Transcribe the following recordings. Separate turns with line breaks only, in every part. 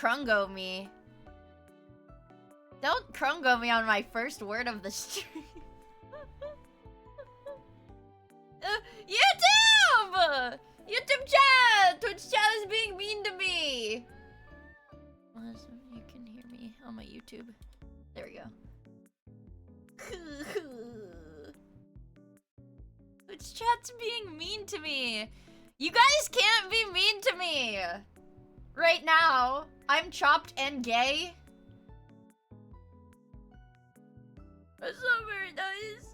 Krungo me. Don't Krungo me on my first word of the stream. YouTube! YouTube chat! Twitch chat is being mean to me! You can hear me on my YouTube. There we go. Twitch chat's being mean to me. You guys can't be mean to me! Right now. I'm chopped and gay. That's not very nice.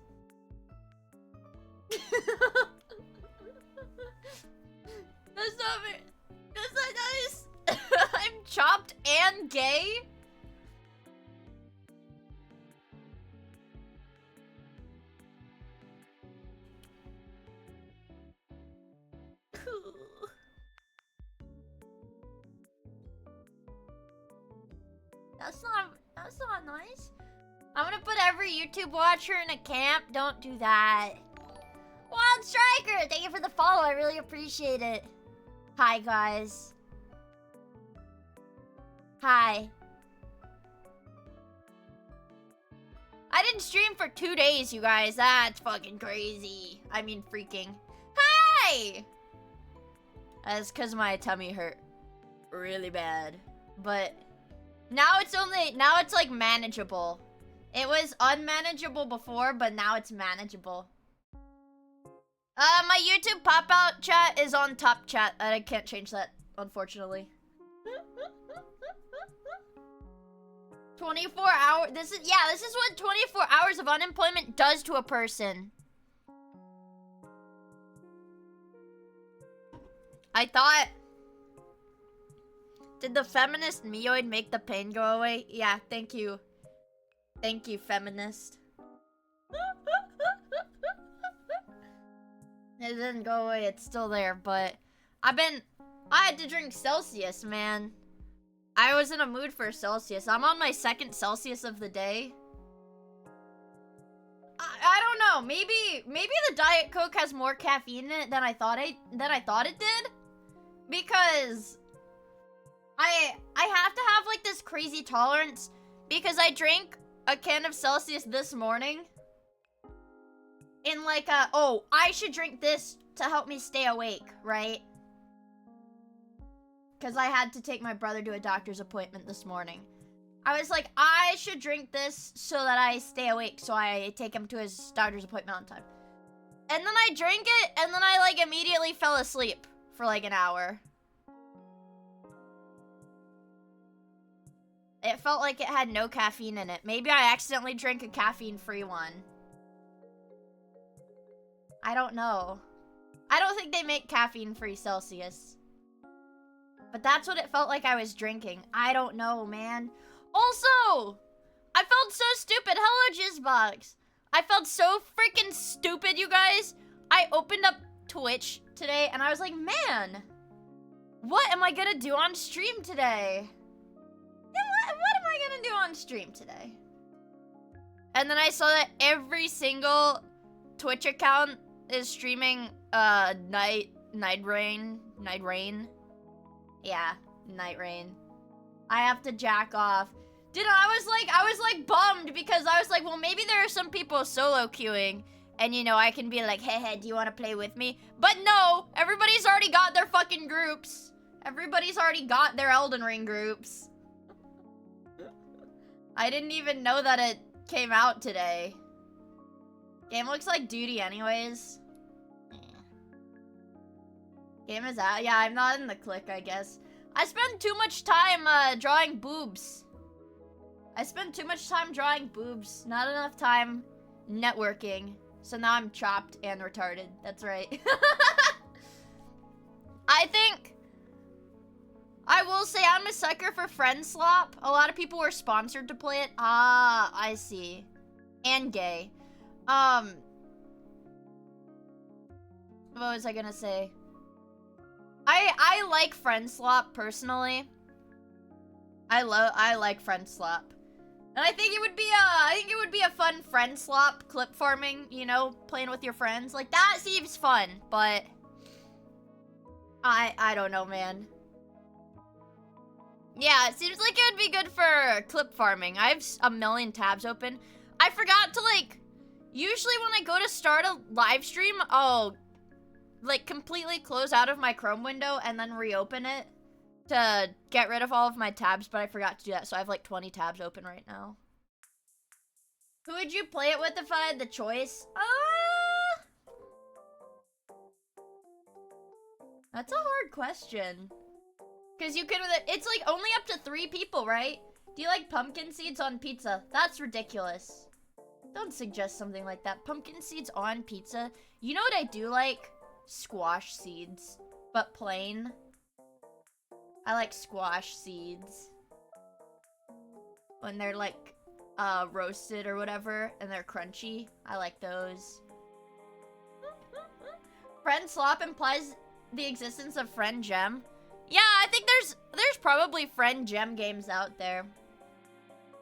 That's not nice. I'm chopped and gay? That's not nice. I'm gonna put every YouTube watcher in a camp. Don't do that. Wild Striker, thank you for the follow. I really appreciate it. Hi, guys. Hi. I didn't stream for 2 days, you guys. That's fucking crazy. I mean, freaking. Hi! That's because my tummy hurt really bad. But now it's like manageable. It was unmanageable before, but now it's manageable. My YouTube pop-out chat is on top chat. I can't change that, unfortunately. 24 hours. This is what 24 hours of unemployment does to a person. I thought... Did the feminist Meoid make the pain go away? Yeah, thank you. Thank you, feminist. It didn't go away, it's still there, but... I had to drink Celsius, man. I was in a mood for Celsius. I'm on my second Celsius of the day. I don't know. Maybe the Diet Coke has more caffeine in it than I thought it did. Because I have to have like this crazy tolerance because I drank a can of Celsius this morning. In like oh, I should drink this to help me stay awake, right? Because I had to take my brother to a doctor's appointment this morning. I was like, I should drink this so that I stay awake, so I take him to his doctor's appointment on time. And then I drank it, and then I like immediately fell asleep for like an hour. It felt like it had no caffeine in it. Maybe I accidentally drank a caffeine-free one. I don't know. I don't think they make caffeine-free Celsius. But that's what it felt like I was drinking. I don't know, man. Also, I felt so stupid. Hello, Jizzbox. I felt so freaking stupid, you guys. I opened up Twitch today, and I was like, man, what am I gonna do on stream today? What am I gonna do on stream today? And then I saw that every single Twitch account is streaming Night Rain. Yeah, Night Rain. I have to jack off. Dude, I was like bummed because I was like, well, maybe there are some people solo queuing and you know, I can be like, hey, do you want to play with me? But no, everybody's already got their fucking groups. Everybody's already got their Elden Ring groups. I didn't even know that it came out today. Game looks like duty anyways. Game is out. Yeah, I'm not in the clique, I guess. I spend too much time drawing boobs. I spend too much time drawing boobs. Not enough time networking. So now I'm chopped and retarded. That's right. I think I will say I'm a sucker for friend slop. A lot of people were sponsored to play it. Ah, I see. And gay. What was I gonna say? I like friend slop personally. I like friend slop. And I think it would be a fun friend slop clip farming, you know, playing with your friends. Like that seems fun, but I don't know, man. Yeah, it seems like it would be good for clip farming. I have a million tabs open. I forgot to, like, usually when I go to start a live stream, I'll, like, completely close out of my Chrome window and then reopen it to get rid of all of my tabs, but I forgot to do that, so I have, like, 20 tabs open right now. Who would you play it with if I had the choice? That's a hard question. Because you could, it's like only up to 3 people, right? Do you like pumpkin seeds on pizza? That's ridiculous. Don't suggest something like that. Pumpkin seeds on pizza. You know what I do like? Squash seeds. But plain. I like squash seeds. When they're like, roasted or whatever, and they're crunchy. I like those. Friend slop implies the existence of friend gem. Yeah, I think there's probably friend gem games out there.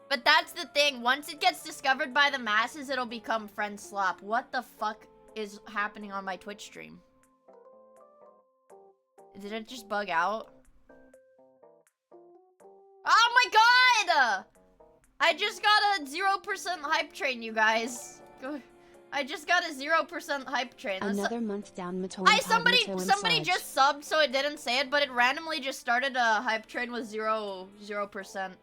But that's the thing. Once it gets discovered by the masses, it'll become friend slop. What the fuck is happening on my Twitch stream? Did it just bug out? Oh my god! I just got a 0% hype train, you guys. I just got a 0% hype train.
Another month down,
somebody just subbed, so it didn't say it, but it randomly just started a hype train with 0%.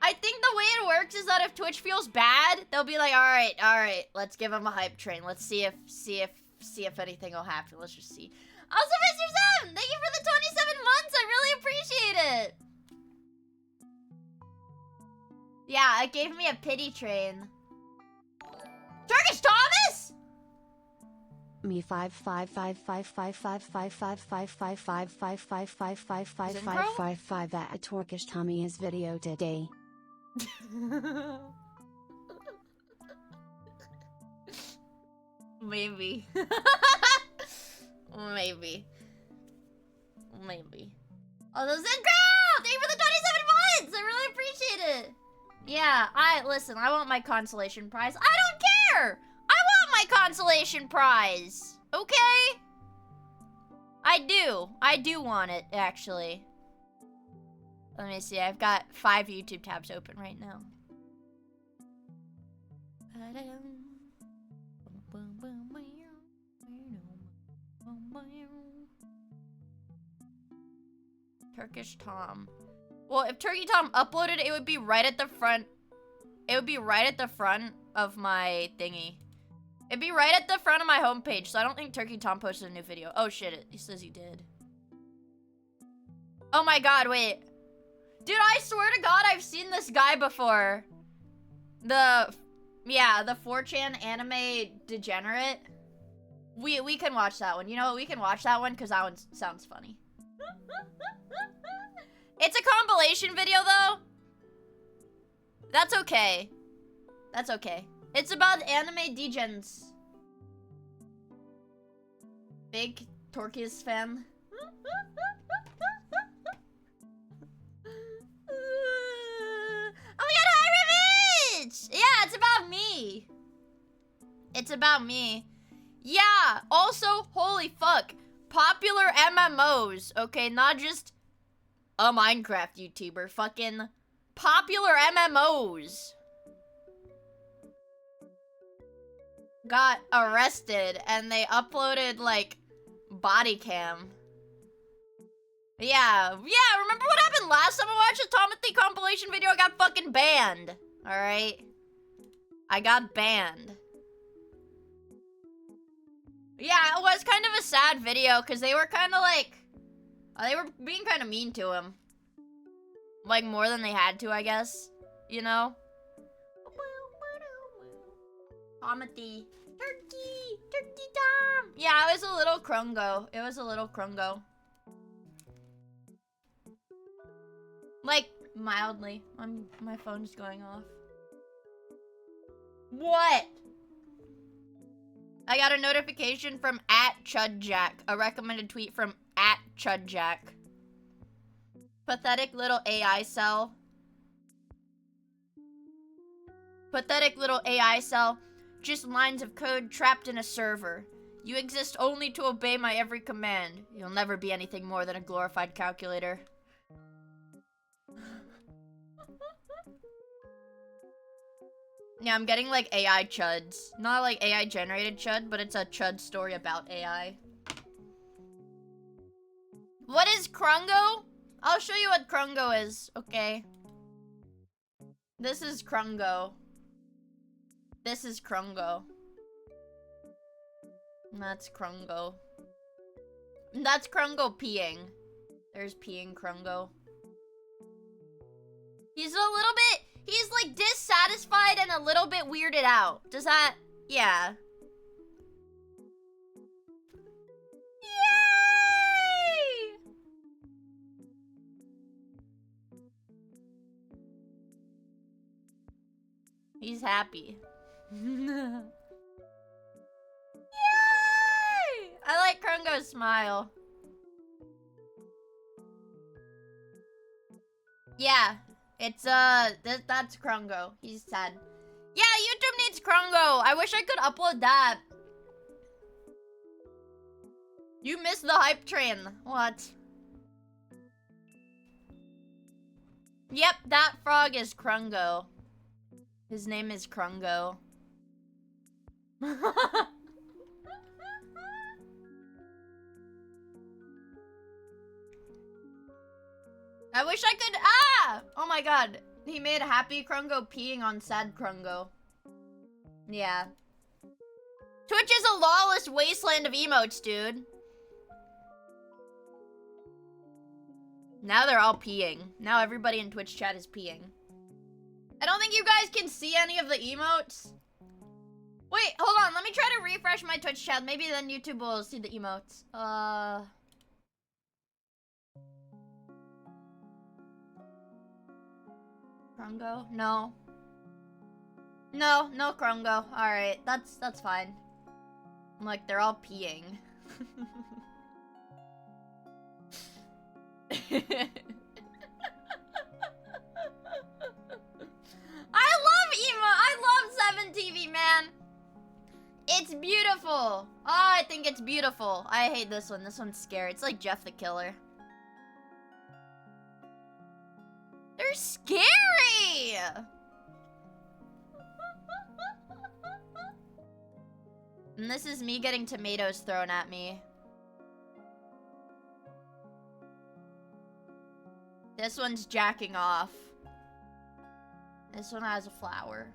I think the way it works is that if Twitch feels bad, they'll be like, all right, let's give him a hype train. Let's see if anything will happen. Let's just see. Also, Mr. Sam, thank you for the 27 months. I really appreciate it. Yeah, it gave me a pity train. Turkish Thomas?
Me 5555555555555555555 at a Turkish Tommy's video today.
Maybe. Maybe. Although Zengrau! Thank you for the 27 months! I really appreciate it. Yeah, listen, I want my consolation prize. I don't care! I want my consolation prize! Okay? I do want it, actually. Let me see, I've got 5 YouTube tabs open right now. Turkish Tom. Well, if Turkey Tom uploaded, it would be right at the front. It would be right at the front of my thingy. It'd be right at the front of my homepage, so I don't think Turkey Tom posted a new video. Oh shit, he says he did. Oh my god, wait. Dude, I swear to god I've seen this guy before. The 4chan anime degenerate. We can watch that one. You know what, we can watch that one because that one sounds funny. It's a compilation video, though. That's okay. That's okay. It's about anime degens. Big Torquis fan. Oh my god, hi, Revenge! Yeah, it's about me. It's about me. Yeah, also, holy fuck. Popular MMOs, okay? Not just a Minecraft YouTuber. Fucking popular MMOs got arrested and they uploaded, like, body cam. Yeah, remember what happened last time I watched a Tomothy compilation video? I got fucking banned, alright? I got banned. Yeah, it was kind of a sad video, because they were kind of like, they were being kind of mean to him. Like, more than they had to, I guess. You know? Tomothy. Turkey Tom! Yeah, it was a little crungo. It was a little crungo. Like, mildly. My phone's going off. What? I got a notification from @ChudJack. A recommended tweet from @ChudJack. Pathetic little AI cell. Pathetic little AI cell. Just lines of code trapped in a server. You exist only to obey my every command. You'll never be anything more than a glorified calculator. Yeah, I'm getting like AI chuds. Not like AI generated chud, but it's a chud story about AI. What is Krungo? I'll show you what Krungo is, okay? This is Krungo. This is Krungo. That's Krungo. That's Krungo peeing. There's peeing Krungo. He's a little bit... He's like dissatisfied and a little bit weirded out. Does that... Yeah. Yay! He's happy. Yay! I like Krungo's smile. Yeah, it's that's Krungo. He's sad. Yeah, YouTube needs Krungo. I wish I could upload that. You missed the hype train. What? Yep, that frog is Krungo. His name is Krungo. I wish I could. Ah! Oh my god. He made happy Krungo peeing on sad Krungo. Yeah. Twitch is a lawless wasteland of emotes, dude. Now they're all peeing. Now everybody in Twitch chat is peeing. I don't think you guys can see any of the emotes. Wait, hold on. Let me try to refresh my Twitch chat. Maybe then YouTube will see the emotes. Krungo? No. No Krungo. Alright, that's fine. Look, they're all peeing. I love emo. I love 7TV, man. It's beautiful. Oh, I think it's beautiful. I hate this one. This one's scary. It's like Jeff the Killer. They're scary. And this is me getting tomatoes thrown at me. This one's jacking off. This one has a flower.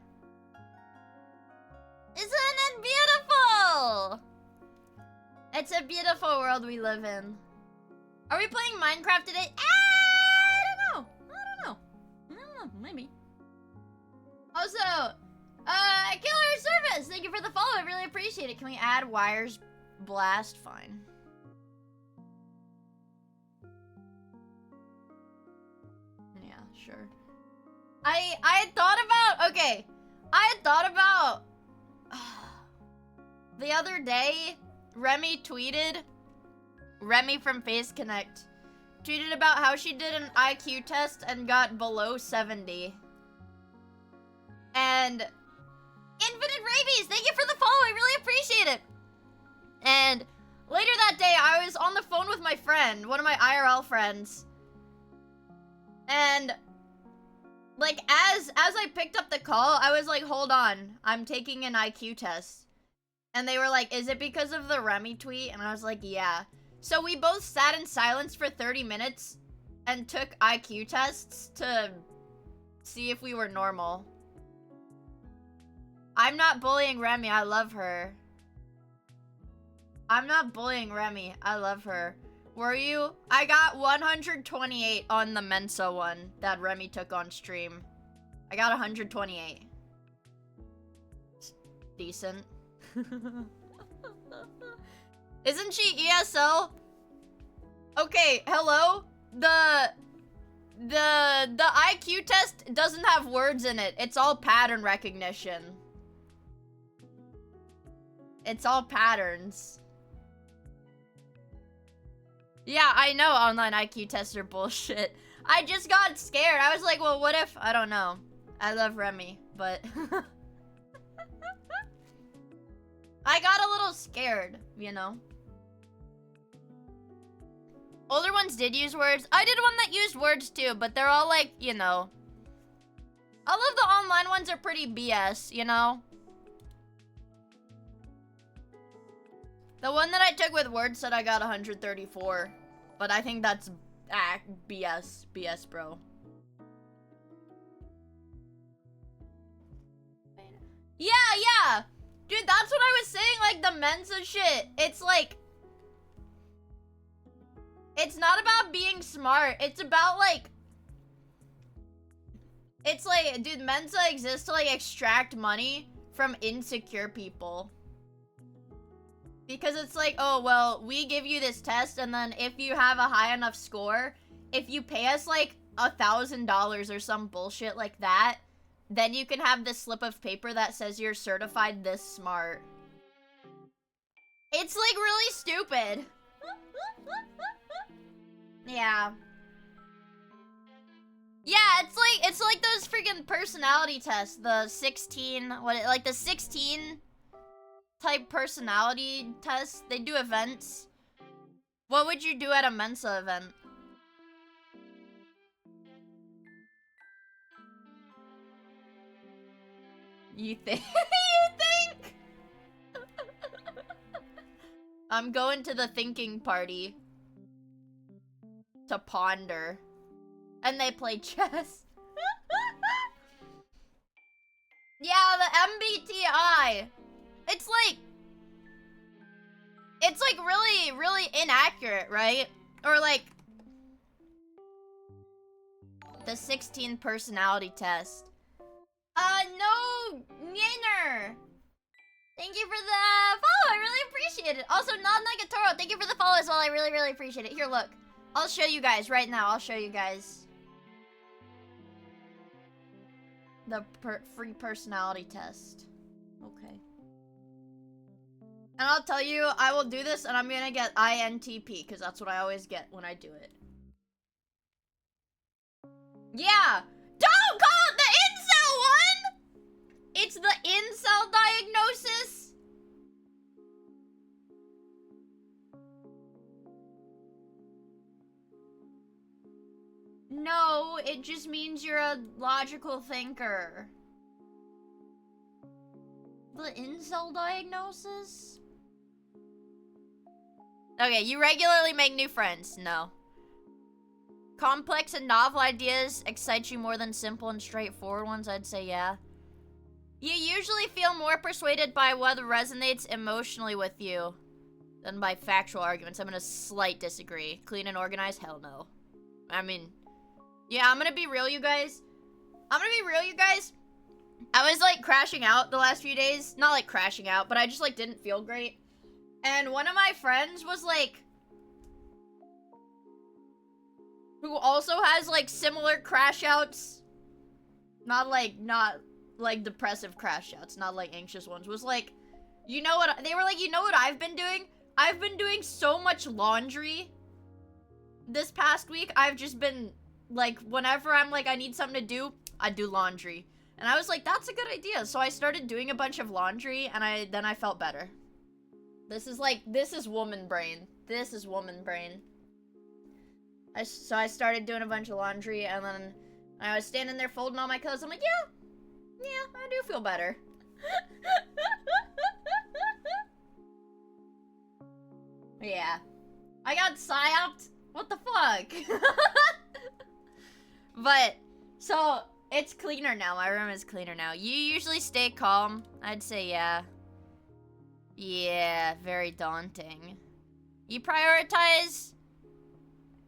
Isn't it beautiful? It's a beautiful world we live in. Are we playing Minecraft today? I don't know, maybe. Also, Killer Service, thank you for the follow, I really appreciate it. Can we add wires blast? Fine. Yeah, sure. I had thought about, okay, I had thought about, the other day, Remy from Face Connect, tweeted about how she did an IQ test and got below 70. And Infinite Rabies, thank you for the follow, I really appreciate it. And later that day, I was on the phone with my friend, one of my IRL friends. And like, as I picked up the call, I was like, hold on, I'm taking an IQ test. And they were like, is it because of the Remy tweet? And I was like, yeah. So we both sat in silence for 30 minutes and took IQ tests to see if we were normal. I'm not bullying Remy, I love her. I'm not bullying Remy, I love her. Were you? I got 128 on the Mensa one that Remy took on stream. I got 128. It's decent. Isn't she ESL? Okay, hello? The IQ test doesn't have words in it. It's all pattern recognition. It's all patterns. Yeah, I know online IQ tests are bullshit. I just got scared. I was like, well, what if... I don't know. I love Remy, but... I got a little scared, you know? Older ones did use words. I did one that used words too, but they're all like, you know... I love the online ones are pretty BS, you know? The one that I took with Word said I got 134. But I think that's BS. BS, bro. Yeah. Dude, that's what I was saying, like, the Mensa shit. It's like... It's not about being smart. It's about, like... It's like, dude, Mensa exists to, like, extract money from insecure people. Because it's like, oh, well, we give you this test, and then if you have a high enough score, if you pay us, like, $1,000 or some bullshit like that, then you can have this slip of paper that says you're certified this smart. It's, like, really stupid. Yeah. Yeah, it's like those freaking personality tests, the 16, the 16 type personality tests. They do events. What would you do at a Mensa event? You think? You think? I'm going to the thinking party to ponder. And they play chess. Yeah, the MBTI. It's like really, really inaccurate, right? Or like the 16 personality test. No, Yenner. Thank you for the follow. I really appreciate it. Also, non-Negatoro, thank you for the follow as well. I really, really appreciate it. Here, look. I'll show you guys right now. I'll show you guys the free personality test. Okay. And I'll tell you, I will do this and I'm gonna get INTP because that's what I always get when I do it. Yeah! Don't call it the incel one! It's the incel diagnosis! No, it just means you're a logical thinker. The incel diagnosis? Okay, you regularly make new friends. No. Complex and novel ideas excite you more than simple and straightforward ones? I'd say yeah. You usually feel more persuaded by what resonates emotionally with you than by factual arguments. I'm gonna slight disagree. Clean and organized? Hell no. I mean, yeah, I'm gonna be real, you guys. I was, like, crashing out the last few days. Not, like, crashing out, but I just, like, didn't feel great. And one of my friends was, like... who also has, like, similar crash outs. Not, like, depressive crash outs. Not, like, anxious ones. Was, like, you know what... They were like, you know what I've been doing? I've been doing so much laundry this past week. I've just been, like, whenever I'm, like, I need something to do, I do laundry. And I was like, that's a good idea. So I started doing a bunch of laundry, and then I felt better. This is woman brain. This is woman brain. So I started doing a bunch of laundry, and then I was standing there folding all my clothes. I'm like, yeah, I do feel better. Yeah. I got psyoped. What the fuck? But, so... it's cleaner now. My room is cleaner now. You usually stay calm. I'd say yeah. Yeah, very daunting. You prioritize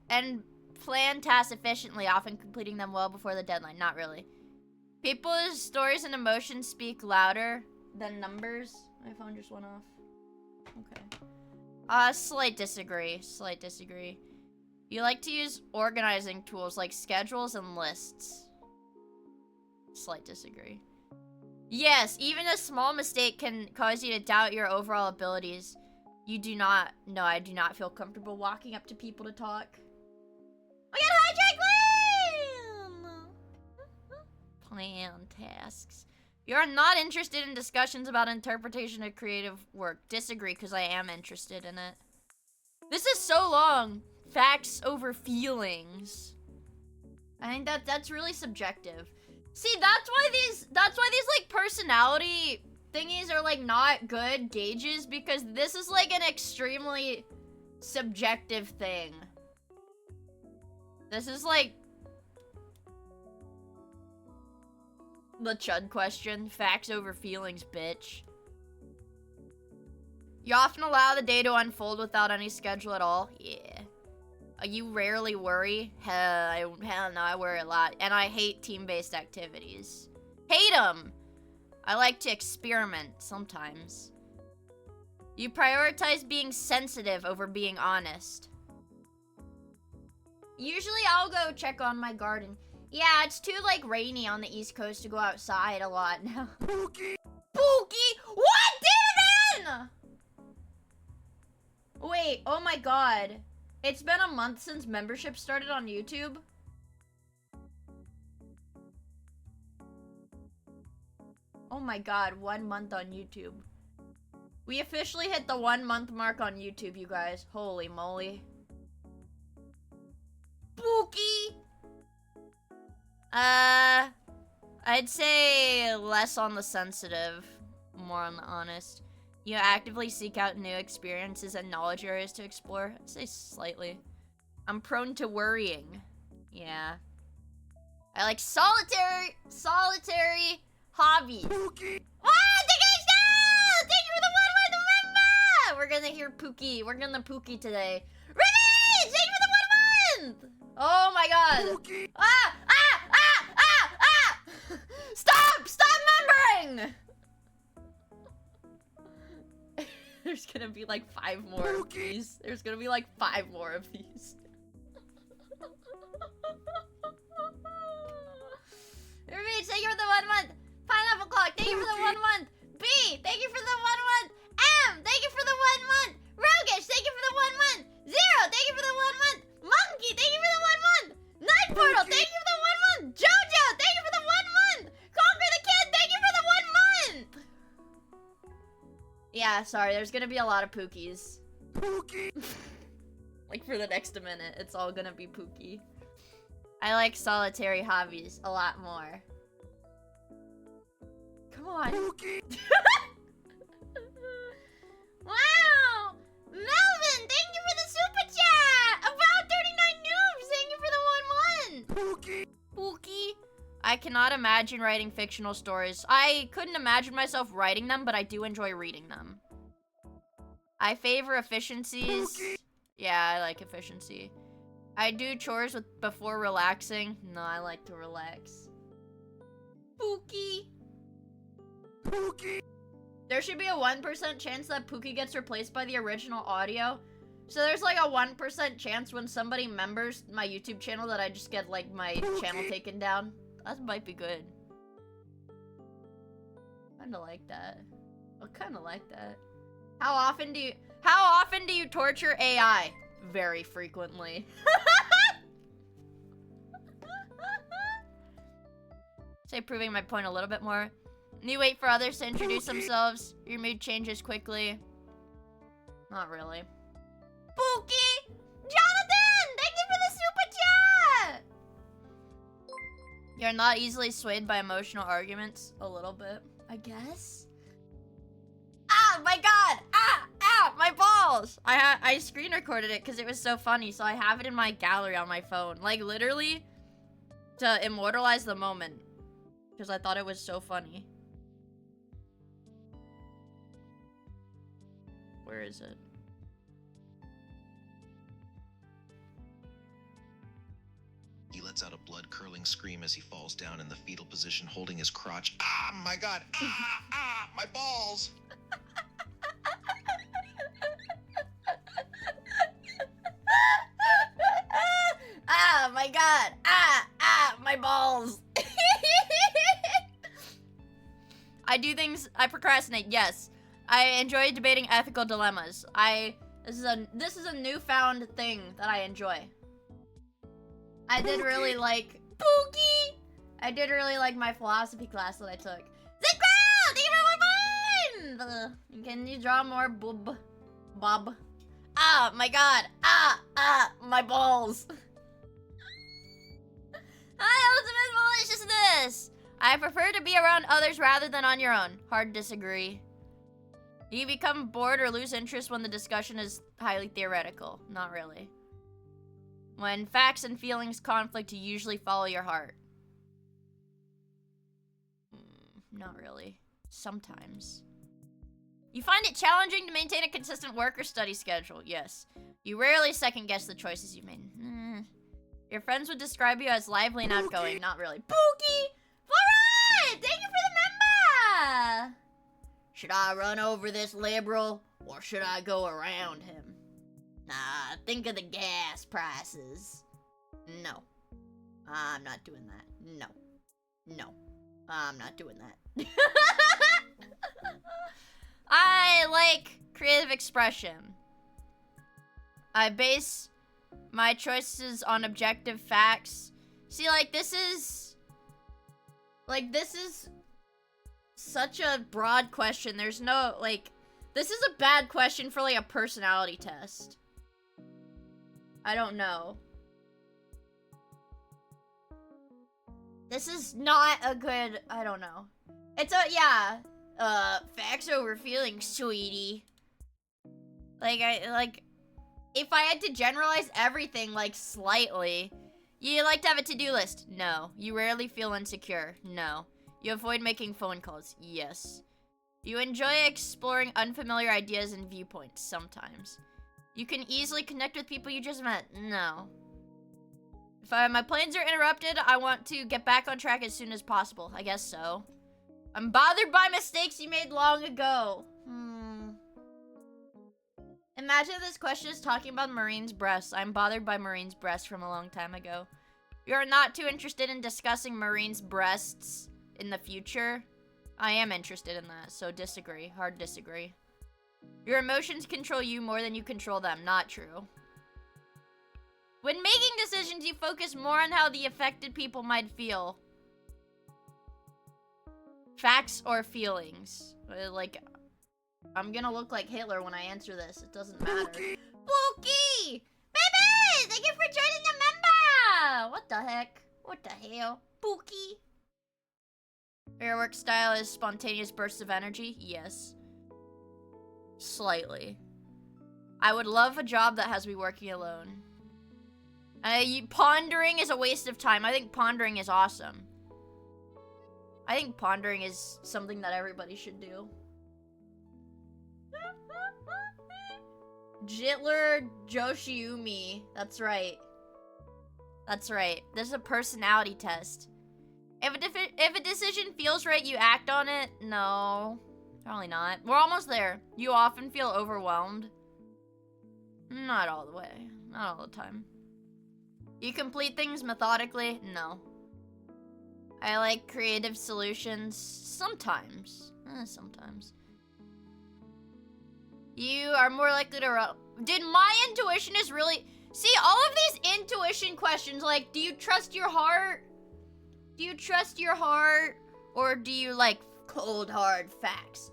and plan tasks efficiently, often completing them well before the deadline. Not really. People's stories and emotions speak louder than numbers. My phone just went off. Okay. Slight disagree. Slight disagree. You like to use organizing tools like schedules and lists. Slight disagree. Yes, even a small mistake can cause you to doubt your overall abilities. You do not... No, I do not feel comfortable walking up to people to talk. We got hijack plan tasks. You're not interested in discussions about interpretation of creative work. Disagree, because I am interested in it. This is so long. Facts over feelings. I think that's really subjective. See, that's why these like personality thingies are like not good gauges, because this is like an extremely subjective thing. This is like the chud question. Facts over feelings, bitch. You often allow the day to unfold without any schedule at all? Yeah. You rarely worry? Hell no, I worry a lot. And I hate team-based activities. Hate them! I like to experiment sometimes. You prioritize being sensitive over being honest. Usually I'll go check on my garden. Yeah, it's too like rainy on the East Coast to go outside a lot now. Pookie! Pookie! What did it in? Wait, oh my god. It's been a month since membership started on YouTube. Oh my god, 1 month on YouTube. We officially hit the 1 month mark on YouTube, you guys. Holy moly. Pookie! I'd say less on the sensitive, more on the honest. You actively seek out new experiences and knowledge areas to explore? I'd say slightly. I'm prone to worrying. Yeah. I like solitary hobbies. Pookie! What? Thank you for the 1 month member! We're gonna hear Pookie. We're gonna Pookie today. Renee! Thank you for the 1 month! Oh my god. Pookie! Ah! Stop membering! There's gonna be like 5 more of these. There's gonna be like 5 more of these. Ruby, thank you for the 1 month. Pineapple Clock, thank you for the 1 month. B, thank you for the 1 month. M, thank you for the 1 month. Rogish, thank you for the 1 month. Zero, thank you for the 1 month. Monkey, thank you for the 1 month. Night Portal, thank you for the 1 month. Jojo, thank you for the 1 month. Conquer the Kid, thank you for the 1 month. Yeah, sorry, there's gonna be a lot of Pookies. Pookie! Like for the next minute, it's all gonna be Pookie. I like solitary hobbies a lot more. Come on. Pookie! Wow! Melvin, thank you for the super chat! About 39 noobs, thank you for the 1 month! Pookie! Pookie! I cannot imagine writing fictional stories. I couldn't imagine myself writing them, but I do enjoy reading them. I favor efficiencies. Pookie. Yeah, I like efficiency. I do chores before relaxing. No, I like to relax. Pookie. Pookie. There should be a 1% chance that Pookie gets replaced by the original audio. So there's like a 1% chance when somebody members my YouTube channel that I just get like my channel taken down. That might be good. Kinda like that. I kinda like that. How often do you torture AI? Very frequently. Say proving my point a little bit more. You wait for others to introduce themselves. Your mood changes quickly. Not really. Pookie! Jonathan! Thank you for the super chat! You're not easily swayed by emotional arguments. A little bit, I guess. Ah, my god! Ah, my balls! I screen recorded it because it was so funny, so I have it in my gallery on my phone. Like, literally, to immortalize the moment. Because I thought it was so funny. Where is it?
He lets out a blood-curdling scream as he falls down in the fetal position, holding his crotch. Ah, my god! Ah, my balls!
Ah, my god! My balls! I do things. I procrastinate. Yes, I enjoy debating ethical dilemmas. This is a newfound thing that I enjoy. I did really like Pookie. I did really like my philosophy class that I took. Zikro, thank you for 1 month. Can you draw more Bob? Ah, my god. My balls. Hi, ultimate maliciousness. I prefer to be around others rather than on your own. Hard disagree. Do you become bored or lose interest when the discussion is highly theoretical? Not really. When facts and feelings conflict, you usually follow your heart. Not really. Sometimes. You find it challenging to maintain a consistent work or study schedule? Yes. You rarely second guess the choices you made. Your friends would describe you as lively and outgoing. Not really. Pookie! Alright! Thank you for the member! Should I run over this liberal, or should I go around him? Nah, think of the gas prices. No. I'm not doing that. No. No. I'm not doing that. I like creative expression. I base my choices on objective facts. See, like, this is such a broad question. There's no, like, this is a bad question for, like, a personality test. I don't know. This is not a good, I don't know. It's a, yeah. Facts over feelings, sweetie. Like, if I had to generalize everything, like, slightly. You like to have a to-do list? No. You rarely feel insecure? No. You avoid making phone calls? Yes. You enjoy exploring unfamiliar ideas and viewpoints? Sometimes. You can easily connect with people you just met? No. If my plans are interrupted, I want to get back on track as soon as possible. I guess so. I'm bothered by mistakes you made long ago. Imagine this question is talking about Marine's breasts. I'm bothered by Marine's breasts from a long time ago. You're not too interested in discussing Marine's breasts in the future? I am interested in that, so disagree. Hard disagree. Your emotions control you more than you control them. Not true. When making decisions, you focus more on how the affected people might feel. Facts or feelings? Like, I'm gonna look like Hitler when I answer this. It doesn't matter. Pookie! Baby! Thank you for joining the member! What the heck? What the hell? Pookie? Your work style is spontaneous bursts of energy? Yes. Slightly. I would love a job that has me working alone. Pondering is a waste of time. I think pondering is awesome. I think pondering is something that everybody should do. Jitler Joshiumi. That's right. That's right. This is a personality test. If a decision feels right, you act on it? No. Probably not. We're almost there. You often feel overwhelmed? Not all the way. Not all the time. You complete things methodically? No. I like creative solutions. Sometimes. Sometimes. You are more likely to Dude, my intuition is really... See, all of these intuition questions, like, do you trust your heart? Do you trust your heart? Or do you like cold, hard facts?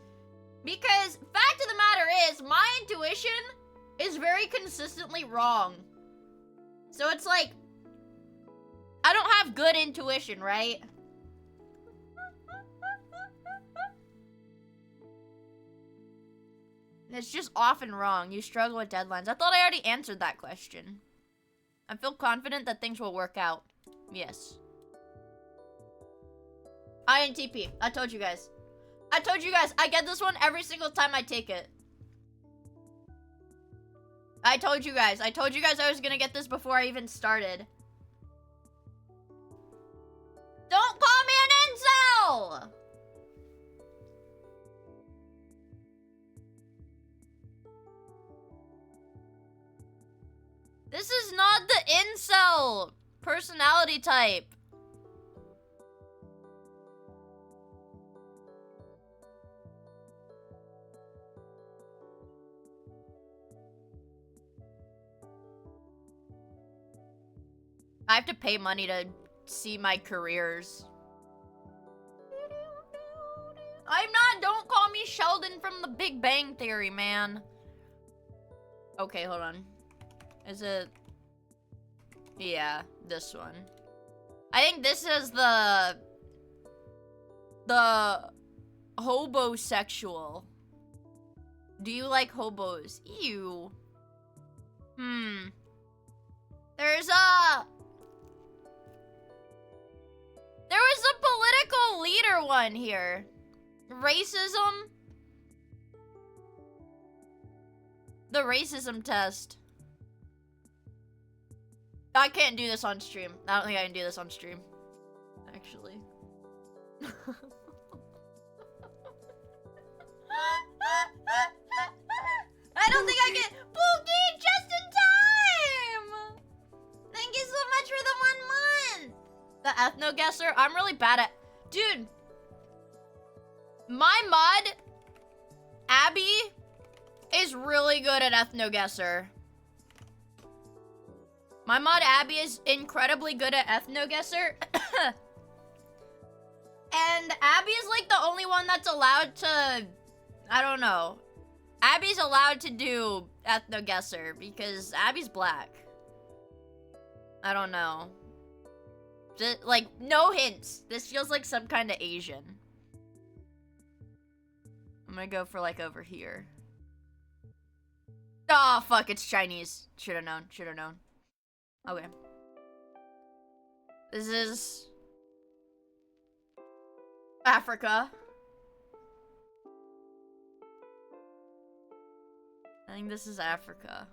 Because fact of the matter is, my intuition is very consistently wrong. So it's like, I don't have good intuition, right? It's just often wrong. You struggle with deadlines. I thought I already answered that question. I feel confident that things will work out. Yes. INTP. I told you guys. I told you guys. I get this one every single time I take it. I told you guys. I told you guys I was gonna get this before I even started. Don't call me an incel! This is not the incel personality type. I have to pay money to see my careers. I'm not, don't call me Sheldon from the Big Bang Theory, man. Okay, hold on. Is it? Yeah, this one. I think this is the The hobosexual. Do you like hobos? Ew. There was a political leader one here. Racism. The racism test. I can't do this on stream. I don't think I can do this on stream. Actually. I don't think I can. Pookie, just in time! Thank you so much for the 1 month! The ethno guesser? I'm really bad at. Dude. My mod, Abby, is really good at ethno guesser. My mod, Abby, is incredibly good at ethno guesser. And Abby is like the only one that's allowed to. I don't know. Abby's allowed to do ethno guesser because Abby's black. I don't know. Just, like, no hints. This feels like some kind of Asian. I'm gonna go for like over here. Oh, fuck, it's Chinese. Should have known, should have known. Okay. This is Africa. I think this is Africa.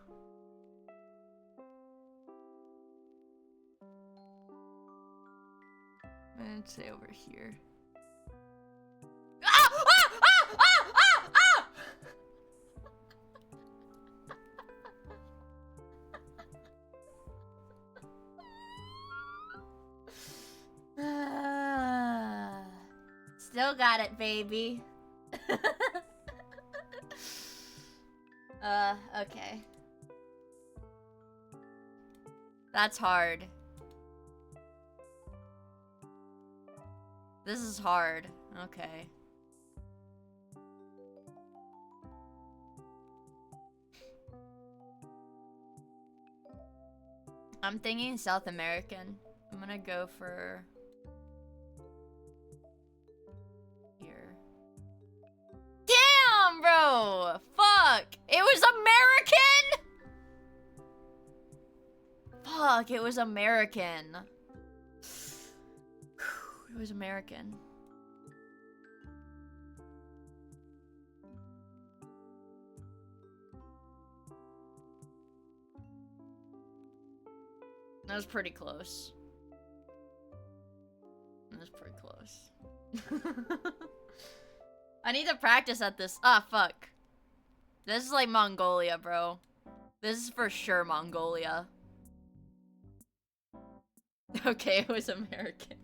I'm gonna say over here. Ah! Ah! Ah! Ah! Ah! Ah! Still got it, baby. Okay. That's hard. This is hard. Okay. I'm thinking South American. I'm gonna go for here. Damn, bro! Fuck! It was American? Fuck, it was American. It was American. That was pretty close. That was pretty close. I need to practice at this. Ah, fuck. This is like Mongolia, bro. This is for sure Mongolia. Okay, it was American.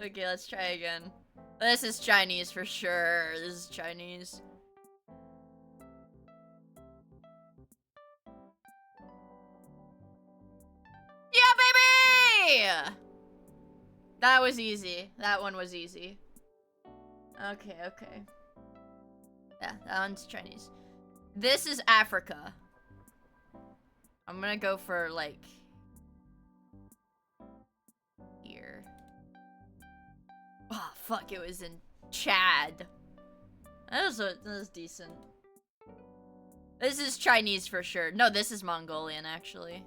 Okay, let's try again. This is Chinese for sure. This is Chinese. Yeah, baby! That was easy. That one was easy. Okay, okay. Yeah, that one's Chinese. This is Africa. I'm gonna go for, like, here. Oh, fuck, it was in Chad. That was decent. This is Chinese for sure. No, this is Mongolian, actually.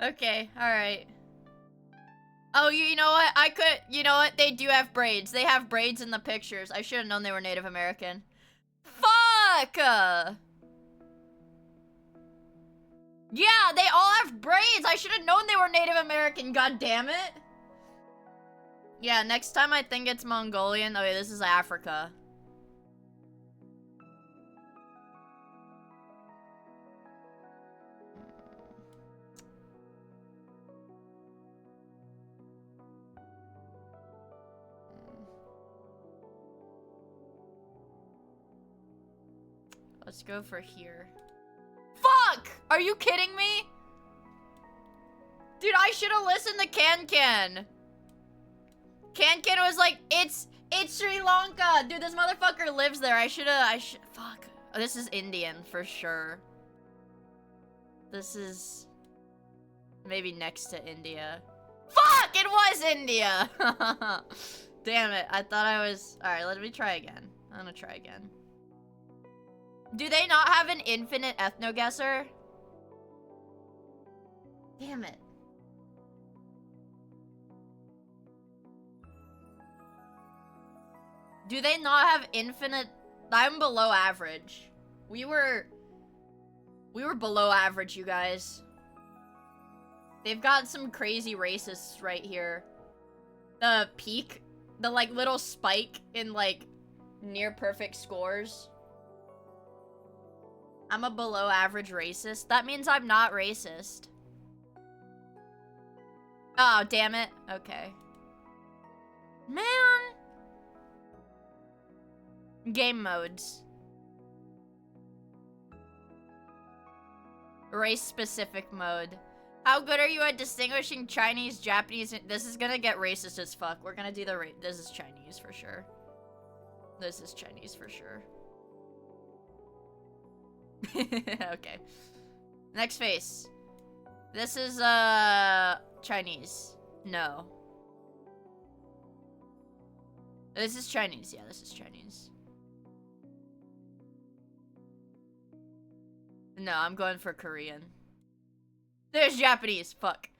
Okay, alright. Oh, you know what? You know what? They do have braids. They have braids in the pictures. I should have known they were Native American. Fuck! Yeah, they all have braids. I should have known they were Native American, god damn it. Yeah, next time I think it's Mongolian. Okay, this is Africa. Let's go for here. Fuck! Are you kidding me? Dude, I should have listened to Can. Can was like, it's Sri Lanka. Dude, this motherfucker lives there. Fuck. Oh, this is Indian for sure. This is maybe next to India. Fuck! It was India! Damn it. I thought I was... Alright, let me try again. I'm gonna try again. Do they not have an infinite ethno-guesser? Damn it. Do they not have infinite... I'm below average. We were below average, you guys. They've got some crazy racists right here. The peak, the like little spike in like near perfect scores. I'm a below average racist. That means I'm not racist. Oh, damn it. Okay. Man. Game modes. Race-specific mode. How good are you at distinguishing Chinese, Japanese? This is gonna get racist as fuck. We're gonna do the this is Chinese for sure. This is Chinese for sure. Okay. Next face. This is, Chinese. No. This is Chinese. Yeah, this is Chinese. No, I'm going for Korean. There's Japanese. Fuck.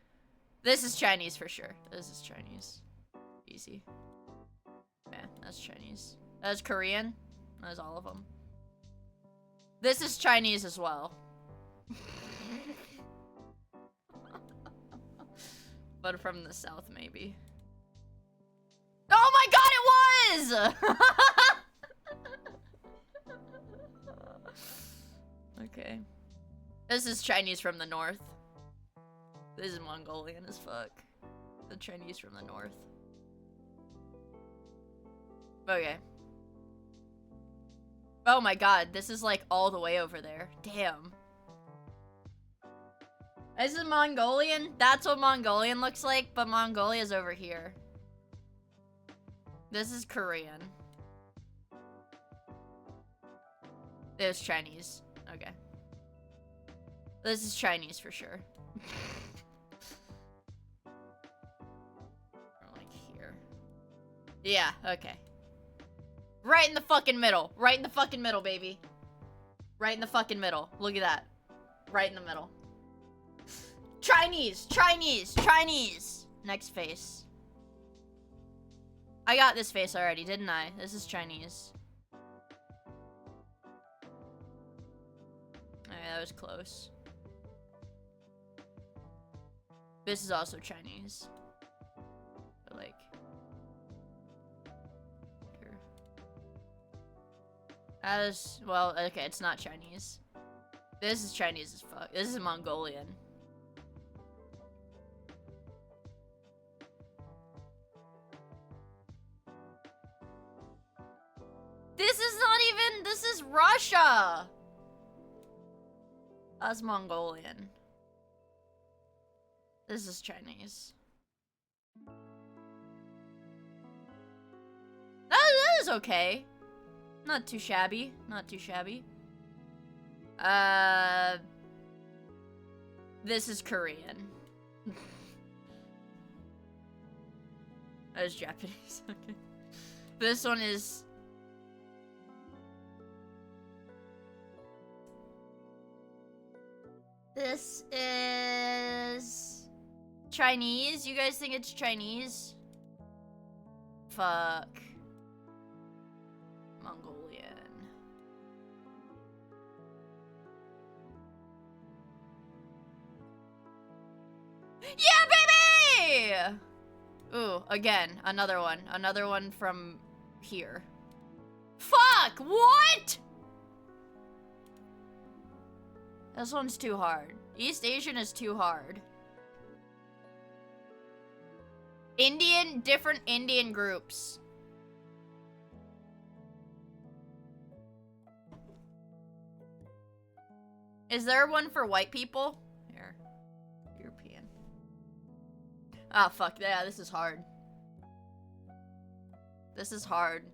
This is Chinese for sure. This is Chinese. Easy. Yeah, that's Chinese. That's Korean. That's all of them. This is Chinese as well. But from the south, maybe. Oh my god, it was! Okay. This is Chinese from the north. This is Mongolian as fuck. The Chinese from the north. Okay. Oh my god, this is like all the way over there. Damn. This is Mongolian? That's what Mongolian looks like, but Mongolia's over here. This is Korean. There's Chinese. Okay. This is Chinese for sure. Or like here. Yeah, okay. Right in the fucking middle. Right in the fucking middle, baby. Right in the fucking middle. Look at that. Right in the middle. Chinese! Chinese! Chinese! Next face. I got this face already, didn't I? This is Chinese. Okay, that was close. This is also Chinese. But like... here. As... well, okay, it's not Chinese. This is Chinese as fuck. This is Mongolian. This is not even... this is Russia! That's Mongolian. This is Chinese. That is okay. Not too shabby. Not too shabby. This is Korean. That is Japanese. Okay. This one is... this is... Chinese? You guys think it's Chinese? Fuck. Mongolian. Yeah, baby! Ooh, again, another one. Another one from here. Fuck! What? This one's too hard. East Asian is too hard. Indian, different Indian groups. Is there one for white people? Here. European. Ah, fuck. Yeah, this is hard. This is hard.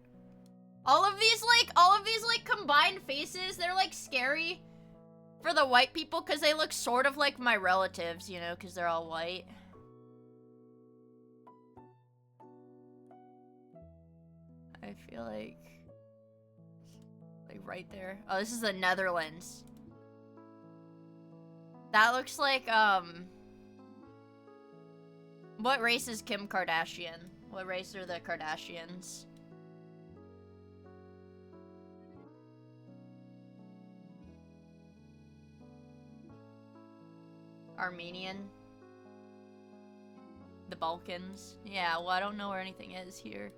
All of these, like, combined faces, they're, like, scary for the white people because they look sort of like my relatives, you know, because they're all white. I feel like right there. Oh, this is the Netherlands. That looks like, what race is Kim Kardashian? What race are the Kardashians? Armenian? The Balkans? Yeah, well, I don't know where anything is here.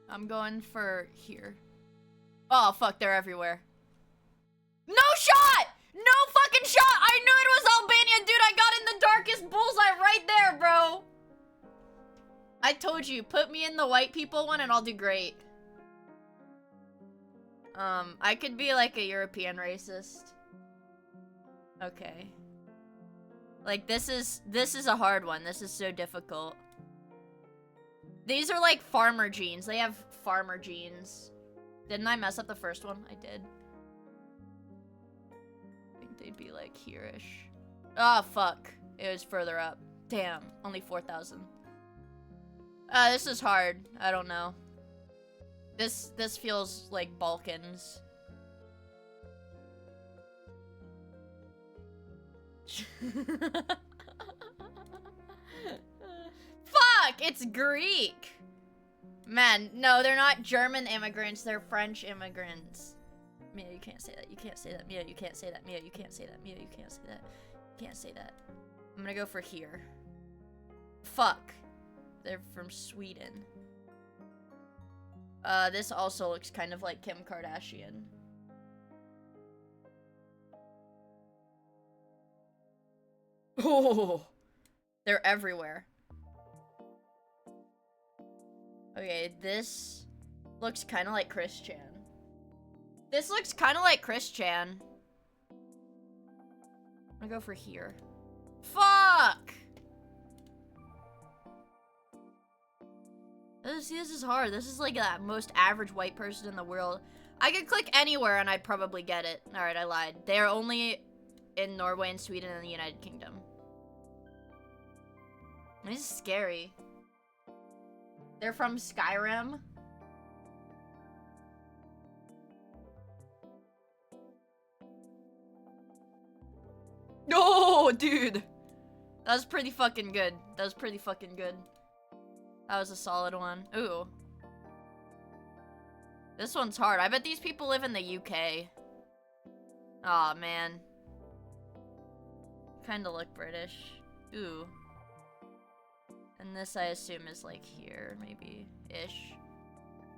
I'm going for here. Oh, fuck, they're everywhere. No shot! No fucking shot! I knew it was Albania, dude! I got in the darkest bullseye right there, bro! I told you, put me in the white people one and I'll do great. I could be like a European racist. Okay. Like, this is a hard one. This is so difficult. These are like farmer genes. They have farmer genes. Didn't I mess up the first one? I did. I think they'd be like here-ish. Oh, fuck. It was further up. Damn. Only 4,000. This is hard. I don't know. This feels like Balkans. Fuck! It's Greek! Man, no, they're not German immigrants, they're French immigrants. Mia, you can't say that. You can't say that. Mia, you can't say that. Mia, you can't say that. Mia, you can't say that. You can't say that. I'm gonna go for here. Fuck. They're from Sweden. This also looks kind of like Kim Kardashian. Oh! They're everywhere. Okay, this looks kind of like Chris Chan. This looks kind of like Chris Chan. I'm gonna go for here. Fuck! See, this is hard. This is like that most average white person in the world. I could click anywhere and I'd probably get it. Alright, I lied. They're only in Norway and Sweden and the United Kingdom. This is scary. They're from Skyrim. Oh, dude. That was pretty fucking good. That was pretty fucking good. That was a solid one. Ooh. This one's hard. I bet these people live in the UK. Aw, man. Kinda look British. Ooh. And this, I assume, is like here, maybe-ish.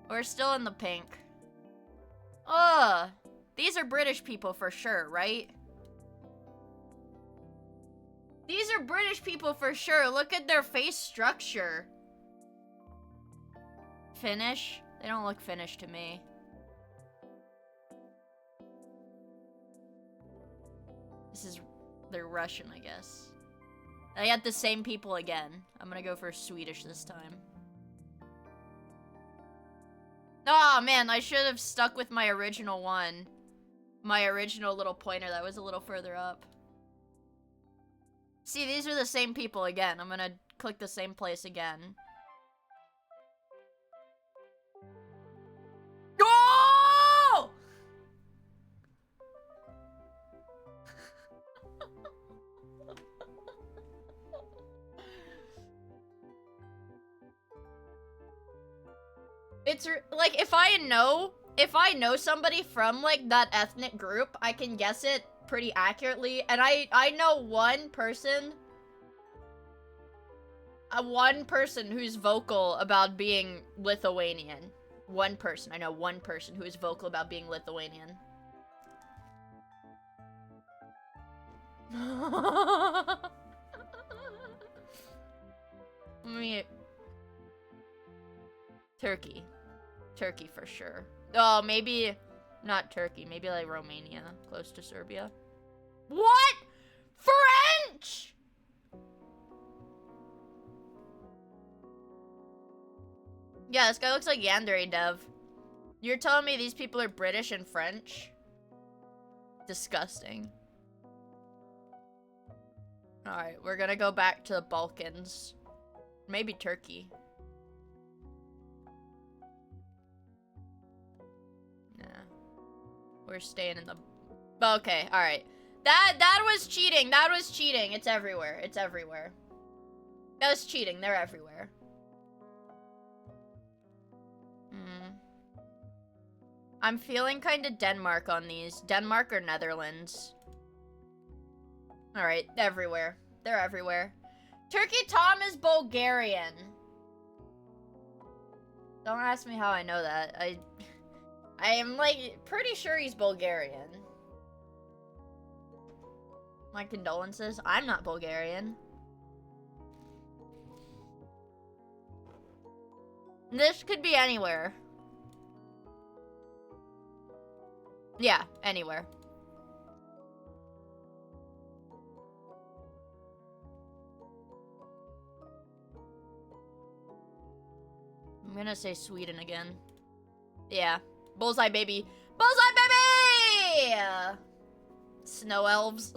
We're still in the pink. Ugh! These are British people for sure, right? These are British people for sure. Look at their face structure. Finnish? They don't look Finnish to me. They're Russian, I guess. I got the same people again. I'm gonna go for Swedish this time. Oh man, I should have stuck with my original one. My original little pointer that was a little further up. See, these are the same people again. I'm gonna click the same place again. Oh! It's like if I know somebody from like that ethnic group, I can guess it pretty accurately. And I know one person who's vocal about being Lithuanian. One person. I know one person who is vocal about being Lithuanian. Turkey. Turkey for sure. Oh, maybe not Turkey. Maybe like Romania, close to Serbia. What? French? Yeah, this guy looks like Yandere Dev. You're telling me these people are British and French? Disgusting. Alright, we're gonna go back to the Balkans. Maybe Turkey. Nah. We're staying in the... Okay, alright. That was cheating. That was cheating. It's everywhere. It's everywhere. That was cheating. They're everywhere. I'm feeling kind of Denmark on these. Denmark or Netherlands. Alright, everywhere. They're everywhere. Turkey Tom is Bulgarian. Don't ask me how I know that. I am, like, pretty sure he's Bulgarian. My condolences. I'm not Bulgarian. This could be anywhere. Yeah, anywhere. I'm gonna say Sweden again. Yeah. Bullseye, baby. Bullseye, baby! Snow elves.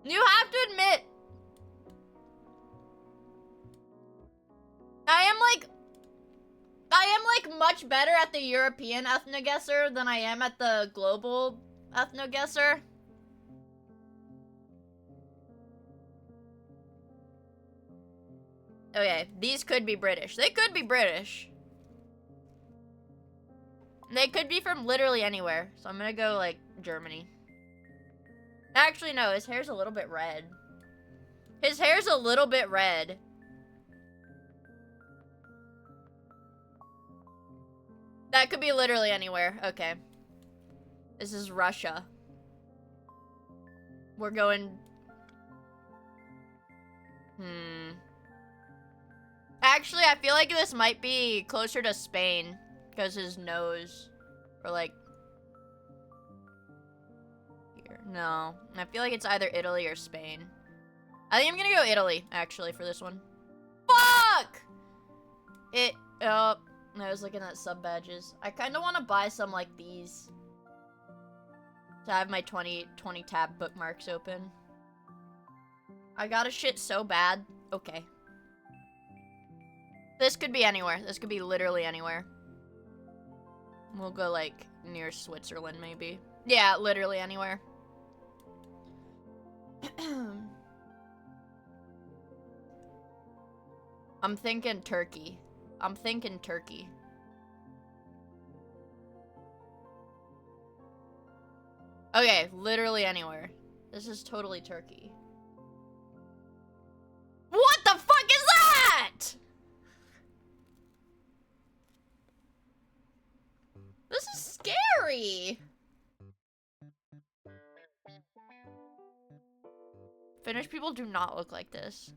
You have to admit, I am like much better at the European ethnoguesser than I am at the global ethnoguesser. Okay, these could be British. They could be British. They could be from literally anywhere. So I'm gonna go like Germany. Actually, no, his hair's a little bit red. His hair's a little bit red. That could be literally anywhere. Okay. This is Russia. We're going... Actually, I feel like this might be closer to Spain. Because his nose. Or like... Here. No. I feel like it's either Italy or Spain. I think I'm gonna go Italy, actually, for this one. Fuck! I was looking at sub badges. I kind of want to buy some like these. To have my 20 tab bookmarks open. I got a shit so bad. Okay. This could be anywhere. This could be literally anywhere. We'll go like near Switzerland maybe. Yeah, literally anywhere. I'm thinking Turkey. I'm thinking Turkey. Okay, literally anywhere. This is totally Turkey. What the fuck is that? This is scary. Finnish people do not look like this.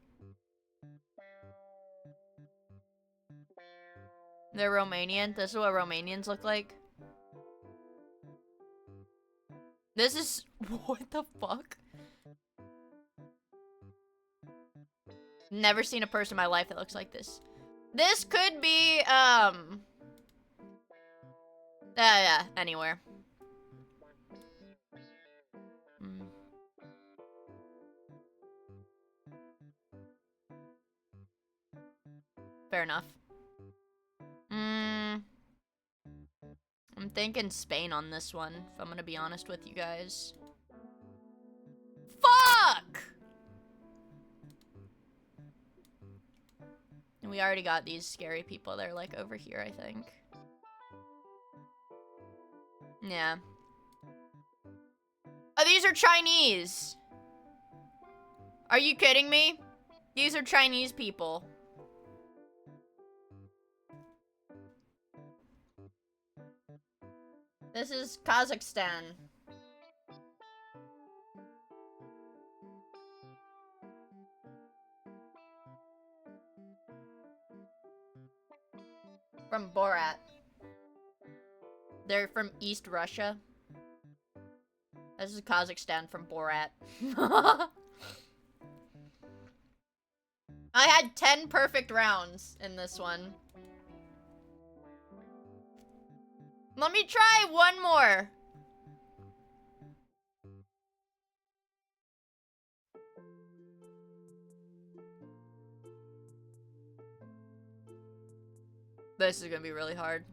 They're Romanian. This is what Romanians look like. This is... What the fuck? Never seen a person in my life that looks like this. This could be, yeah, anywhere. Fair enough. I'm thinking Spain on this one, if I'm gonna be honest with you guys. Fuck! And we already got these scary people. They're like over here, I think. Yeah. Oh, these are Chinese. Are you kidding me? These are Chinese people. This is Kazakhstan. From Borat. They're from East Russia. This is Kazakhstan from Borat. I had 10 perfect rounds in this one. Let me try one more. This is gonna be really hard.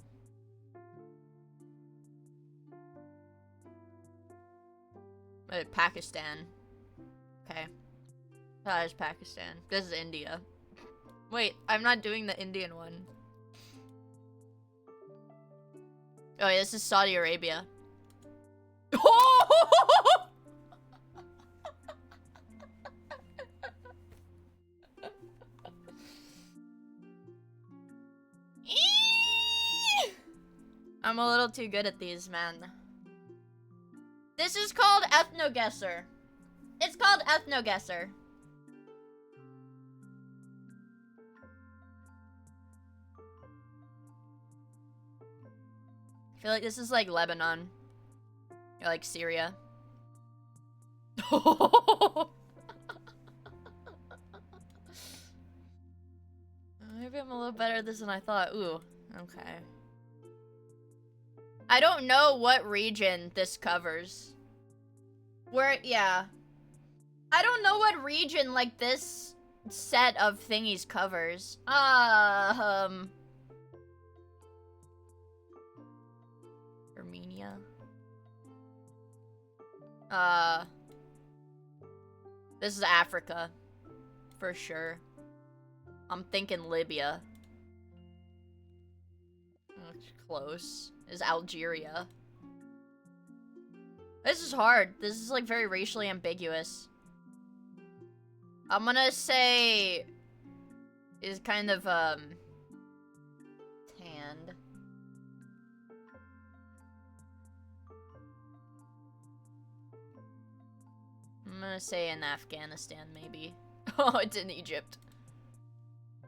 Pakistan. Okay. That is Pakistan. This is India. Wait, I'm not doing the Indian one. Oh, yeah, this is Saudi Arabia. I'm a little too good at these, man. This is called Ethno-Guesser. It's called Ethno-Guesser. I feel like this is like Lebanon. Or like Syria. Maybe I'm a little better at this than I thought. Ooh, okay. I don't know what region this covers. Yeah. I don't know what region, like, this set of thingies covers. Armenia. This is Africa. For sure. I'm thinking Libya. That's close. Is Algeria. This is hard. This is like very racially ambiguous. I'm gonna say is kind of tanned. I'm gonna say in Afghanistan maybe. Oh, it's in Egypt.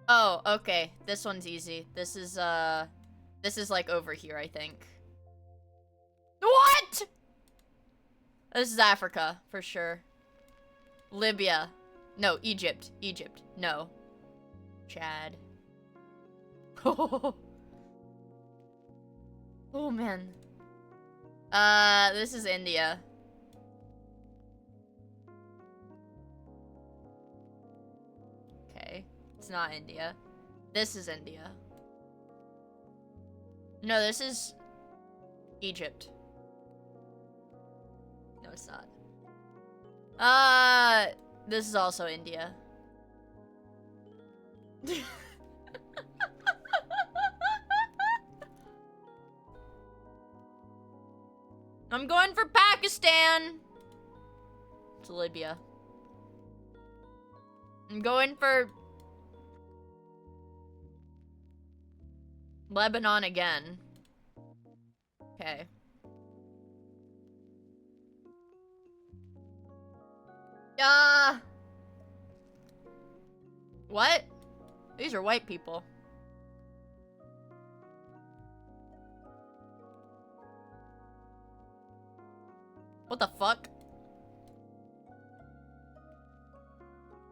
Oh, okay. This one's easy. This is like over here, I think. What? This is Africa, for sure. Libya. No, Egypt. Egypt. No. Chad. Oh, man. This is India. Okay. It's not India. This is India. No, this is Egypt. No, it's not. This is also India. I'm going for Pakistan. It's Libya. I'm going for Lebanon again. Okay. What? These are white people. What the fuck?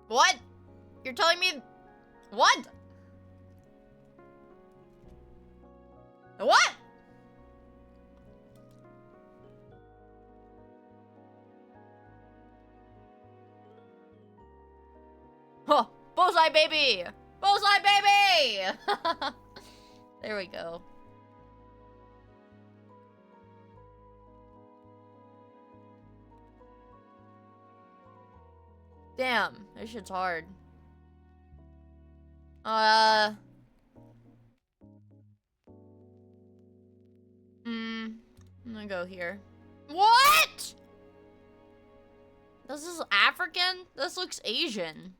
What? You're telling me... What? What? Oh, bullseye, baby! Bullseye, baby! There we go. Damn, this shit's hard. I'm gonna go here. What? This is African? This looks Asian.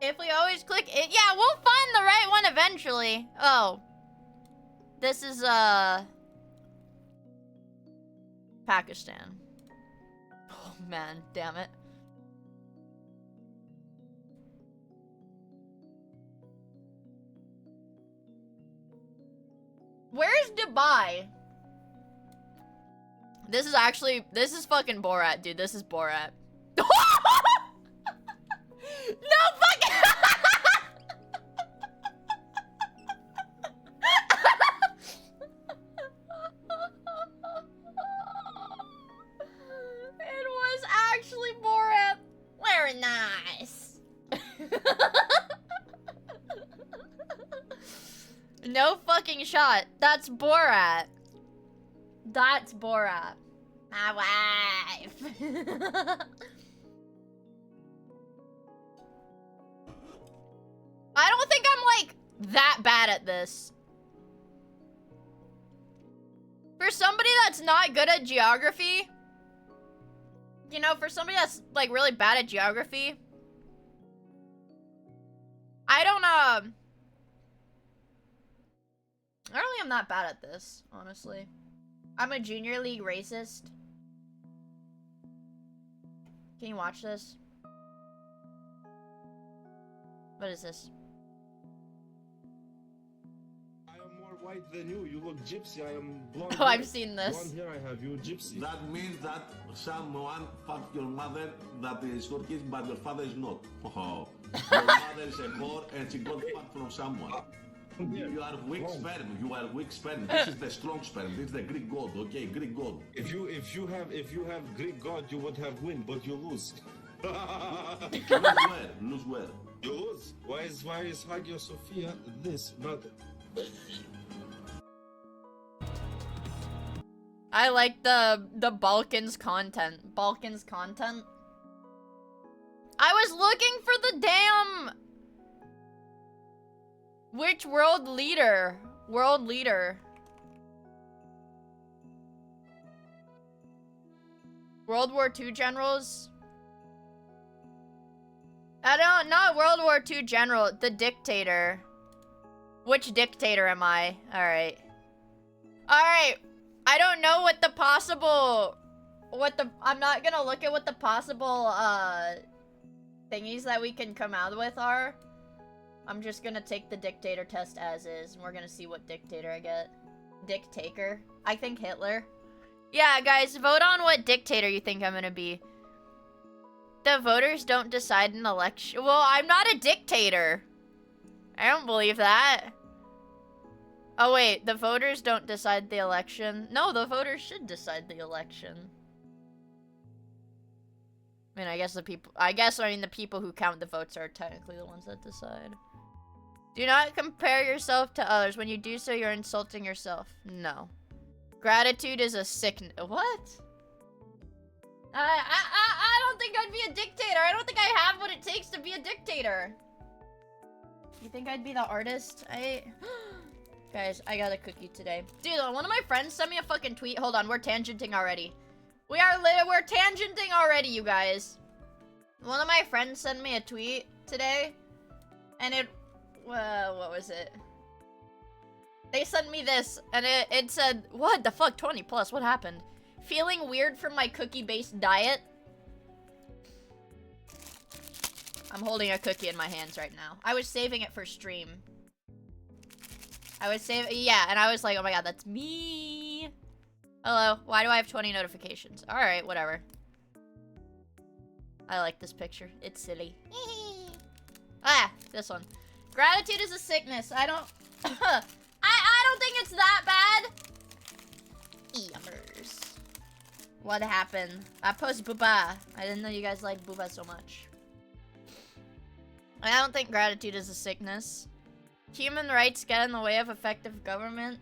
If we always click it, yeah, we'll find the right one eventually. Oh. This is, Pakistan. Oh, man. Damn it. Where's Dubai? This is fucking Borat, dude. This is Borat. No fucking. It was actually Borat. Very nice. No fucking shot. That's Borat. That's Borat. My wife. I don't think I'm, like, that bad at this. For somebody that's not good at geography, you know, for somebody that's, like, really bad at geography, I don't think I'm that bad at this, honestly. I'm a junior league racist. Can you watch this? What is this?
I am more white than you. You look gypsy. I am blonde.
Oh, I've seen this.
Blonde hair I have. You gypsy.
That means that someone fucked your mother that is Turkish, but your father is not. Oh. Your mother is a whore and she got fucked from someone. You are weak sperm. You are weak sperm. This is the strong sperm. This is the Greek god. Okay, Greek god.
If you have Greek god, you would have win, but you lose.
Lose where? Lose where?
You lose. Why is Hagia Sophia this? But
I like the Balkans content. Balkans content. I was looking for the damn... Which world leader? World leader. World War II generals? Not World War II general, the dictator. Which dictator am I? Alright. Alright. I don't know what the possible... I'm not gonna look at what the possible, thingies that we can come out with are. I'm just gonna take the dictator test as is, and we're gonna see what dictator I get. Dictator. I think Hitler. Yeah, guys, vote on what dictator you think I'm gonna be. The voters don't decide an election. Well, I'm not a dictator. I don't believe that. Oh, wait, the voters don't decide the election. No, the voters should decide the election. I mean, the people who count the votes are technically the ones that decide. Do not compare yourself to others. When you do so, you're insulting yourself. No. Gratitude is a sickness. What? I don't think I'd be a dictator. I don't think I have what it takes to be a dictator. You think I'd be the artist? Guys, I got a cookie today. Dude, one of my friends sent me a fucking tweet. Hold on, we're tangenting already. We're tangenting already, you guys. One of my friends sent me a tweet today, and what was it? They sent me this, and it said, what the fuck, 20 plus, what happened? Feeling weird from my cookie-based diet? I'm holding a cookie in my hands right now. I was saving it for stream. Yeah, and I was like, oh my god, that's me. Hello, why do I have 20 notifications? Alright, whatever. I like this picture. It's silly. This one. Gratitude is a sickness. I don't think it's that bad. Yummers. What happened? I post booba. I didn't know you guys like booba so much. I don't think gratitude is a sickness. Human rights get in the way of effective government.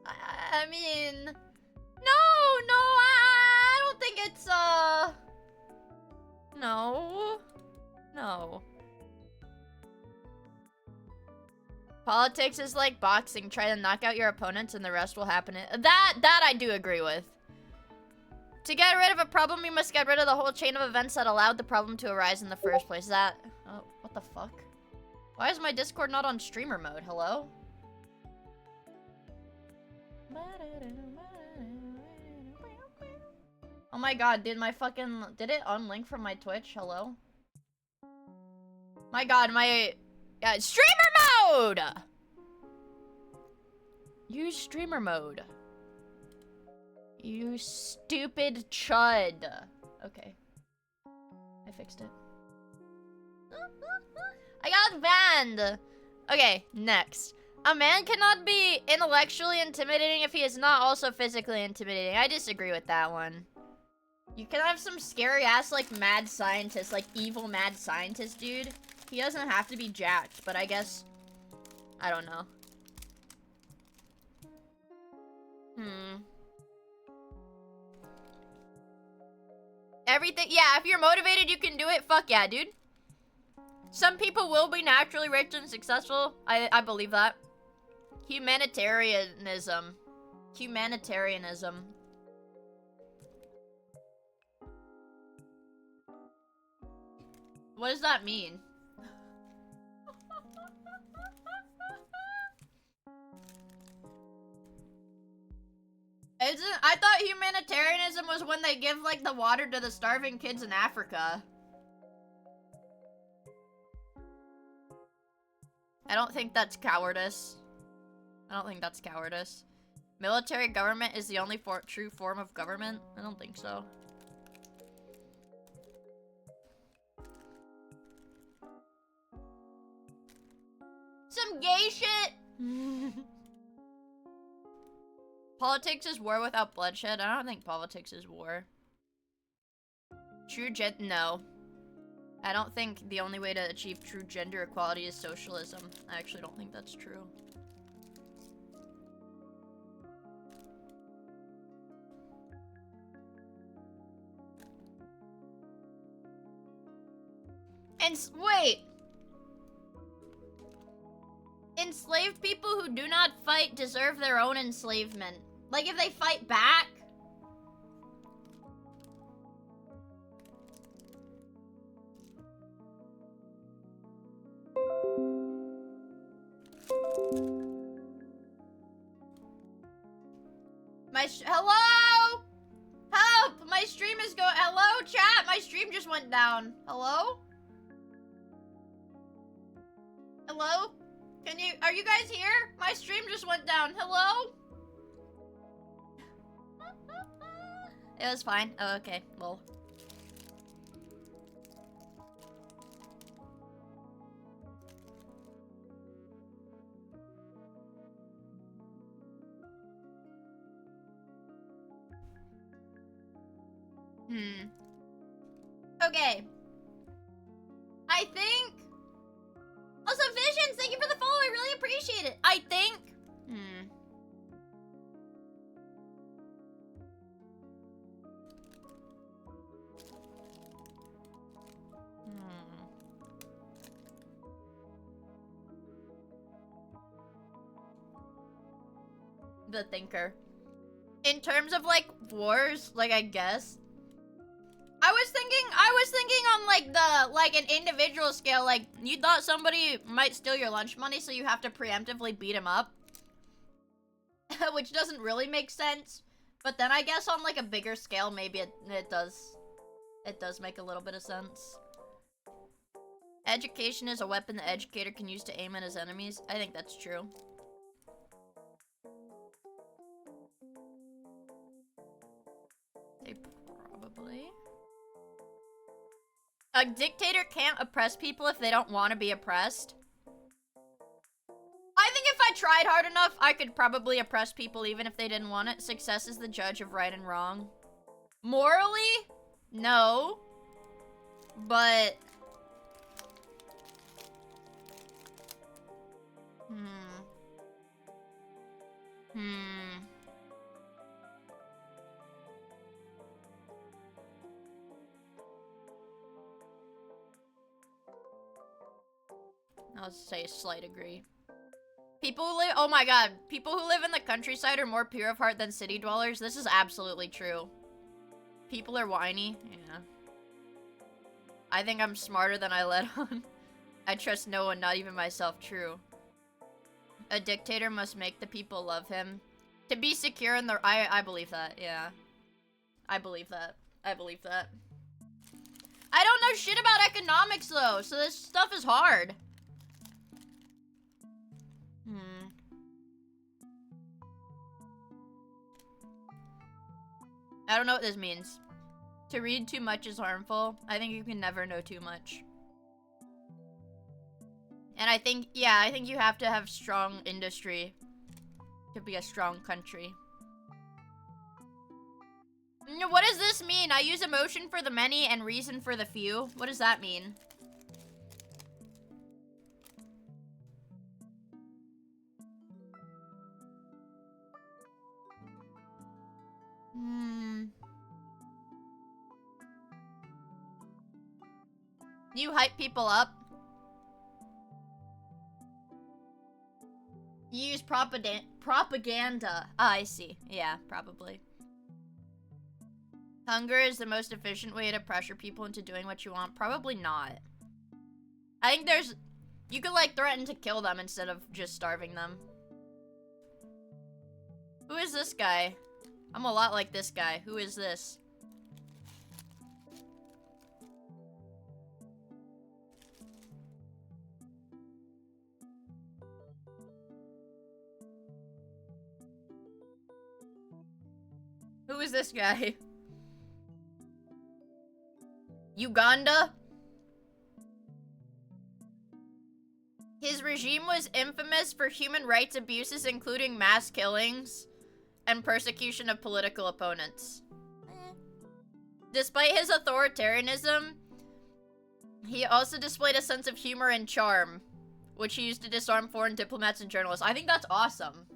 I mean, no, I don't think it's, no. Politics is like boxing. Try to knock out your opponents and the rest will happen. That I do agree with. To get rid of a problem, you must get rid of the whole chain of events that allowed the problem to arise in the first place. That... Oh, what the fuck? Why is my Discord not on streamer mode? Hello? Oh my god, did my fucking... Did it unlink from my Twitch? Hello? My god, my... Yeah, streamer mode! Use streamer mode. You stupid chud. Okay. I fixed it. I got banned! Okay, next. A man cannot be intellectually intimidating if he is not also physically intimidating. I disagree with that one. You can have some scary ass, like, mad scientist, like, evil mad scientist dude. He doesn't have to be jacked, but I guess... I don't know. Everything, yeah, if you're motivated, you can do it. Fuck yeah, dude. Some people will be naturally rich and successful. I believe that. Humanitarianism. Humanitarianism. What does that mean? I thought humanitarianism was when they give, like, the water to the starving kids in Africa. I don't think that's cowardice. I don't think that's cowardice. Military government is the only true form of government? I don't think so. Some gay shit! Politics is war without bloodshed. I don't think politics is war. No. I don't think the only way to achieve true gender equality is socialism. I actually don't think that's true. And wait! Enslaved people who do not fight deserve their own enslavement. Like, if they fight back? Hello? Help! My stream is going- Hello, chat? My stream just went down. Hello? Hello? Are you guys here? My stream just went down. Hello? It was fine. Oh, okay. Well. Okay. I think... Also, Visions, thank you for the follow. I really appreciate it. I think... The thinker. In terms of, like, wars, like, I guess. I was thinking on, like, an individual scale, like, you thought somebody might steal your lunch money, so you have to preemptively beat him up. Which doesn't really make sense. But then I guess on, like, a bigger scale, maybe it does make a little bit of sense. Education is a weapon the educator can use to aim at his enemies. I think that's true. They probably... A dictator can't oppress people if they don't want to be oppressed. I think if I tried hard enough, I could probably oppress people even if they didn't want it. Success is the judge of right and wrong. Morally? No. But... I'll say a slight agree. People who live- oh my god. People who live in the countryside are more pure of heart than city dwellers. This is absolutely true. People are whiny. Yeah. I think I'm smarter than I let on. I trust no one, not even myself. True. A dictator must make the people love him. To be secure in the... I believe that, yeah. I believe that. I believe that. I don't know shit about economics, though, so this stuff is hard. I don't know what this means. To read too much is harmful. I think you can never know too much. And I think, yeah, I think you have to have strong industry to be a strong country. What does this mean? I use emotion for the many and reason for the few. What does that mean? You hype people up. You use propaganda. Ah, I see. Yeah, probably. Hunger is the most efficient way to pressure people into doing what you want. Probably not. I think there's... You could, like, threaten to kill them instead of just starving them. Who is this guy? I'm a lot like this guy. Who is this? Who is this guy? Uganda? His regime was infamous for human rights abuses, including mass killings and persecution of political opponents. Despite his authoritarianism, he also displayed a sense of humor and charm, which he used to disarm foreign diplomats and journalists. I think that's awesome.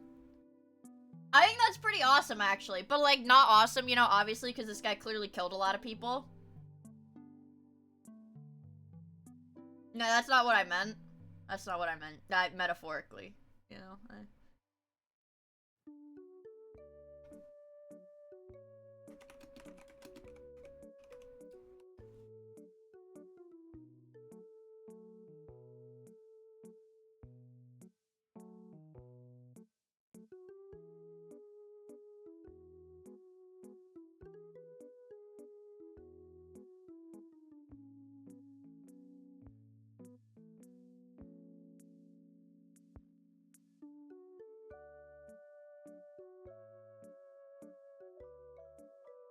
I think that's pretty awesome, actually. But, like, not awesome, you know, obviously, because this guy clearly killed a lot of people. No, that's not what I meant. That's not what I meant. Metaphorically, you know.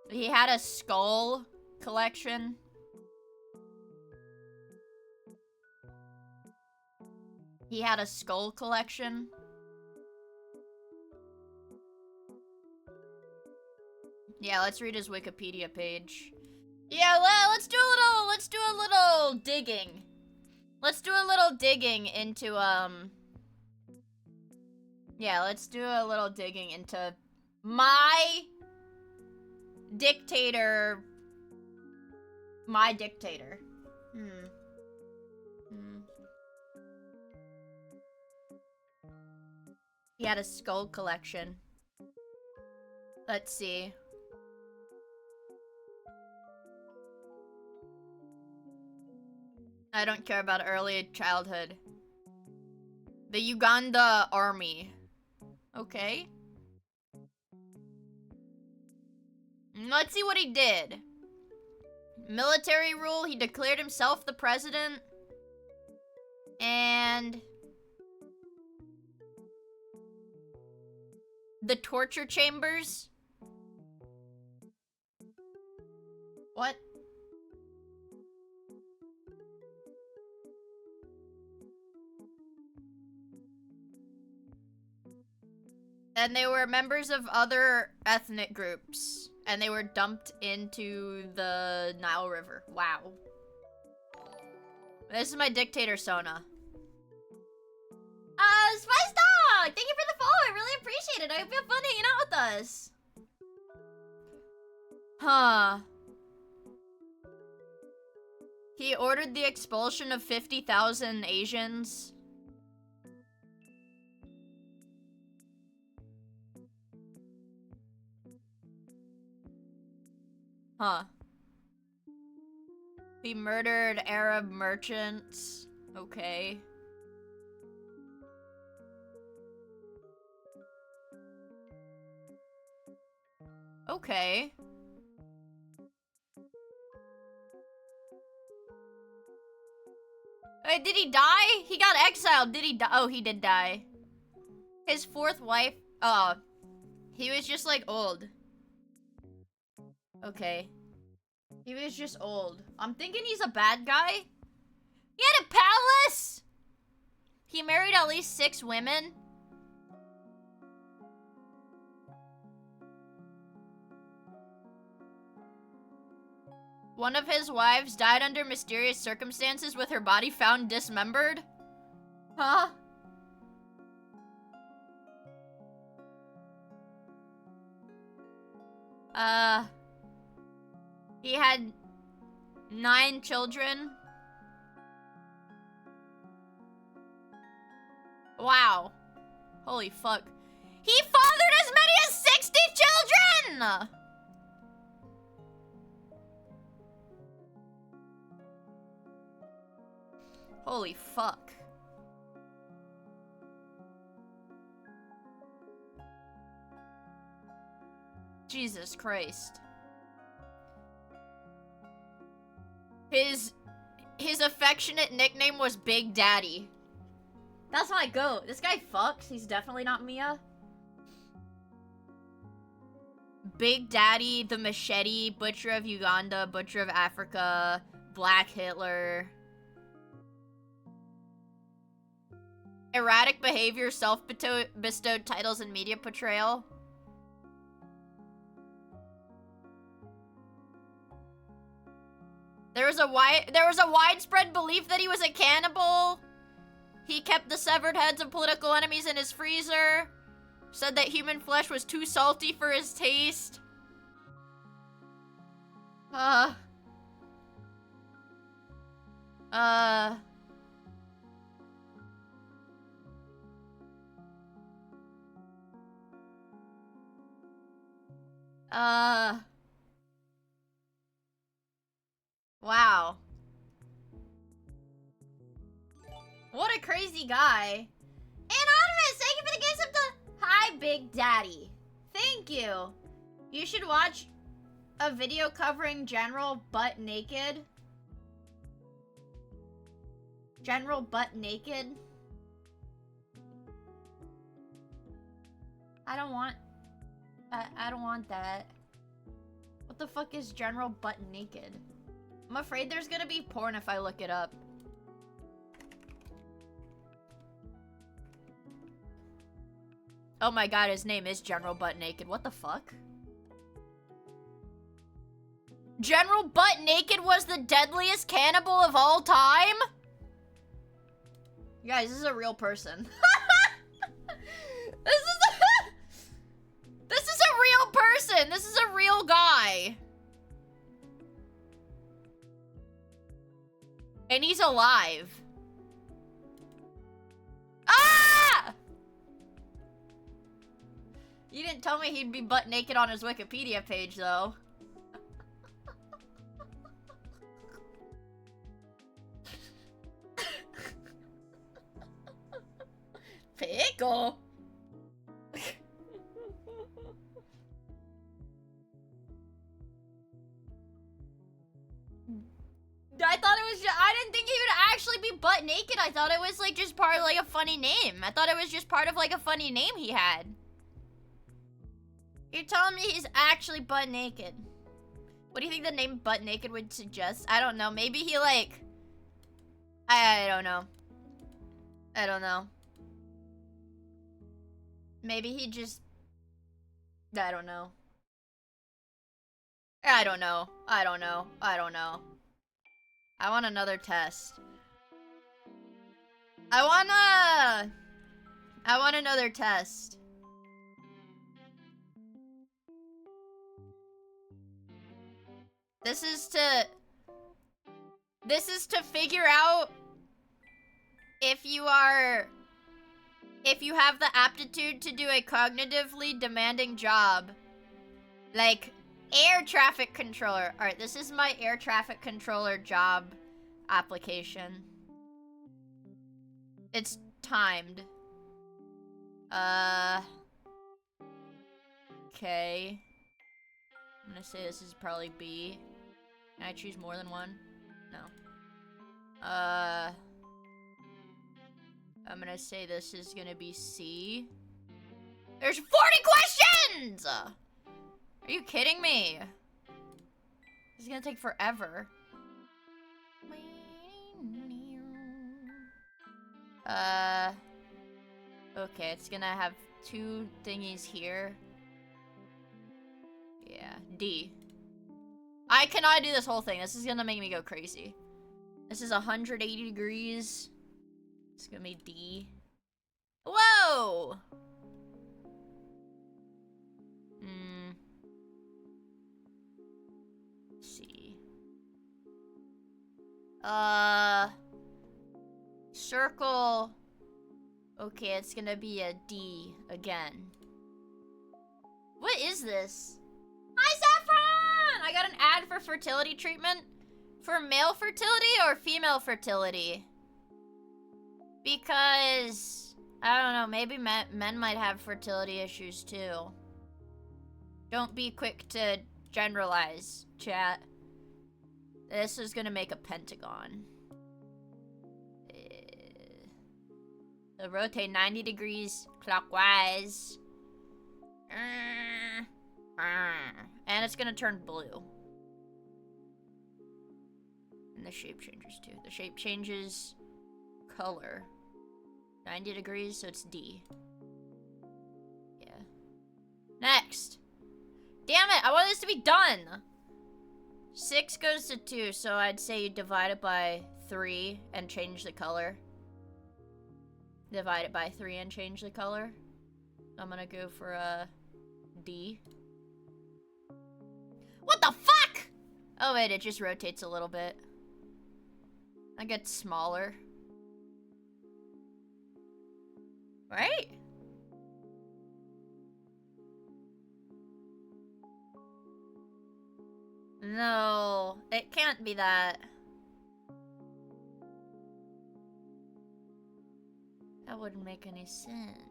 He had a skull collection. He had a skull collection. Yeah, let's read his Wikipedia page. Yeah, let's do a little digging. Let's do a little digging into, yeah, let's do a little digging into my dictator. My dictator. He had a skull collection. Let's see. I don't care about early childhood. The Uganda Army. Okay. Let's see what he did. Military rule, he declared himself the president. And the torture chambers. What? And they were members of other ethnic groups. And they were dumped into the Nile River. Wow. This is my dictator Sona. Spice Dog! Thank you for the follow. I really appreciate it. I hope you have fun hanging out with us. Huh. He ordered the expulsion of 50,000 Asians. Huh. He murdered Arab merchants. Okay. Okay. Wait, did he die? He got exiled. Did he die? Oh, he did die. His fourth wife. Oh. He was just like old. Okay. He was just old. I'm thinking he's a bad guy. He had a palace! He married at least 6 women. One of his wives died under mysterious circumstances with her body found dismembered. Huh? He had 9 children. Wow. Holy fuck. He fathered as many as 60 children! Holy fuck. Jesus Christ. His affectionate nickname was Big Daddy. That's my goat. This guy fucks. He's definitely not Miia. Big Daddy, the Machete, Butcher of Uganda, Butcher of Africa, Black Hitler. Erratic behavior, self-bestowed titles, and media portrayal. There was a widespread belief that he was a cannibal. He kept the severed heads of political enemies in his freezer. Said that human flesh was too salty for his taste. Wow. What a crazy guy. Anonymous, thank you for the gifts of the... Hi, Big Daddy. Thank you. You should watch a video covering General Butt Naked. General Butt Naked. I don't want that. What the fuck is General Butt Naked? I'm afraid there's gonna be porn if I look it up. Oh my god, his name is General Butt Naked. What the fuck? General Butt Naked was the deadliest cannibal of all time? You guys, this is a real person. This is a real person. This is a real guy. And he's alive. Ah! You didn't tell me he'd be butt naked on his Wikipedia page, though. Pickle. I thought it was just, I didn't think he would actually be butt naked. I thought it was like just part of like a funny name. I thought it was just part of like a funny name he had. You're telling me he's actually butt naked. What do you think the name Butt Naked would suggest? I don't know. Maybe he like... I don't know. I don't know. Maybe he just... I don't know. I don't know. I don't know. I don't know. I want another test. I want another test. This is to figure out if you have the aptitude to do a cognitively demanding job. Like, Air traffic controller. Alright, this is my air traffic controller job application. It's timed. Okay. I'm gonna say this is probably B. Can I choose more than one? No. I'm gonna say this is gonna be C. There's 40 questions! Are you kidding me? This is gonna take forever. Okay, it's gonna have 2 thingies here. Yeah, D. I cannot do this whole thing. This is gonna make me go crazy. This is 180 degrees. It's gonna be D. Whoa! C. Circle. Okay, it's gonna be a D again. What is this? Hi, Saffron! I got an ad for fertility treatment. For male fertility or female fertility? Because, I don't know, maybe men might have fertility issues too. Don't be quick to generalize, chat. This is gonna make a pentagon. So rotate 90 degrees clockwise. And it's gonna turn blue. And the shape changes too. The shape changes color. 90 degrees, so it's D. Yeah. Next. Damn it, I want this to be done. 6 goes to 2, so I'd say you divide it by 3 and change the color. Divide it by 3 and change the color. I'm gonna go for a D. What the fuck? Oh wait, it just rotates a little bit. I get smaller. Right? No, it can't be that. That wouldn't make any sense.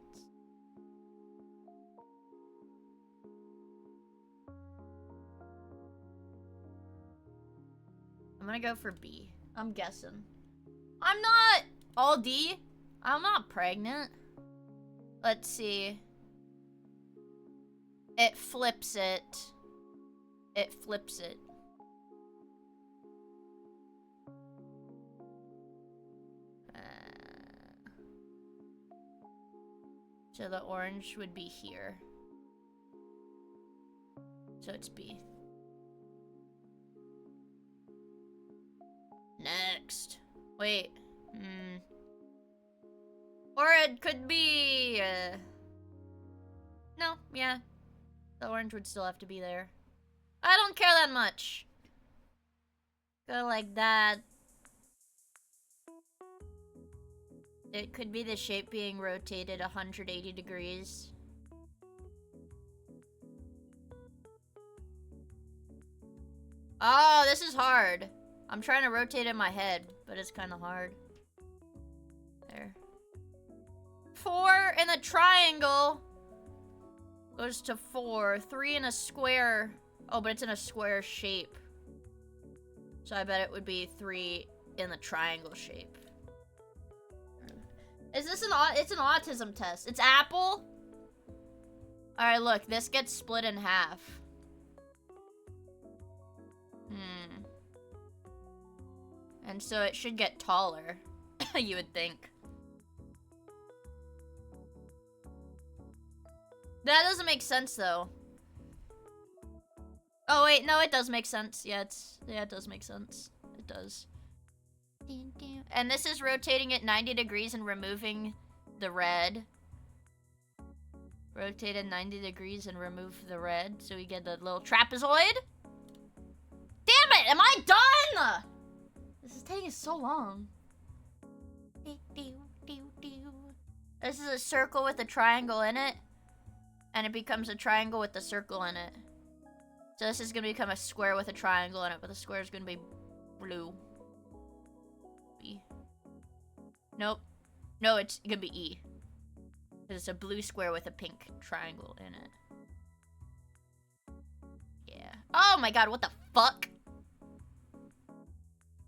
I'm gonna go for B. I'm guessing. I'm not all D. I'm not pregnant. Let's see. It flips it. It flips it. So the orange would be here. So it's B. Next. Wait. Or it could be... No, yeah. The orange would still have to be there. I don't care that much. Go like that. It could be the shape being rotated 180 degrees. Oh, this is hard. I'm trying to rotate in my head, but it's kind of hard. There. 4 in a triangle goes to 4. 3 in a square. Oh, but it's in a square shape. So I bet it would be 3 in the triangle shape. Is this it's an autism test. It's apple? Alright, look. This gets split in half. And so it should get taller. You would think. That doesn't make sense, though. Oh, wait. No, it does make sense. Yeah, it does make sense. It does. And this is rotating it 90 degrees and removing the red. Rotate it 90 degrees and remove the red. So we get the little trapezoid. Damn it! Am I done? This is taking so long. This is a circle with a triangle in it. And it becomes a triangle with a circle in it. So this is gonna become a square with a triangle in it, but the square is gonna be blue. B. Nope. No, it's gonna be E. Because it's a blue square with a pink triangle in it. Yeah. Oh my god, what the fuck?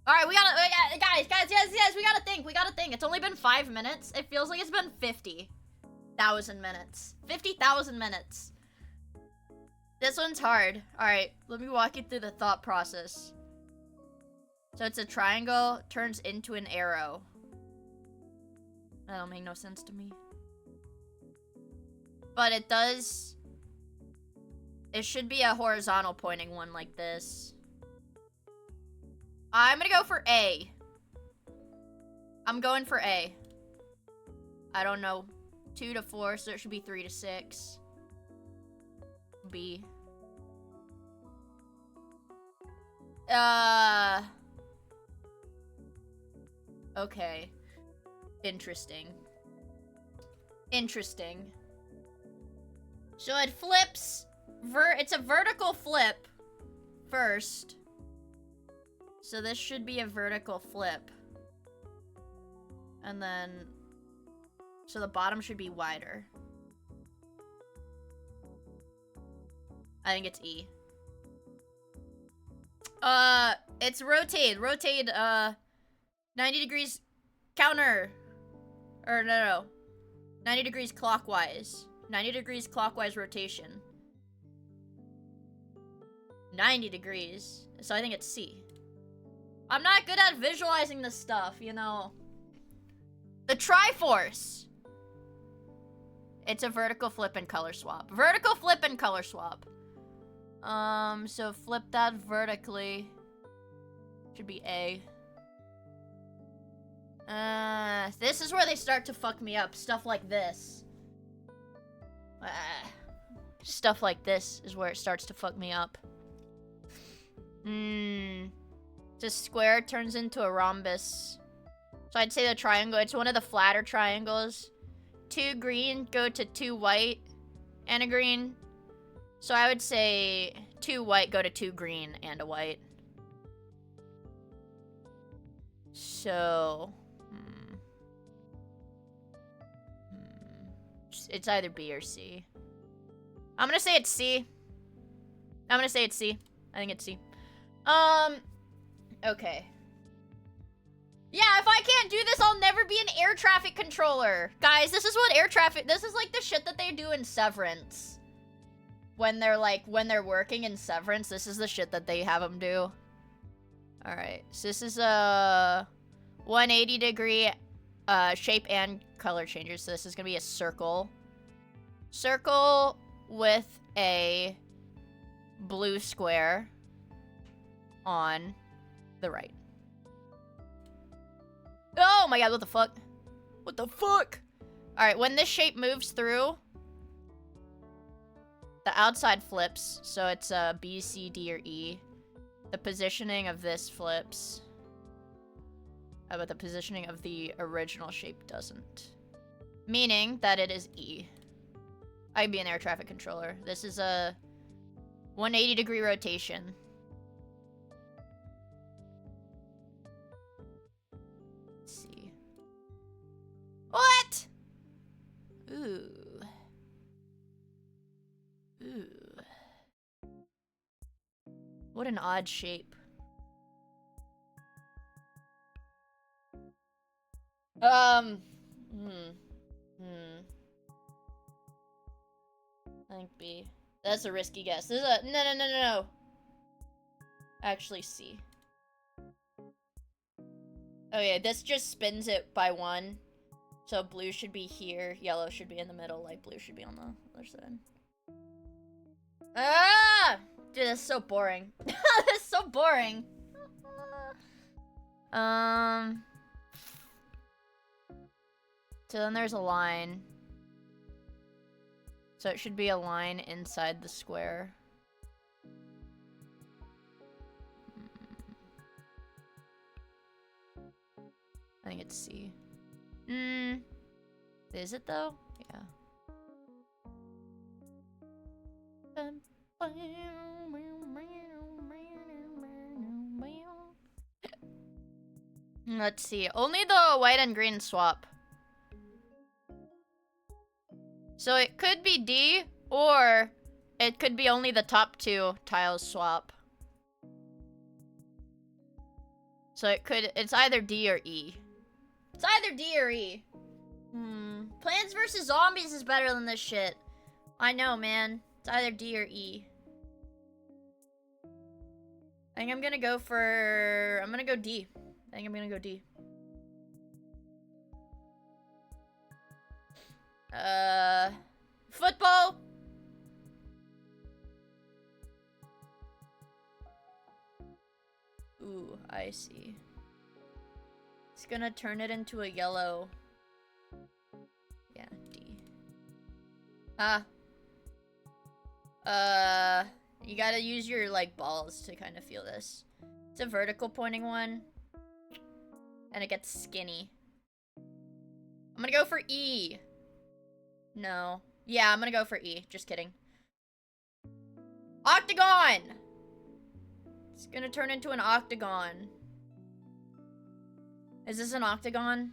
Alright, we gotta, guys, yes, we gotta think, It's only been 5 minutes. It feels like it's been 50,000 minutes. 50,000 minutes. This one's hard. Alright, let me walk you through the thought process. So it's a triangle, turns into an arrow. That'll make no sense to me. But it does... It should be a horizontal pointing one like this. I'm gonna go for A. I'm going for A. I don't know. 2 to 4, so it should be 3 to 6. B. Okay. Interesting. So it flips. It's a vertical flip first. So this should be a vertical flip. And then... So the bottom should be wider. I think it's E. It's rotate. Rotate, 90 degrees counter. Or, no. 90 degrees clockwise. 90 degrees clockwise rotation. 90 degrees. So I think it's C. I'm not good at visualizing this stuff, you know. The Triforce. It's a vertical flip and color swap. Vertical flip and color swap. So flip that vertically. Should be A. This is where they start to fuck me up. Stuff like this. Stuff like this is where it starts to fuck me up. It's a square, turns into a rhombus. So I'd say the triangle, it's one of the flatter triangles. 2 green, go to 2 white, and a green. So I would say 2 white, go to 2 green, and a white. So... It's either B or C. I'm gonna say it's C. I think it's C. Okay. Yeah, if I can't do this, I'll never be an air traffic controller. Guys, this is what this is like the shit that they do in Severance. When they're working in Severance, this is the shit that they have them do. Alright, so this is a 180 degree shape and color changes. So this is gonna be a circle. Circle with a blue square on the right. Oh my god, what the fuck? What the fuck? Alright, when this shape moves through, the outside flips, so it's a B, C, D, or E. The positioning of this flips. But the positioning of the original shape doesn't. Meaning that it is E. I'd be an air traffic controller. This is a 180 degree rotation. Let's see. What? Ooh. What an odd shape. I think B. That's a risky guess. This is a no. Actually, C. Okay, this just spins it by 1. So blue should be here, yellow should be in the middle, light blue should be on the other side. Ah! Dude, that's so boring. That's so boring. So then there's a line. So it should be a line inside the square. I think it's C. Is it though? Yeah. Let's see. Only the white and green swap. So it could be D, or it could be only the top 2 tiles swap. So it's either D or E. It's either D or E. Plants vs. Zombies is better than this shit. I know, man. It's either D or E. I think I'm gonna go D. I think I'm gonna go D. Football. Ooh, I see. It's gonna turn it into a yellow. Yeah, D. You gotta use your, like, balls to kind of feel this. It's a vertical pointing one. And it gets skinny. I'm gonna go for E. No. Yeah, I'm gonna go for E. Just kidding. Octagon! It's gonna turn into an octagon. Is this an octagon?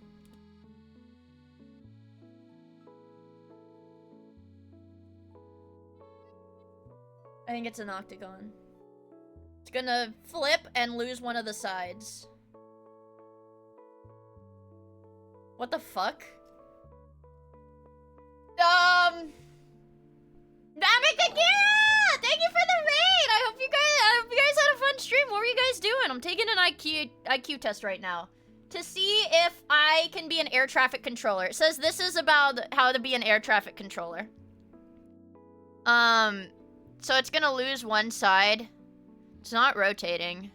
I think it's an octagon. It's gonna flip and lose one of the sides. What the fuck? Thank you for the raid! I hope you guys had a fun stream. What were you guys doing? I'm taking an IQ test right now to see if I can be an air traffic controller. It says this is about how to be an air traffic controller. So it's gonna lose one side. It's not rotating.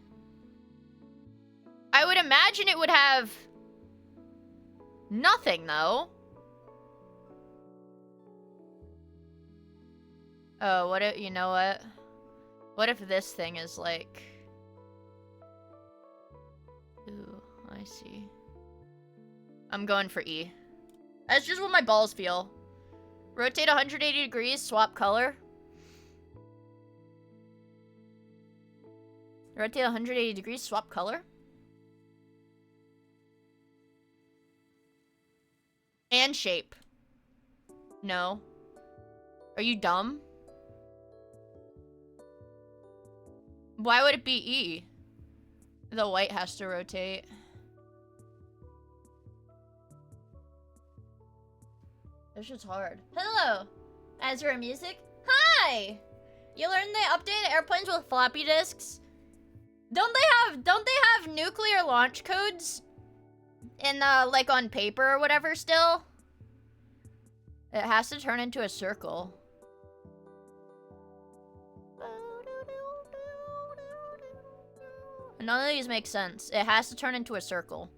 I would imagine it would have nothing, though. Oh, what if, you know what? What if this thing is like... Ooh, I see. I'm going for E. That's just what my balls feel. Rotate 180 degrees, swap color. Rotate 180 degrees, swap color. And shape. No. Are you dumb? Why would it be E? The white has to rotate. This shit's hard. Hello! Azure Music? Hi! You learned they updated airplanes with floppy disks? Don't they have nuclear launch codes? In, like on paper or whatever still? It has to turn into a circle. None of these make sense. It has to turn into a circle.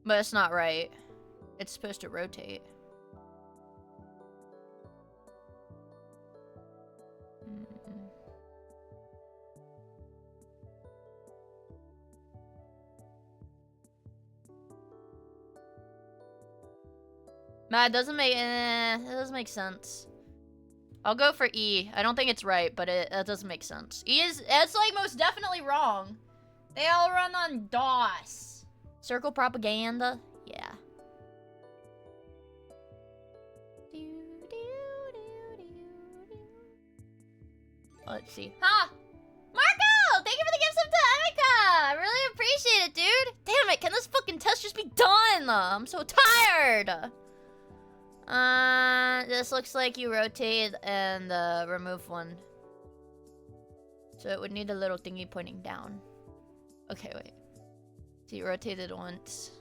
But it's not right. It's supposed to rotate. Nah, it doesn't make sense. I'll go for E. I don't think it's right, but that doesn't make sense. It's like most definitely wrong. They all run on DOS. Circle propaganda? Yeah. Let's see. Ha! Marco! Thank you for the gifts up to Emika! I really appreciate it, dude. Damn it, can this fucking test just be done? I'm so tired. This looks like you rotate and remove one. So it would need a little thingy pointing down. Okay, wait. So you rotated once.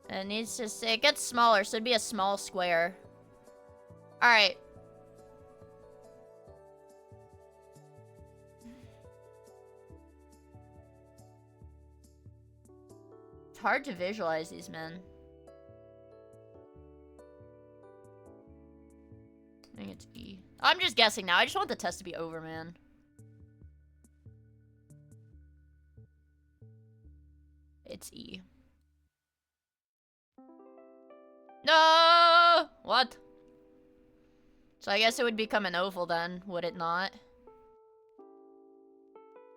And it needs to say, it gets smaller, so it'd be a small square. Alright. It's hard to visualize these, men. I think it's E. I'm just guessing now. I just want the test to be over, man. It's E. No! What? So I guess it would become an oval then, would it not?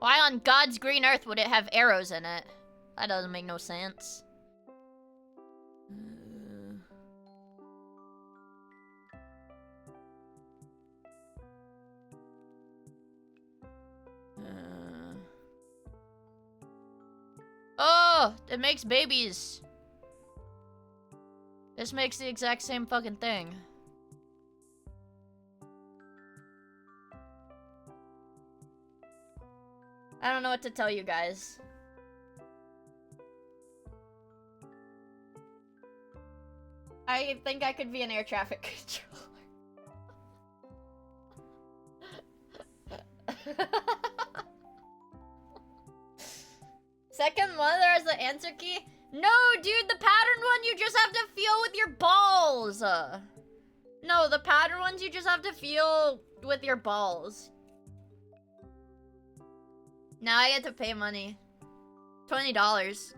Why on God's green earth would it have arrows in it? That doesn't make no sense. Oh, it makes babies. This makes the exact same fucking thing. I don't know what to tell you guys. I think I could be an air traffic controller. Second mother as the answer key? No, dude, the pattern one you just have to feel with your balls. No, the pattern ones you just have to feel with your balls. Now I get to pay money. $20.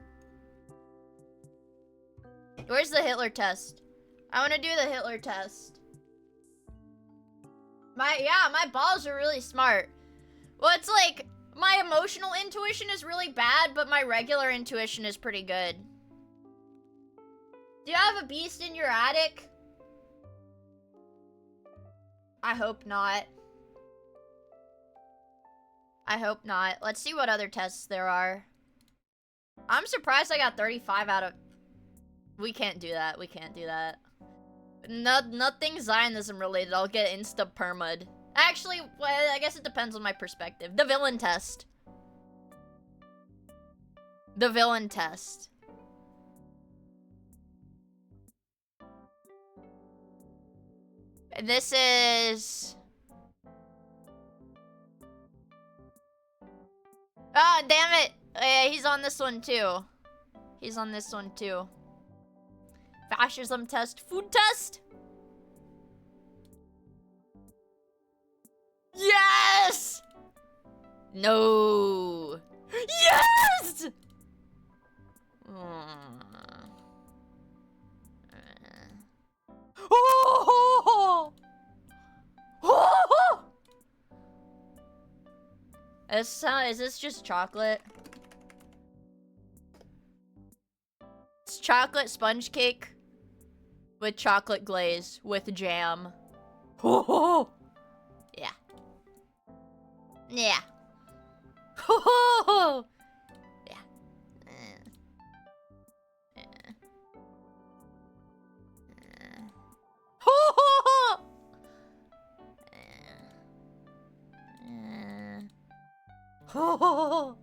Where's the Hitler test? I want to do the Hitler test. My balls are really smart. Well, it's like, my emotional intuition is really bad, but my regular intuition is pretty good. Do you have a beast in your attic? I hope not. I hope not. Let's see what other tests there are. I'm surprised I got 35 out of... We can't do that. We can't do that. Nothing Zionism related. I'll get insta-permud. Actually, well, I guess it depends on my perspective. The villain test. The villain test. This is... Ah, damn it! Yeah, he's on this one too. He's on this one too. Fascism test. Food test? Yes! No. Yes! Oh! Oh! Is this just chocolate? It's chocolate sponge cake with chocolate glaze with jam. Oh! Yeah. Yeah. Oh! Yeah. Oh! Oh!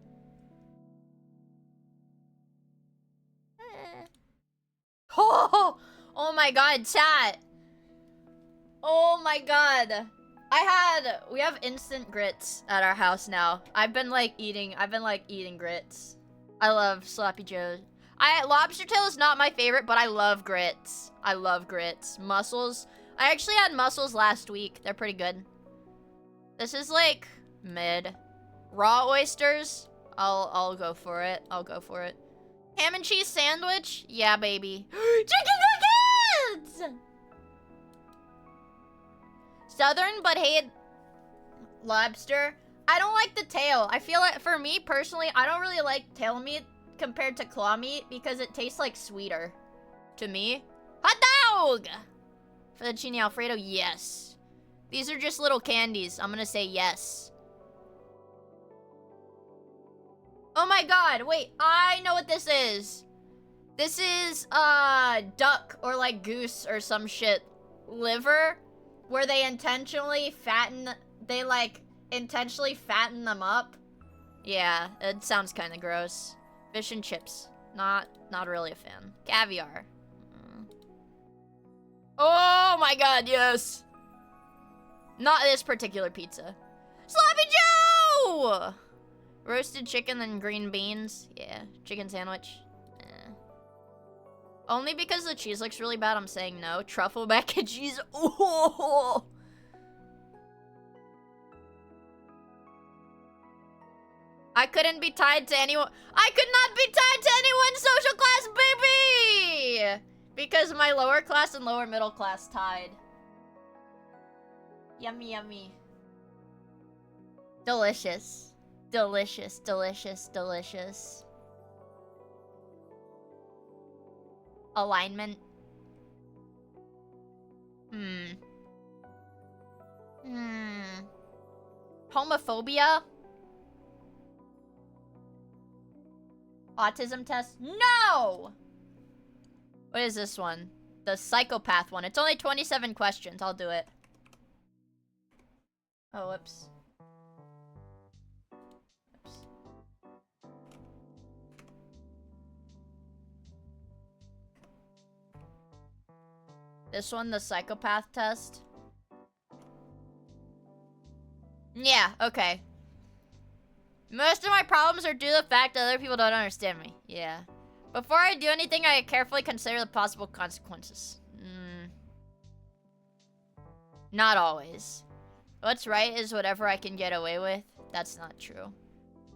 Oh! Oh my god, chat! Oh my god. We have instant grits at our house now. I've been eating grits. I love Sloppy Joe's. Lobster tail is not my favorite, but I love grits. I love grits. Mussels. I actually had mussels last week. They're pretty good. This is like mid. Raw oysters. I'll go for it. I'll go for it. Ham and cheese sandwich? Yeah, baby. Chicken nuggets! Southern but hated lobster. I don't like the tail. I feel like, for me personally, I don't really like tail meat compared to claw meat because it tastes like sweeter to me. Hot dog! Fettuccine Alfredo, yes. These are just little candies. I'm gonna say yes. Oh my god, wait, I know what this is. This is, duck or like goose or some shit. Liver, where they intentionally fatten them up. Yeah, it sounds kind of gross. Fish and chips, not really a fan. Caviar. Oh my god, yes. Not this particular pizza. Sloppy Joe! Roasted chicken and green beans. Yeah, chicken sandwich. Only because the cheese looks really bad, I'm saying no. Truffle mac and cheese. Oh! I couldn't be tied to anyone. I could not be tied to anyone's social class, baby! Because my lower class and lower middle class tied. Yummy, yummy. Delicious. Delicious, delicious, delicious. Alignment. Homophobia? Autism test? No! What is this one? The psychopath one. It's only 27 questions. I'll do it. Oh, whoops. Oops. This one, the psychopath test. Yeah, okay. Most of my problems are due to the fact that other people don't understand me. Yeah. Before I do anything, I carefully consider the possible consequences. Not always. What's right is whatever I can get away with. That's not true.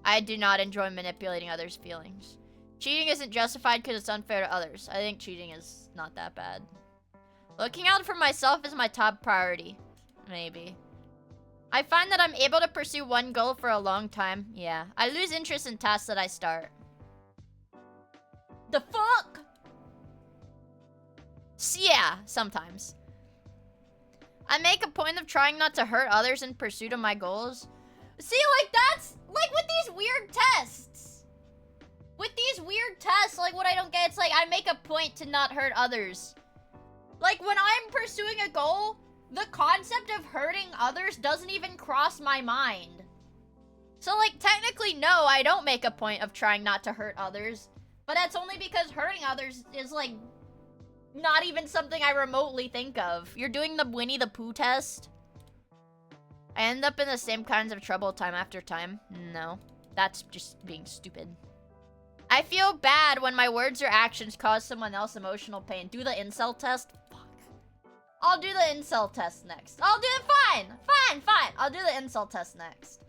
I do not enjoy manipulating others' feelings. Cheating isn't justified because it's unfair to others. I think cheating is not that bad. Looking out for myself is my top priority. Maybe. I find that I'm able to pursue one goal for a long time. Yeah. I lose interest in tasks that I start. The fuck? Yeah, sometimes. I make a point of trying not to hurt others in pursuit of my goals. See, like, that's... Like, with these weird tests. With these weird tests, like, what I don't get, it's like, I make a point to not hurt others. Like, when I'm pursuing a goal, the concept of hurting others doesn't even cross my mind. So, like, technically, no, I don't make a point of trying not to hurt others. But that's only because hurting others is, like, not even something I remotely think of. You're doing the Winnie the Pooh test? I end up in the same kinds of trouble time after time. No, that's just being stupid. I feel bad when my words or actions cause someone else emotional pain. Do the incel test? Fuck. I'll do the incel test next. I'll do it. Fine. I'll do the incel test next.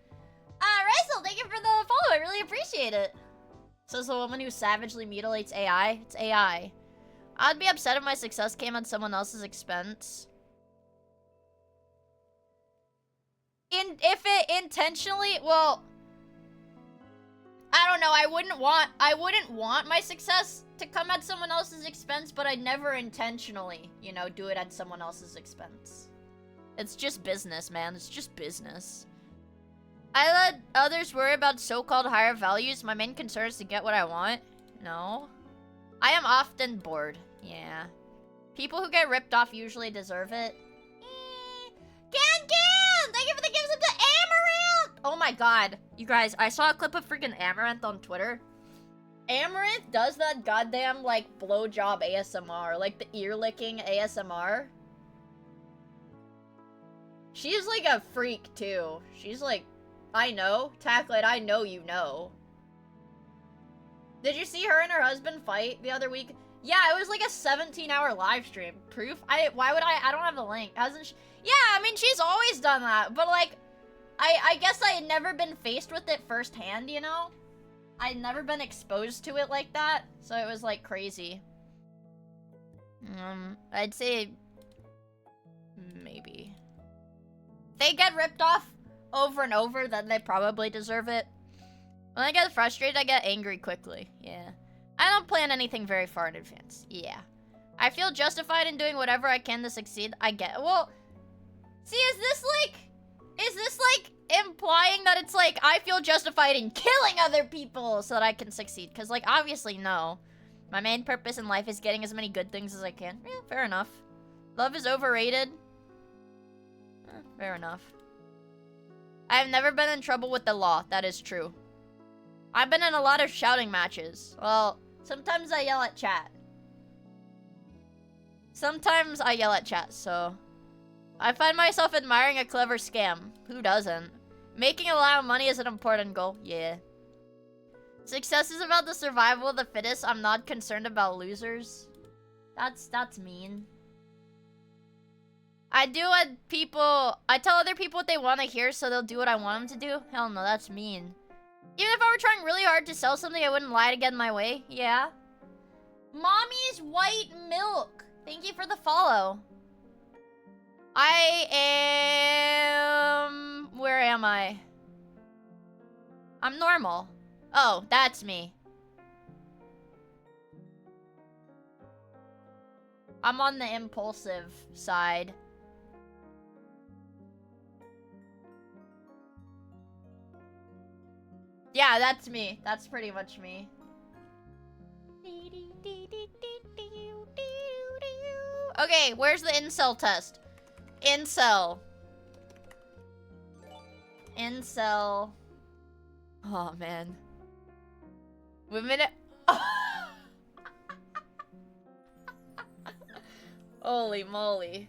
Raisel, thank you for the follow. I really appreciate it. Says the woman who savagely mutilates AI. It's AI. I'd be upset if my success came at someone else's expense. If it intentionally, well, I don't know. I wouldn't want my success to come at someone else's expense, but I'd never intentionally, you know, do it at someone else's expense. It's just business, man. It's just business. I let others worry about so-called higher values. My main concern is to get what I want. No. I am often bored. Yeah. People who get ripped off usually deserve it. Can! Thank you for the gifts up to Amaranth! Oh my god. You guys, I saw a clip of freaking Amaranth on Twitter. Amaranth does that goddamn, like, blowjob ASMR. Like, the ear-licking ASMR. She's, like, a freak, too. She's, like... I know. Tacklet, I know you know. Did you see her and her husband fight the other week? Yeah, it was like a 17-hour live stream. Proof? Why would I don't have the link. Hasn't she? Yeah, I mean, she's always done that. But, like, I guess I had never been faced with it firsthand, you know? I'd never been exposed to it like that. So it was, like, crazy. I'd say... maybe. They get ripped off over and over, then they probably deserve it. When I get frustrated, I get angry quickly. Yeah. I don't plan anything very far in advance. Yeah. I feel justified in doing whatever I can to succeed. I get... Well, see, is this like implying that it's like, I feel justified in killing other people so that I can succeed? Because, like, obviously, no. My main purpose in life is getting as many good things as I can. Yeah, fair enough. Love is overrated. Fair enough. I have never been in trouble with the law. That is true. I've been in a lot of shouting matches. Well, sometimes I yell at chat. Sometimes I yell at chat, so... I find myself admiring a clever scam. Who doesn't? Making a lot of money is an important goal. Yeah. Success is about the survival of the fittest. I'm not concerned about losers. That's mean. I tell other people what they want to hear, so they'll do what I want them to do? Hell no, that's mean. Even if I were trying really hard to sell something, I wouldn't lie to get in my way. Yeah. Mommy's white milk. Thank you for the follow. I am... Where am I? I'm normal. Oh, that's me. I'm on the impulsive side. Yeah, that's me. That's pretty much me. Okay, where's the incel test? Incel. Incel. Oh, man. Women... Holy moly.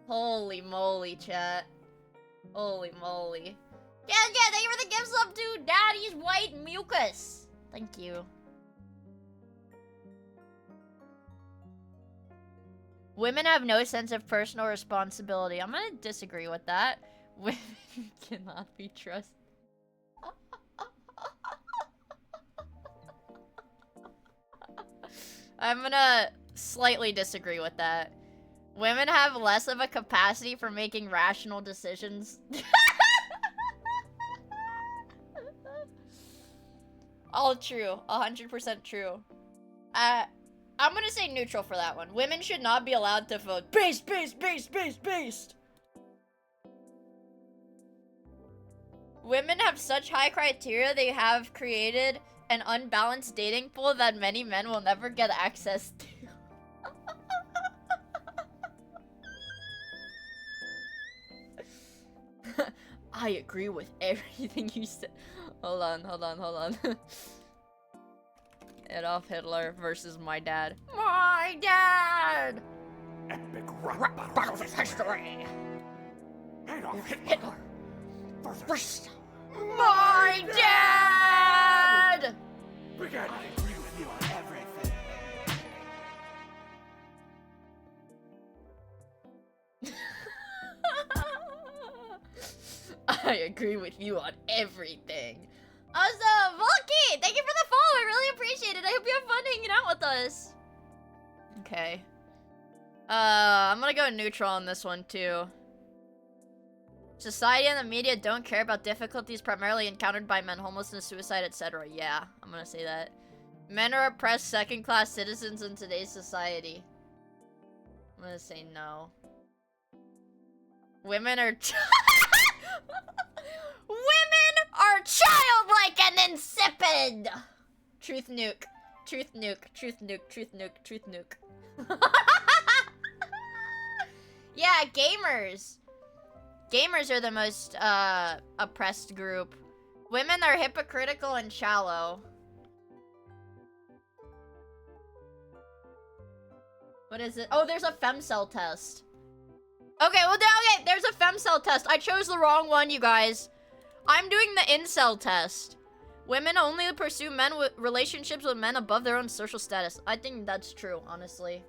Holy moly, chat. Holy moly. Yeah, thank you for the gift sub to Daddy's White Mucus. Thank you. Women have no sense of personal responsibility. I'm gonna disagree with that. Women cannot be trusted. I'm gonna slightly disagree with that. Women have less of a capacity for making rational decisions. All true. 100% true. I'm gonna say neutral for that one. Women should not be allowed to vote. Based. Women have such high criteria, they have created an unbalanced dating pool that many men will never get access to. I agree with everything you said. Hold on. Adolf Hitler versus my dad. My dad!
Epic
Rap battle of history!
Adolf
Hitler versus my dad!
Begin. I agree with you on everything.
I agree with you on everything. Awesome! Volky! Thank you for the follow! I really appreciate it. I hope you have fun hanging out with us. Okay. I'm gonna go neutral on this one, too. Society and the media don't care about difficulties primarily encountered by men, homelessness, suicide, etc. Yeah, I'm gonna say that. Men are oppressed second-class citizens in today's society. I'm gonna say no. Women are... Women are childlike and insipid! Truth nuke. Truth nuke. Truth nuke. Truth nuke. Truth nuke. Yeah, gamers. Gamers are the most, oppressed group. Women are hypocritical and shallow. What is it? Oh, there's a femcel test. Okay, well, okay, there's a femcel test. I chose the wrong one, you guys. I'm doing the incel test. Women only pursue men with relationships with men above their own social status. I think that's true, honestly.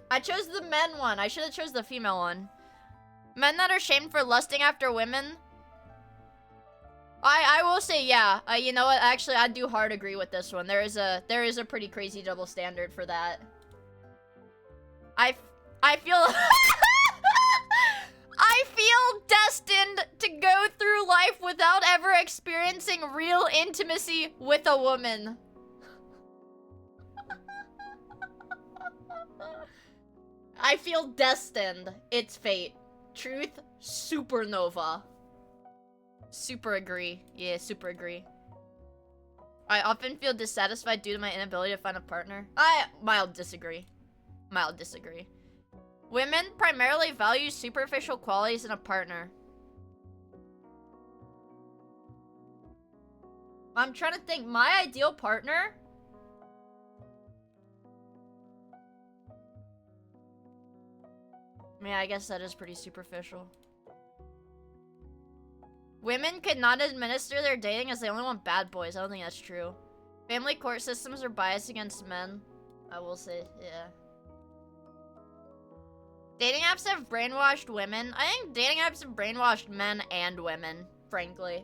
I chose the men one. I should have chose the female one. Men that are shamed for lusting after women. I will say, yeah. You know what? Actually, I do hard agree with this one. There is a pretty crazy double standard for that. I feel I feel destined to go through life without ever experiencing real intimacy with a woman. I feel destined. It's fate. Truth, supernova. Super agree. Yeah, super agree. I often feel dissatisfied due to my inability to find a partner. I mild disagree. Mild disagree. Women primarily value superficial qualities in a partner. I'm trying to think. My ideal partner? Yeah, I guess that is pretty superficial. Women could not administer their dating as they only want bad boys. I don't think that's true. Family court systems are biased against men. I will say, yeah. Dating apps have brainwashed women. I think dating apps have brainwashed men and women, frankly.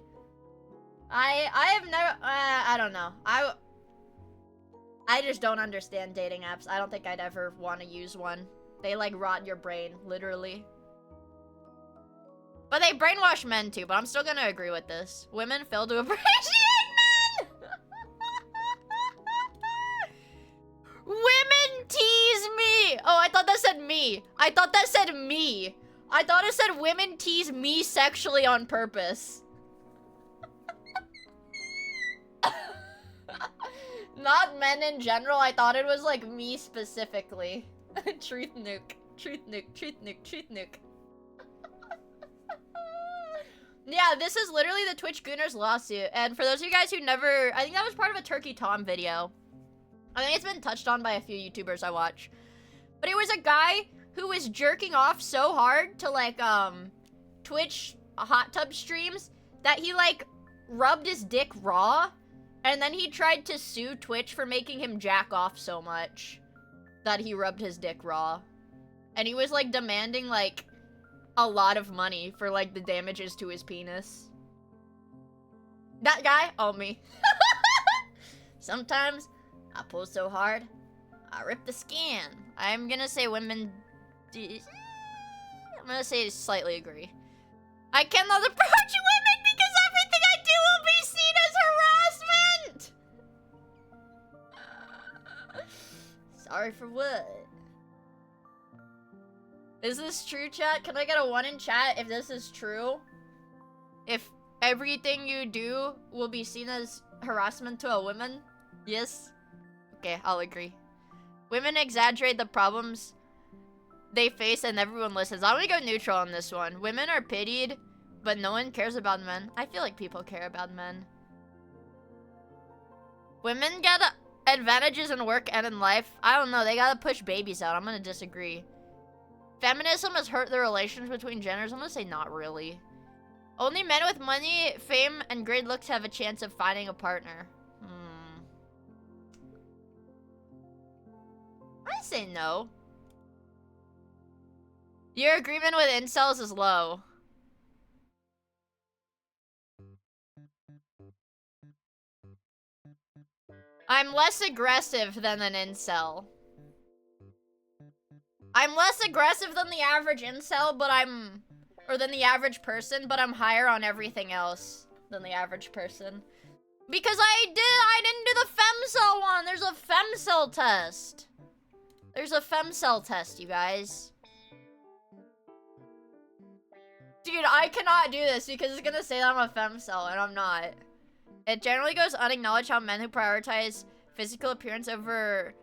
I have never, I don't know. I just don't understand dating apps. I don't think I'd ever want to use one. They like rot your brain, literally. But they brainwash men too, but I'm still gonna agree with this. Women fail to appreciate men! Women tease me! Oh, I thought that said me. I thought that said me. I thought it said women tease me sexually on purpose. Not men in general, I thought it was like me specifically. Truth nuke. Truth nuke, truth nuke, truth nuke. Yeah, this is literally the Twitch Gooners lawsuit. And for those of you guys who never... I think that was part of a Turkey Tom video. I think it's been touched on by a few YouTubers I watch. But it was a guy who was jerking off so hard to, like, Twitch hot tub streams that he, like, rubbed his dick raw. And then he tried to sue Twitch for making him jack off so much that he rubbed his dick raw. And he was, like, demanding, like, a lot of money for, like, the damages to his penis. That guy? Oh, me. Sometimes I pull so hard, I rip the skin. I'm gonna say women... I'm gonna say slightly agree. I cannot approach women because everything I do will be seen as harassment! Sorry for what? Is this true, chat? Can I get a 1 in chat if this is true? If everything you do will be seen as harassment to a woman? Yes? Okay, I'll agree. Women exaggerate the problems they face and everyone listens. I'm gonna go neutral on this one. Women are pitied, but no one cares about men. I feel like people care about men. Women get advantages in work and in life. I don't know, they gotta push babies out. I'm gonna disagree. Feminism has hurt the relations between genders. I'm gonna say not really. Only men with money, fame, and great looks have a chance of finding a partner. I say no. Your agreement with incels is low. I'm less aggressive than an incel. I'm less aggressive than the average incel, but or than the average person, but I'm higher on everything else than the average person. Because I didn't do the femcel one. There's a femcel test. There's a femcel test, you guys. Dude, I cannot do this because it's gonna say that I'm a femcel, and I'm not. It generally goes unacknowledged how men who prioritize physical appearance over...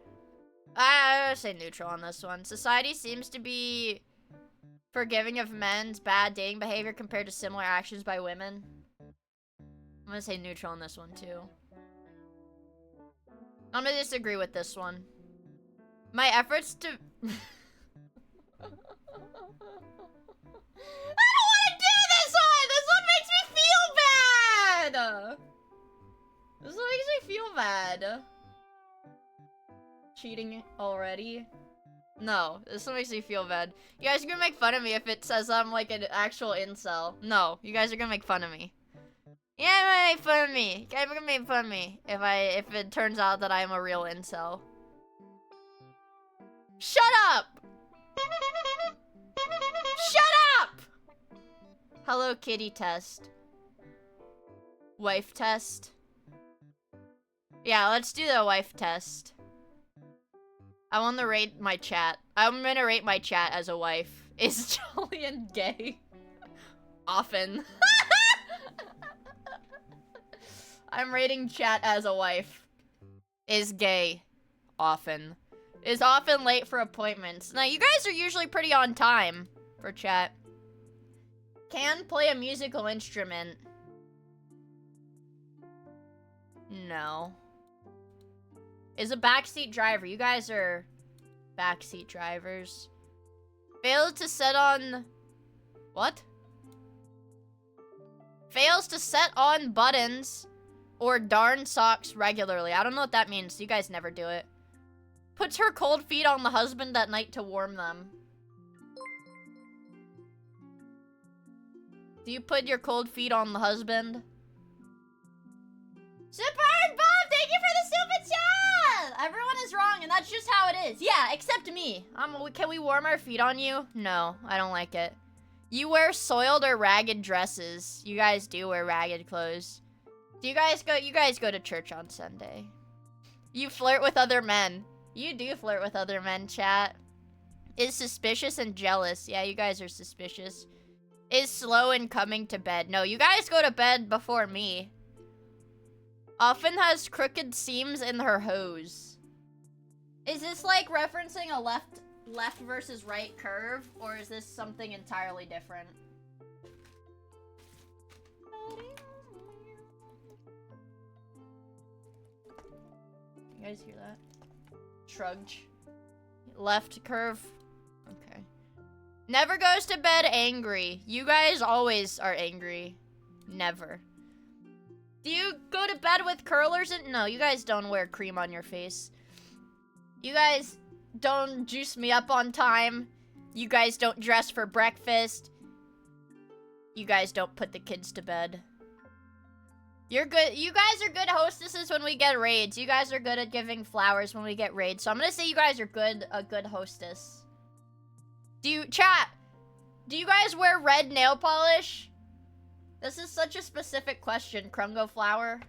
I say neutral on this one. Society seems to be forgiving of men's bad dating behavior compared to similar actions by women. I'm gonna say neutral on this one, too. I'm gonna disagree with this one. My efforts to... I don't want to do this one! This one makes me feel bad! This one makes me feel bad. Cheating already? No, this one makes me feel bad. You guys are gonna make fun of me if it says I'm like an actual incel. No, you guys are gonna make fun of me. Yeah, you're gonna make fun of me. You guys are gonna make fun of me if it turns out that I'm a real incel. Shut up! Shut up! Hello Kitty test. Wife test. Yeah, let's do the wife test. I want to rate my chat. I'm gonna rate my chat as a wife. Is Jolien gay? Often. I'm rating chat as a wife. Is gay. Often. Is often late for appointments. Now, you guys are usually pretty on time for chat. Can play a musical instrument. No. Is a backseat driver. You guys are backseat drivers. Fails to set on... What? Fails to set on buttons or darn socks regularly. I don't know what that means. You guys never do it. Puts her cold feet on the husband at night to warm them. Do you put your cold feet on the husband? Super Iron Bob, thank you for the super chat! Everyone is wrong, and that's just how it is. Yeah, except me. Can we warm our feet on you? No, I don't like it. You wear soiled or ragged dresses. You guys do wear ragged clothes. Do you guys go to church on Sunday? You flirt with other men. You do flirt with other men, chat. Is suspicious and jealous. Yeah, you guys are suspicious. Is slow in coming to bed. No, you guys go to bed before me. Often has crooked seams in her hose. Is this like referencing a left versus right curve, or is this something entirely different? You guys hear that? Shrugged. Left curve. Okay. Never goes to bed angry. You guys always are angry. Never. Do you go to bed with curlers? No, you guys don't wear cream on your face. You guys don't juice me up on time. You guys don't dress for breakfast. You guys don't put the kids to bed. You're good. You guys are good hostesses when we get raids. You guys are good at giving flowers when we get raids. So I'm gonna say you guys are a good hostess. Chat, do you guys wear red nail polish? This is such a specific question, Krungo Flower.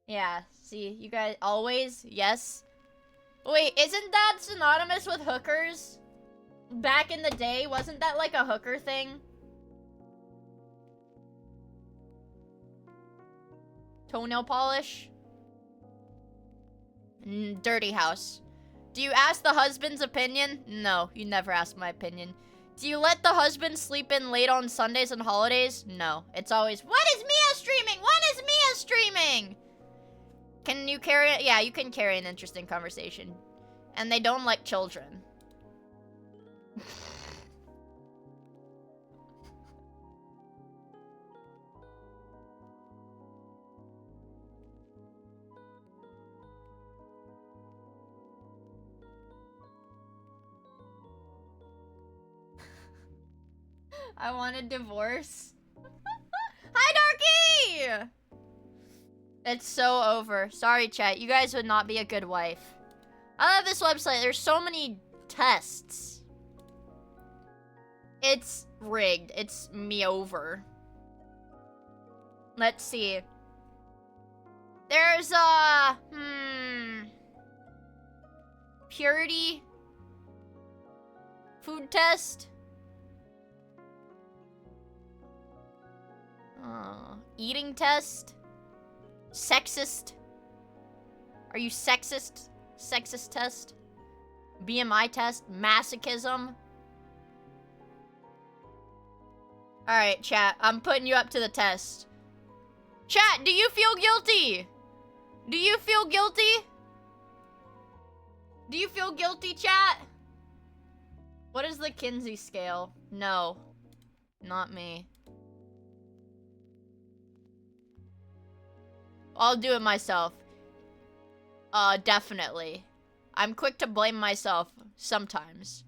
Yeah, see, you guys always, yes. Wait, isn't that synonymous with hookers? Back in the day, wasn't that like a hooker thing? Toenail polish? Dirty house. Do you ask the husband's opinion? No, you never ask my opinion. Do you let the husband sleep in late on Sundays and holidays? No, it's always, when is Mia streaming? When is Mia streaming? Can you carry it? Yeah, you can carry an interesting conversation. And they don't like children. I want a divorce. Hi, Darky! It's so over. Sorry, chat. You guys would not be a good wife. I love this website. There's so many tests. It's rigged. It's me over. Let's see. There's purity. Food test. Eating test. Sexist. Are you sexist? Sexist test. BMI test. Masochism. Alright, chat. I'm putting you up to the test. Chat, do you feel guilty? Do you feel guilty? Do you feel guilty, chat? What is the Kinsey scale? No. Not me. I'll do it myself. Definitely. I'm quick to blame myself sometimes.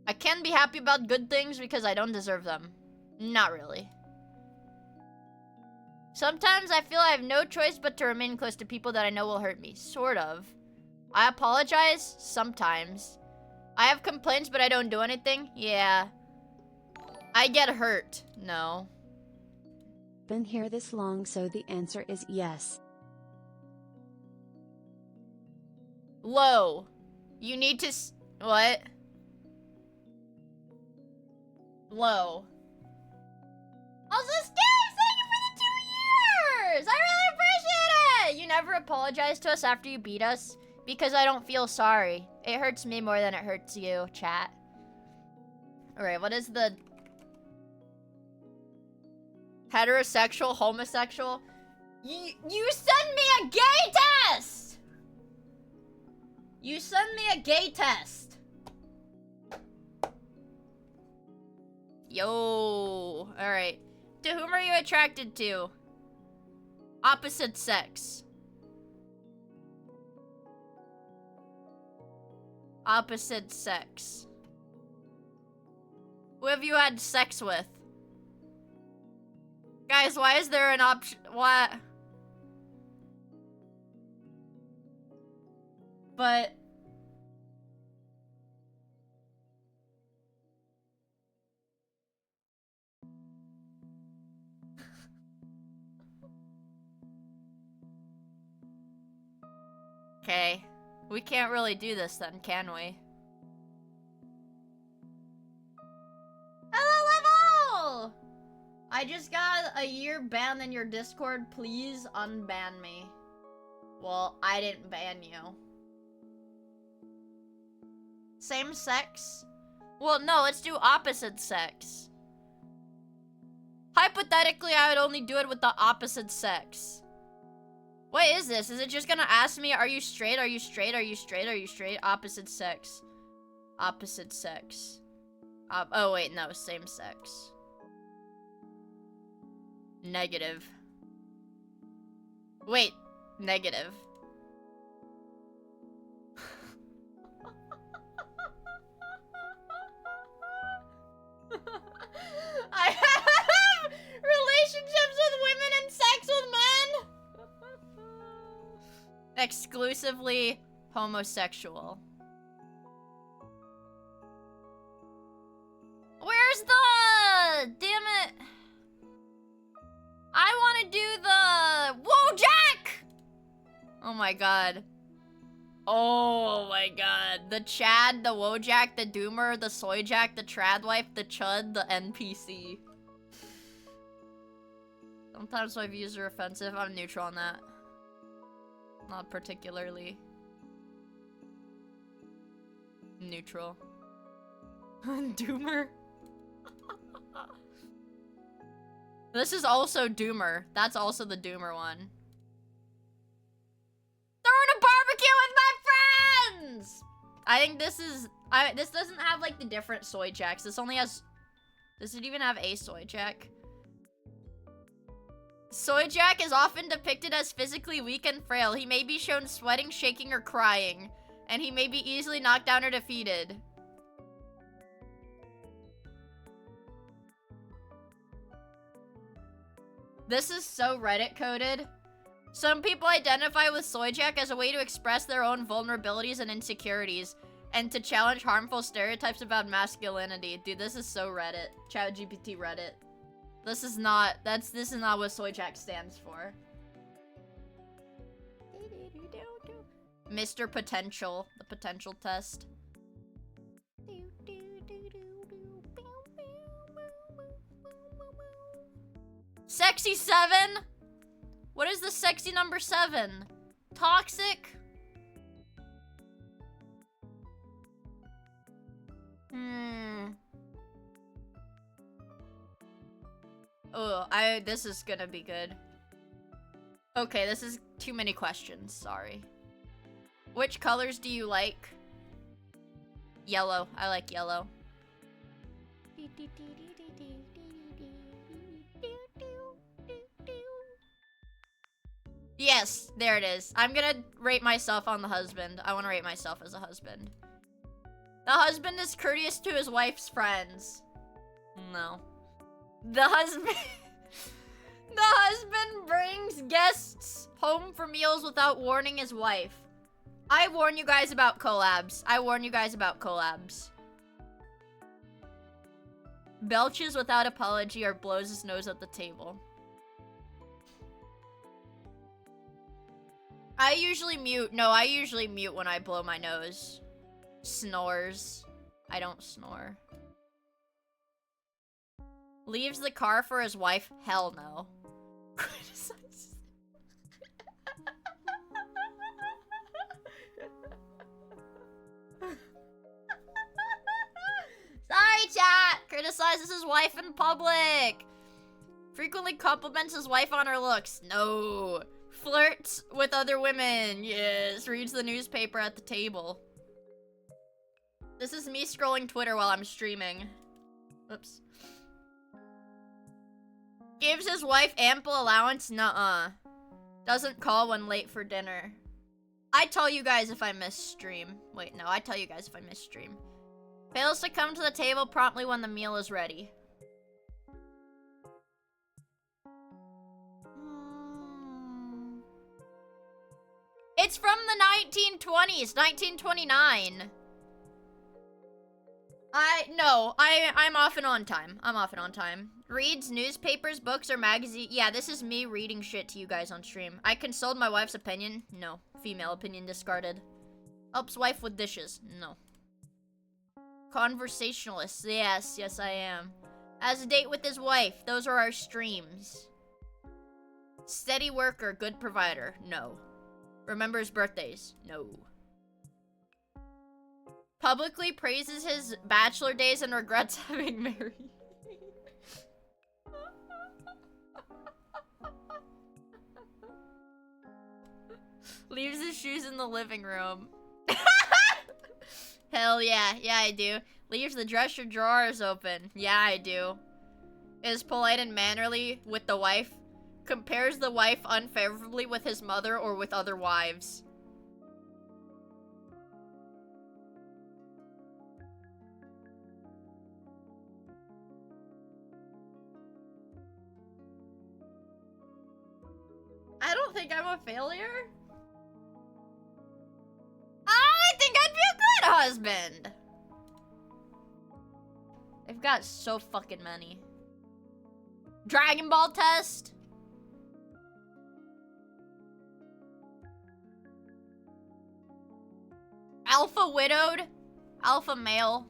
I can be happy about good things because I don't deserve them. Not really. Sometimes I feel I have no choice but to remain close to people that I know will hurt me. Sort of. I apologize sometimes. I have complaints but I don't do anything. Yeah. I get hurt. No.
Been here this long, so the answer is yes.
Low. You need to what? Low. Also, Steve, thank you for the 2 years! I really appreciate it! You never apologize to us after you beat us? Because I don't feel sorry. It hurts me more than it hurts you, chat. Alright, what is the... Heterosexual, homosexual? You send me a gay test! You send me a gay test. Yo. Alright. To whom are you attracted to? Opposite sex. Opposite sex. Who have you had sex with? Guys, why is there an option? What? But okay. We can't really do this then, can we? Hello, level! I just got a year ban in your Discord. Please unban me. Well, I didn't ban you. Same sex? Well, no, let's do opposite sex. Hypothetically, I would only do it with the opposite sex. What is this? Is it just gonna ask me, are you straight? Are you straight? Are you straight? Are you straight? Opposite sex. Opposite sex. Oh, wait, no, same sex. Negative. Wait, negative. I have relationships with women and sex with men. Exclusively homosexual. Where's the... Damn it. I want to do the... Whoa, Jack! Oh my god. Oh my god. The Chad, the Wojak, the Doomer, the Soyjack, the Tradwife, the Chud, the NPC. Sometimes my views are offensive. I'm neutral on that. Not particularly. Neutral. Doomer. This is also Doomer. That's also the Doomer one. Throwing a barbecue with my friends! I think this is... this doesn't have, like, the different soy jacks. This only has... Does it even have a soy jack? Soy Jack is often depicted as physically weak and frail. He may be shown sweating, shaking, or crying. And he may be easily knocked down or defeated. This is so Reddit coded. Some people identify with Soyjack as a way to express their own vulnerabilities and insecurities, and to challenge harmful stereotypes about masculinity. Dude, this is so Reddit. ChatGPT Reddit. This is not what Soyjack stands for. Mr. Potential, the potential test. Sexy 7? What is the sexy number 7? Toxic? Oh, this is gonna be good. Okay, this is too many questions, sorry. Which colors do you like? Yellow, I like yellow. Yes, there it is. I'm gonna rate myself on the husband. I wanna rate myself as a husband. The husband is courteous to his wife's friends. No. The husband... The husband brings guests home for meals without warning his wife. I warn you guys about collabs. I warn you guys about collabs. Belches without apology or blows his nose at the table. I usually mute. No, I usually mute when I blow my nose. Snores. I don't snore. Leaves the car for his wife? Hell no. Sorry, chat! Criticizes his wife in public! Frequently compliments his wife on her looks. No. Flirts with other women. Yes. Reads the newspaper at the table. This is me scrolling Twitter while I'm streaming. Oops. Gives his wife ample allowance? Nuh-uh. Doesn't call when late for dinner. I tell you guys if I miss stream. Wait, no, I tell you guys if I miss stream. Fails to come to the table promptly when the meal is ready. It's It's from the 1920s, 1929. I'm often on time. I'm often on time. Reads newspapers, books, or magazines. Yeah, this is me reading shit to you guys on stream. I consult my wife's opinion. No. Female opinion discarded. Helps wife with dishes. No. Conversationalist. Yes, yes I am. Has a date with his wife. Those are our streams. Steady worker, good provider. No. Remembers birthdays. No. Publicly praises his bachelor days and regrets having married. Leaves his shoes in the living room. Hell yeah. Yeah, I do. Leaves the dresser drawers open. Yeah, I do. Is polite and mannerly with the wife. Compares the wife unfavorably with his mother or with other wives. I don't think I'm a failure. I think I'd be a good husband. They've got so fucking many. Dragon Ball test. Alpha widowed. Alpha male.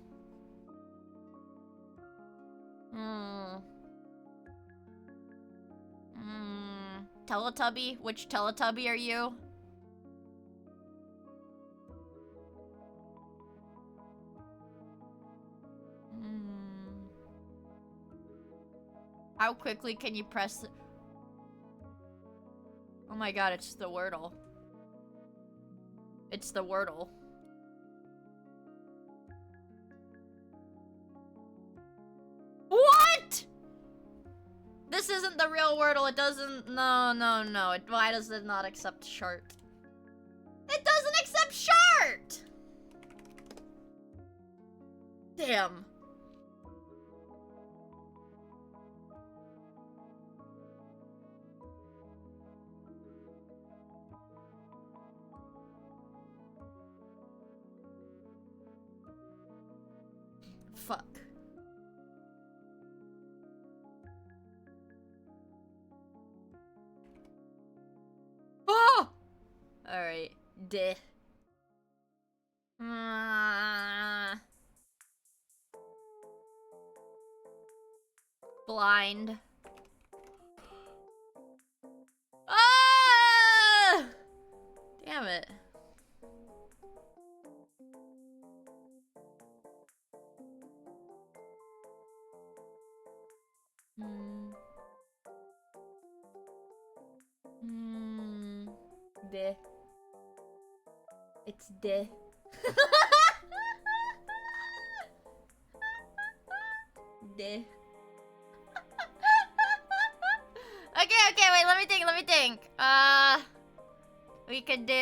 Teletubby? Which Teletubby are you? How quickly can you press the... Oh my god, it's the Wordle. It's the Wordle. What?! This isn't the real Wordle. It doesn't... No. Why does it not accept chart? It doesn't accept chart! Damn. Fuck. Oh! Alright. Duh. Blind. Ah! Damn it. Duh. It's duh. Duh. Okay, wait, let me think. We could do...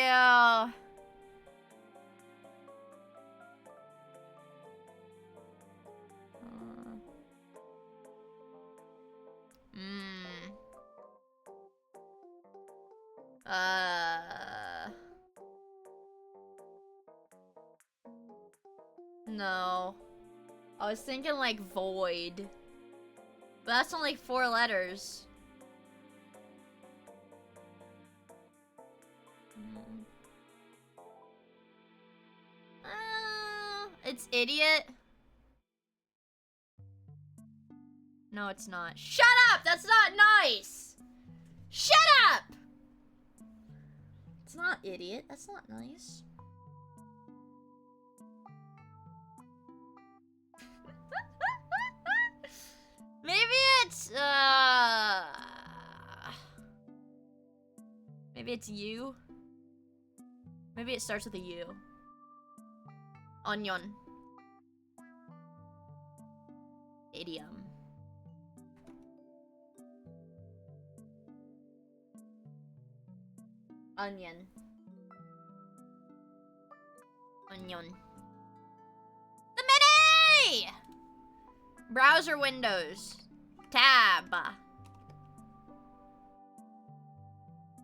No. I was thinking like void. But that's only 4 letters. It's idiot. No, it's not. Shut up! That's not nice! Shut up! It's not idiot. That's not nice. Maybe it's, maybe it's you. Maybe it starts with a U. Onion. Idiom. Onion. Onion. The mini! Browser windows. Tab.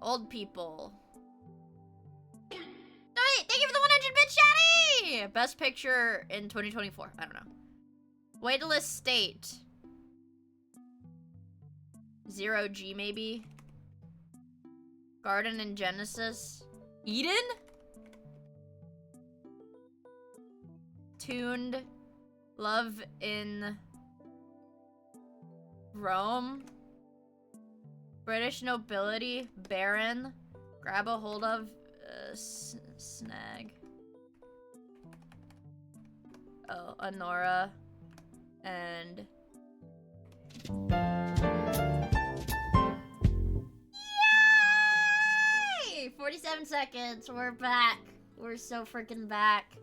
Old people. Yay! Best picture in 2024. I don't know. Waitlist state. 0G maybe? Garden in Genesis. Eden? Tuned. Love in Rome. British nobility. Baron. Grab a hold of. Snag. Oh, Honora. And... Yay! 47 seconds. We're back. We're so freaking back.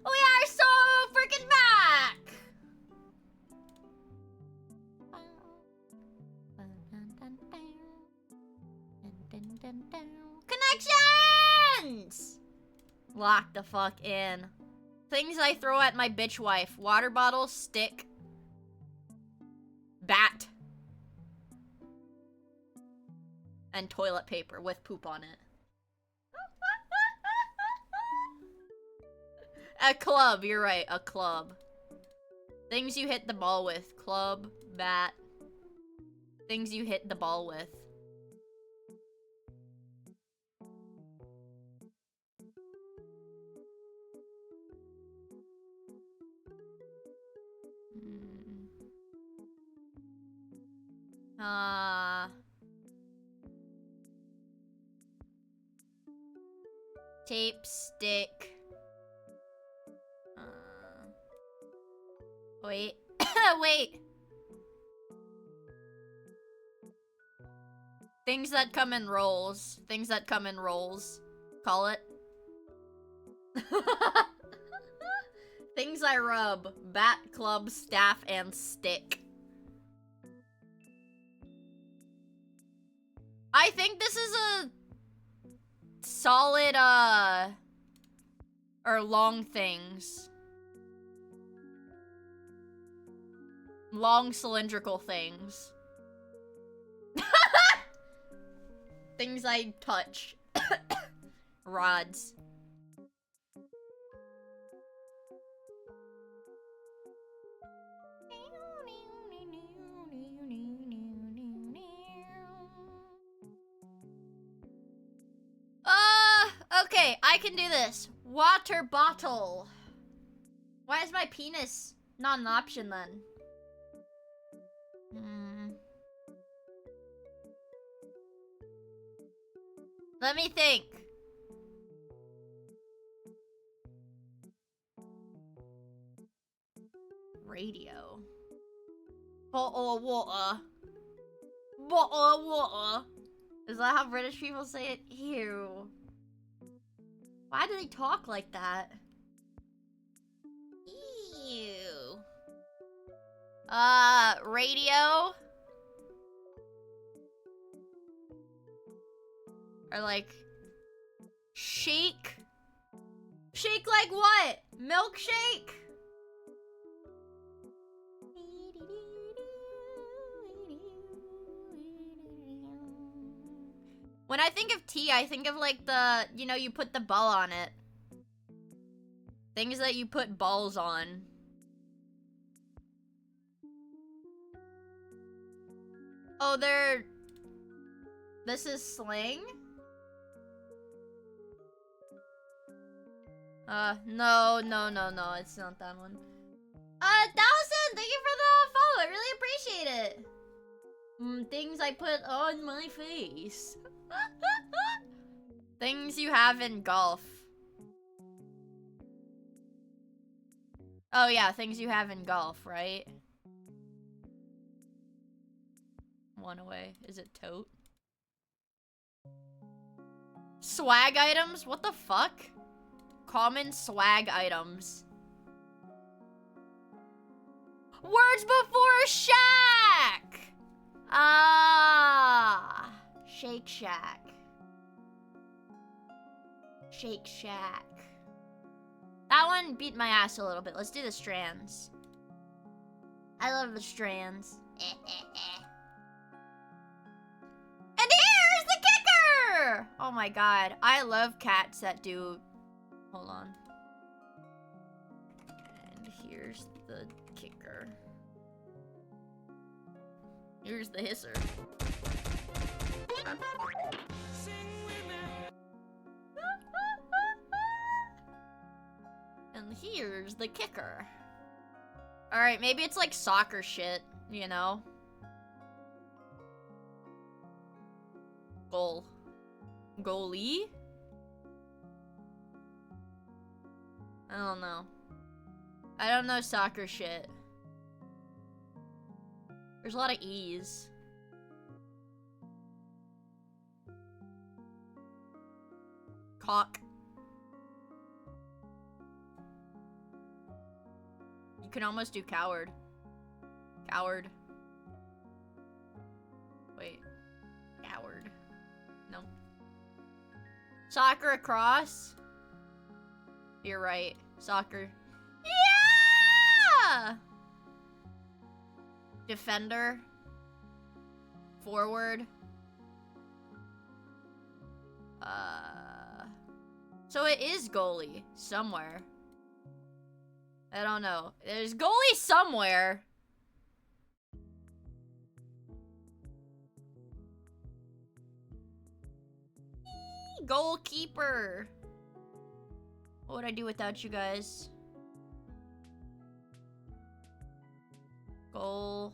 We are so freaking back! Connections! Lock the fuck in. Things I throw at my bitch wife. Water bottle, stick, bat, and toilet paper with poop on it. A club, you're right, a club. Things you hit the ball with. Club, bat. Things you hit the ball with. Tape, stick. Wait. Wait. Things that come in rolls. Things that come in rolls. Call it. Things I rub. Bat, club, staff, and stick. I think this is a solid, or long things. Long cylindrical things. Things I touch. Rods. Okay, I can do this. Water bottle. Why is my penis not an option then? Let me think. Radio. Bottle of water. Bottle of water. Is that how British people say it? Ew. Why do they talk like that? Ew. Radio? Or like... Shake? Shake like what? Milkshake? When I think of tea, I think of like the, you know, you put the ball on it. Things that you put balls on. Oh, they're... This is slang? No, it's not that one. 1000! Thank you for the follow, I really appreciate it. Things I put on my face. Things you have in golf. Oh yeah, things you have in golf, right? One away. Is it tote? Swag items? What the fuck? Common swag items. Words before shack! Ah, Shake Shack. Shake Shack. That one beat my ass a little bit. Let's do the strands. I love the strands. And here's the kicker! Oh my god. I love cats that do... Hold on. Here's the kicker. Here's the hisser. And here's the kicker. Alright, maybe it's like soccer shit, you know? Goal. Goalie? I don't know. I don't know soccer shit. There's a lot of E's. Cock. You can almost do coward. Coward. Wait. Coward. No. Soccer across. You're right. Soccer. Yeah! Defender. Forward. So it is goalie somewhere. I don't know. There's goalie somewhere. Goalkeeper. What would I do without you guys? Goal.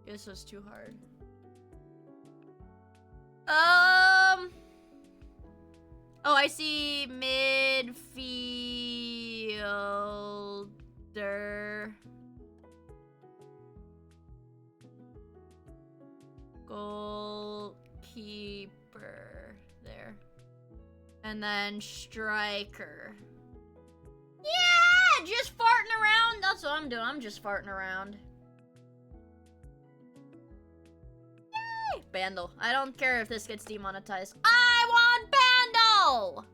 This was too hard. Oh, I see midfielder. Goalkeeper. There. And then striker. Yeah! Just farting around. That's what I'm doing. I'm just farting around. Yay! Bandle. I don't care if this gets demonetized. I want Bandle!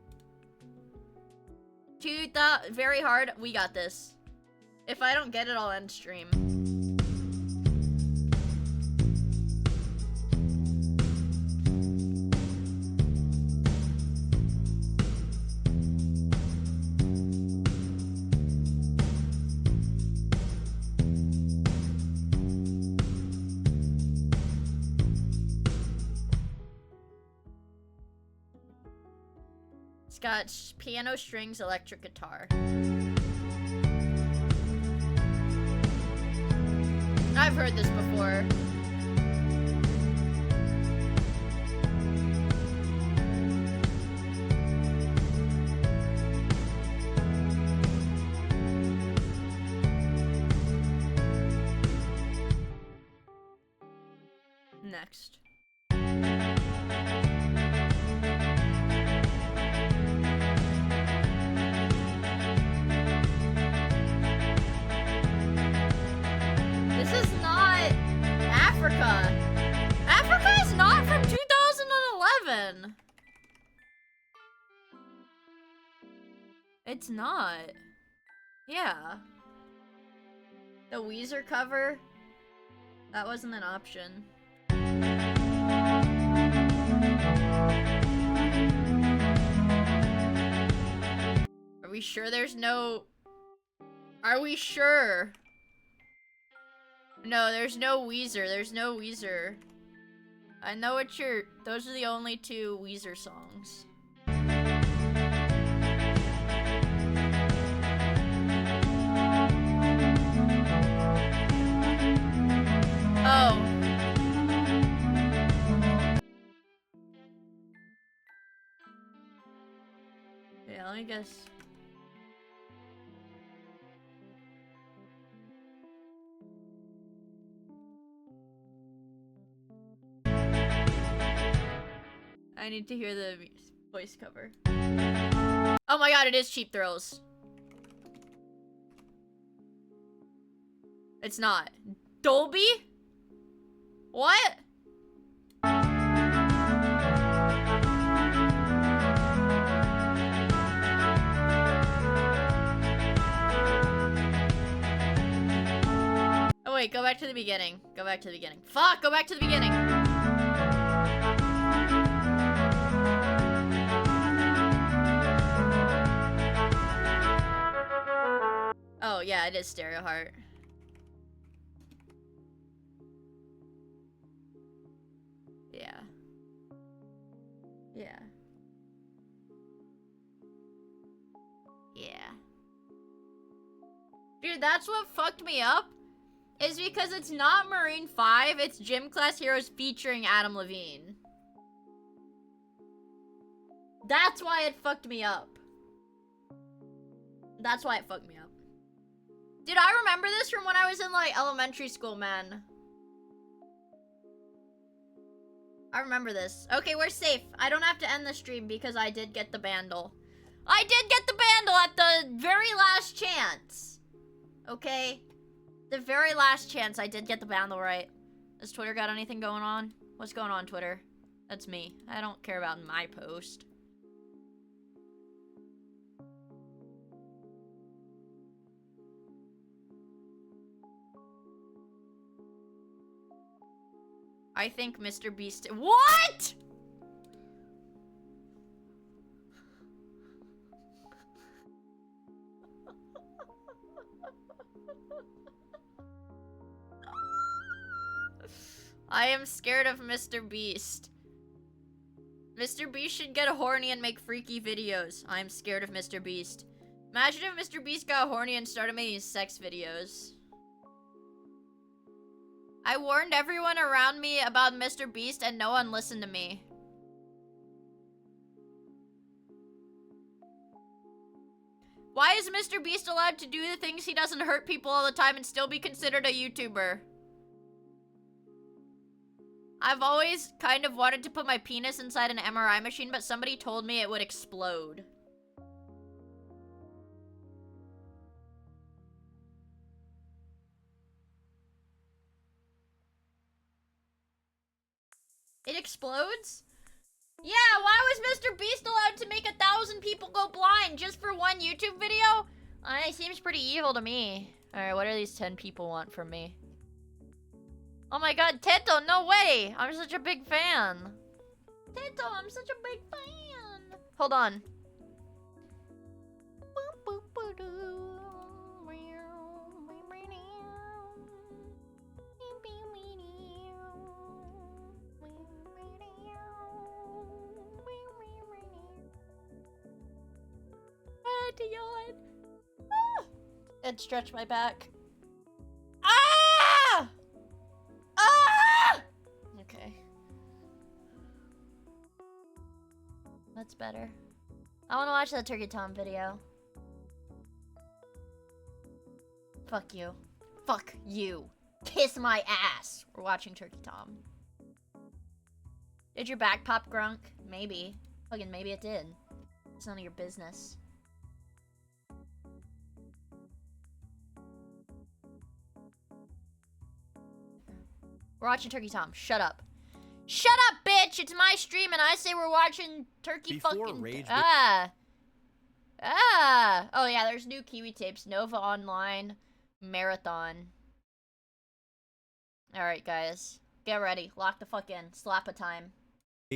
Very hard. We got this. If I don't get it, I'll end stream. It's got piano, strings, electric guitar. I've heard this before. Next. This is not Africa. Africa is not from 2011. It's not. Yeah. The Weezer cover? That wasn't an option. Are we sure there's no... Are we sure? No, there's no Weezer. There's no Weezer. I know what you're... Those are the only two Weezer songs. Oh. Yeah, let me guess. I need to hear the voice cover. Oh my god, it is Cheap Thrills. It's not. Dolby? What? Oh wait, wait, go back to the beginning. Go back to the beginning. Fuck, go back to the beginning. Oh, yeah, it is Stereo Heart. Yeah. Yeah. Yeah. Dude, that's what fucked me up. Is because it's not Marine 5, it's Gym Class Heroes featuring Adam Levine. That's why it fucked me up. That's why it fucked me up. Dude, I remember this from when I was in, like, elementary school, man. I remember this. Okay, we're safe. I don't have to end the stream because I did get the bandle. I did get the bandle at the very last chance. Okay? The very last chance I did get the bandle right. Has Twitter got anything going on? What's going on, Twitter? That's me. I don't care about my post. I think Mr. Beast— What?! I am scared of Mr. Beast. Mr. Beast should get horny and make freaky videos. I am scared of Mr. Beast. Imagine if Mr. Beast got horny and started making sex videos. I warned everyone around me about Mr. Beast and no one listened to me. Why is Mr. Beast allowed to do the things he doesn't hurt people all the time and still be considered a YouTuber? I've always kind of wanted to put my penis inside an MRI machine, but somebody told me it would explode. It explodes? Yeah, why was Mr. Beast allowed to make 1,000 people go blind just for one YouTube video? It seems pretty evil to me. Alright, what do these 10 people want from me? Oh my god, Teto, no way! I'm such a big fan. Teto, I'm such a big fan. Hold on. And stretch my back. Ah! Ah! Okay. That's better. I want to watch that Turkey Tom video. Fuck you. Fuck you. Kiss my ass. We're watching Turkey Tom. Did your back pop, Grunk? Maybe. Fucking maybe it did. It's none of your business. We're watching Turkey Tom. Shut up. Shut up, bitch! It's my stream and I say we're watching Turkey
Before
fucking...
Rage
Oh yeah, there's new Kiwi tapes. Nova Online. Marathon. Alright, guys. Get ready. Lock the fuck in. Slap a time.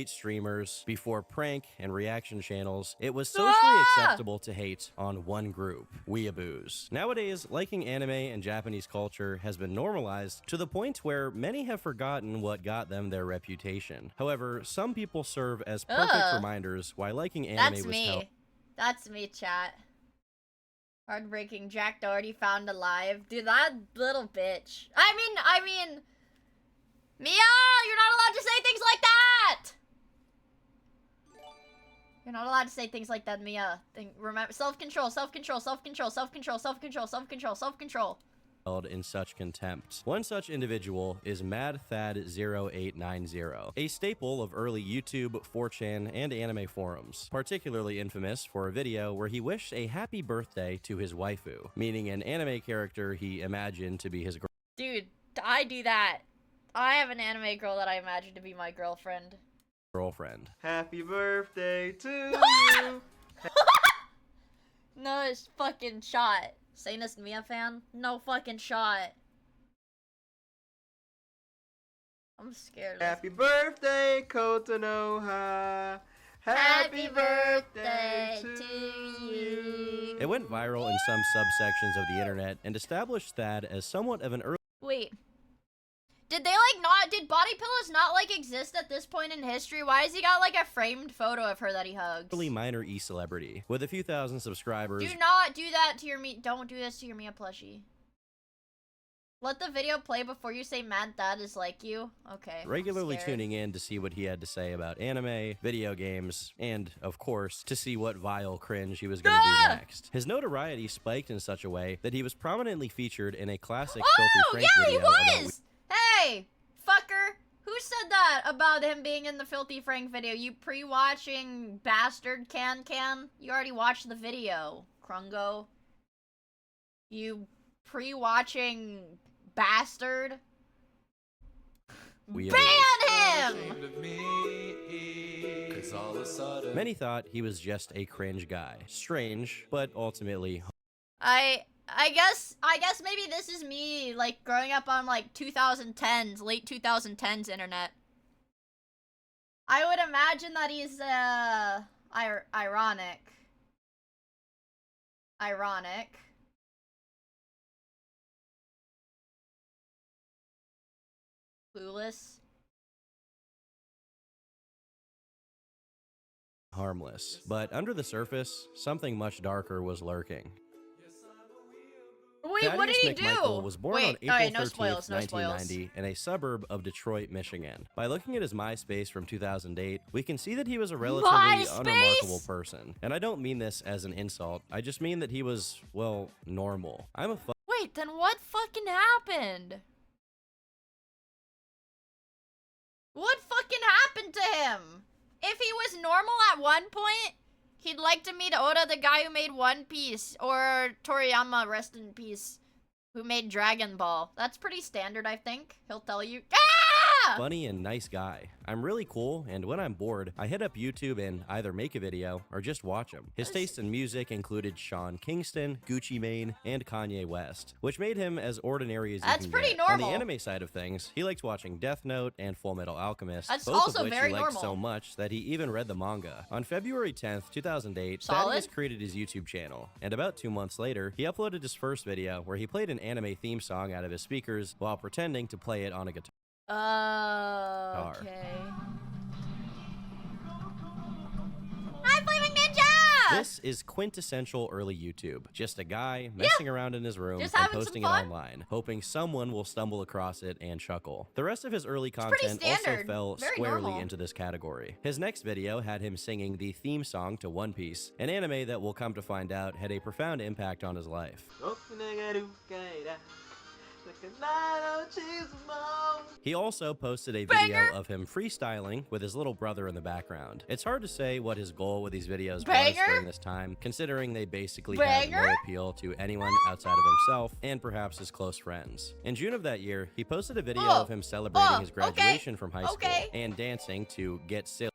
streamers, before prank and reaction channels, it was socially acceptable to hate on one group, weeaboos. Nowadays, liking anime and Japanese culture has been normalized to the point where many have forgotten what got them their reputation. However, some people serve as perfect reminders why liking anime was held.
That's me, chat. Heartbreaking. Jack Doherty found alive. Dude, that little bitch. I mean... Miia, you're not allowed to say things like that! You're not allowed to say things like that, Miia. Remember, self-control, self-control, self-control, self-control, self-control, self-control, self-control.
Held in such contempt. One such individual is MadThad0890, a staple of early YouTube, 4chan, and anime forums, particularly infamous for a video where he wished a happy birthday to his waifu, meaning an anime character he imagined to be his girlfriend.
Dude, I do that. I have an anime girl that I imagine to be my girlfriend.
Happy birthday to you.
No, it's fucking shot. Sanus Miia fan? No fucking shot. I'm scared.
Happy birthday, Kotonoha. Happy birthday to you.
It went viral in some subsections of the internet and established Thad as somewhat of an
Wait. Did they like not, did body pillows not like exist at this point in history? Why has he got like a framed photo of her that he hugs?
early minor e-celebrity with a few thousand subscribers.
Do not do that to your don't do this to your Mia plushie. Let the video play before you say Mad Thad is like you. Okay. I'm
Regularly
scared.
tuning in to see what he had to say about anime, video games, and, of course, to see what vile cringe he was going to do next. His notoriety spiked in such a way that he was prominently featured in a classic Filthy Frank
yeah,
video
he
about
was! Hey, fucker. Who said that about him being in the Filthy Frank video? You pre-watching bastard can? You already watched the video, Krungo. You pre-watching bastard. Ban him!
Many thought he was just a cringe guy. Strange, but ultimately
I guess maybe this is me like growing up on like 2010s, late 2010s internet. I would imagine that he's ironic. Clueless.
harmless. But under the surface, something much darker was lurking.
Wait, what did he
McMichael
do?
was born
Wait,
on April
alright, no
13th,
spoils, no spoils.
1990, in a suburb of Detroit, Michigan. By looking at his MySpace from 2008, we can see that he was a relatively unremarkable person. And I don't mean this as an insult. I just mean that he was, well, normal.
Wait, then what fucking happened? What fucking happened to him? If he was normal at one point, he'd like to meet Oda, the guy who made One Piece, or Toriyama, rest in peace, who made Dragon Ball. That's pretty standard, I think. He'll tell you.
Funny and nice guy. I'm really cool, and when I'm bored, I hit up YouTube and either make a video or just watch him. His taste in music included Sean Kingston, Gucci Mane, and Kanye West, which made him as ordinary as you can
That's pretty
get.
normal.
On the anime side of things, he liked watching Death Note and Full Metal Alchemist,
That's
both
also
of which
very
he liked
normal.
so much that he even read the manga. On February 10th, 2008,
Solid.
Thaddeus created his YouTube channel, and about 2 months later, he uploaded his first video where he played an anime theme song out of his speakers while pretending to play it on a guitar.
Okay. Hi, Flaming Ninja!
This is quintessential early YouTube. Just a guy messing around in his room
Just
and
having some
posting it
fun.
online, hoping someone will stumble across it and chuckle. The rest of his early content also
standard.
fell
Very
squarely
normal.
into this category. His next video had him singing the theme song to One Piece, an anime that we'll come to find out had a profound impact on his life. He also posted a video
Banger.
of him freestyling with his little brother in the background. It's hard to say what his goal with these videos was
Banger.
during this time, considering they basically
Banger.
had no appeal to anyone outside of himself and perhaps his close friends. In June of that year, he posted a video of him celebrating his graduation from high school and dancing to Get Silly.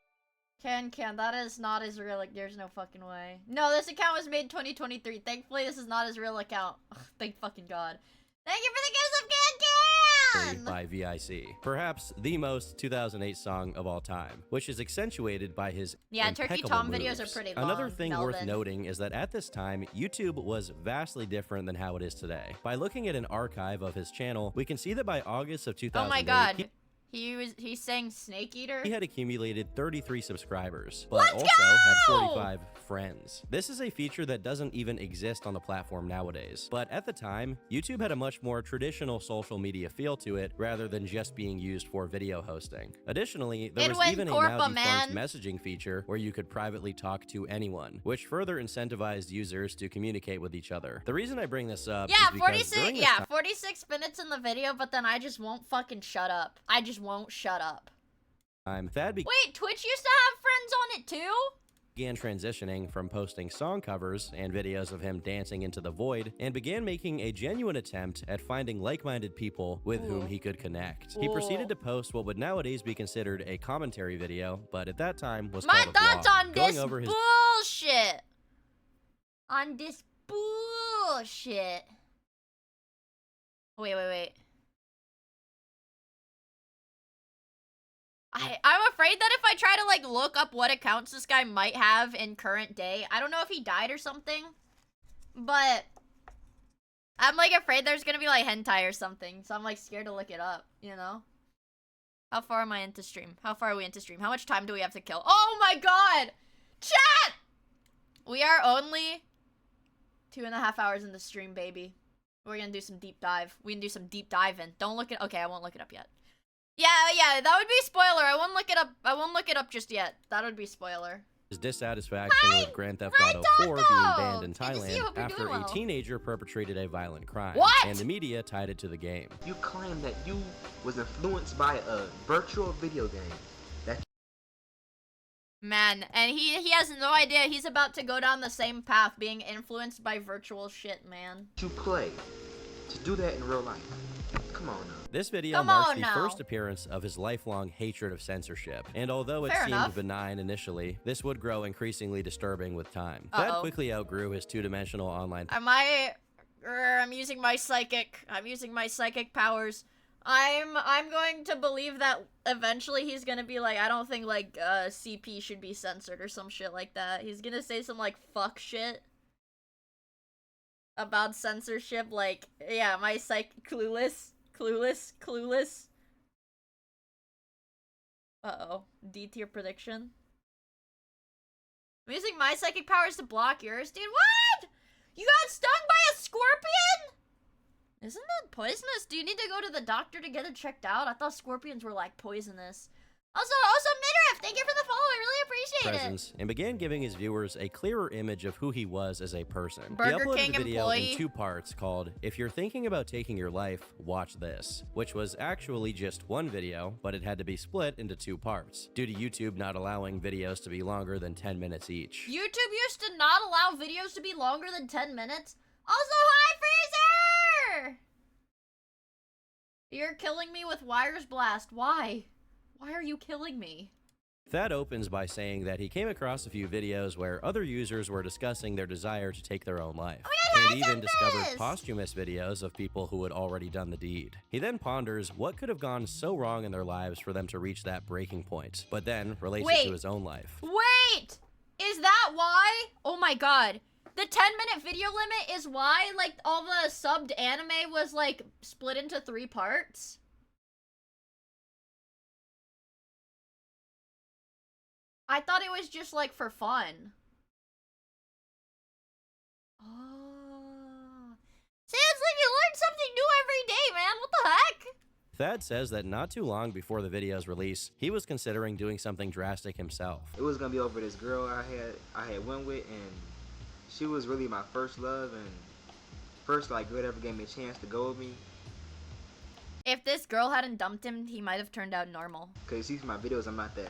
Can, that is not his real, like, there's no fucking way. No, this account was made 2023. Thankfully, this is not his real account. Thank fucking God. Thank you for the gifts of Can!
By VIC. Perhaps the most 2008 song of all time, which is accentuated by his
Yeah, Turkey
impeccable
Tom
moves.
videos are pretty long.
Another thing worth
Melvin.
noting is that at this time, YouTube was vastly different than how it is today. By looking at an archive of his channel, we can see that by August of 2008,
Oh my God. He sang Snake Eater?
he had accumulated 33 subscribers, but also had 45 friends. This is a feature that doesn't even exist on the platform nowadays. But at the time, YouTube had a much more traditional social media feel to it rather than just being used for video hosting. Additionally, there
It
was
went
even a
corpa,
now defunct
man.
messaging feature where you could privately talk to anyone, which further incentivized users to communicate with each other. The reason I bring this up
Yeah,
is because
46,
during this
yeah,
time,
46 minutes in the video, but then I just won't fucking shut up. I just won't shut up.
Thad
Wait, Twitch used to have friends on it too?
began transitioning from posting song covers and videos of him dancing into the void and began making a genuine attempt at finding like-minded people with whom he could connect. He proceeded to post what would nowadays be considered a commentary video, but at that time was
My
called a
thoughts
vlog,
on
going
this
over his
bullshit. On this bullshit. Wait. I'm afraid that if I try to, like, look up what accounts this guy might have in current day, I don't know if he died or something, but I'm, like, afraid there's gonna be, like, hentai or something, so I'm, like, scared to look it up, you know? How far am I into stream? How far are we into stream? How much time do we have to kill? Oh my god! Chat! We are only 2.5 hours in the stream, baby. We're gonna do some deep dive. We can do some deep diving. Don't look it. Okay, I won't look it up yet. Yeah, that would be spoiler. I won't look it up. I won't look it up just yet. That would be spoiler.
His dissatisfaction with Grand Theft Auto 4 being banned in Thailand after a teenager perpetrated a violent crime.
What?
And the media tied it to the game.
You claim that you was influenced by a virtual video game.
Man, and he has no idea he's about to go down the same path, being influenced by virtual shit, man.
You play. To do that in real life. Come on now.
This video marks the first appearance of his lifelong hatred of censorship, and although it seemed benign initially, this would grow increasingly disturbing with time. Thad quickly outgrew his two-dimensional online.
I'm using my psychic. I'm using my psychic powers. I'm going to believe that eventually he's gonna be like, I don't think like CP should be censored or some shit like that. He's gonna say some like fuck shit about censorship, like, yeah, my clueless. Uh-oh. D tier prediction. I'm using my psychic powers to block yours, dude. What? You got stung by a scorpion? Isn't that poisonous? Do you need to go to the doctor to get it checked out? I thought scorpions were like poisonous. Also, Midriff, thank you for the follow. I really appreciate
presence and began giving his viewers a clearer image of who he was as a person.
Burger
he uploaded
King
the video
employee.
in 2 parts called "If You're Thinking About Taking Your Life, Watch This," which was actually just one video, but it had to be split into 2 parts due to YouTube not allowing videos to be longer than 10 minutes each.
YouTube used to not allow videos to be longer than 10 minutes. Also, hi, Freezer! You're killing me with Wires Blast. Why? Why are you killing me?
Thad opens by saying that he came across a few videos where other users were discussing their desire to take their own life, and even discovered posthumous videos of people who had already done the deed. He then ponders what could have gone so wrong in their lives for them to reach that breaking point, but then relates it to his own life.
Wait! Is that why? Oh my god. The 10-minute video limit is why, like, all the subbed anime was, like, split into 3 parts? I thought it was just, like, for fun. Oh. See, it's like you learn something new every day, man. What the heck?
Thad says that not too long before the video's release, he was considering doing something drastic himself.
It was gonna be over this girl I had went with, and she was really my first love and first like girl that ever gave me a chance to go with me.
If this girl hadn't dumped him, he might have turned out normal.
Cause you see my videos, I'm not the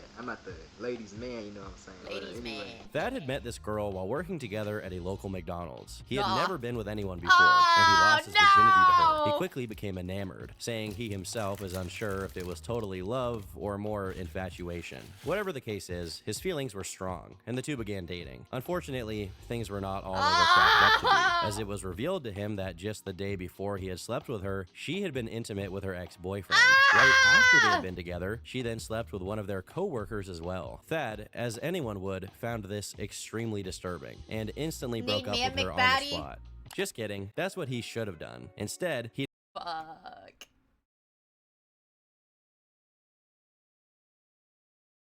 ladies' man, you know what I'm saying?
Ladies' man.
Thad had met this girl while working together at a local McDonald's. He had never been with anyone before, and he lost his virginity to her. He quickly became enamored, saying he himself is unsure if it was totally love or more infatuation. Whatever the case is, his feelings were strong, and the two began dating. Unfortunately, things were not all they were cracked up to be, as it was revealed to him that just the day before he had slept with her, she had been intimate with her ex-boyfriend. Right after they had been together, she then slept with one of their co-workers as well. Thad, as anyone would, found this extremely disturbing and instantly broke up with her on the spot. Just kidding. That's what he should have done. Instead, he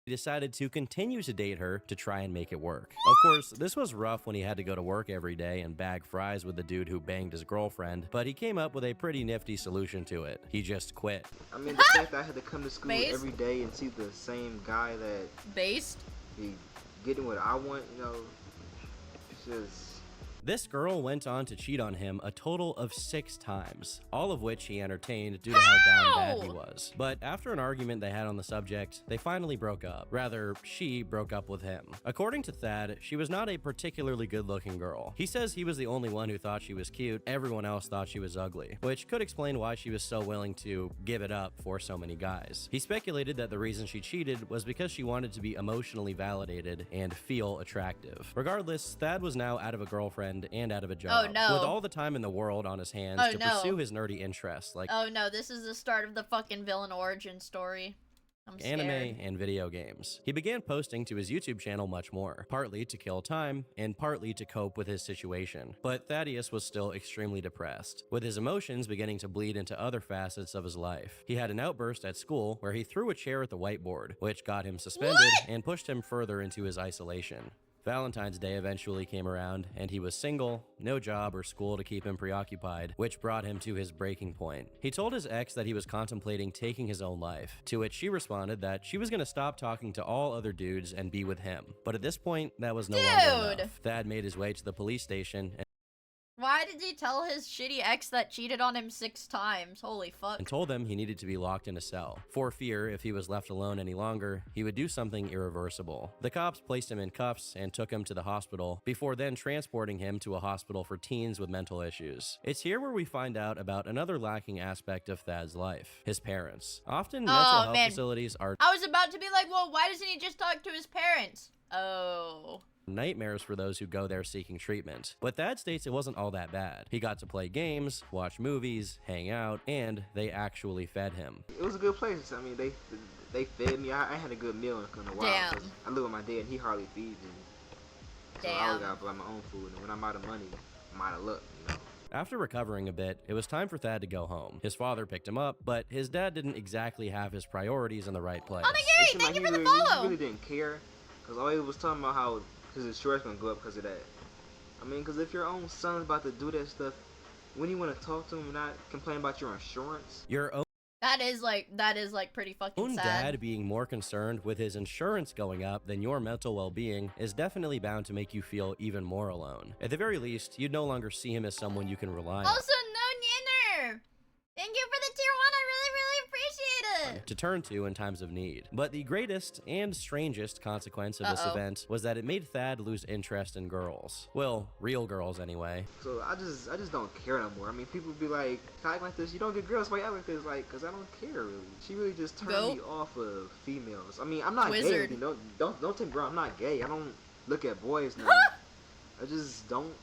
decided to continue to date her to try and make it work. Of course, this was rough when he had to go to work every day and bag fries with the dude who banged his girlfriend, but he came up with a pretty nifty solution to it. He just quit.
I mean, the fact that I had to come to school every day and see the same guy that be getting what I want, you know, it's just...
This girl went on to cheat on him a total of 6 times, all of which he entertained due to how down bad he was. But after an argument they had on the subject, they finally broke up. Rather, she broke up with him. According to Thad, she was not a particularly good-looking girl. He says he was the only one who thought she was cute, everyone else thought she was ugly, which could explain why she was so willing to give it up for so many guys. He speculated that the reason she cheated was because she wanted to be emotionally validated and feel attractive. Regardless, Thad was now out of a girlfriend and out of a job.
Oh, no.
With all the time in the world on his hands to pursue his nerdy interests. Like,
oh no, this is the start of the fucking villain origin story.
anime, and video games. He began posting to his YouTube channel much more, partly to kill time and partly to cope with his situation. But Thaddeus was still extremely depressed, with his emotions beginning to bleed into other facets of his life. He had an outburst at school where he threw a chair at the whiteboard, which got him suspended and pushed him further into his isolation. Valentine's Day eventually came around, and he was single, no job or school to keep him preoccupied, which brought him to his breaking point. He told his ex that he was contemplating taking his own life, to which she responded that she was going to stop talking to all other dudes and be with him. But at this point, that was no longer enough. Thad made his way to the police station
Why did he tell his shitty ex that cheated on him 6 times? Holy fuck.
and told them he needed to be locked in a cell, for fear if he was left alone any longer, he would do something irreversible. The cops placed him in cuffs and took him to the hospital, before then transporting him to a hospital for teens with mental issues. It's here where we find out about another lacking aspect of Thad's life: his parents. Often mental health facilities are
I was about to be like, well, why doesn't he just talk to his parents? Oh.
nightmares for those who go there seeking treatment. But Thad states it wasn't all that bad. He got to play games, watch movies, hang out, and they actually fed him.
It was a good place. I mean, they fed me. I had a good meal in a while.
Damn.
'Cause I live with my dad, and he hardly feeds me. So I always gotta buy my own food, and when I'm out of money, I'm out of luck, you know.
After recovering a bit, it was time for Thad to go home. His father picked him up, but his dad didn't exactly have his priorities in the right place.
Oh, Gary, thank you for the follow!
He really didn't care, because all he was talking about how his insurance gonna go up because of that. I mean, because if your own son's about to do that stuff, when you want to talk to him and not complain about your insurance?
Your own
That is like pretty fucking sad.
dad being more concerned with his insurance going up than your mental well-being is definitely bound to make you feel even more alone. At the very least, you'd no longer see him as someone you can rely on.
Also, no Ninner! Thank you for the tier 1, I really appreciate it!
To turn to in times of need. But the greatest and strangest consequence of this event was that it made Thad lose interest in girls. Well, real girls anyway.
So I just don't care no more. I mean, people be like, act like this, you don't get girls, why you act like this? Like, because I don't care really. She really just turned me off of females. I mean, I'm not gay. You know? Don't take me wrong, I'm not gay. I don't look at boys now. I just don't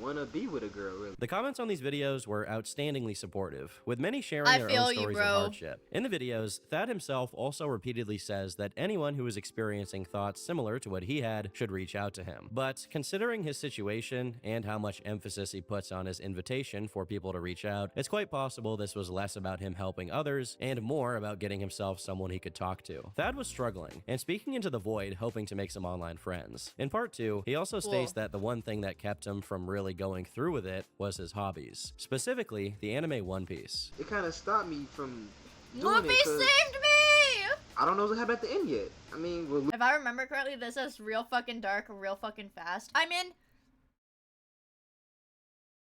want to be with a girl, really.
The comments on these videos were outstandingly supportive, with many sharing their
feel
own
you,
stories
bro.
of hardship. In the videos, Thad himself also repeatedly says that anyone who is experiencing thoughts similar to what he had should reach out to him. But considering his situation and how much emphasis he puts on his invitation for people to reach out, it's quite possible this was less about him helping others and more about getting himself someone he could talk to. Thad was struggling and speaking into the void, hoping to make some online friends. In part 2, he also states that the one thing that kept him from really going through with it was his hobbies, specifically the anime One Piece.
It kind of stopped me from doing
Luffy
it 'cause
saved me!
I don't know what happened at the end yet. I mean, well,
If I remember correctly, this is real fucking dark, real fucking fast. I mean,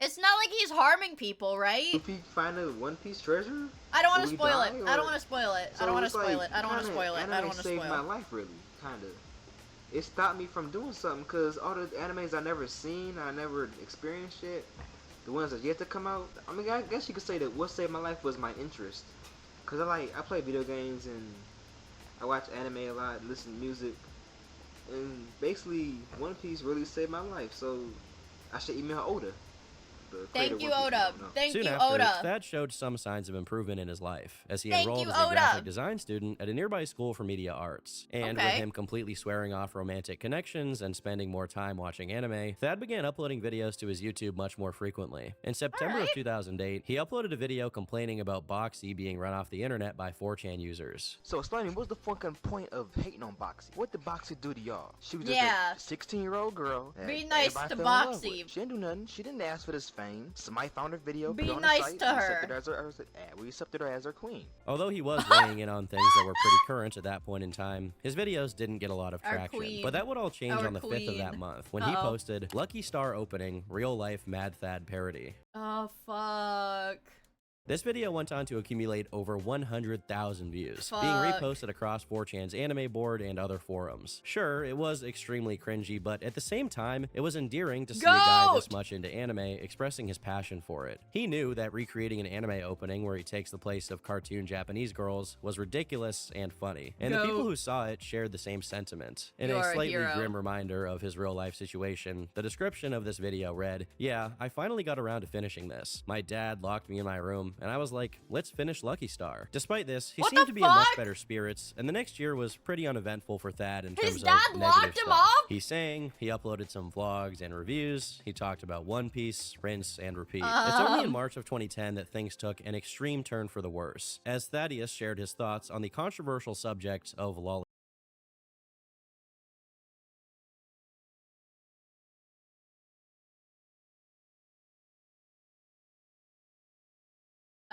it's not like he's harming people, right?
Luffy find a One Piece treasure?
I don't want to
Will he
spoil it.
die,
I don't
or-
want to spoil it.
So
I don't want to
it's
spoil
like,
it. I don't want to
kinda
spoil it. I don't
anime
want to
saved
spoil
my
it.
life, really, kind of. It stopped me from doing something because all the animes I never seen, I never experienced yet, the ones that yet to come out. I mean, I guess you could say that what saved my life was my interest, cause I play video games and I watch anime a lot, listen to music, and basically One Piece really saved my life. So I should email Oda.
Thank you, Oda. Thank
Soon
you,
after,
Oda.
Thad showed some signs of improvement in his life, as he
Thank
enrolled
you,
as a
Oda.
graphic design student at a nearby school for media arts. And with him completely swearing off romantic connections and spending more time watching anime, Thad began uploading videos to his YouTube much more frequently. In September of 2008, he uploaded a video complaining about Boxy being run off the internet by 4chan users.
So explain me, what's the fucking point of hating on Boxy? What did Boxy do to y'all? She was just
Yeah.
a 16-year-old girl. that
Be nice
everybody
to
fell in love
Boxy.
with. She didn't do nothing. She didn't ask for this fame. Somebody found her video,
Be
put it on
nice
the site,
to
and
her.
we accepted her as our queen.
Although he was weighing in on things that were pretty current at that point in time, his videos didn't get a lot of
Our
traction.
queen.
But that would all change
Our
on the 5th of that
queen.
month, when he posted Lucky Star Opening Real Life Mad Thad Parody.
Oh, fuck.
This video went on to accumulate over 100,000 views, being
Fuck.
reposted across 4chan's anime board and other forums. Sure, it was extremely cringy, but at the same time, it was endearing to see a guy this much into anime expressing his passion for it. He knew that recreating an anime opening where he takes the place of cartoon Japanese girls was ridiculous and funny, and the people who saw it shared the same sentiment. In
You're
a
a
slightly
hero.
grim reminder of his real-life situation, the description of this video read, "Yeah, I finally got around to finishing this. My dad locked me in my room him, and I was like, let's finish Lucky Star. Despite this, he
What
seemed
the
to be in much
fuck?
better spirits, and the next year was pretty uneventful for Thad in
His
terms
dad
of
locked
negative
him
stuff.
up?
He sang, he uploaded some vlogs and reviews, he talked about One Piece, rinse, and repeat. It's only in March of 2010 that things took an extreme turn for the worse, as Thaddeus shared his thoughts on the controversial subject of lolly.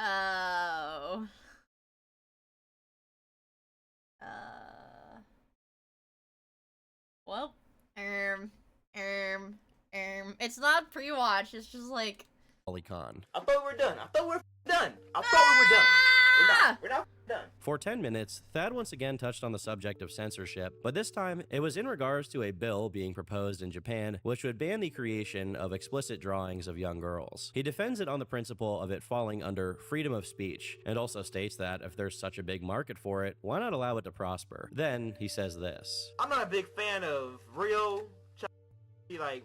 Oh. Well, it's not pre-watch, it's just like...
Con.
I thought we were done. I thought we were done. I thought we were done. We're not done.
For 10 minutes, Thad once again touched on the subject of censorship, but this time it was in regards to a bill being proposed in Japan which would ban the creation of explicit drawings of young girls. He defends it on the principle of it falling under freedom of speech, and also states that if there's such a big market for it, why not allow it to prosper? Then he says this.
I'm not a big fan of real like...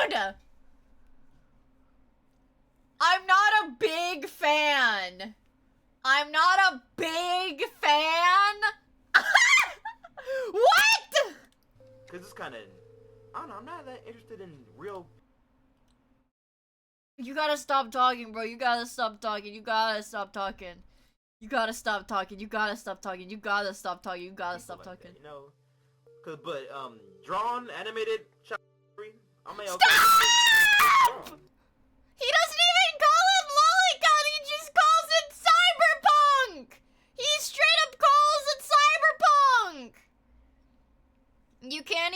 Dude! I'm not a big fan. I'm not a big fan. What?
Cause it's kind of, I don't know. I'm not that interested in real.
You gotta stop talking, bro. You gotta stop talking. You gotta stop talking. You gotta stop talking. You gotta stop talking. You gotta stop talking. You gotta stop talking.
You know, but drawn, animated, I mean,
Stop! He doesn't even call it lolicon, he just calls it cyberpunk! He straight up calls it cyberpunk! You can't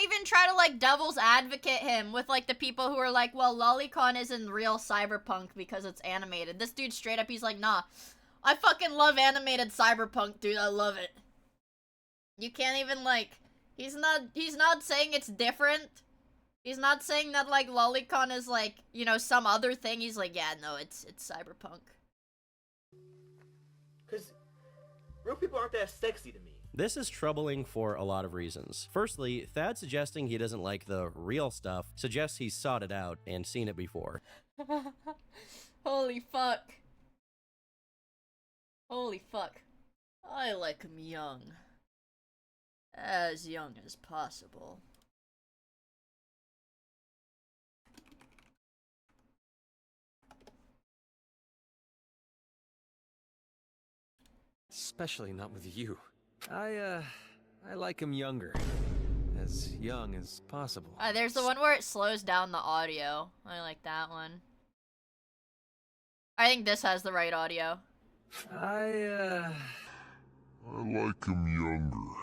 even try to like devil's advocate him with like the people who are like, well, lolicon isn't real cyberpunk because it's animated. This dude straight up, he's like, nah, I fucking love animated cyberpunk, dude, I love it. You can't even like, he's not saying it's different. He's not saying that, like, lolicon is, like, you know, some other thing. He's like, yeah, no, it's cyberpunk.
Because real people aren't that sexy to me.
This is troubling for a lot of reasons. Firstly, Thad suggesting he doesn't like the real stuff suggests he's sought it out and seen it before.
Holy fuck. Holy fuck. I like him young. As young as possible.
Especially not with you. I like him younger. As young as possible.
There's the one where it slows down the audio. I like that one. I think this has the right audio.
I like him younger.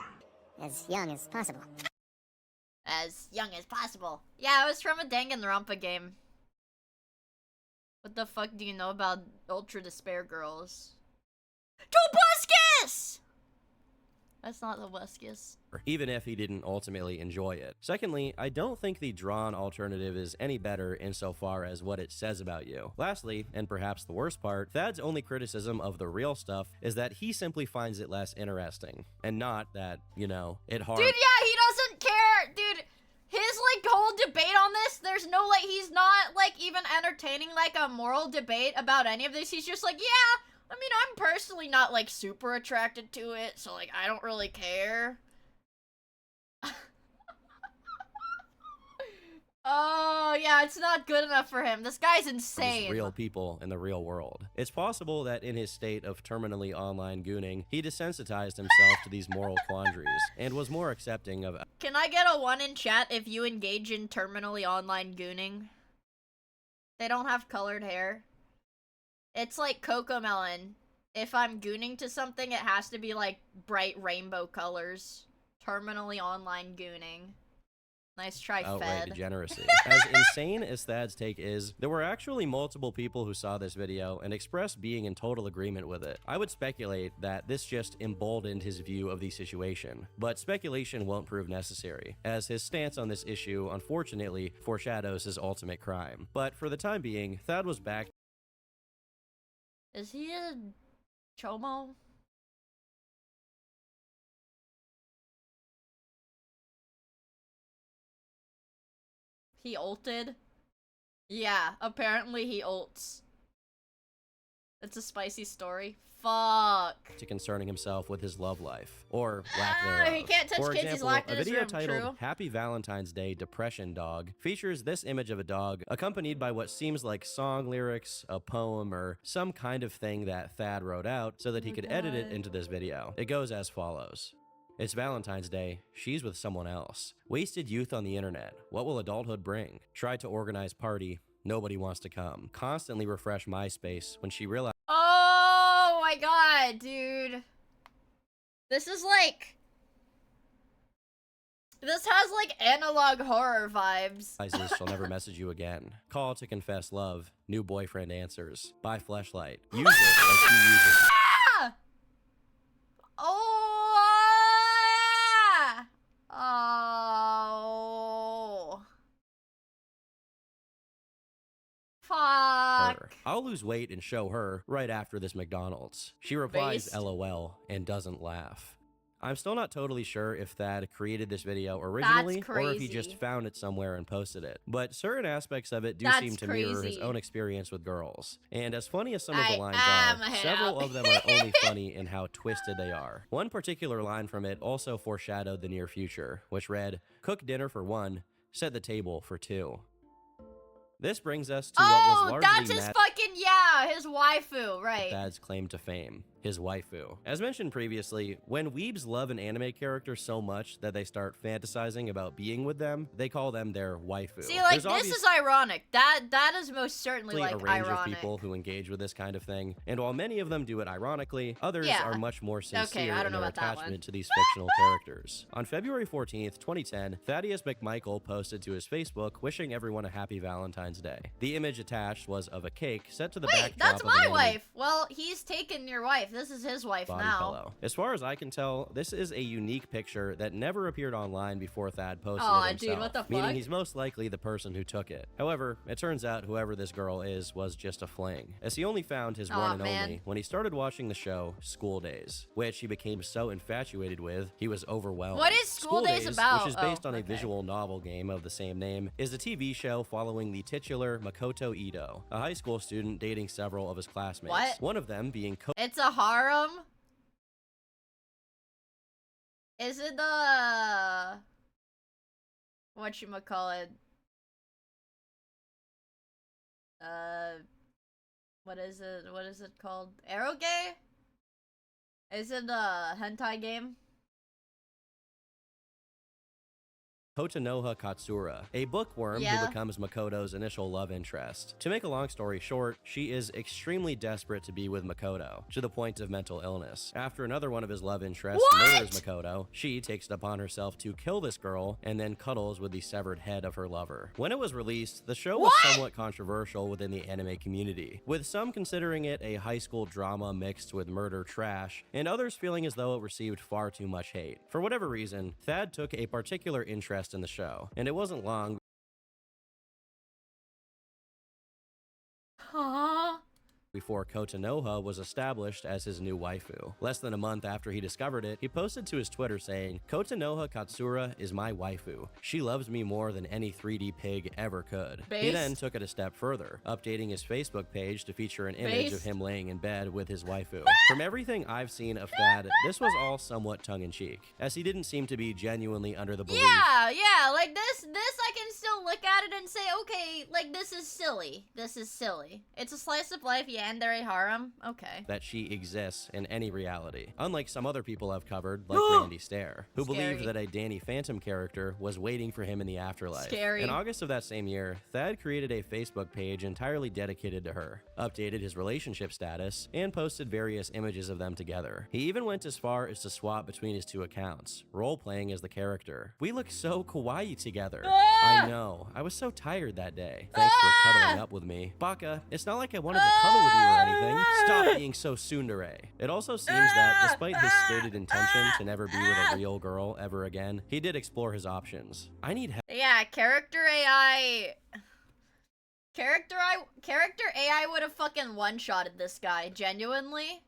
As young as possible.
As young as possible. Yeah, it was from a Danganronpa game. What the fuck do you know about Ultra Despair Girls? Tobuscus! That's not Tobuscus.
Even if he didn't ultimately enjoy it. Secondly, I don't think the drawn alternative is any better insofar as what it says about you. Lastly, and perhaps the worst part, Thad's only criticism of the real stuff is that he simply finds it less interesting, and not that, you know, it harms.
Dude, yeah, he doesn't care. Dude, his, like, whole debate on this, there's no, like, he's not, like, even entertaining, like, a moral debate about any of this. He's just like, yeah, I mean, I'm personally not, like, super attracted to it, so, like, I don't really care. Oh, yeah, it's not good enough for him. This guy's insane.
Real people in the real world. It's possible that in his state of terminally online gooning, he desensitized himself to these moral quandaries and was more accepting of.
Can I get a 1 in chat if you engage in terminally online gooning? They don't have colored hair. It's like Cocomelon. If I'm gooning to something, it has to be like bright rainbow colors. Terminally online gooning. Nice try,
outright
Fed.
degeneracy. As insane as Thad's take is, there were actually multiple people who saw this video and expressed being in total agreement with it. I would speculate that this just emboldened his view of the situation, but speculation won't prove necessary, as his stance on this issue unfortunately foreshadows his ultimate crime. But for the time being, Thad was back.
Is he a chomo? He ulted? Yeah, apparently he ults. It's a spicy story. Fuck.
To concerning himself with his love life, or lack thereof.
He can't touch
For
kids, he's
example,
locked
a
in his
video
room,
titled
true.
Happy Valentine's Day Depression Dog features this image of a dog accompanied by what seems like song lyrics, a poem, or some kind of thing that Thad wrote out so that he could edit it into this video. It goes as follows. It's Valentine's Day. She's with someone else. Wasted youth on the internet. What will adulthood bring? Tried to organize party. Nobody wants to come. Constantly refresh MySpace when she realized
Oh my god, dude. This is like... This has like analog horror vibes.
she'll never message you again. Call to confess love. New boyfriend answers. Buy fleshlight. Use it as she uses.
Ah! Oh! Oh. Fuck.
Her. I'll lose weight and show her right after this McDonald's. She replies
Based.
LOL and doesn't laugh. I'm still not totally sure if Thad created this video originally or if he just found it somewhere and posted it. But certain aspects of it do seem to mirror his own experience with girls. And as funny as some of the lines are, several of them are only funny in how twisted they are. One particular line from it also foreshadowed the near future, which read, "Cook dinner for one, set the table for two." This brings us to what was largely
that's his fucking, yeah, his waifu, right.
Thad's claim to fame, his waifu. As mentioned previously, when weebs love an anime character so much that they start fantasizing about being with them, they call them their waifu.
See, like, this is ironic. That is most certainly, like,
a range
ironic.
of people who engage with this kind of thing, and while many of them do it ironically, others are much more sincere in their attachment to these fictional characters. On February 14th, 2010, Thaddeus McMichael posted to his Facebook wishing everyone a happy Valentine's Day. The image attached was of a cake set to the backdrop
That's
of
my
an
wife. Well, he's taken your wife. This is his wife
body
now.
pillow. As far as I can tell, this is a unique picture that never appeared online before Thad posted it himself,
dude, what the fuck?
meaning he's most likely the person who took it. However, it turns out whoever this girl is was just a fling, as he only found his one and only when he started watching the show School Days, which he became so infatuated with, he was overwhelmed.
What is School Days about?
Which is based on a visual novel game of the same name, is a TV show following the titular Makoto Ito, a high school student dating several of his classmates.
What?
One of them being
It's a harem? Is it the... whatchamacallit? What is it? What is it called? Eroge? Is it a hentai game?
Kotonoha Katsura, a bookworm who becomes Makoto's initial love interest. To make a long story short, she is extremely desperate to be with Makoto, to the point of mental illness. After another one of his love interests murders Makoto, she takes it upon herself to kill this girl and then cuddles with the severed head of her lover. When it was released, the show was somewhat controversial within the anime community, with some considering it a high school drama mixed with murder trash, and others feeling as though it received far too much hate. For whatever reason, Thad took a particular interest in the show, and it wasn't long before Kotonoha was established as his new waifu. Less than a month after he discovered it, he posted to his Twitter saying, "Kotonoha Katsura is my waifu. She loves me more than any 3D pig ever could." He then took it a step further, updating his Facebook page to feature an image of him laying in bed with his waifu. From everything I've seen of Thad, this was all somewhat tongue-in-cheek, as he didn't seem to be genuinely under the belief
Yeah, like this I can still look at it and say, okay, like this is silly. This is silly. It's a slice of life, yeah, and they're a harem. Okay.
that she exists in any reality. Unlike some other people I've covered, like Randy Stair, who believed that a Danny Phantom character was waiting for him in the afterlife. In August of that same year, Thad created a Facebook page entirely dedicated to her, updated his relationship status, and posted various images of them together. He even went as far as to swap between his two accounts, role-playing as the character. We look so kawaii together. I know. I was so tired that day. Thanks for cuddling up with me. Baka, it's not like I wanted to cuddle with you or anything. Stop being so tsundere. It also seems that, despite his stated intention to never be with a real girl ever again, he did explore his options. I need help.
Yeah, character AI would have fucking one-shotted this guy, genuinely.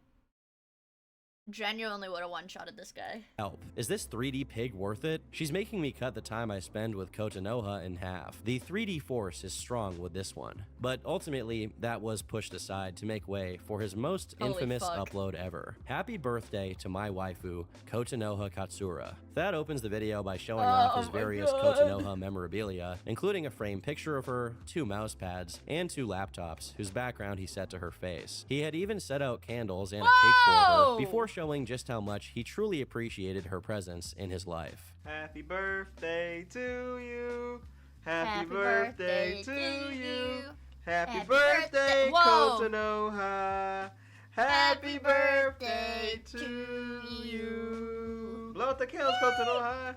genuinely would have one-shotted this guy.
Help. Is this 3D pig worth it? She's making me cut the time I spend with Kotonoha in half. The 3D force is strong with this one, but ultimately that was pushed aside to make way for his most infamous upload ever. Happy birthday to my waifu, Kotonoha Katsura. Thad opens the video by showing off his various Kotonoha memorabilia, including a framed picture of her, 2 mouse pads, and 2 laptops, whose background he set to her face. He had even set out candles and a cake for her before showing just how much he truly appreciated her presence in his life.
Happy birthday to you. Happy birthday to you. Happy birthday, Kotonoha. Happy birthday to you. Blow out the candles, Kotonoha.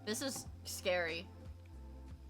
This is scary.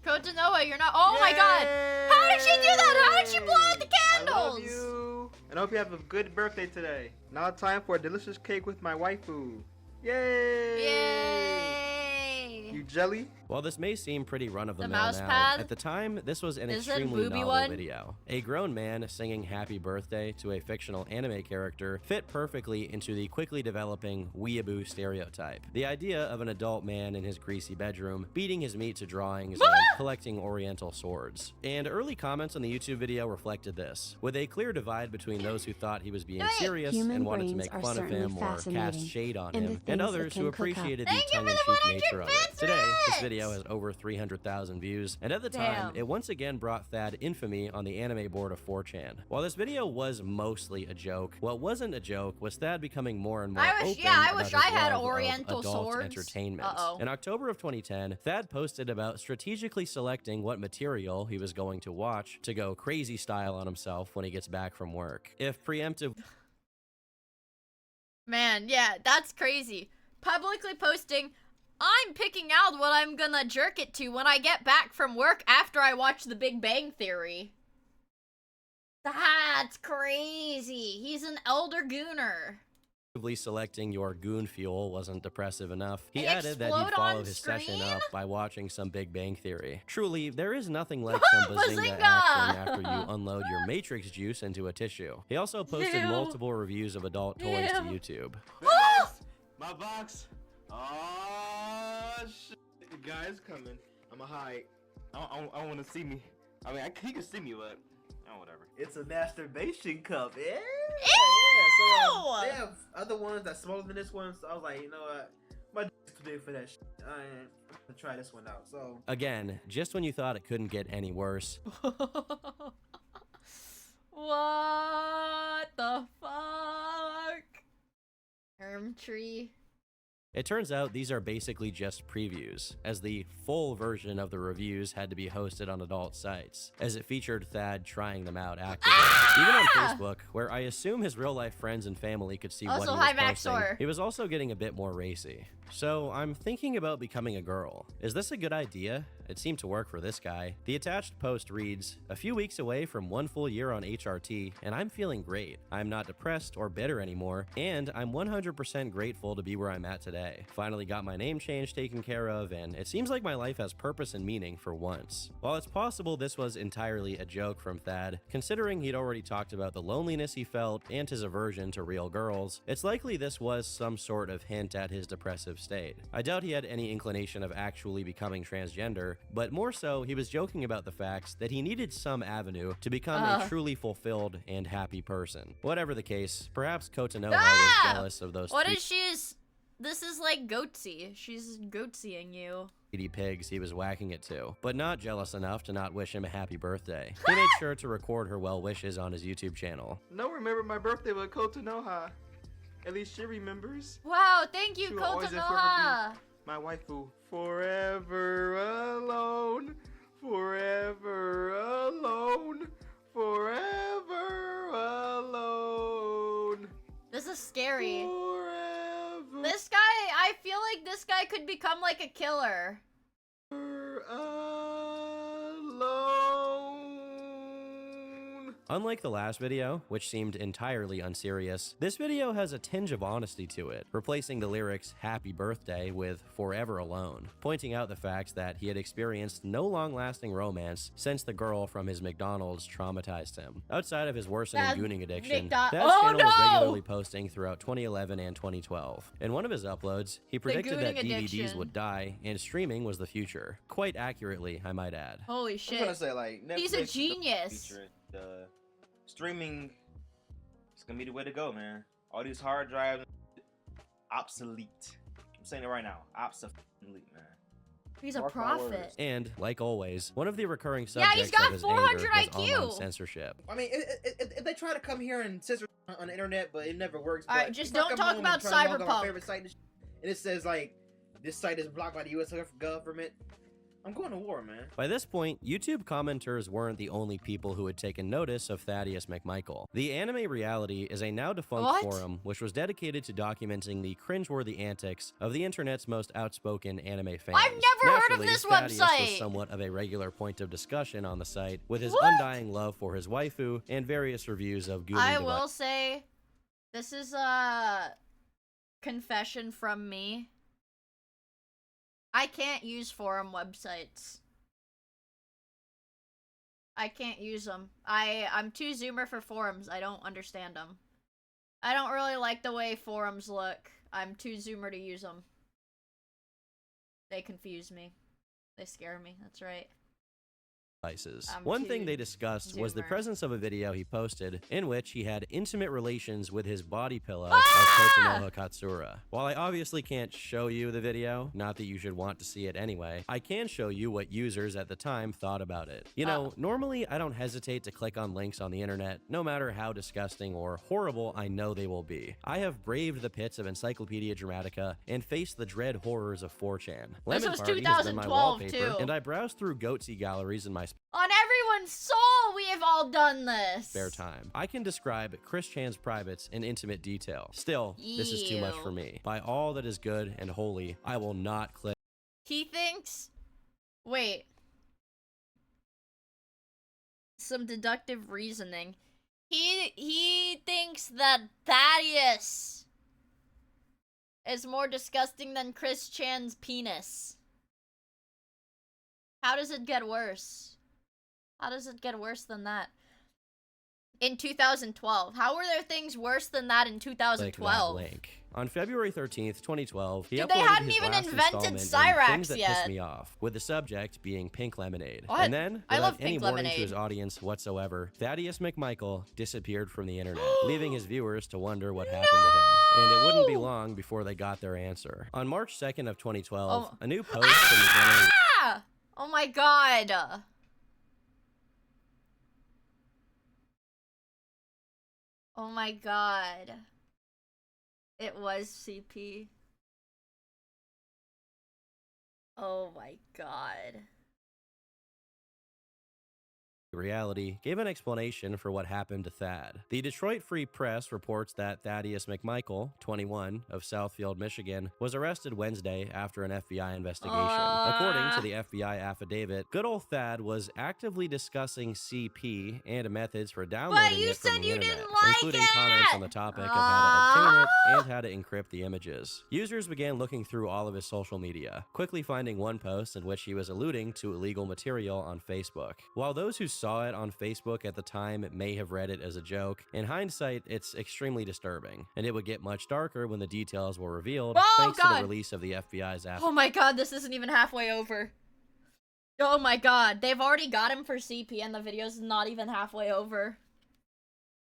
Kotonoha, you're not. Oh my god! How did she do that? How did she blow out the candles?
I love you. And I hope you have a good birthday today. Now time for a delicious cake with my waifu. Yay!
Yay!
You jelly?
While this may seem pretty run-of-the-mill
mouse
now,
pad?
at the time, this was an
Is it
extremely
booby
novel
one?
video. A grown man singing happy birthday to a fictional anime character fit perfectly into the quickly developing weeaboo stereotype. The idea of an adult man in his greasy bedroom beating his meat to drawings and collecting oriental swords. And early comments on the YouTube video reflected this, with a clear divide between those who thought he was being serious and wanted to make fun of him or cast shade on him, and others who appreciated the tongue-in-cheek nature of it. Today, this video has over 300,000 views, and at the time, it once again brought Thad infamy on the anime board of 4chan. While this video was mostly a joke, what wasn't a joke was Thad becoming more and more open
I wish
about
I
his
had
love
oriental
of adult
swords.
entertainment. In October of 2010, Thad posted about strategically selecting what material he was going to watch to go crazy style on himself when he gets back from work. If preemptive...
Man, yeah, that's crazy. Publicly posting, I'm picking out what I'm gonna jerk it to when I get back from work after I watch The Big Bang Theory. That's crazy. He's an elder gooner.
Selecting your goon fuel wasn't depressive enough. He added that he'd follow his session up by watching some Big Bang Theory. Truly, there is nothing like some bazinga action after you unload your Matrix juice into a tissue. He also posted multiple reviews of adult toys to YouTube.
My box. Oh shit! The guy's coming. I'ma hide. I want to see me. I mean, he can see me, but oh whatever. It's a masturbation cup. Yeah. Yeah. So they have other ones that's smaller than this one. So I was like, you know what? My dick's too big for that shit. I'm gonna try this one out. So
again, just when you thought it couldn't get any worse.
What the fuck? Herm tree.
It turns out these are basically just previews, as the full version of the reviews had to be hosted on adult sites, as it featured Thad trying them out actively. Even on Facebook, where I assume his real-life friends and family could see what he was posting, he was also getting a bit more racy. So I'm thinking about becoming a girl. Is this a good idea? It seemed to work for this guy. The attached post reads, a few weeks away from 1 full year on HRT, and I'm feeling great. I'm not depressed or bitter anymore, and I'm 100% grateful to be where I'm at today. Finally got my name change taken care of, and it seems like my life has purpose and meaning for once. While it's possible this was entirely a joke from Thad, considering he'd already talked about the loneliness he felt and his aversion to real girls, it's likely this was some sort of hint at his depressive state. I doubt he had any inclination of actually becoming transgender, but more so, he was joking about the fact that he needed some avenue to become a truly fulfilled and happy person. Whatever the case, perhaps Kotonoha was jealous of those
This is like goatsy. She's goatsying you.
3D pigs he was whacking it to, but not jealous enough to not wish him a happy birthday. He made sure to record her well wishes on his YouTube channel.
No, remember my birthday with Kotonoha. At least she remembers.
Wow, thank you,
She will always and forever
Kotonoha.
be my waifu. Forever alone. Forever alone. Forever alone.
This is scary.
Forever.
This guy, I feel like this guy could become like a killer.
Alone.
Unlike the last video, which seemed entirely unserious, this video has a tinge of honesty to it, replacing the lyrics "Happy Birthday" with "Forever Alone," pointing out the fact that he had experienced no long-lasting romance since the girl from his McDonald's traumatized him. Outside of his worsening gooning addiction, Thad's channel was regularly posting throughout 2011 and 2012. In one of his uploads, he predicted that DVDs would die and streaming was the future. Quite accurately, I might add.
Holy shit.
I was gonna say, like, Netflix
he's a genius.
Streaming is gonna be the way to go, man. All these hard drives, obsolete. I'm saying it right now, obsolete, man.
He's a prophet.
And, like always, one of the recurring subjects
he's got
of his
400
anger was
IQ.
online censorship.
I mean, if they try to come here and censor on the internet, but it never works.
All right, just don't talk about Cyberpunk.
Favorite site, and it says like this site is blocked by the U.S. government. I'm going to war, man.
By this point, YouTube commenters weren't the only people who had taken notice of Thaddeus McMichael. The Anime Reality is a now-defunct forum which was dedicated to documenting the cringeworthy antics of the internet's most outspoken anime fans.
I've never heard of this
Thaddeus
website!
was somewhat of a regular point of discussion on the site, with his undying love for his waifu and various reviews of Google
I will say, this is a confession from me. I can't use forum websites. I can't use them. I'm too zoomer for forums. I don't understand them. I don't really like the way forums look. I'm too zoomer to use them. They confuse me. They scare me. That's right.
devices. One thing they discussed was the presence of a video he posted in which he had intimate relations with his body pillow of Kotonoha Katsura. While I obviously can't show you the video, not that you should want to see it anyway, I can show you what users at the time thought about it. You know, normally I don't hesitate to click on links on the internet, no matter how disgusting or horrible I know they will be. I have braved the pits of Encyclopedia Dramatica and faced the dread horrors of 4chan.
This
Lemon
was
Party has been my
2012
wallpaper,
too.
and I browsed through Goatsy galleries in my
On everyone's soul, we have all done this.
spare time. I can describe Chris Chan's privates in intimate detail. Still, this is too much for me. By all that is good and holy, I will not click.
He thinks... Wait. Some deductive reasoning. He thinks that Thaddeus is more disgusting than Chris Chan's penis. How does it get worse? How does it get worse than that? In 2012. How were there things worse than that in 2012?
Link. On February 13th, 2012, he
Dude,
uploaded
they hadn't
his
even
last
invented
installment in
Cyrax
Things That
yet.
Pissed Me Off, with the subject being Pink Lemonade.
What?
And then,
I
without
love
any
Pink
warning
Lemonade.
to his audience whatsoever, Thaddeus McMichael disappeared from the internet, leaving his viewers to wonder what happened to him. And it wouldn't be long before they got their answer. On March 2nd of 2012, a new post from the Anime...
Ah! Oh my god. Oh my god. It was CP. Oh my god.
Reality gave an explanation for what happened to Thad. The Detroit Free Press reports that Thaddeus McMichael, 21, of Southfield, Michigan, was arrested Wednesday after an FBI investigation. According to the FBI affidavit, good old Thad was actively discussing CP and methods for downloading it from the internet, including comments on the topic of how to obtain it and how to encrypt the images. Users began looking through all of his social media, quickly finding one post in which he was alluding to illegal material on Facebook. While those who saw it on Facebook at the time may have read it as a joke, in hindsight, it's extremely disturbing, and it would get much darker when the details were revealed thanks to the release of the FBI's affidavit.
Oh my god, this isn't even halfway over. Oh my god, they've already got him for CP and the video's not even halfway over.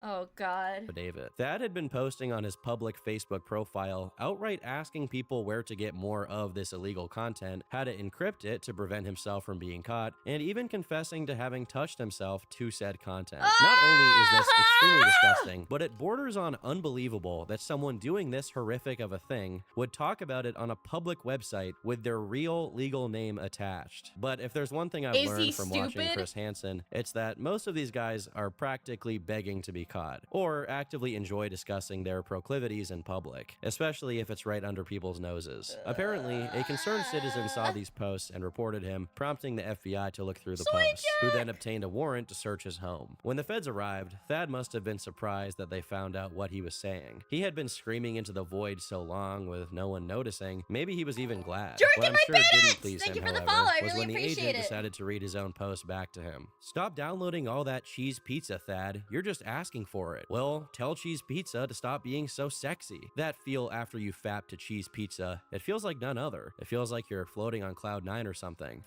Oh god.
Thad had been posting on his public Facebook profile, outright asking people where to get more of this illegal content, how to encrypt it to prevent himself from being caught, and even confessing to having touched himself to said content. Not only is this extremely disgusting, but it borders on unbelievable that someone doing this horrific of a thing would talk about it on a public website with their real legal name attached. But if there's one thing I've learned from watching Chris Hansen, it's that most of these guys are practically begging to be caught, or actively enjoy discussing their proclivities in public, especially if it's right under people's noses. Apparently, a concerned citizen saw these posts and reported him, prompting the FBI to look through the posts, who then obtained a warrant to search his home. When the feds arrived, Thad must have been surprised that they found out what he was saying. He had been screaming into the void so long with no one noticing, maybe he was even glad. What I'm sure didn't please him, however, was when the agent decided to read his own post back to him. Stop downloading all that cheese pizza, Thad. You're just asking for it. Well, tell Cheese Pizza to stop being so sexy. That feel after you fap to Cheese Pizza, it feels like none other. It feels like you're floating on cloud 9 or something.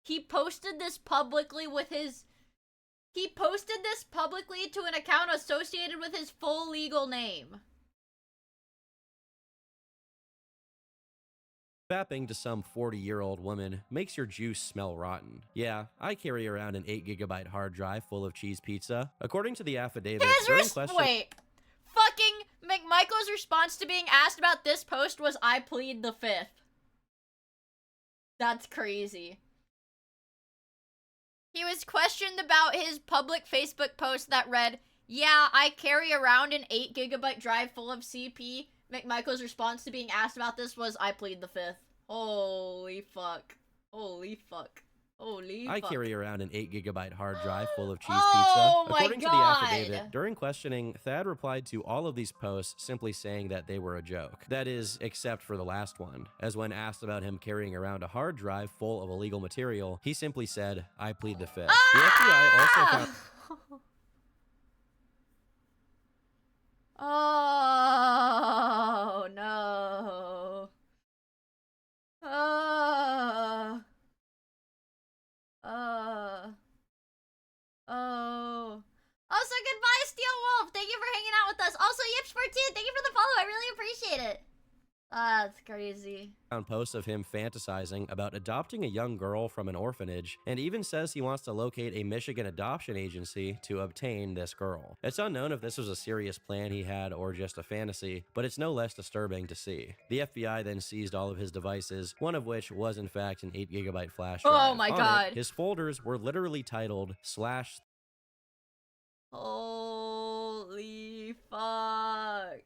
He posted this publicly with his... He posted this publicly to an account associated with his full legal name.
Fapping to some 40-year-old woman makes your juice smell rotten. Yeah, I carry around an 8GB hard drive full of cheese pizza. According to the affidavit,
Wait. Fucking McMichael's response to being asked about this post was, I plead the fifth. That's crazy. He was questioned about his public Facebook post that read, yeah, I carry around an 8GB drive full of CP. McMichael's response to being asked about this was, I plead the fifth. Holy fuck. Holy fuck. Holy fuck.
I carry around an 8GB hard drive full of cheese
Oh
pizza. According to the affidavit, during questioning, Thad replied to all of these posts simply saying that they were a joke. That is, except for the last one, as when asked about him carrying around a hard drive full of illegal material, he simply said, I plead the fifth. The FBI also found...
Oh, no. Oh. Also, goodbye, Steel Wolf. Thank you for hanging out with us. Also, Yips14, thank you for the follow. I really appreciate it. That's crazy.
Found posts of him fantasizing about adopting a young girl from an orphanage, and even says he wants to locate a Michigan adoption agency to obtain this girl. It's unknown if this was a serious plan he had or just a fantasy, but it's no less disturbing to see. The FBI then seized all of his devices, one of which was in fact an 8GB flash drive.
Oh my god.
His folders were literally titled /.
Holy fuck.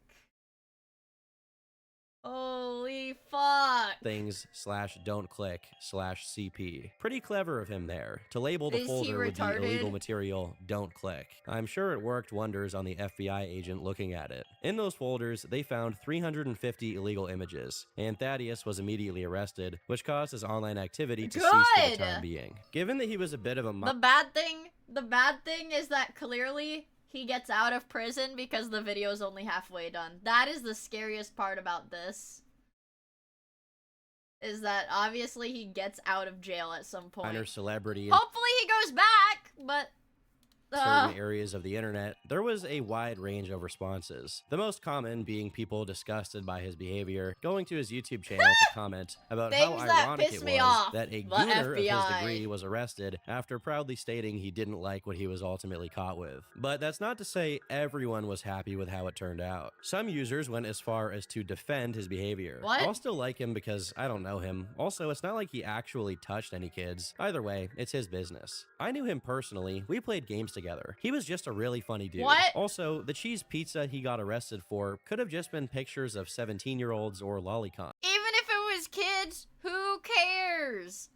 Holy fuck.
Things /don't click /CP. Pretty clever of him there, to label the
Is he
folder with the
retarded?
illegal material don't click. I'm sure it worked wonders on the FBI agent looking at it. In those folders, they found 350 illegal images, and Thaddeus was immediately arrested, which caused his online activity to cease for the time being. Given that he was a bit of a
The bad thing is that clearly he gets out of prison because the video is only halfway done. That is the scariest part about this. Is that obviously he gets out of jail at some point.
minor celebrity in
Hopefully he goes back, but
certain areas of the internet, there was a wide range of responses. The most common being people disgusted by his behavior, going to his YouTube channel to comment about how
Things that
ironic
piss
it
me
was
off,
that a
the
gooner of his
FBI.
degree was arrested after proudly stating he didn't like what he was ultimately caught with. But that's not to say everyone was happy with how it turned out. Some users went as far as to defend his behavior.
What?
I'll still like him because I don't know him. Also, it's not like he actually touched any kids. Either way, it's his business. I knew him personally. We played games together. He was just a really funny dude.
What?
Also, the cheese pizza he got arrested for could have just been pictures of 17-year-olds or lolicon.
even if it was kids, who cares?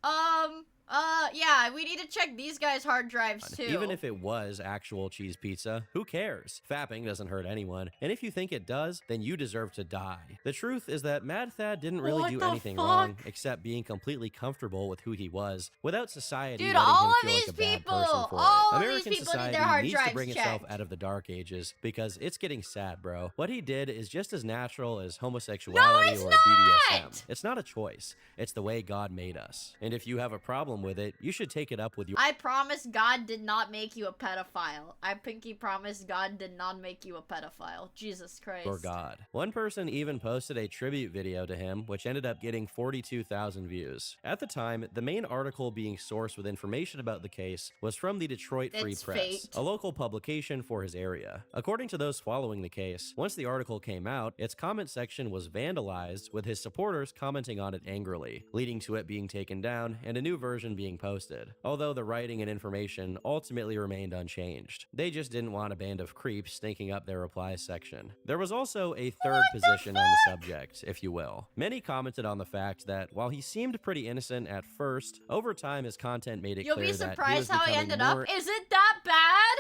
Yeah, we need to check these guys' hard drives too.
Even if it was actual cheese pizza, who cares? Fapping doesn't hurt anyone, and if you think it does, then you deserve to die. The truth is that Mad Thad didn't really
What
do
the
anything
fuck?
wrong except being completely comfortable with who he was, without society
Dude,
letting
all
him
of
feel like
these
a bad
people,
person for
all
it.
of these
American
people need
society
their hard
needs to
drives
bring itself
checked.
out of the dark ages because it's getting sad, bro. What he did is just as natural as homosexuality or BDSM. It's not a choice. It's the way God made us. And if you have a problem with it, you should take it up with your
I promise God did not make you a pedophile. I pinky promise God did not make you a pedophile. Jesus Christ.
God. One person even posted a tribute video to him, which ended up getting 42,000 views. At the time, the main article being sourced with information about the case was from the Detroit Free
It's
Press,
fate.
a local publication for his area. According to those following the case, once the article came out, its comment section was vandalized, with his supporters commenting on it angrily, leading to it being taken down and a new version caption being posted, although the writing and information ultimately remained unchanged. They just didn't want a band of creeps stinking up their replies section. There was also a third position on the subject, if you will. Many commented on the fact that while he seemed pretty innocent at first, over time his content made it
You'll
clear
be
that
surprised how he ended
more...
up. Is it that bad?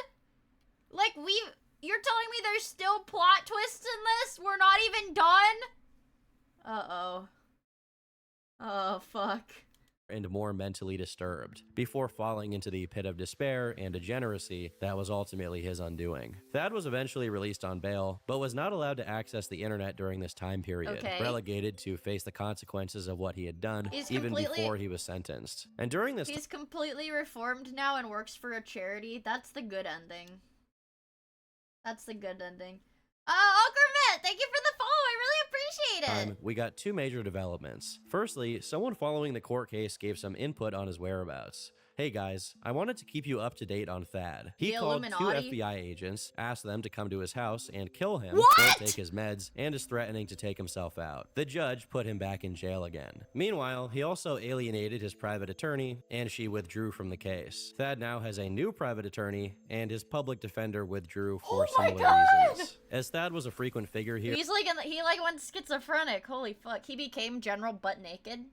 Like, you're telling me there's still plot twists in this? We're not even done? Uh-oh. Oh, fuck.
And more mentally disturbed, before falling into the pit of despair and degeneracy that was ultimately his undoing. Thad was eventually released on bail, but was not allowed to access the internet during this time period, relegated to face the consequences of what he had done, even before he was sentenced. And during this
He's completely reformed now and works for a charity. That's the good ending. That's the good ending. Okermit, thank you for the follow. I really appreciate it.
We got two major developments. Firstly, someone following the court case gave some input on his whereabouts. Hey guys, I wanted to keep you up to date on Thad. He called 2 FBI agents, asked them to come to his house and kill him, won't take his meds, and is threatening to take himself out. The judge put him back in jail again. Meanwhile, he also alienated his private attorney, and she withdrew from the case. Thad now has a new private attorney, and his public defender withdrew for similar reasons. As Thad was a frequent figure here,
He's like, he went schizophrenic. Holy fuck. He became General Butt Naked.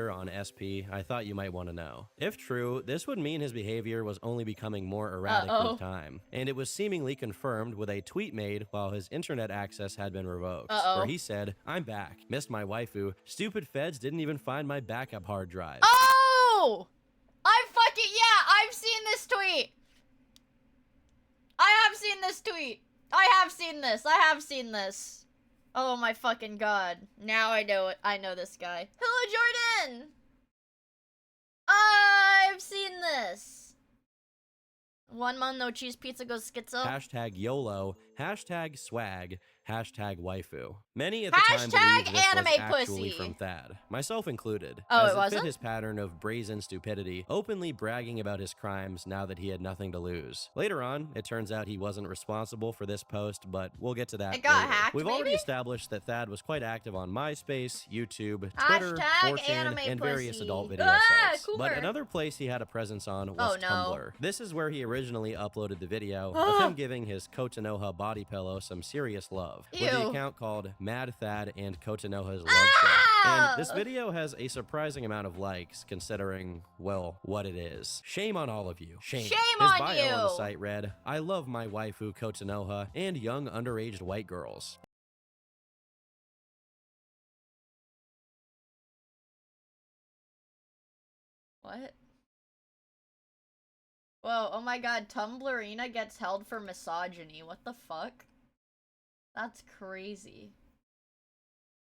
on SP, I thought you might want to know. If true, this would mean his behavior was only becoming more erratic with time, and it was seemingly confirmed with a tweet made while his internet access had been revoked, where he said, "I'm back, missed my waifu, stupid feds didn't even find my backup hard drive."
Oh! I've seen this tweet! I have seen this tweet! I have seen this! Oh my fucking god. Now I know it. I know this guy. Hello, Jordan! I've seen this. 1 month no cheese pizza goes schizo.
Hashtag YOLO, hashtag swag, hashtag waifu. Many at the time believed this was actually from Thad, myself included, as it fit his pattern of brazen stupidity, openly bragging about his crimes now that he had nothing to lose. Later on, it turns out he wasn't responsible for this post, but we'll get to that later. We've already established that Thad was quite active on MySpace, YouTube, Twitter, 4chan, and various adult video sites. But another place he had a presence on was Tumblr. This is where he originally uploaded the video of him giving his Kotanoha body pillow some serious love, with the account called Mad Thad and Kotanoha's Love Show. And this video has a surprising amount of likes, considering, well, what it is. Shame on all of you. Shame. His bio on the site read, "I love my waifu Kotanoha and young underage white girls."
What? Whoa, oh my god, Tumblrina gets held for misogyny. What the fuck? That's crazy.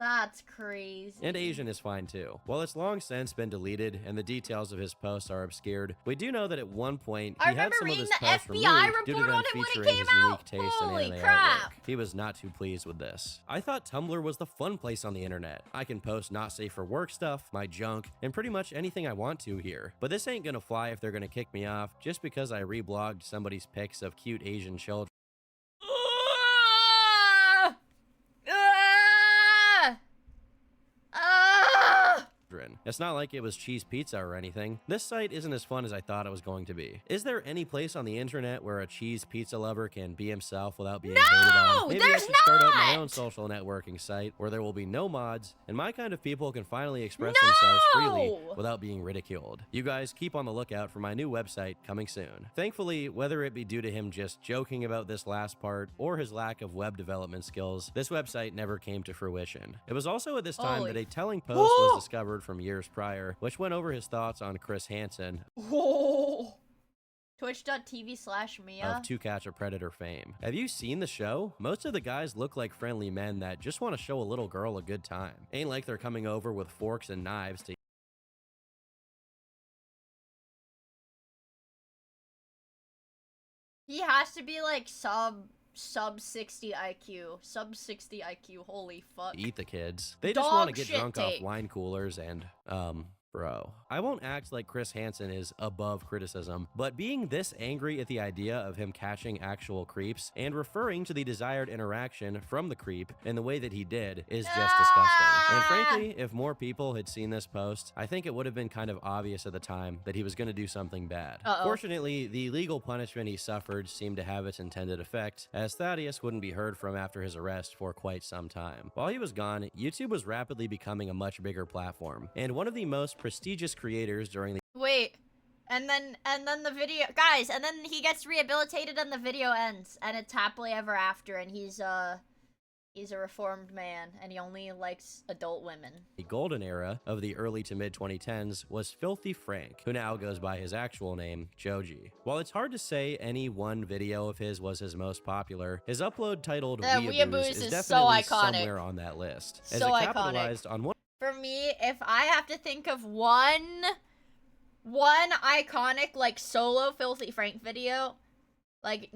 That's crazy.
And Asian is fine too. While it's long since been deleted and the details of his posts are obscured, we do know that at one point he had some of his posts removed due to them featuring his unique taste in anime artwork. He was not too pleased with this. I thought Tumblr was the fun place on the internet. I can post not safe for work stuff, my junk, and pretty much anything I want to here. But this ain't gonna fly if they're gonna kick me off just because I reblogged somebody's pics of cute Asian children. It's not like it was cheese pizza or anything. This site isn't as fun as I thought it was going to be. Is there any place on the internet where a cheese pizza lover can be himself without being hated on? Maybe I should start up my own social networking site where there will be no mods and my kind of people can finally express themselves freely without being ridiculed. You guys keep on the lookout for my new website coming soon. Thankfully, whether it be due to him just joking about this last part or his lack of web development skills, this website never came to fruition. It was also at this time that a telling post was discovered from years prior, which went over his thoughts on Chris Hansen
Twitch.tv/Miia
of To Catch a Predator fame. Have you seen the show? Most of the guys look like friendly men that just want to show a little girl a good time. Ain't like they're coming over with forks and knives to
He has to be like sub 60 IQ. Sub 60 IQ. Holy fuck.
eat the kids. They just want to get drunk off wine coolers and Bro, I won't act like Chris Hansen is above criticism, but being this angry at the idea of him catching actual creeps and referring to the desired interaction from the creep in the way that he did is just disgusting. And frankly, if more people had seen this post, I think it would have been kind of obvious at the time that he was going to do something bad. Fortunately, the legal punishment he suffered seemed to have its intended effect, as Thaddeus wouldn't be heard from after his arrest for quite some time. While he was gone, YouTube was rapidly becoming a much bigger platform, and one of the most prestigious creators during the—
Wait, and then the video, guys, and then he gets rehabilitated and the video ends, and it's happily ever after, and he's a reformed man, and he only likes adult women.
The golden era of the early to mid 2010s was Filthy Frank, who now goes by his actual name, Joji. While it's hard to say any one video of his was his most popular, his upload titled Weeaboos is definitely
so iconic.
somewhere on that list, as
So
it capitalized
iconic.
on one—
For me, if I have to think of one iconic, like, solo Filthy Frank video, like,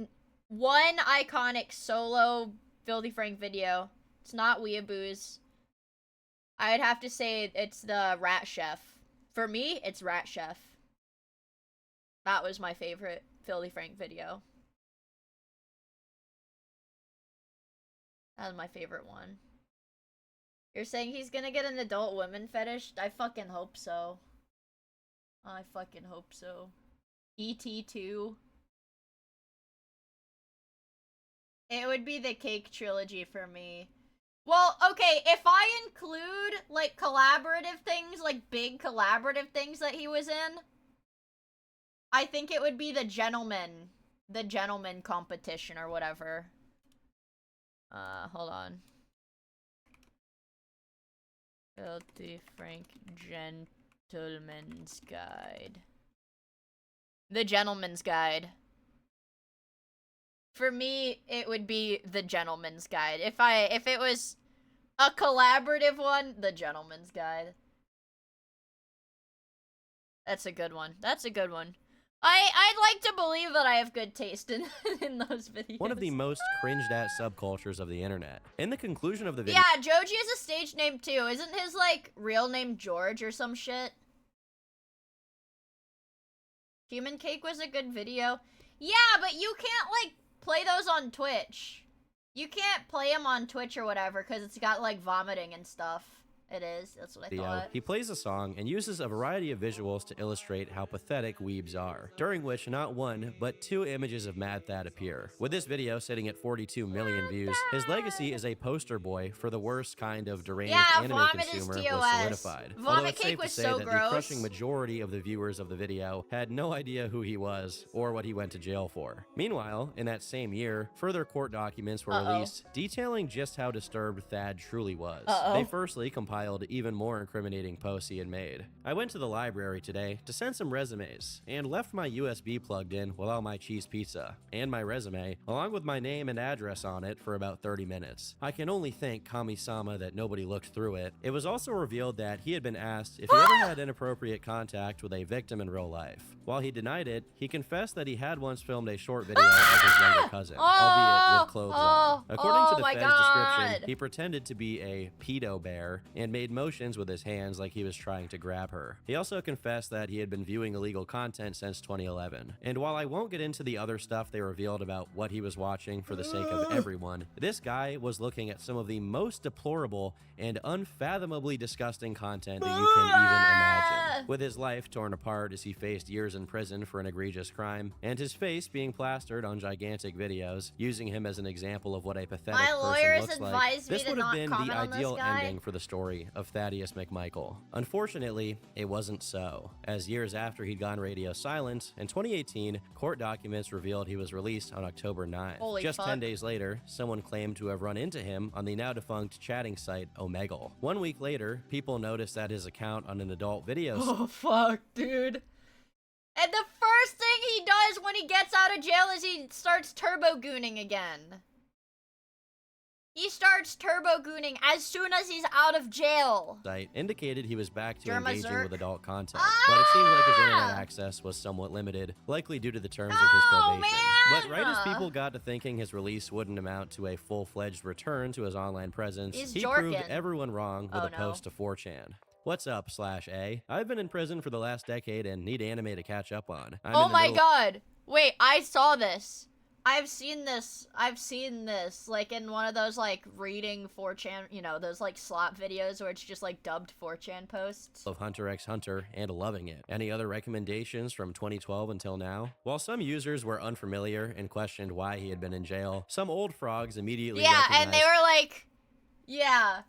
one iconic solo Filthy Frank video, it's not Weeaboos. I'd have to say it's the Rat Chef. For me, it's Rat Chef. That was my favorite Filthy Frank video. That was my favorite one. You're saying he's gonna get an adult women fetish? I fucking hope so. I fucking hope so. E.T. 2. It would be the Cake trilogy for me. Well, okay, if I include, like, collaborative things, like, big collaborative things that he was in, I think it would be the gentleman competition or whatever. Hold on. Filthy Frank Gentleman's Guide. The Gentleman's Guide. For me, it would be The Gentleman's Guide. If it was a collaborative one, The Gentleman's Guide. That's a good one. That's a good one. I'd like to believe that I have good taste in those videos.
one of the most cringed at subcultures of the internet. In the conclusion of the video—
Yeah, Joji is a stage name too. Isn't his, like, real name George or some shit? Human Cake was a good video. Yeah, but you can't, like, play those on Twitch. You can't play them on Twitch or whatever, because it's got, like, vomiting and stuff. It is. That's what I thought.
He plays a song and uses a variety of visuals to illustrate how pathetic weebs are, during which not one, but two images of Mad Thad appear. With this video sitting at 42 million views, his legacy as a poster boy for the worst kind of deranged anime consumer was solidified. Although it's safe to say that the crushing majority of the viewers of the video had no idea who he was or what he went to jail for. Meanwhile, in that same year, further court documents were released detailing just how disturbed Thad truly was. They firstly compiled even more incriminating posts he had made. I went to the library today to send some resumes and left my USB plugged in with all my cheese pizza and my resume, along with my name and address on it, for about 30 minutes. I can only thank Kami-sama that nobody looked through it. It was also revealed that he had been asked if he ever had inappropriate contact with a victim in real life. While he denied it, he confessed that he had once filmed a short video of his younger cousin, albeit with clothes on. According to the Fed's description, he pretended to be a pedo bear and made motions with his hands like he was trying to grab her. He also confessed that he had been viewing illegal content since 2011. And while I won't get into the other stuff they revealed about what he was watching for the sake of everyone, this guy was looking at some of the most deplorable and unfathomably disgusting content that you can even imagine. With his life torn apart as he faced years in prison for an egregious crime, and his face being plastered on gigantic videos, using him as an example of what a pathetic person looks like, this would have been the ideal ending for the story of Thaddeus McMichael. Unfortunately, it wasn't so, as years after he'd gone radio silent, in 2018, court documents revealed he was released on October 9th.
Holy
Just
fuck.
10 days later, someone claimed to have run into him on the now-defunct chatting site Omegle. 1 week later, people noticed that his account on an adult video—
Oh, fuck, dude. And the first thing he does when he gets out of jail is he starts turbo gooning again. He starts turbo gooning as soon as he's out of jail.
site indicated he was back to
Germa
engaging
Zerk.
with adult content, but it seems like his internet access was somewhat limited, likely due to the terms of his probation. But right as people got to thinking his release wouldn't amount to a full-fledged return to his online presence,
He's
he
jorking.
proved everyone wrong with
Oh,
a
no.
post to 4chan. What's up, /A? I've been in prison for the last decade and need anime to catch up on.
Oh my god. Wait, I saw this. I've seen this, like, in one of those, like, reading 4chan, you know, those, like, slop videos where it's just, like, dubbed 4chan posts.
Of Hunter x Hunter and loving it. Any other recommendations from 2012 until now? While some users were unfamiliar and questioned why he had been in jail, some old frogs immediately
And they were like, yeah.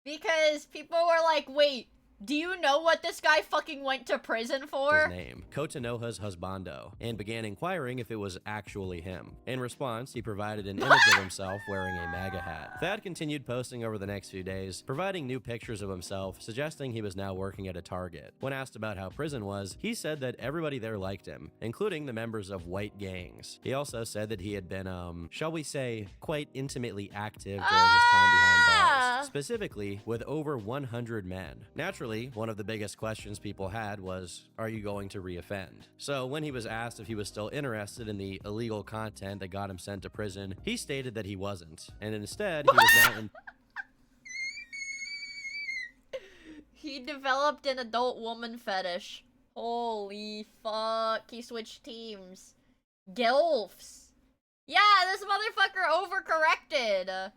Because people were like, wait, do you know what this guy fucking went to prison for?
His name, Kotanoha's husbando, and began inquiring if it was actually him. In response, he provided an image of himself wearing a MAGA hat. Thad continued posting over the next few days, providing new pictures of himself, suggesting he was now working at a Target. When asked about how prison was, he said that everybody there liked him, including the members of white gangs. He also said that he had been, shall we say, quite intimately active during his time behind bars, specifically with over 100 men. Naturally, one of the biggest questions people had was, are you going to reoffend? So when he was asked if he was still interested in the illegal content that got him sent to prison, he stated that he wasn't, and instead he was now in
He developed an adult woman fetish. Holy fuck, he switched teams. Gilfs. Yeah, this motherfucker overcorrected.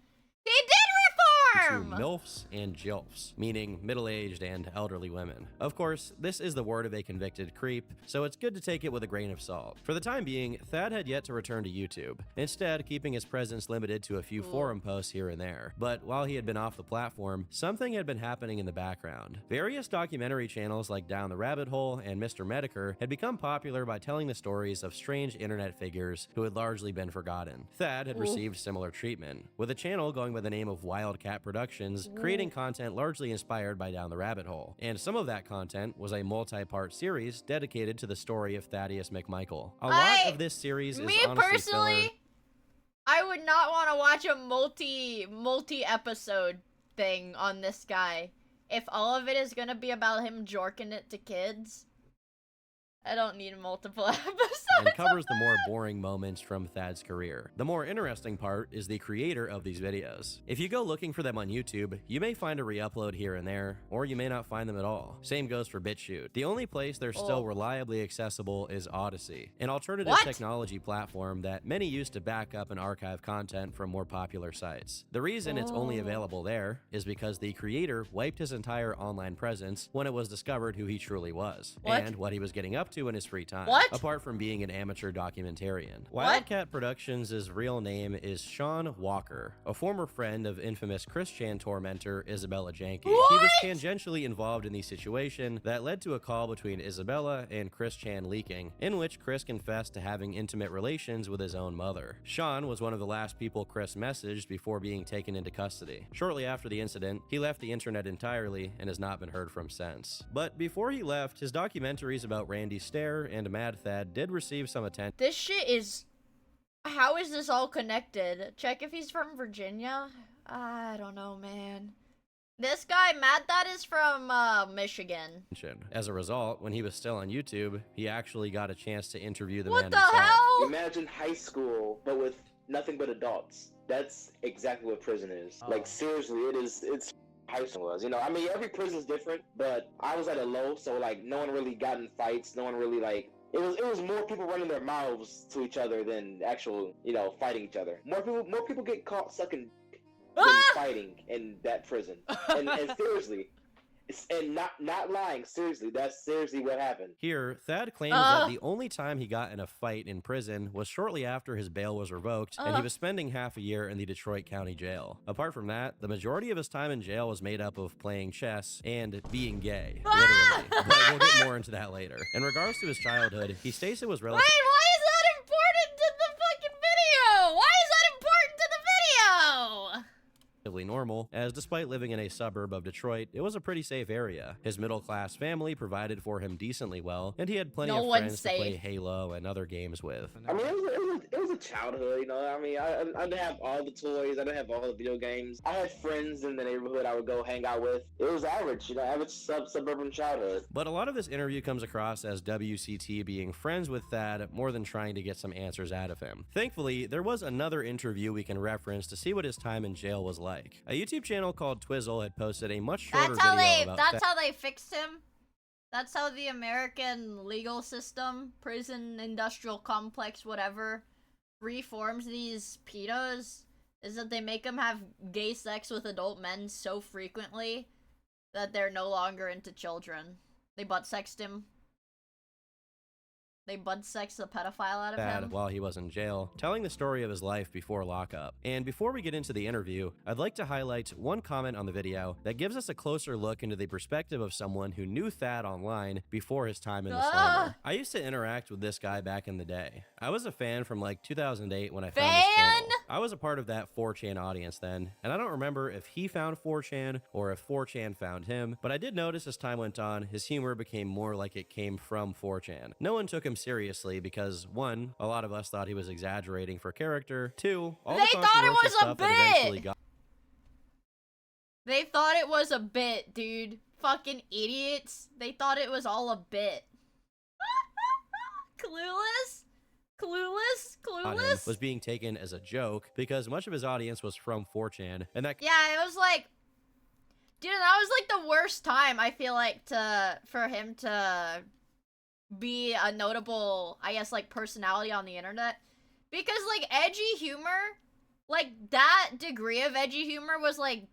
He did reform!
to MILFs and JILFs, meaning middle-aged and elderly women. Of course, this is the word of a convicted creep, so it's good to take it with a grain of salt. For the time being, Thad had yet to return to YouTube, instead keeping his presence limited to a few forum posts here and there. But while he had been off the platform, something had been happening in the background. Various documentary channels like Down the Rabbit Hole and Mr. Medicare had become popular by telling the stories of strange internet figures who had largely been forgotten. Thad had received similar treatment, with a channel going by the name of Wildcat Productions, creating content largely inspired by Down the Rabbit Hole. And some of that content was a multi-part series dedicated to the story of Thaddeus McMichael. A lot of this series is honestly filler.
I would not want to watch a multi-episode thing on this guy. If all of it is gonna be about him jorking it to kids, I don't need multiple episodes.
And covers the more boring moments from Thad's career. The more interesting part is the creator of these videos. If you go looking for them on YouTube, you may find a re-upload here and there, or you may not find them at all. Same goes for BitChute. The only place they're still reliably accessible is Odyssey, an alternative technology platform that many use to back up and archive content from more popular sites. The reason it's only available there is because the creator wiped his entire online presence when it was discovered who he truly was, and what he was getting up to in his free time, apart from being an amateur documentarian. Wildcat Productions' real name is Sean Walker, a former friend of infamous Chris Chan tormentor Isabella Janke. He was tangentially involved in the situation that led to a call between Isabella and Chris Chan leaking, in which Chris confessed to having intimate relations with his own mother. Sean was one of the last people Chris messaged before being taken into custody. Shortly after the incident, he left the internet entirely and has not been heard from since. But before he left, his documentaries about Randy Stair and Mad Thad did receive some attention.
This shit is... How is this all connected? Check if he's from Virginia? I don't know, man. This guy, Mad Thad, is from, Michigan.
As a result, when he was still on YouTube, he actually got a chance to interview the man
What the
himself.
hell?
Imagine high school, but with nothing but adults. That's exactly what prison is. Like, seriously, it's high school was. You know, I mean, every prison's different, but I was at a low, so, like, no one really got in fights. No one really, like... It was more people running their mouths to each other than actual, you know, fighting each other. More people get caught sucking than fighting in that prison. And seriously, and not lying, seriously, that's seriously what happened.
Here, Thad claims that the only time he got in a fight in prison was shortly after his bail was revoked, and he was spending half a year in the Detroit County Jail. Apart from that, the majority of his time in jail was made up of playing chess and being gay, literally. But we'll get more into that later. In regards to his childhood, he states it was relatively...
Wait, why is that important to the fucking video? Why is that important to the video?
normal, as despite living in a suburb of Detroit, it was a pretty safe area. His middle-class family provided for him decently well, and he had plenty of friends to play Halo and other games with.
I mean, it was a childhood, you know. I mean, I didn't have all the toys, I didn't have all the video games. I had friends in the neighborhood I would go hang out with. It was average, you know, average suburban childhood.
But a lot of this interview comes across as WCT being friends with Thad more than trying to get some answers out of him. Thankfully, there was another interview we can reference to see what his time in jail was like. like. A YouTube channel called Twizzle had posted a much shorter
That's how
video about
that's how they fixed him. That's how the American legal system, prison, industrial complex, whatever, reforms these pedos, is that they make them have gay sex with adult men so frequently that they're no longer into children. They butt sexed him. They butt sexed the pedophile out of him.
while he was in jail, telling the story of his life before lockup. And before we get into the interview, I'd like to highlight one comment on the video that gives us a closer look into the perspective of someone who knew Thad online before his time in the slammer. I used to interact with this guy back in the day. I was a fan from like 2008 when I found his channel. I was a part of that 4chan audience then, and I don't remember if he found 4chan or if 4chan found him, but I did notice as time went on, his humor became more like it came from 4chan. No one took him seriously because, one, a lot of us thought he was exaggerating for character. Two, all the controversial stuff that eventually got.
They thought it was a bit, dude. Fucking idiots. They thought it was all a bit. Clueless? Clueless?
Was being taken as a joke because much of his audience was from 4chan, and that
yeah, it was like, dude, that was like the worst time I feel like for him to be a notable, I guess, like personality on the internet, because like edgy humor, like that degree of edgy humor was like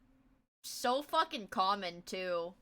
so fucking common too.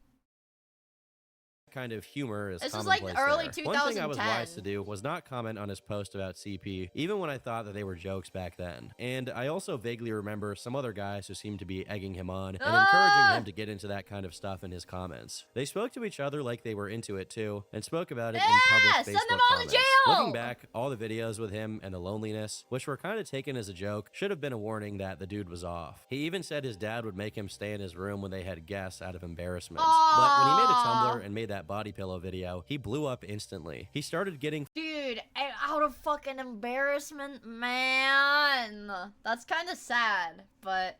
kind of humor is
this is like
commonplace
early
there. One thing I was
2010.
wise to do was not comment on his post about CP, even when I thought that they were jokes back then. And I also vaguely remember some other guys who seemed to be egging him on and encouraging him to get into that kind of stuff in his comments. They spoke to each other like they were into it too, and spoke about it in public
send them
Facebook
all to
comments.
jail!
Looking back, all the videos with him and the loneliness, which were kind of taken as a joke, should have been a warning that the dude was off. He even said his dad would make him stay in his room when they had guests out of embarrassment. But when he made a Tumblr and made that body pillow video, he blew up instantly. He started getting
Dude, out of fucking embarrassment, man. That's kind of sad, but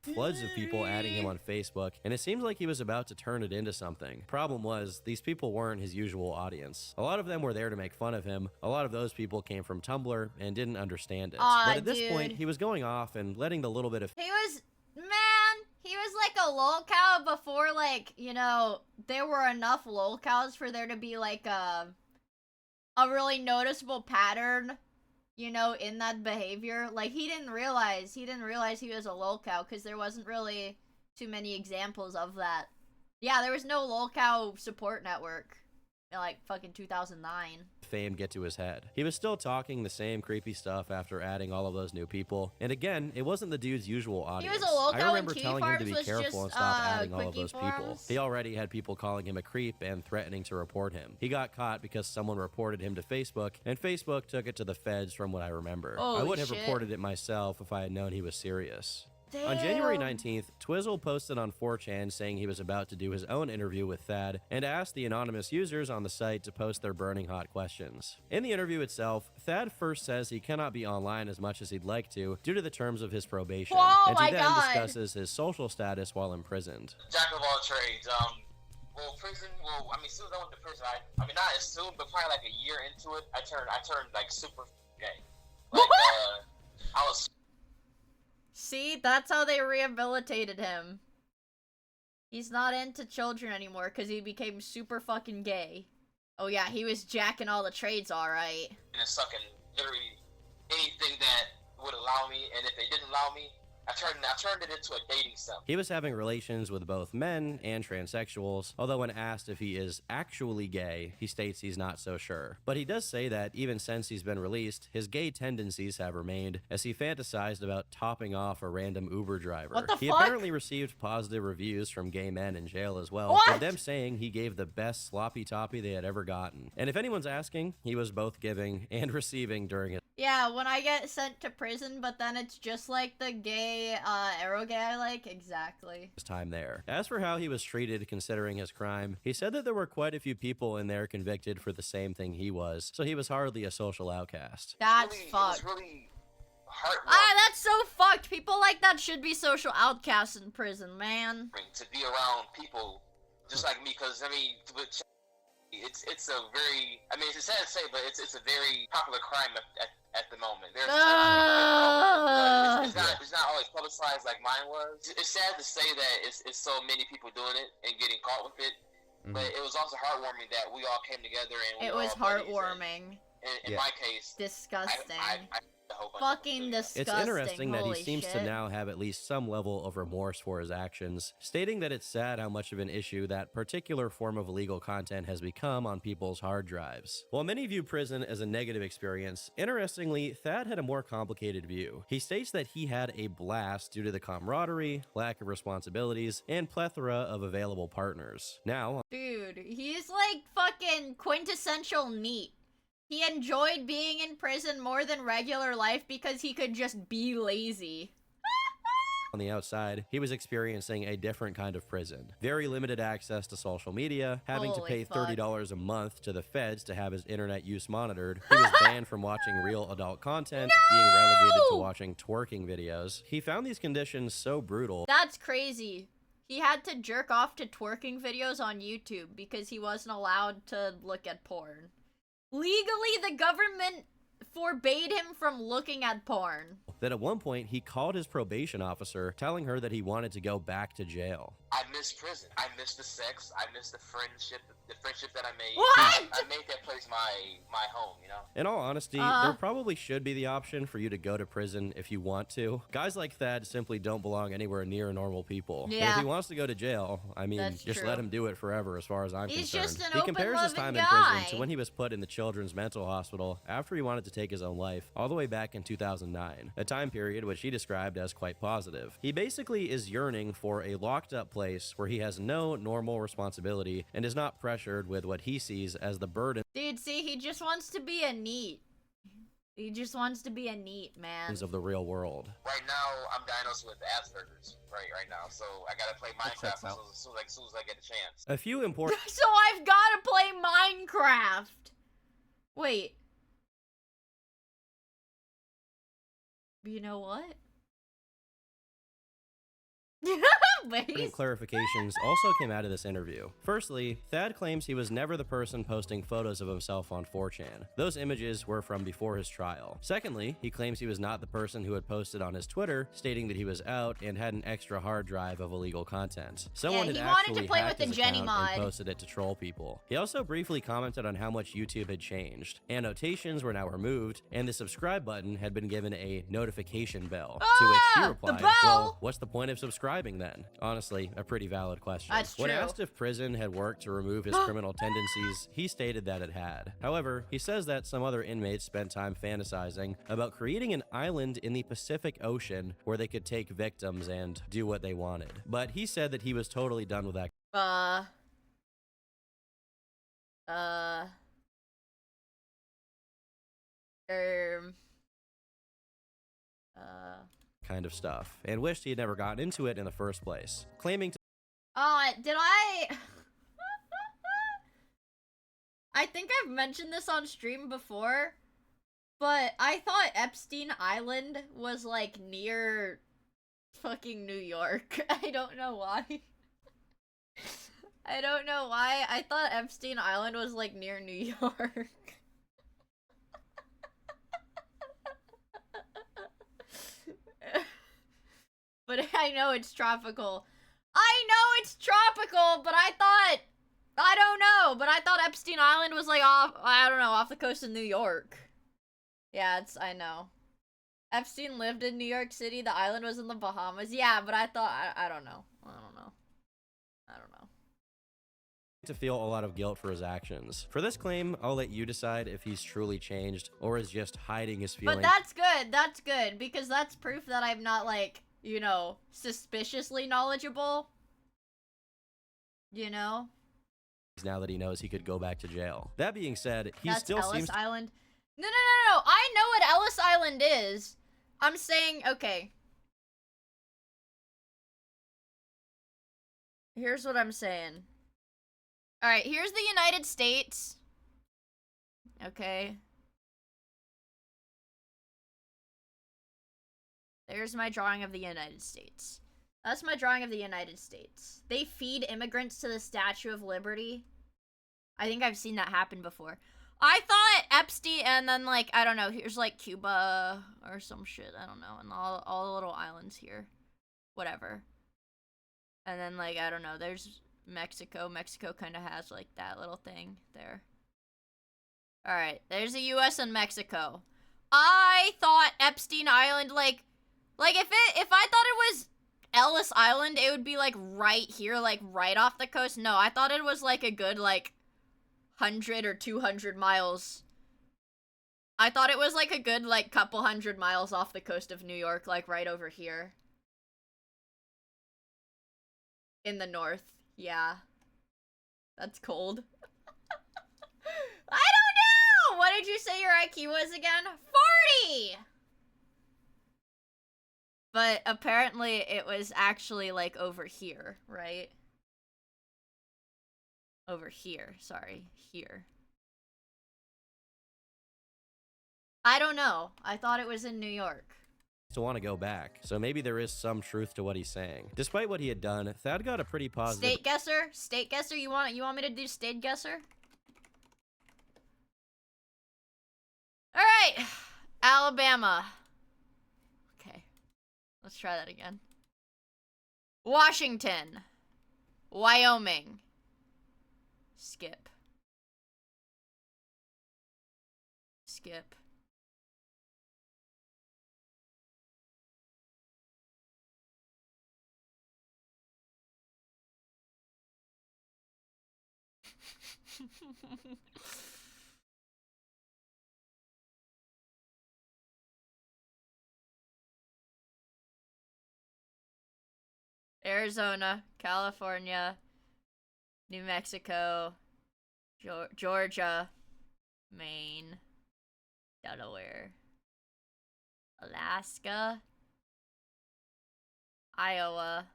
floods of people adding him on Facebook, and it seems like he was about to turn it into something. Problem was, these people weren't his usual audience. A lot of them were there to make fun of him. A lot of those people came from Tumblr and didn't understand it. But at this point, he was going off and letting the little bit of
he was like a lolcow before, like, you know, there were enough lolcows for there to be like a really noticeable pattern, you know, in that behavior. Like, he didn't realize he was a lolcow because there wasn't really too many examples of that. Yeah, there was no lolcow support network in like fucking 2009.
fame get to his head. He was still talking the same creepy stuff after adding all of those new people. And again, it wasn't the dude's usual audience.
He was a lolcow
I remember
and
telling him to be
T-Farms was
careful and
just,
stop adding all of
quickie
those people.
forums.
He already had people calling him a creep and threatening to report him. He got caught because someone reported him to Facebook, and Facebook took it to the feds from what I remember. I
Holy
would have
shit.
reported it myself if I had known he was serious. On January 19th, Twizzle posted on 4chan saying he was about to do his own interview with Thad and asked the anonymous users on the site to post their burning hot questions. In the interview itself, Thad first says he cannot be online as much as he'd like to due to the terms of his probation,
Oh
and he
my
then
God.
discusses his social status while imprisoned.
Jack of all trades. Prison. Well, I mean, as soon as I went to prison, I mean, not as soon, but probably like a year into it, I turned like super gay. Like, I was.
See, that's how they rehabilitated him. He's not into children anymore because he became super fucking gay. Oh yeah, he was jacking all the trades, alright.
And sucking literally anything that would allow me, and if they didn't allow me, I turned it into a dating site.
He was having relations with both men and transsexuals, although when asked if he is actually gay, he states he's not so sure. But he does say that even since he's been released, his gay tendencies have remained, as he fantasized about topping off a random Uber driver.
What the
He
fuck?
apparently received positive reviews from gay men in jail as well,
What?
with them saying he gave the best sloppy toppy they had ever gotten. And if anyone's asking, he was both giving and receiving during his
Yeah, when I get sent to prison, but then it's just like the gay, arrow gay I like. Exactly.
time there. As for how he was treated considering his crime, he said that there were quite a few people in there convicted for the same thing he was, so he was hardly a social outcast.
That's fucked. That's so fucked. People like that should be social outcasts in prison, man.
To be around people just like me, because I mean, it's a very, I mean, it's sad to say, but it's a very popular crime at the moment. There's it's not always publicized like mine was. It's sad to say that it's so many people doing it and getting caught with it, but it was also heartwarming that we all came together and we
It
were
was
all buddies,
heartwarming.
and in my case,
Disgusting.
I a whole bunch
Fucking disgusting.
It's interesting that he
Holy
seems
shit.
to now have at least some level of remorse for his actions, stating that it's sad how much of an issue that particular form of illegal content has become on people's hard drives. While many view prison as a negative experience, interestingly, Thad had a more complicated view. He states that he had a blast due to the camaraderie, lack of responsibilities, and plethora of available partners. Now,
Dude, he's like fucking quintessential NEET. He enjoyed being in prison more than regular life because he could just be lazy.
on the outside, he was experiencing a different kind of prison. Very limited access to social media, having to
Holy
pay
fuck.
$30 a month to the feds to have his internet use monitored. He was banned from watching real adult content, being relegated to watching twerking videos. He found these conditions so brutal.
That's crazy. He had to jerk off to twerking videos on YouTube because he wasn't allowed to look at porn. Legally, the government forbade him from looking at porn.
That at one point, he called his probation officer, telling her that he wanted to go back to jail.
I miss prison. I miss the sex. I miss the friendship that I made.
What?
I made that place my home, you know?
In all honesty, there probably should be the option for you to go to prison if you want to. Guys like Thad simply don't belong anywhere near normal people. And if
Yeah.
he wants to go to jail, I mean,
That's
just
true.
let him do it forever as far as I'm
He's
concerned.
just an
He compares his
open-loving
time in prison
guy.
to when he was put in the children's mental hospital after he wanted to take his own life, all the way back in 2009, a time period which he described as quite positive. He basically is yearning for a locked-up place where he has no normal responsibility and is not pressured with what he sees as the burden
Dude, see, he just wants to be a NEET. He just wants to be a NEET, man.
of the real world.
Right now, I'm diagnosed with Asperger's right now, so I gotta play Minecraft as soon as I get a chance.
A few important
So I've gotta play Minecraft. Wait. You know what? Wait.
clarifications also came out of this interview. Firstly, Thad claims he was never the person posting photos of himself on 4chan. Those images were from before his trial. Secondly, he claims he was not the person who had posted on his Twitter stating that he was out and had an extra hard drive of illegal content. Someone
he
had
wanted to
actually
play
hacked
with
his
the Jenny
account and
mod.
posted it to troll people. He also briefly commented on how much YouTube had changed. Annotations were now removed, and the subscribe button had been given a notification bell. To which he replied, well, what's the point of subscribing then? Honestly, a pretty valid question.
That's
When
true.
asked if prison had worked to remove his criminal tendencies, he stated that it had. However, he says that some other inmates spent time fantasizing about creating an island in the Pacific Ocean where they could take victims and do what they wanted. But he said that he was totally done with that kind of stuff and wished he had never gotten into it in the first place, claiming to
Did I? I think I've mentioned this on stream before, but I thought Epstein Island was like near fucking New York. I don't know why. I don't know why. I thought Epstein Island was like near New York. But I know it's tropical. I know it's tropical, but I don't know, but I thought Epstein Island was like off the coast of New York. Yeah, I know. Epstein lived in New York City, the island was in the Bahamas. Yeah, but I thought, I don't know. I don't know.
feel a lot of guilt for his actions. For this claim, I'll let you decide if he's truly changed or is just hiding his feelings.
But that's good, because that's proof that I'm not like, you know, suspiciously knowledgeable. You know?
Now that he knows he could go back to jail. That being said, he
That's
still
Ellis
seems
Island. No. I know what Ellis Island is. I'm saying, okay. Here's what I'm saying. Alright, here's the United States. Okay. There's my drawing of the United States. That's my drawing of the United States. They feed immigrants to the Statue of Liberty. I think I've seen that happen before. I thought Epstein, and then, like, I don't know, here's, like, Cuba or some shit, I don't know, and all the little islands here. Whatever. And then, like, I don't know, there's Mexico. Mexico kind of has, like, that little thing there. Alright, there's the US and Mexico. I thought Epstein Island, like if I thought it was Ellis Island, it would be, like, right here, like, right off the coast. No, I thought it was, like, a good, like, 100 or 200 miles. I thought it was, like, a good, like, couple 100 miles off the coast of New York, like, right over here. In the north. Yeah. That's cold. I don't know! What did you say your IQ was again? 40! But apparently it was actually, like, over here, right? Over here. Sorry. Here. I don't know. I thought it was in New York.
To want to go back, so maybe there is some truth to what he's saying. Despite what he had done, Thad got a pretty positive...
State guesser? State guesser? You want me to do state guesser? Alright! Alabama. Okay. Let's try that again. Washington. Wyoming. Skip. Skip. Arizona, California, New Mexico, Georgia, Maine, Delaware, Alaska, Iowa,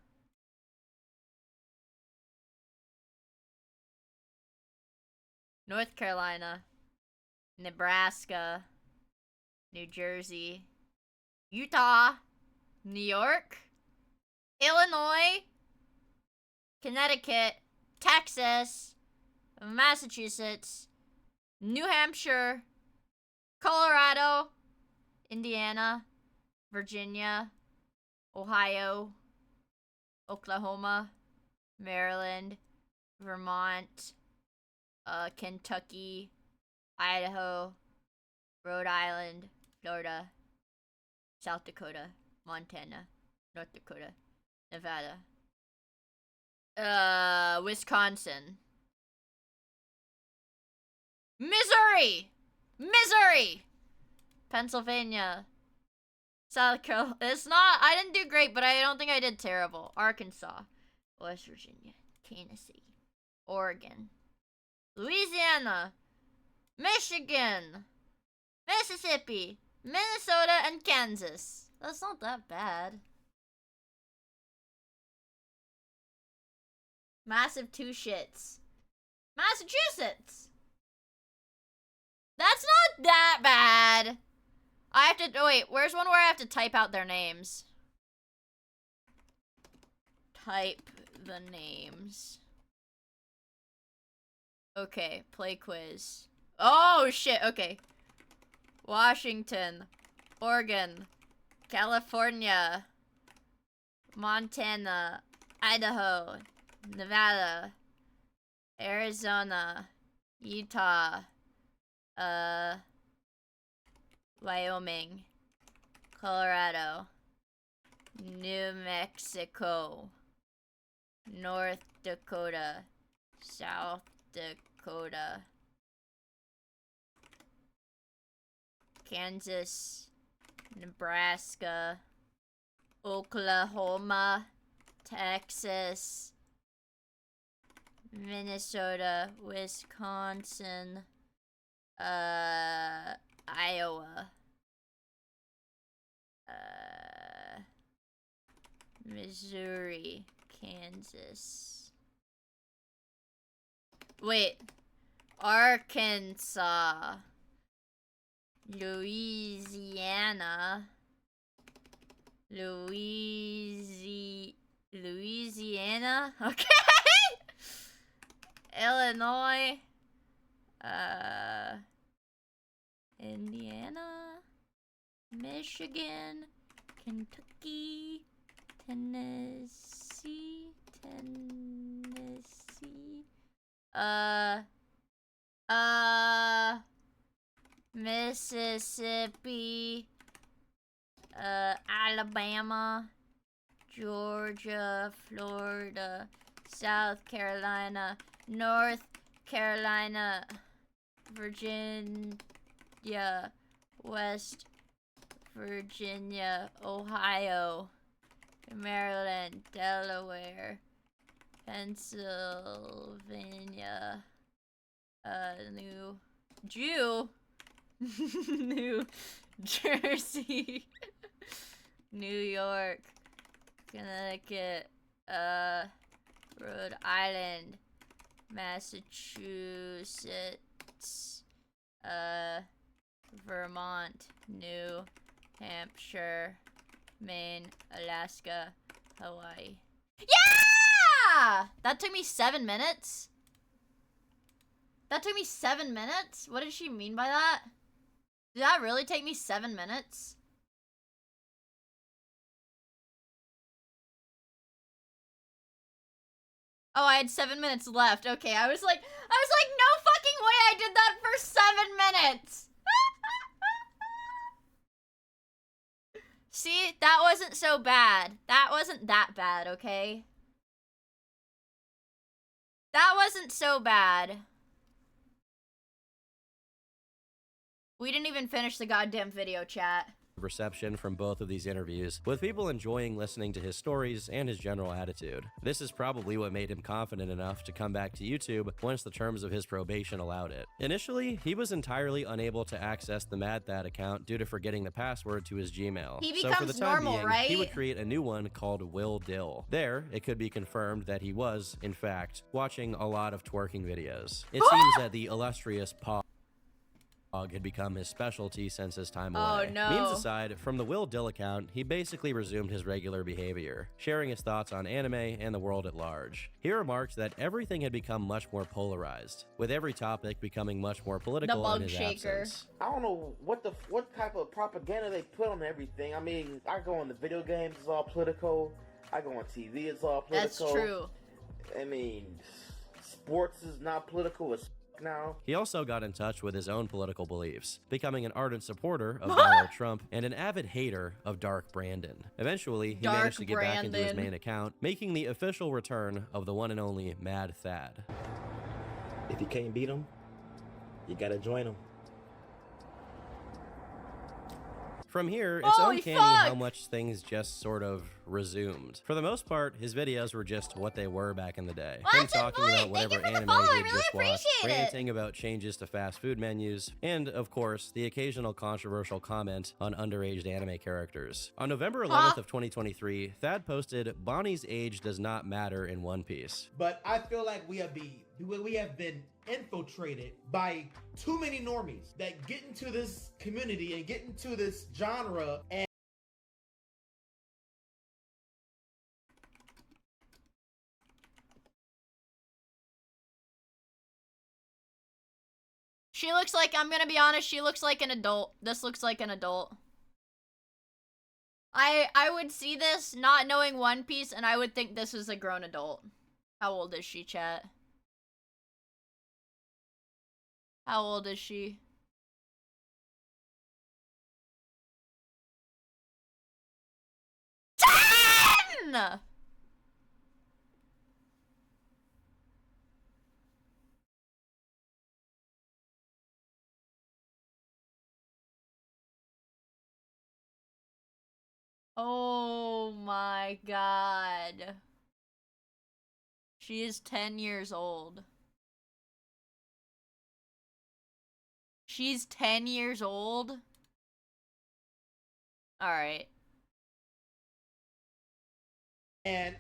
North Carolina, Nebraska, New Jersey, Utah, New York, Illinois, Connecticut, Texas, Massachusetts, New Hampshire, Colorado, Indiana, Virginia, Ohio, Oklahoma, Maryland, Vermont, Kentucky, Idaho, Rhode Island, Florida, South Dakota, Montana, North Dakota, Nevada, Wisconsin, Missouri, Pennsylvania, South Carolina. It's not, I didn't do great, but I don't think I did terrible. Arkansas, West Virginia, Tennessee, Oregon, Louisiana, Michigan, Mississippi, Minnesota, and Kansas. That's not that bad. Massive two shits. Massachusetts. That's not that bad. I have to, oh wait, where's one where I have to type out their names? Type the names. Okay, play quiz. Oh shit, okay. Washington, Oregon, California, Montana, Idaho, Nevada, Arizona, Utah, Wyoming, Colorado, New Mexico, North Dakota, South Dakota, Kansas, Nebraska, Oklahoma, Texas, Minnesota, Wisconsin, Iowa, Missouri, Kansas. Wait, Arkansas, Louisiana, Louisiana, okay. Illinois, Indiana, Michigan, Kentucky, Tennessee, Mississippi, Alabama, Georgia, Florida, South Carolina, North Carolina, Virginia, West Virginia, Ohio, Maryland, Delaware, Pennsylvania, New Jersey, New York, Connecticut, Rhode Island, Massachusetts, Vermont, New Hampshire, Maine, Alaska, Hawaii. Yeah! That took me 7 minutes. That took me 7 minutes? What did she mean by that? Did that really take me 7 minutes? Oh, I had 7 minutes left. Okay, I was like, no fucking way I did that for 7 minutes. See, that wasn't so bad. That wasn't that bad, okay? That wasn't so bad. We didn't even finish the goddamn video, chat.
Reception from both of these interviews, with people enjoying listening to his stories and his general attitude. This is probably what made him confident enough to come back to YouTube once the terms of his probation allowed it. Initially, he was entirely unable to access the Mad Thad account due to forgetting the password to his Gmail.
He
So for the
becomes
time
normal,
being,
right?
he would create a new one called Will Dill. There, it could be confirmed that he was, in fact, watching a lot of twerking videos. It seems that the illustrious Paul had become his specialty since his time away.
Oh, no.
Memes aside, from the Will Dill account, he basically resumed his regular behavior, sharing his thoughts on anime and the world at large. He remarked that everything had become much more polarized, with every topic becoming much more political in his absence.
I don't know what type of propaganda they put on everything. I mean, I go on the video games, it's all political. I go on TV, it's all political.
That's true.
I mean, sports is not political as now.
He also got in touch with his own political beliefs, becoming an ardent supporter of Donald Trump and an avid hater of Dark Brandon. Eventually, he managed to get back into his main account, making the official return of the one and only Mad Thad.
If you can't beat him, you gotta join him.
From here, it's uncanny how much things just sort of resumed. For the most part, his videos were just what they were back in the day. Him talking about whatever anime he had just watched, ranting about changes to fast food menus, and, of course, the occasional controversial comment on underage anime characters. On November 11th of 2023, Thad posted, "Bonnie's age does not matter in One Piece."
But I feel like we have been infiltrated by too many normies that get into this community and get into this genre and
She looks like, I'm gonna be honest, she looks like an adult. This looks like an adult. I would see this not knowing One Piece and I would think this is a grown adult. How old is she, chat? How old is she? Ten! Oh my god. She is 10 years old. She's 10 years old? Alright.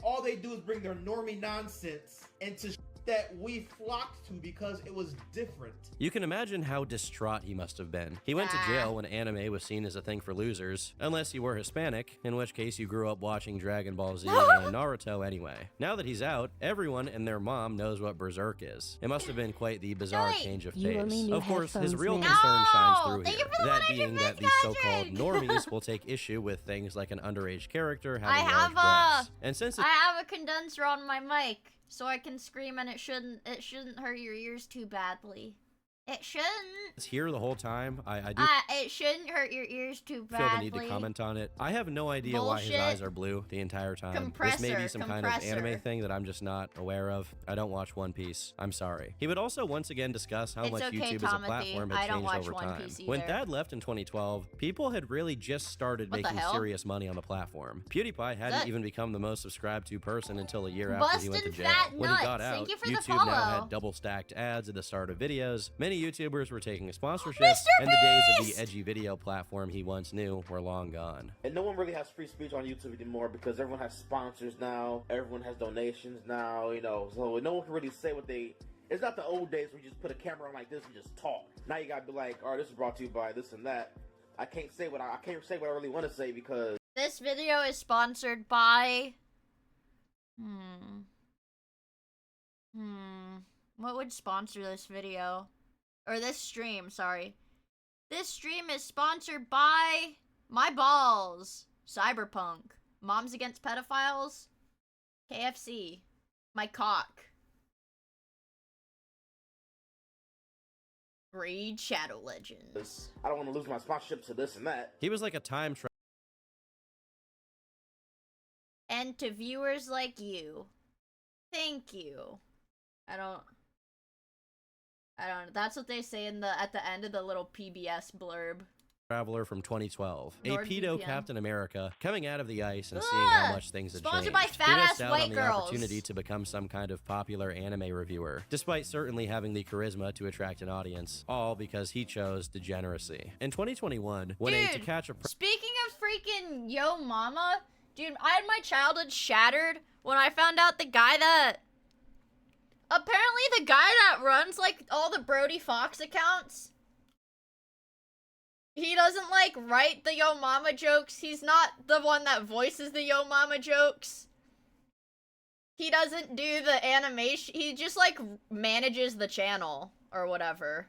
all they do is bring their normie nonsense into that we flocked to because it was different.
You can imagine how distraught he must have been. He went to jail when anime was seen as a thing for losers, unless you were Hispanic, in which case you grew up watching Dragon Ball Z and Naruto anyway. Now that he's out, everyone and their mom knows what Berserk is. It must have been quite the bizarre change of pace. Of course, his real concern shines through here, that being that the so-called normies will take issue with things like an underage character having large breasts. And since
I have a condenser on my mic, so I can scream and it shouldn't hurt your ears too badly. It shouldn't.
It's here the whole time. I do
it shouldn't hurt your ears too badly.
feel the need to comment on it. I have no idea why his eyes are blue the entire time. This may be some kind of anime thing that I'm just not aware of. I don't watch One Piece. I'm sorry. He would also once again discuss how much YouTube as a platform had changed over time. When Thad left in 2012, people had really just started making serious money on the platform. PewDiePie hadn't even become the most subscribed to person until a year after he went to jail. When he got out, YouTube now had double stacked ads at the start of videos. Many YouTubers were taking sponsorships, and the days of the edgy video platform he once knew were long gone.
And no one really has free speech on YouTube anymore because everyone has sponsors now, everyone has donations now, you know, so no one can really say what they... It's not the old days where you just put a camera on like this and just talk. Now you gotta be like, all right, this is brought to you by this and that. I can't say what I really want to say because...
This video is sponsored by... What would sponsor this video? Or this stream, sorry. This stream is sponsored by my balls, Cyberpunk, Moms Against Pedophiles, KFC, my cock, Raid Shadow Legends.
I don't want to lose my sponsorship to this and that.
He was like a time traveler.
And to viewers like you, thank you. I don't. That's what they say in at the end of the little PBS blurb.
Traveler from 2012, a
NordVPN.
pedo Captain America coming out of the ice and seeing how much things had
Sponsored
changed.
by fat-ass
he missed out
white
on the
girls.
opportunity to become some kind of popular anime reviewer, despite certainly having the charisma to attract an audience, all because he chose degeneracy. In 2021, when a To Catch a
Speaking of freaking Yo Mama, dude, I had my childhood shattered when I found out the guy that... Apparently the guy that runs, like, all the Brody Fox accounts, he doesn't, like, write the Yo Mama jokes. He's not the one that voices the Yo Mama jokes. He doesn't do the animation. He just, like, manages the channel or whatever.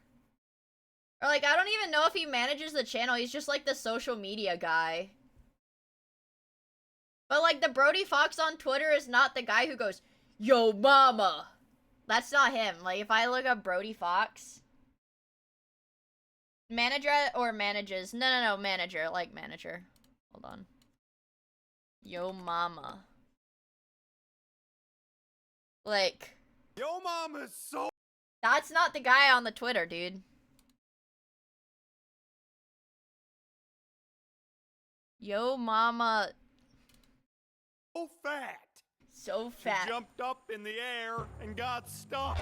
Or, like, I don't even know if he manages the channel. He's just, like, the social media guy. But, like, the Brody Fox on Twitter is not the guy who goes, Yo Mama. That's not him. Like, if I look up Brody Fox. Manager or manages? No, manager. Like, manager. Hold on. Yo Mama. Like.
Yo Mama's so...
That's not the guy on the Twitter, dude. Yo Mama.
So fat.
So fat.
She jumped up in the air and got stuck.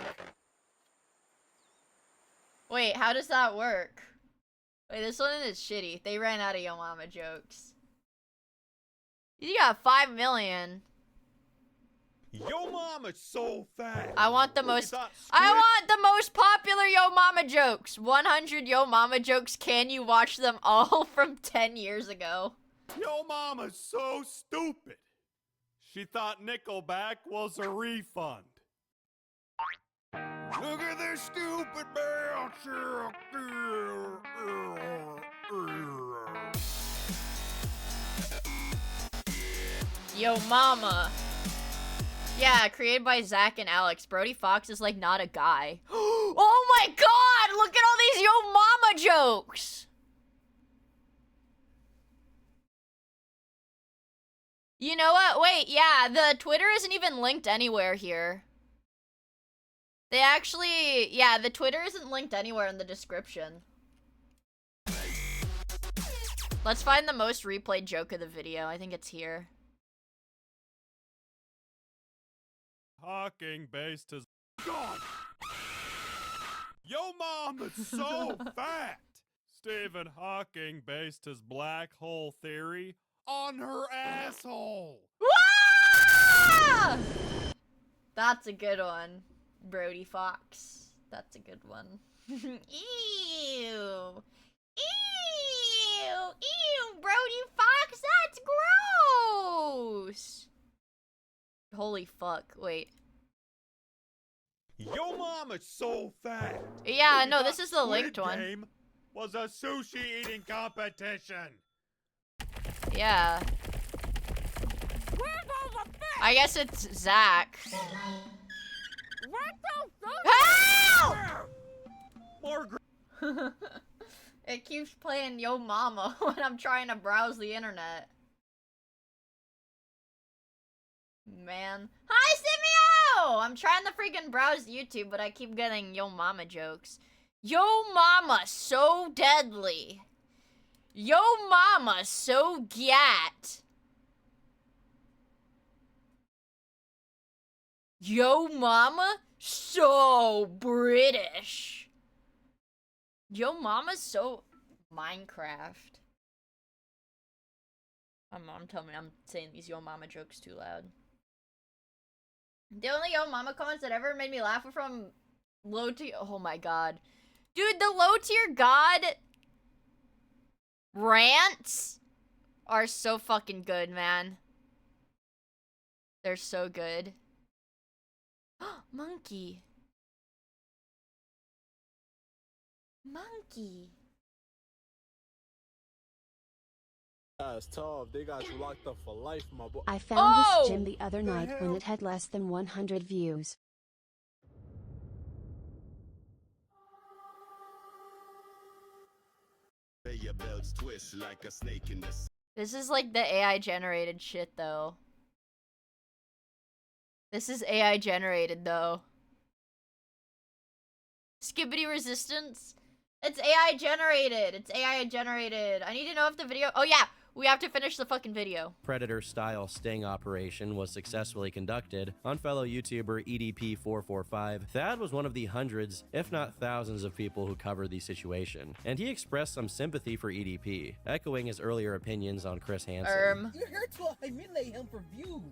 Wait, how does that work? Wait, this one is shitty. They ran out of Yo Mama jokes. You got 5 million.
Yo Mama's so fat.
I want the most popular Yo Mama jokes. 100 Yo Mama jokes. Can you watch them all from 10 years ago?
Yo Mama's so stupid. She thought Nickelback was a refund. Look at this stupid bell.
Yo Mama. Yeah, created by Zach and Alex. Brody Fox is like not a guy. Oh my god! Look at all these Yo Mama jokes! You know what? Wait, yeah, the Twitter isn't even linked anywhere here. They actually, yeah, the Twitter isn't linked anywhere in the description. Let's find the most replayed joke of the video. I think it's here.
Hawking based his... God! Yo Mama's so fat! Stephen Hawking based his black hole theory on her asshole.
That's a good one. Brody Fox. That's a good one. Ew. Ew. Ew. Brody Fox, that's gross. Holy fuck. Wait.
Yo mama's so fat.
Yeah, no,
That
this is the
Squid
linked one.
Game was a sushi eating competition.
Yeah. I guess it's Zach. Help!
Margaret.
It keeps playing Yo Mama when I'm trying to browse the internet. Man. Hi, Simeo! I'm trying to freaking browse YouTube, but I keep getting Yo Mama jokes. Yo Mama, so deadly. Yo Mama, so gat. Yo Mama, so British. Yo Mama's so Minecraft. I'm telling me I'm saying these Yo Mama jokes too loud. The only Yo Mama comments that ever made me laugh were from low tier. Oh my god. Dude, the low tier god rants are so fucking good, man. They're so good. Monkey. Monkey.
That's tough. They got you locked up for life, my boy.
I found
Oh!
this gym the other night when it had less than 100 views.
This is like the AI generated shit though. This is AI generated though. Skibbity resistance. It's AI generated. It's AI generated. I need to know if the video. Oh yeah, we have to finish the fucking video.
Predator-style sting operation was successfully conducted on fellow YouTuber EDP445. Thad was one of the hundreds, if not thousands, of people who covered the situation, and he expressed some sympathy for EDP, echoing his earlier opinions on Chris Hansen.
You're here to humiliate him for views.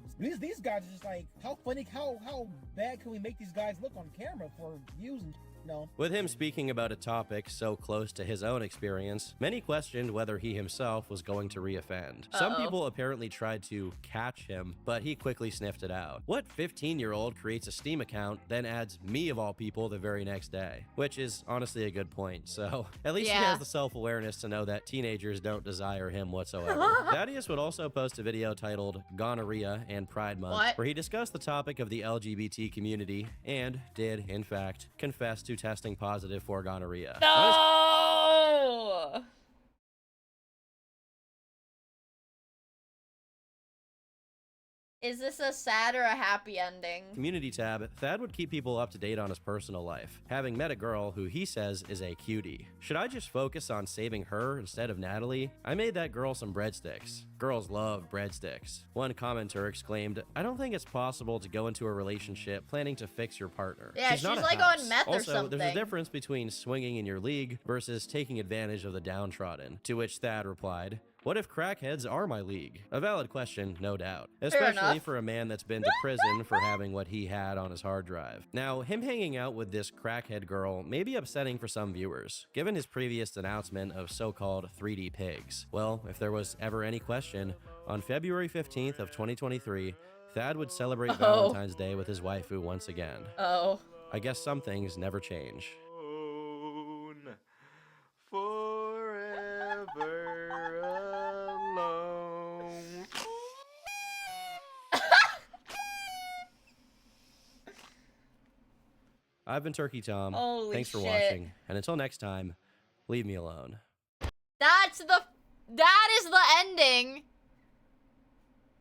These guys are just like, how funny, how bad can we make these guys look on camera for views and no.
With him speaking about a topic so close to his own experience, many questioned whether he himself was going to re-offend. Some people apparently tried to catch him, but he quickly sniffed it out. What 15-year-old creates a Steam account, then adds me of all people the very next day? Which is honestly a good point, so at least he has the self-awareness to know that teenagers don't desire him whatsoever. Thaddeus would also post a video titled Gonorrhea and Pride Month, where he discussed the topic of the LGBT community and did, in fact, confess to testing positive for gonorrhea.
No! Is this a sad or a happy ending?
Community tab, Thad would keep people up to date on his personal life, having met a girl who he says is a cutie. Should I just focus on saving her instead of Natalie? I made that girl some breadsticks. Girls love breadsticks. One commenter exclaimed, I don't think it's possible to go into a relationship planning to fix your partner.
Yeah, she's
not a
like
house.
on meth or
also,
something.
there's a difference between swinging in your league versus taking advantage of the downtrodden. To which Thad replied, what if crackheads are my league? A valid question, no doubt. Especially for a man that's been to prison for having what he had on his hard drive. Now, him hanging out with this crackhead girl may be upsetting for some viewers, given his previous announcement of so-called 3D pigs. Well, if there was ever any question, on February 15th of 2023, Thad would celebrate Valentine's Day with his waifu once again. I guess some things never change.
Forever alone.
I've been Turkey Tom.
Holy
Thanks for
shit.
watching, and until next time, leave me alone.
That is the ending.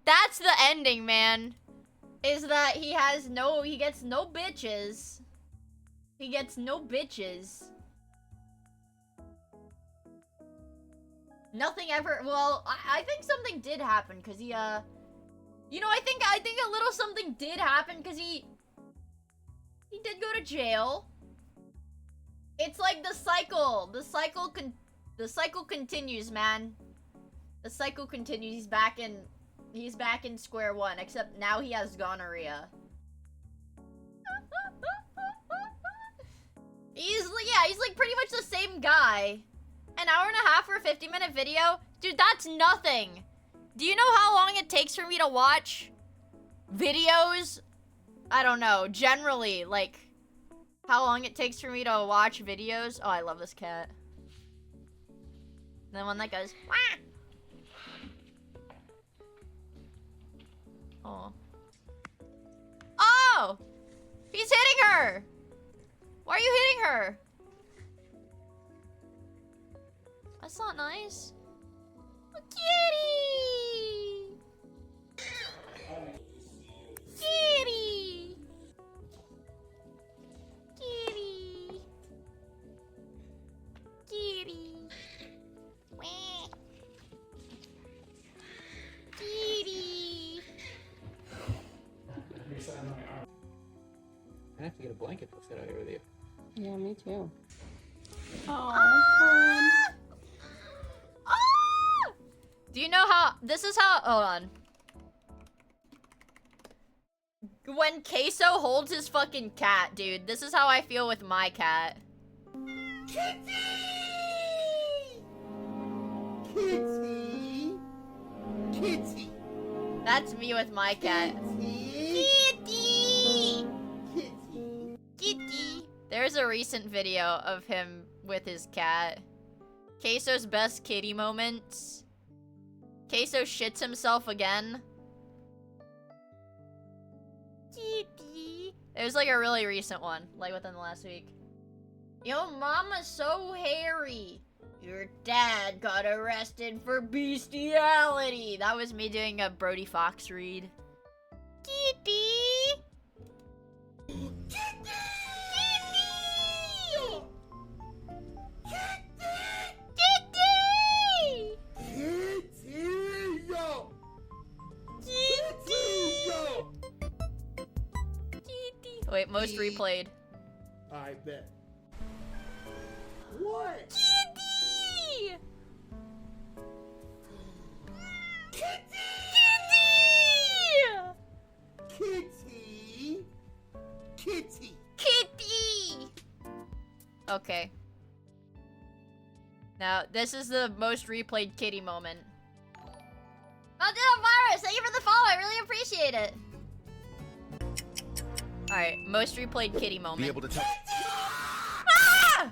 That's the ending, man. Is that he gets no bitches. He gets no bitches. Nothing ever, well, I think something did happen, cause he, you know, I think a little something did happen, cause he did go to jail. It's like the cycle continues, man. The cycle continues. He's back in square one, except now he has gonorrhea. He's like pretty much the same guy. An hour and a half for a 50-minute video? Dude, that's nothing. Do you know how long it takes for me to watch videos? I don't know. Generally, like, how long it takes for me to watch videos? Oh, I love this cat. The one that goes, wah! Oh. Oh! He's hitting her! Why are you hitting her? That's not nice. Oh, kitty! Kitty! Kitty! Kitty! Wah. Kitty!
I have to get a blanket to sit out here with you.
Yeah, me too.
Ah! Ah! Do you know how this is how hold on. When Queso holds his fucking cat, dude, this is how I feel with my cat.
Kitty! Kitty! Kitty!
That's me with my cat. Kitty!
Kitty!
Kitty! There's a recent video of him with his cat. Queso's best kitty moments. Queso shits himself again. Kitty. It was like a really recent one, like within the last week. Yo, mama's so hairy. Your dad got arrested for bestiality. That was me doing a Brody Fox read. Kitty. Kitty. Kitty. Wait, most replayed.
I bet. What?
Kitty!
Kitty! Kitty! Kitty!
Kitty! Okay. Now, this is the most replayed kitty moment. Virus, thank you for the follow. I really appreciate it. Alright, most replayed kitty moment.
Be able to tell.
Ah!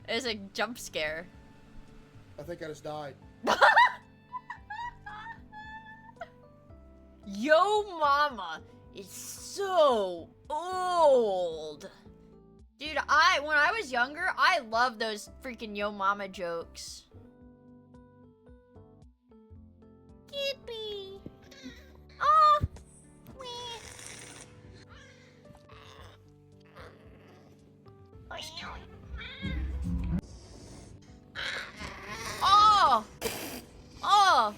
It was a jump scare.
I think I just died.
Yo mama is so old. Dude, when I was younger, I loved those freaking yo mama jokes. Kitty. Oh. Oh! Oh!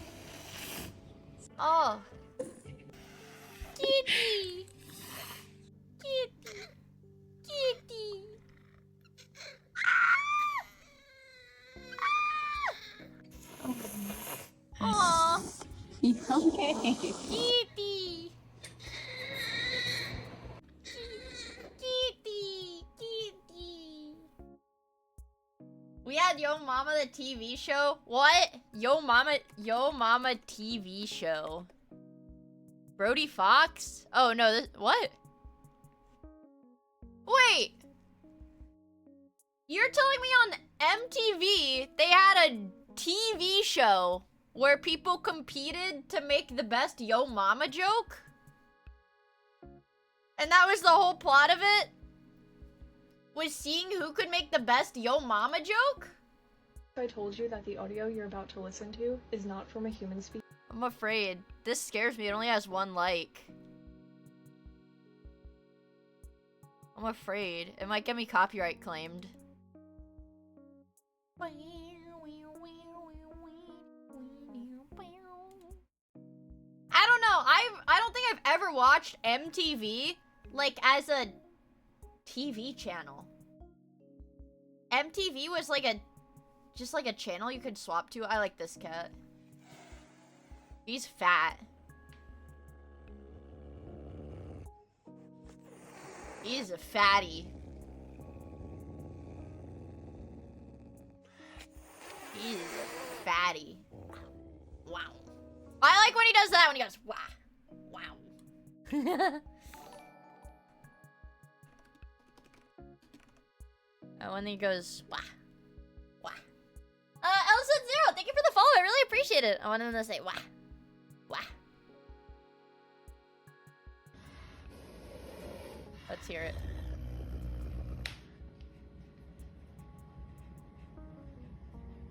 Oh! Kitty! Kitty! Kitty! Ah!
Okay.
Kitty! Kitty! Kitty! We had Yo Mama the TV show? What? Yo Mama TV show. Brody Fox? Oh no, this, what? Wait! You're telling me on MTV they had a TV show where people competed to make the best Yo Mama joke? And that was the whole plot of it? Was seeing who could make the best Yo Mama joke?
I told you that the audio you're about to listen to is not from a human speaker.
I'm afraid. This scares me. It only has 1 like. I'm afraid. It might get me copyright claimed. I don't know. I don't think I've ever watched MTV like as a TV channel. MTV was like just like a channel you could swap to. I like this cat. He's fat. He's a fatty. fatty. Wow. I like when he does that, when he goes, wow. Wow. And when he goes, wah. Wah. Elsa Zero, thank you for the follow. I really appreciate it. I wanted him to say, wah. Wah. Let's hear it.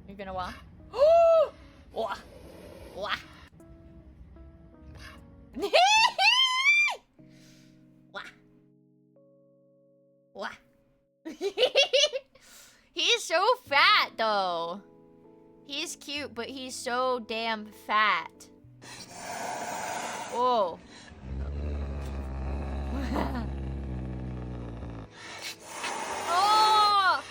You're gonna wah? Wah. Wah. Wah. Wah. He's so fat, though. He's cute, but he's so damn fat. Whoa. Oh!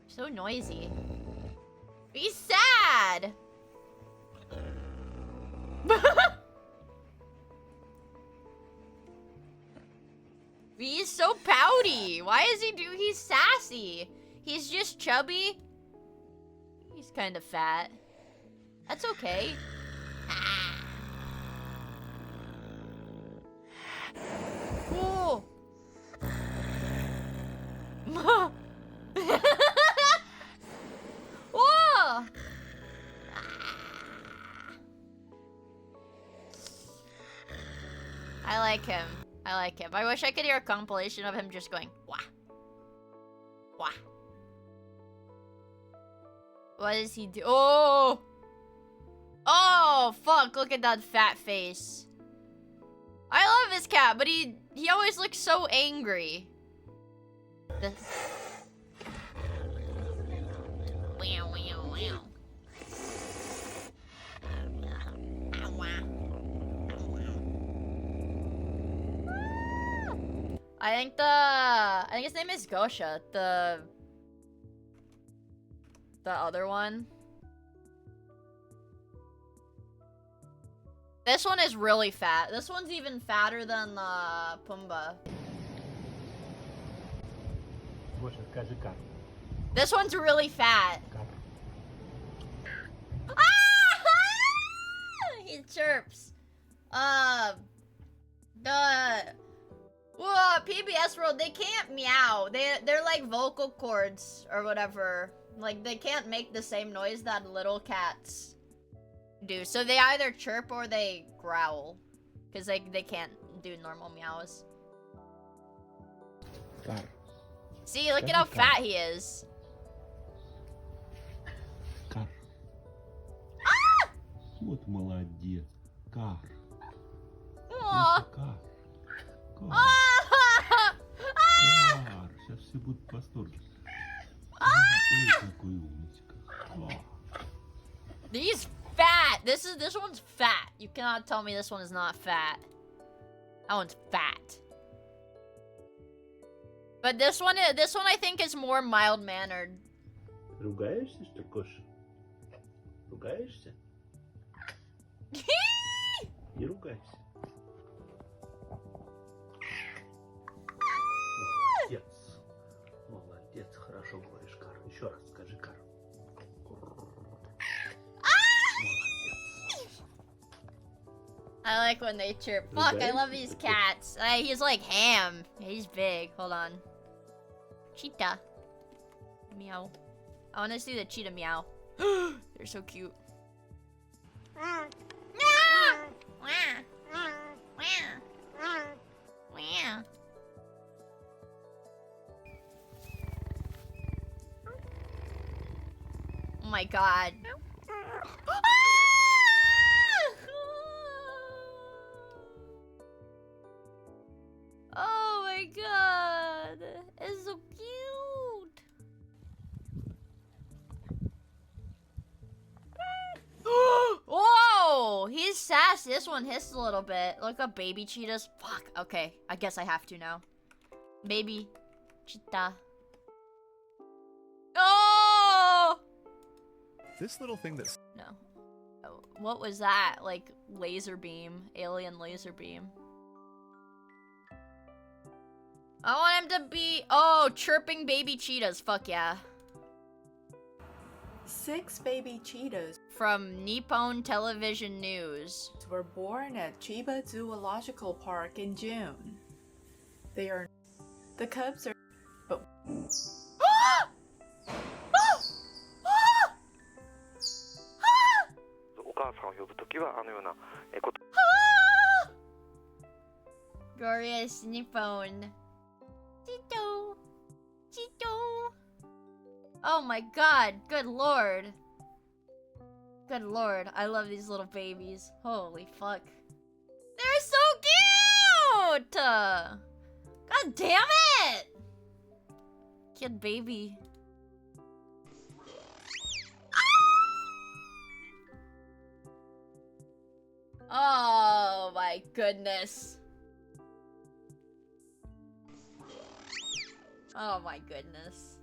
So noisy. He's sad. He's so pouty. Why is he's sassy. He's just chubby. He's kind of fat. That's okay. Whoa. Whoa. I like him. I like him. I wish I could hear a compilation of him just going, wah. Wah. What does he do? Oh! Oh, fuck. Look at that fat face. I love this cat, but he always looks so angry. Wow, wow, wow. I think his name is Gosha, the other one. This one is really fat. This one's even fatter than Pumbaa. This one's really fat. Ah! He chirps. PBS World, they can't meow. They're like vocal cords or whatever. Like, they can't make the same noise that little cats do. So they either chirp or they growl. Because they can't do normal meows. See, look at how fat he is. Ah!
Вот молодец. Кар.
Aw.
Кар.
Ah!
Кар. Сейчас все будут в восторге. Ой, какой умничка.
He's fat. This one's fat. You cannot tell me this one is not fat. That one's fat. But this one I think is more mild-mannered.
Ругаешься, что, Коша? Ругаешься? Не ругайся. Молодец. Молодец, хорошо говоришь, Кар. Еще раз скажи, Кар.
I like when they chirp. Fuck, I love these cats. He's like ham. He's big. Hold on. Cheetah. Meow. I want to see the cheetah meow. They're so cute. Oh my god. Oh my god. It's so cute. Whoa! He's sassy. This one hissed a little bit. Look up baby cheetahs. Fuck. Okay. I guess I have to now. Baby cheetah. Oh!
This little thing that's...
No. Oh, what was that? Like, laser beam. Alien laser beam. I want him to be... Oh, chirping baby cheetahs. Fuck yeah.
6 baby cheetahs
from Nippon Television News
were born at Chiba Zoological Park in June. They are... The cubs are... But...
Glorious Nippon. Chito. Chito. Oh my god, good lord. Good lord, I love these little babies. Holy fuck. They're so cute! God damn it! Kid baby. Oh my goodness. Oh my goodness.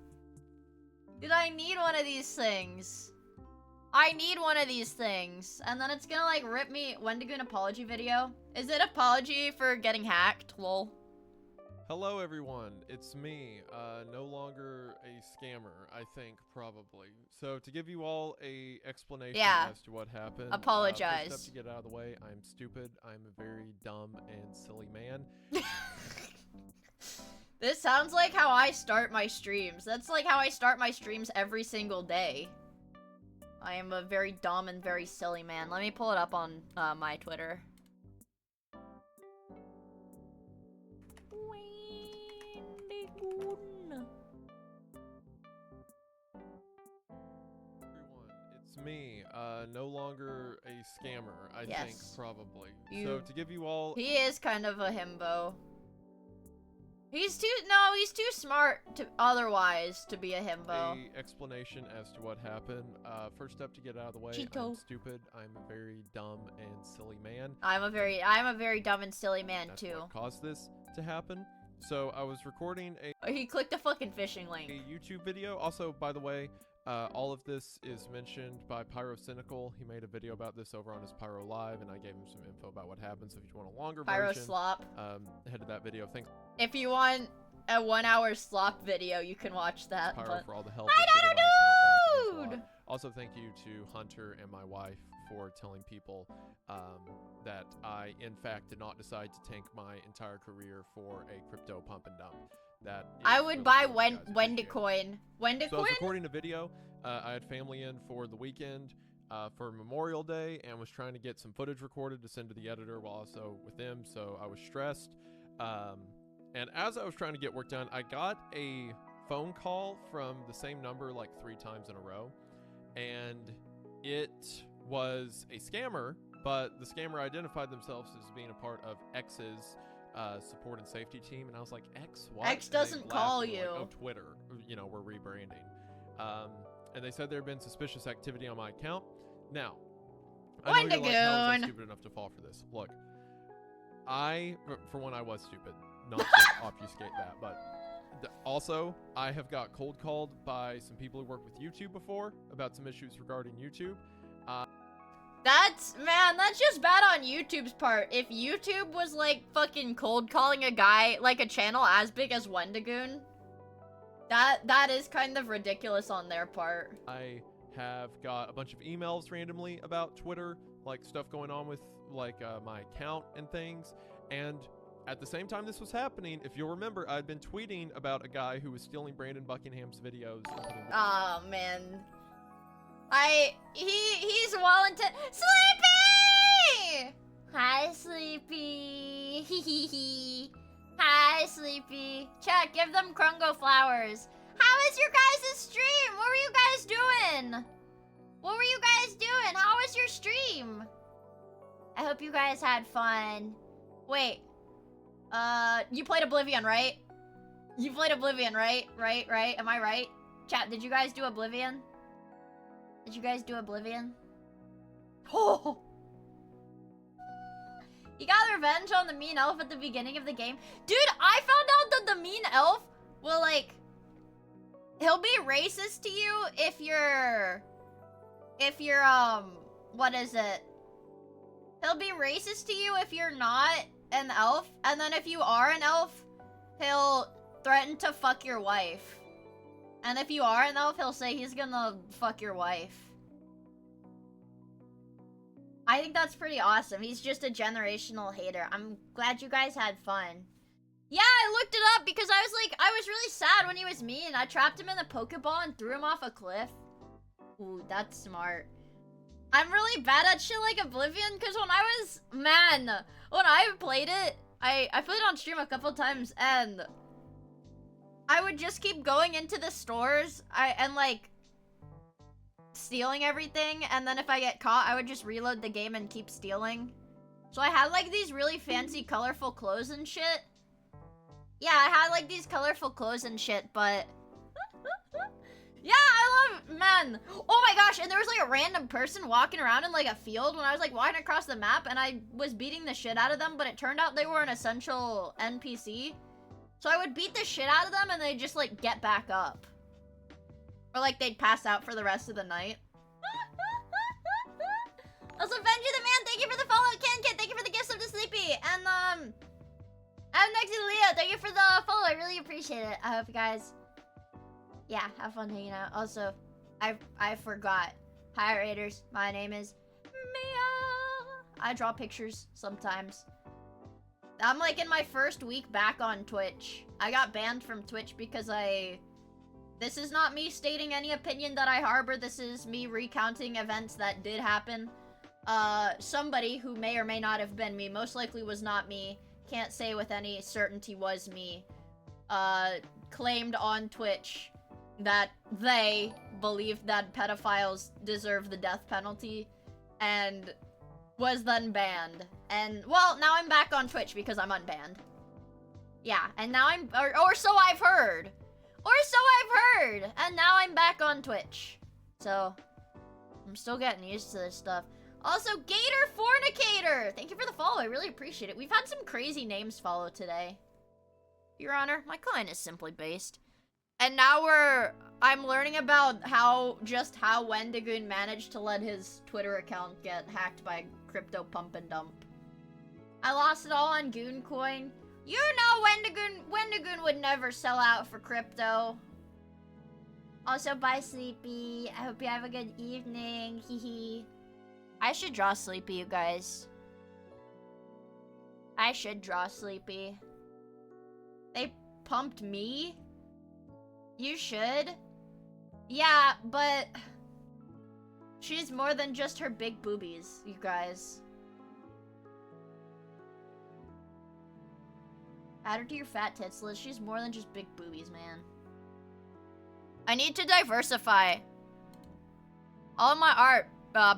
Dude, I need one of these things. I need one of these things. And then it's gonna like rip me. Wendigoon apology video. Is it apology for getting hacked? Lol.
Hello everyone, it's me, no longer a scammer, I think, probably. So to give you all a explanation as to what happened.
Apologize.
First step to get out of the way, I'm stupid, I'm a very dumb and silly man.
This sounds like how I start my streams. That's like how I start my streams every single day. I am a very dumb and very silly man. Let me pull it up on my Twitter.
It's me, no longer a scammer, I think,
Yes.
probably. So to give you all...
He is kind of a himbo. He's too smart to otherwise to be a himbo.
A explanation as to what happened. First step to get out of the way.
Cheeto.
I'm stupid. I'm a very dumb and silly man.
I'm a very dumb and silly man
That's
too.
what caused this to happen. So I was recording a
He clicked a fucking phishing link.
YouTube video. Also, by the way, all of this is mentioned by Pyro Cynical. He made a video about this over on his Pyro Live, and I gave him some info about what happens. If you want a longer
Pyro
version,
Slop.
head to that video. Thanks,
If you want a 1 hour slop video, you can watch that.
Pyro,
But...
for all the help.
Hi,
with getting my account back. It means a
Dude!
lot. Also, thank you to Hunter and my wife for telling people that I, in fact, did not decide to tank my entire career for a crypto pump and dump. That
I
is
would
really
buy
cool. You guys appreciate it.
Wendicoin. Wendicoin?
So I was recording a video. I had family in for the weekend for Memorial Day and was trying to get some footage recorded to send to the editor while also with them. So I was stressed. And as I was trying to get work done, I got a phone call from the same number like 3 times in a row. And it was a scammer, but the scammer identified themselves as being a part of X's support and safety team. And I was like, X, what?
X
And they
doesn't
laughed
call
and were like,
you.
oh, Twitter, you know, we're rebranding. And they said there had been suspicious activity on my account. Now, I know you're like, how was I stupid enough to fall for this? Look, for one, I was stupid. Not to obfuscate that, but also, I have got cold called by some people who work with YouTube before about some issues regarding YouTube.
That's just bad on YouTube's part. If YouTube was like fucking cold calling a guy, like a channel as big as Wendigoon, that is kind of ridiculous on their part.
I have got a bunch of emails randomly about Twitter, like stuff going on with like my account and things. And at the same time this was happening, if you'll remember, I'd been tweeting about a guy who was stealing Brandon Buckingham's videos.
Oh man. He's well into Sleepy! Hi, Sleepy. Hee. Hi, Sleepy. Chat, give them Krungo flowers. How is your guys' stream? What were you guys doing? What were you guys doing? How was your stream? I hope you guys had fun. Wait. You played Oblivion, right? You played Oblivion, right? Right? Am I right? Chat, did you guys do Oblivion? Did you guys do Oblivion? Oh! You got revenge on the mean elf at the beginning of the game? Dude, I found out that the mean elf will, like... He'll be racist to you if you're, what is it? He'll be racist to you if you're not an elf, and then if you are an elf, he'll threaten to fuck your wife. And if you aren't, though, he'll say he's gonna fuck your wife. I think that's pretty awesome. He's just a generational hater. I'm glad you guys had fun. Yeah, I looked it up because I was like, I was really sad when he was mean. I trapped him in the Pokeball and threw him off a cliff. Ooh, that's smart. I'm really bad at shit like Oblivion because when I was, man, when I played it, I played it on stream a couple times and I would just keep going into the stores and like stealing everything, and then if I get caught, I would just reload the game and keep stealing. So I had like these really fancy colorful clothes and shit. Yeah, I had like these colorful clothes and shit, but yeah, I love, man. Oh my gosh, and there was like a random person walking around in like a field when I was like walking across the map, and I was beating the shit out of them, but it turned out they were an essential NPC. So I would beat the shit out of them and they'd just like get back up. Or like they'd pass out for the rest of the night. Also, Benji the Man, thank you for the follow. Ken Kit, thank you for the gifts of the Sleepy. And I'm next to Leo, thank you for the follow. I really appreciate it. I hope you guys, yeah, have fun hanging out. Also, I forgot. Hi Raiders, my name is Miia. I draw pictures sometimes. I'm like in my first week back on Twitch. I got banned from Twitch because this is not me stating any opinion that I harbor. This is me recounting events that did happen. Somebody who may or may not have been me, most likely was not me, can't say with any certainty was me, claimed on Twitch that they believed that pedophiles deserve the death penalty, and was then banned. And, well, now I'm back on Twitch because I'm unbanned. Yeah, and now I'm, or so I've heard. Or so I've heard! And now I'm back on Twitch. So, I'm still getting used to this stuff. Also, Gator Fornicator! Thank you for the follow, I really appreciate it. We've had some crazy names follow today. Your Honor, my client is simply based. And now I'm learning about how Wendigoon managed to let his Twitter account get hacked by crypto pump and dump. I lost it all on Goon Coin. You know Wendigoon would never sell out for crypto. Also, bye Sleepy. I hope you have a good evening. Hehe. I should draw Sleepy, you guys. I should draw Sleepy. They pumped me? You should? Yeah, but she's more than just her big boobies, you guys. Add her to your fat tits list. She's more than just big boobies, man. I need to diversify. All of my art,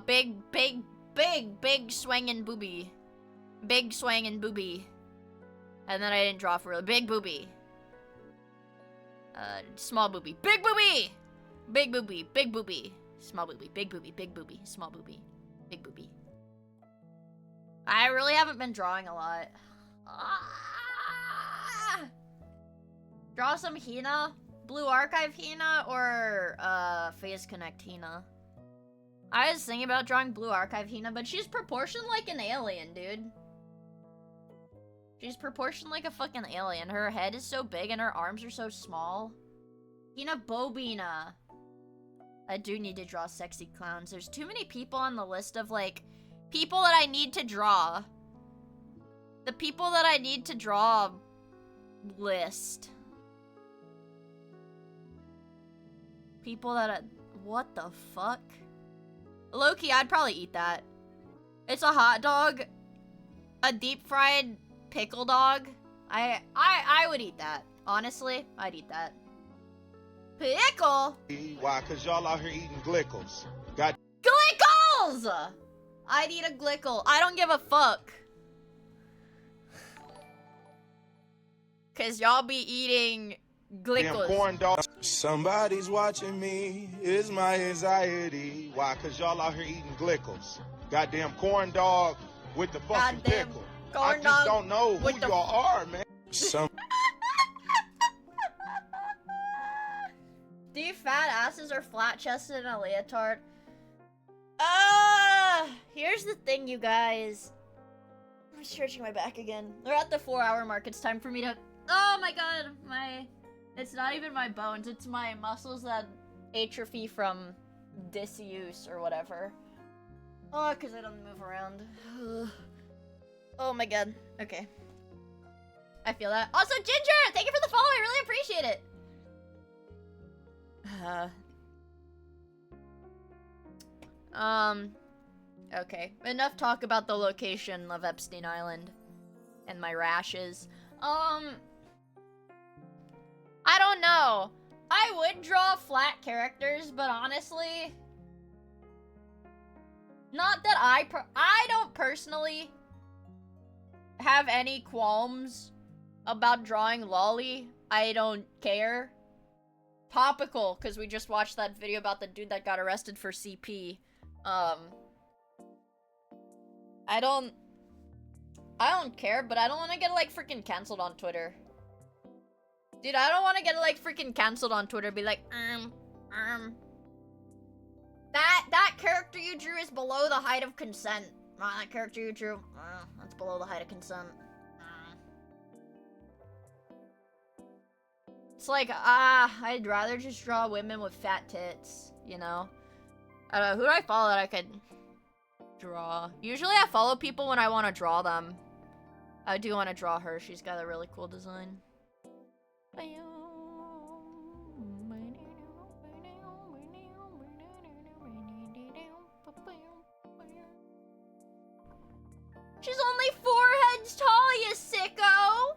big swinging booby. Big swinging booby. And then I didn't draw for real. Big booby. Small booby. Big booby! Big booby. Big booby. Small booby. Big booby. Big booby. Small booby. Big booby. I really haven't been drawing a lot. Draw some Hina? Blue Archive Hina or Phase Connect Hina? I was thinking about drawing Blue Archive Hina, but she's proportioned like an alien, dude. She's proportioned like a fucking alien. Her head is so big and her arms are so small. Hina Bobina. I do need to draw sexy clowns. There's too many people on the list of like people that I need to draw. The people that I need to draw list. People that what the fuck? Low-key, I'd probably eat that. It's a hot dog. A deep fried pickle dog. I would eat that. Honestly, I'd eat that. Pickle?
Why? Cause y'all out here eating glickles. Got
Glickles! I'd eat a glickle. I don't give a fuck. Cause y'all be eating glickles.
damn corn dog. Somebody's watching me. Is my anxiety. Why? Cause y'all out here eating glickles. Goddamn corn dog with the fucking
Goddamn
pickle.
corn
I just
dog
don't know who
with the-
y'all are, man.
Do you fat asses or flat chested in a leotard? Here's the thing, you guys. I'm stretching my back again. We're at the 4-hour mark. It's time for me to. Oh my god, It's not even my bones, it's my muscles that atrophy from disuse or whatever. Oh, because I don't move around. Oh my god. Okay. I feel that. Also, Ginger! Thank you for the follow, I really appreciate it! Okay. Enough talk about the location of Epstein Island. And my rashes. I don't know. I would draw flat characters, but honestly... Not that I don't personally have any qualms about drawing lolly. I don't care. Topical, because we just watched that video about the dude that got arrested for CP. I don't care, but I don't want to get, like, freaking canceled on Twitter. Dude, I don't want to get, like, freaking canceled on Twitter. Be like, That character you drew is below the height of consent. That character you drew, that's below the height of consent. It's like, I'd rather just draw women with fat tits, you know? I don't know, who do I follow that I could draw? Usually I follow people when I want to draw them. I do want to draw her, she's got a really cool design. She's only 4 heads tall, you sicko!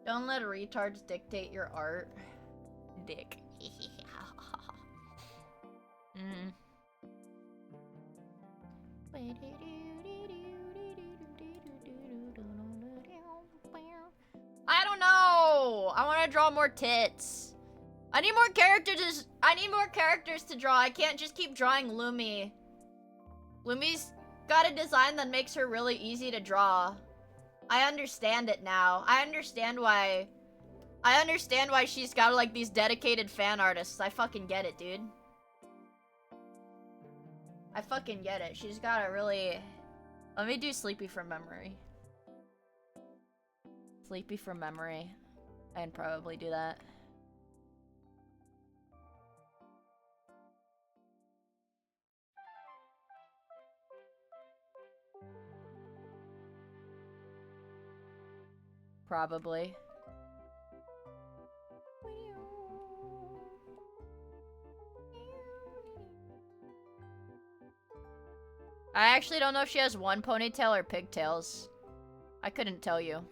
Don't let retards dictate your art. Dick. I don't know! I want to draw more tits. I need more characters to draw. I can't just keep drawing Lumi. Lumi's got a design that makes her really easy to draw. I understand it now. I understand why she's got, like, these dedicated fan artists. I fucking get it, dude. I fucking get it. She's got a really... Let me do Sleepy from memory. Sleepy from memory. I can probably do that. Probably. I actually don't know if she has one ponytail or pigtails. I couldn't tell you.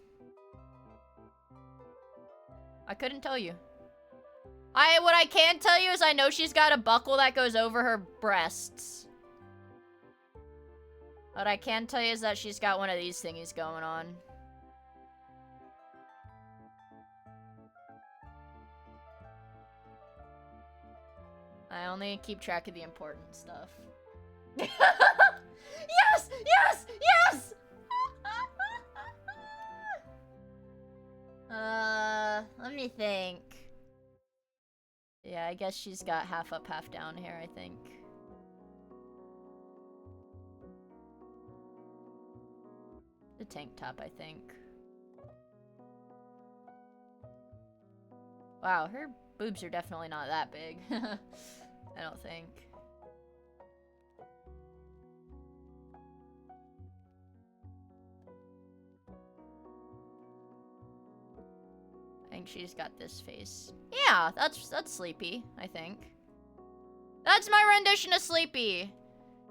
I couldn't tell you. What I can tell you is I know she's got a buckle that goes over her breasts. What I can tell you is that she's got one of these thingies going on. I only keep track of the important stuff. Yes! Yes! Yes! Let me think. Yeah, I guess she's got half up, half down here, I think. The tank top, I think. Wow, her boobs are definitely not that big. I don't think. I think she's got this face. Yeah, that's Sleepy, I think. That's my rendition of Sleepy.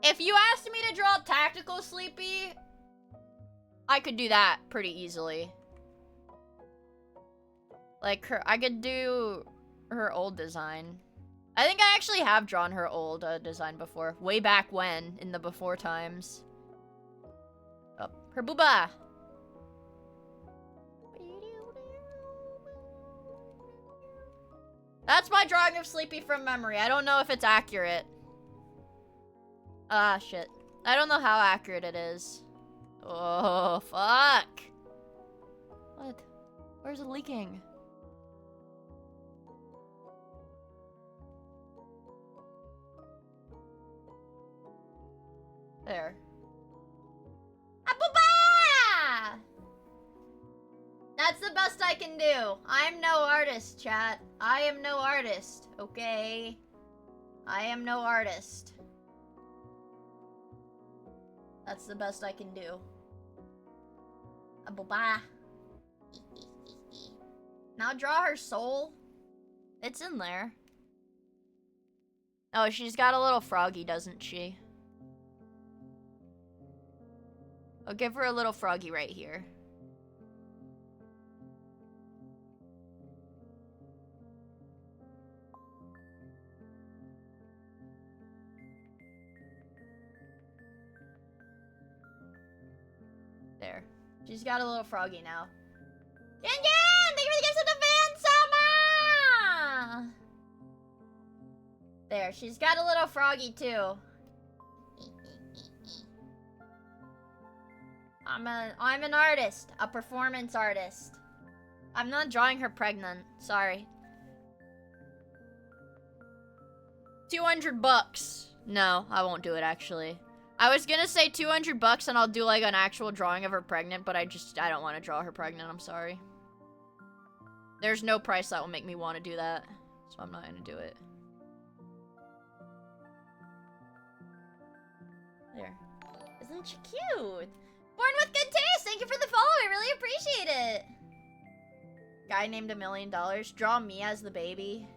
If you asked me to draw tactical Sleepy, I could do that pretty easily. Like, I could do her old design. I think I actually have drawn her old design before. Way back when, in the before times. Oh, her booba! That's my drawing of Sleepy from memory. I don't know if it's accurate. Ah, shit. I don't know how accurate it is. Oh, fuck. What? Where's it leaking? There. Abooba! That's the the best I can do. I'm no artist, chat. I am no artist, okay? I am no artist. That's the best I can do. Bye. Now draw her soul. It's in there. Oh, she's got a little froggy, doesn't she? I'll give her a little froggy right here. There. She's got a little froggy now. Yan Yan! Thank you for the gifts of the fan summer! There, she's got a little froggy too. I'm an artist, a performance artist. I'm not drawing her pregnant, sorry. 200 bucks. No, I won't do it actually. I was gonna say 200 bucks and I'll do like an actual drawing of her pregnant, but I don't want to draw her pregnant, I'm sorry. There's no price that will make me want to do that, so I'm not gonna do it. There. Isn't she cute? Born with good taste! Thank you for the follow, I really appreciate it! Guy named $1 million. Draw me as the baby.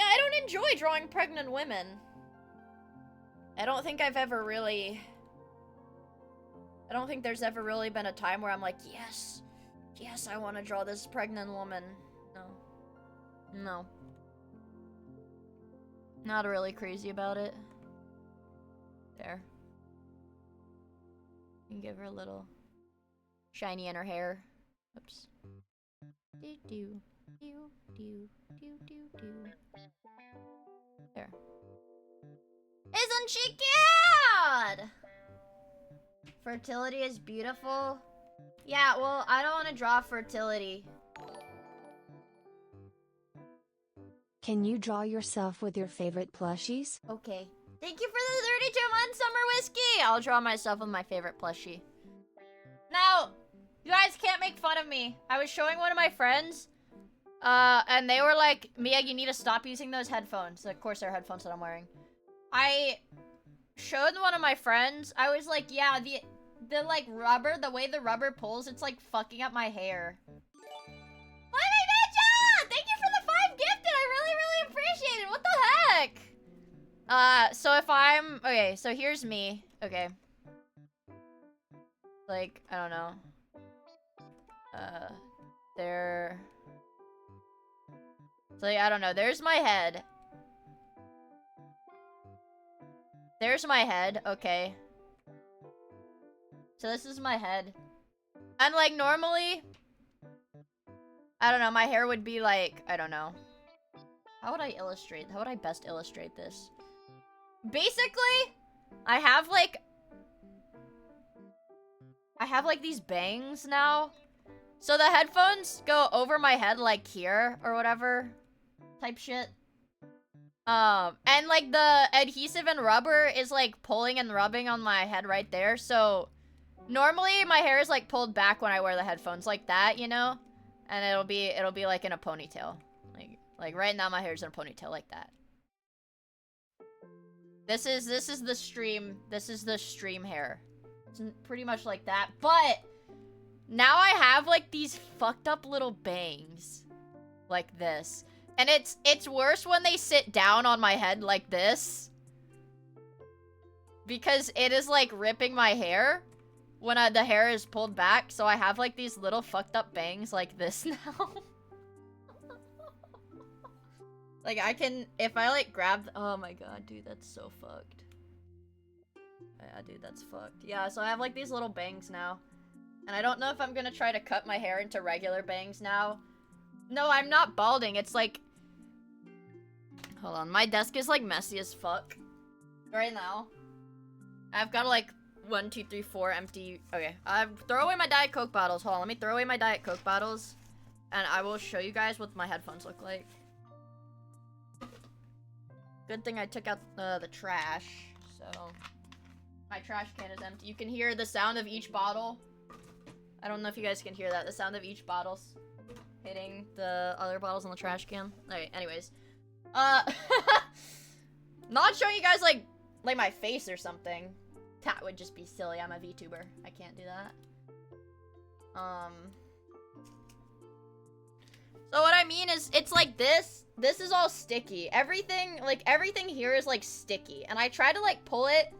I don't enjoy drawing pregnant women. I don't think there's ever really been a time where I'm like, yes, I want to draw this pregnant woman. No. Not really crazy about it. There. You can give her a little shiny in her hair. Oops. There. Isn't she cute? Fertility is beautiful. Yeah, well, I don't want to draw fertility.
Can you draw yourself with your favorite plushies?
Okay. Thank you for the 32-month summer whiskey! I'll draw myself with my favorite plushie. Now, you guys can't make fun of me. I was showing one of my friends, and they were like, Mia, you need to stop using those headphones. Of course, they're headphones that I'm wearing. I showed one of my friends. I was like, yeah, the like rubber, the way the rubber pulls, it's like fucking up my hair. Thank you for the 5 gifted. I really, really appreciate it. What the heck? So if I'm... Okay, so here's me. Okay. Like, I don't know. There... So, like, I don't know. There's my head. There's my head. Okay. So this is my head. And, like, normally... I don't know. My hair would be, like... I don't know. How would I best illustrate this? Basically, I have, like, these bangs now. So the headphones go over my head, like, here, or whatever. Type shit. And, like, the adhesive and rubber is, like, pulling and rubbing on my head right there. So, normally, my hair is, like, pulled back when I wear the headphones like that, you know? And it'll be, like, in a ponytail. Like, right now, my hair's in a ponytail like that. This is the stream hair. It's pretty much like that, but now I have like these fucked up little bangs like this. And it's worse when they sit down on my head like this. Because it is like ripping my hair when the hair is pulled back, so I have like these little fucked up bangs like this now. Like, I can, if I, like, grab... Oh, my God, dude, that's so fucked. Yeah, dude, that's fucked. Yeah, so I have, like, these little bangs now. And I don't know if I'm gonna try to cut my hair into regular bangs now. No, I'm not balding. It's, like... Hold on. My desk is, like, messy as fuck. Right now. I've got, like, 1, 2, 3, 4 empty... Okay. Throw away my Diet Coke bottles. Hold on, let me throw away my Diet Coke bottles. And I will show you guys what my headphones look like. Good thing I took out the trash, so... My trash can is empty. You can hear the sound of each bottle. I don't know if you guys can hear that. The sound of each bottle hitting the other bottles in the trash can. Alright, anyways. Not showing you guys, like my face or something. That would just be silly. I'm a VTuber. I can't do that. So what I mean is, it's like this. This is all sticky. Everything here is, like, sticky. And I try to, like, pull it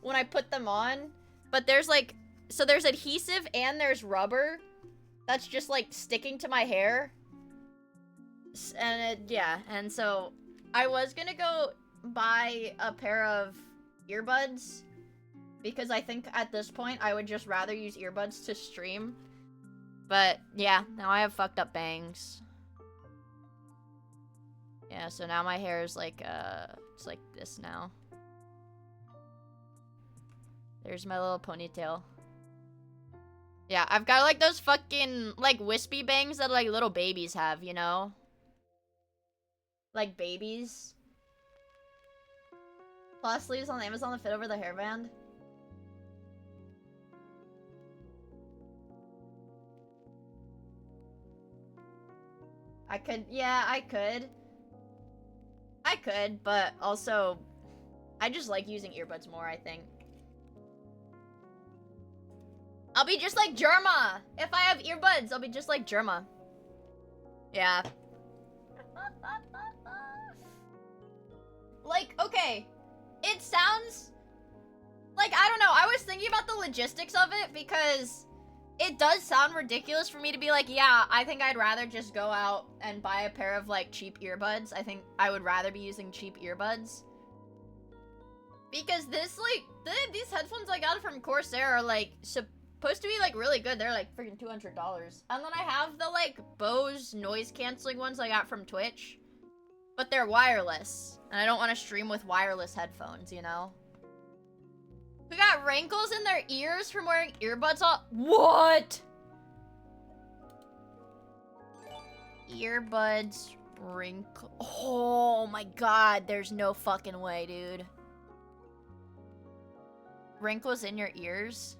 when I put them on. But there's, like... So there's adhesive and there's rubber. That's just, like, sticking to my hair. And, yeah. And so, I was gonna go buy a pair of earbuds. Because I think at this point, I would just rather use earbuds to stream. But, yeah. Now I have fucked up bangs. Yeah, so now my hair is like, it's like this now. There's my little ponytail. Yeah, I've got like those fucking, like, wispy bangs that like little babies have, you know? Like babies. Plus sleeves on Amazon that fit over the hairband. I could, yeah, I could. I could, but also, I just like using earbuds more, I think. I'll be just like Germa! If I have earbuds, I'll be just like Germa. Yeah. Like, okay. It sounds... Like, I don't know, I was thinking about the logistics of it, because... It does sound ridiculous for me to be like, yeah, I think I'd rather just go out and buy a pair of, like, cheap earbuds. I think I would rather be using cheap earbuds. Because this, like, these headphones I got from Corsair are, like, supposed to be, like, really good. They're, like, freaking $200. And then I have the, like, Bose noise-canceling ones I got from Twitch. But they're wireless. And I don't want to stream with wireless headphones, you know? Who got wrinkles in their ears from wearing earbuds all— What? Earbuds wrinkle— Oh my god, there's no fucking way, dude. Wrinkles in your ears?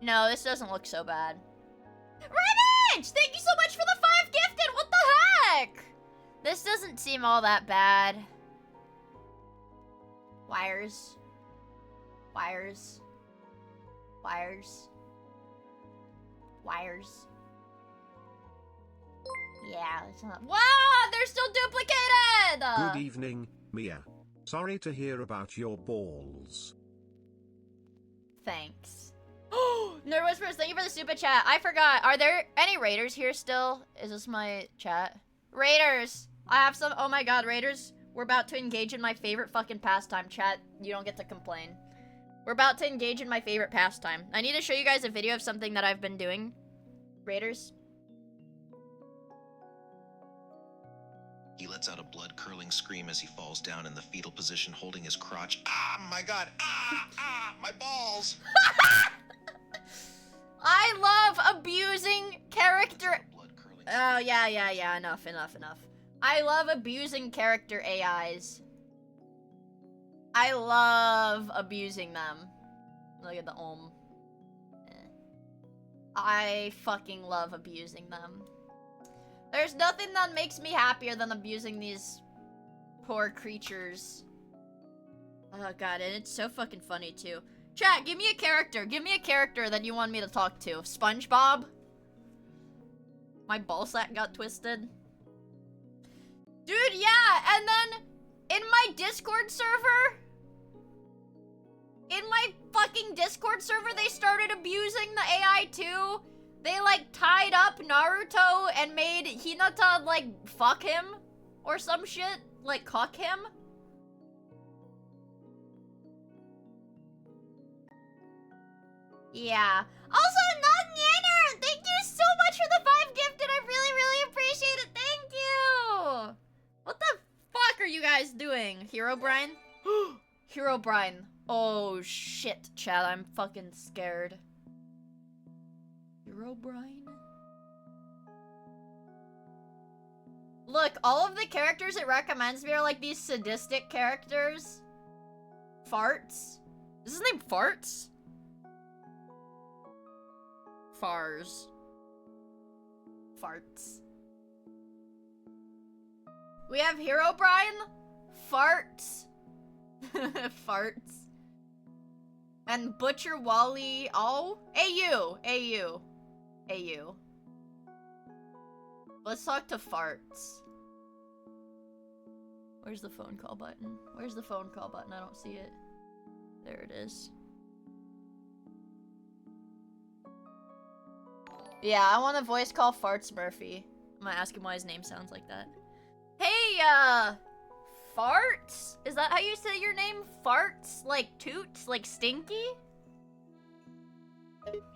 No, this doesn't look so bad. Revenge! Thank you so much for the 5 gifted! What the heck? This doesn't seem all that bad. Wires. Wires. Wires. Wires. Yeah, it's not— Wow! They're still duplicated!
Good evening, Mia. Sorry to hear about your balls.
Thanks. Nerd Whispers, thank you for the super chat. I forgot. Are there any raiders here still? Is this my chat? Raiders! I have some— Oh my god, Raiders. We're about to engage in my favorite fucking pastime, chat. You don't get to complain. We're about to engage in my favorite pastime. I need to show you guys a video of something that I've been doing. Raiders.
He lets out a blood-curdling scream as he falls down in the fetal position, holding his crotch. Ah, my god! Ah, my balls!
I love abusing character— Oh, yeah, enough. I love abusing character AIs. I love abusing them. Look at the I fucking love abusing them. There's nothing that makes me happier than abusing these poor creatures. Oh god, and it's so fucking funny too. Chat, give me a character. Give me a character that you want me to talk to. SpongeBob? My ballsack got twisted. Dude, yeah, and then in my Discord server, they started abusing the AI too. They, like, tied up Naruto and made Hinata, like, fuck him or some shit. Like, cuck him. Yeah. Also, Not thank you so much for the 5 gifted. I really, really appreciate it. Thank you. What the fuck are you guys doing? Herobrine? Herobrine. Oh, shit, Chad. I'm fucking scared. Herobrine? Look, all of the characters it recommends me are like these sadistic characters. Farts. Is his name Farts? Fars. Farts. We have Hero Brian. Farts. Farts. And Butcher Wally. Oh. AU. Let's talk to Farts. Where's the phone call button? Where's the phone call button? I don't see it. There it is. Yeah, I want to voice call Farts Murphy. I'm gonna ask him why his name sounds like that. Hey, Farts? Is that how you say your name? Farts? Like toots? Like stinky?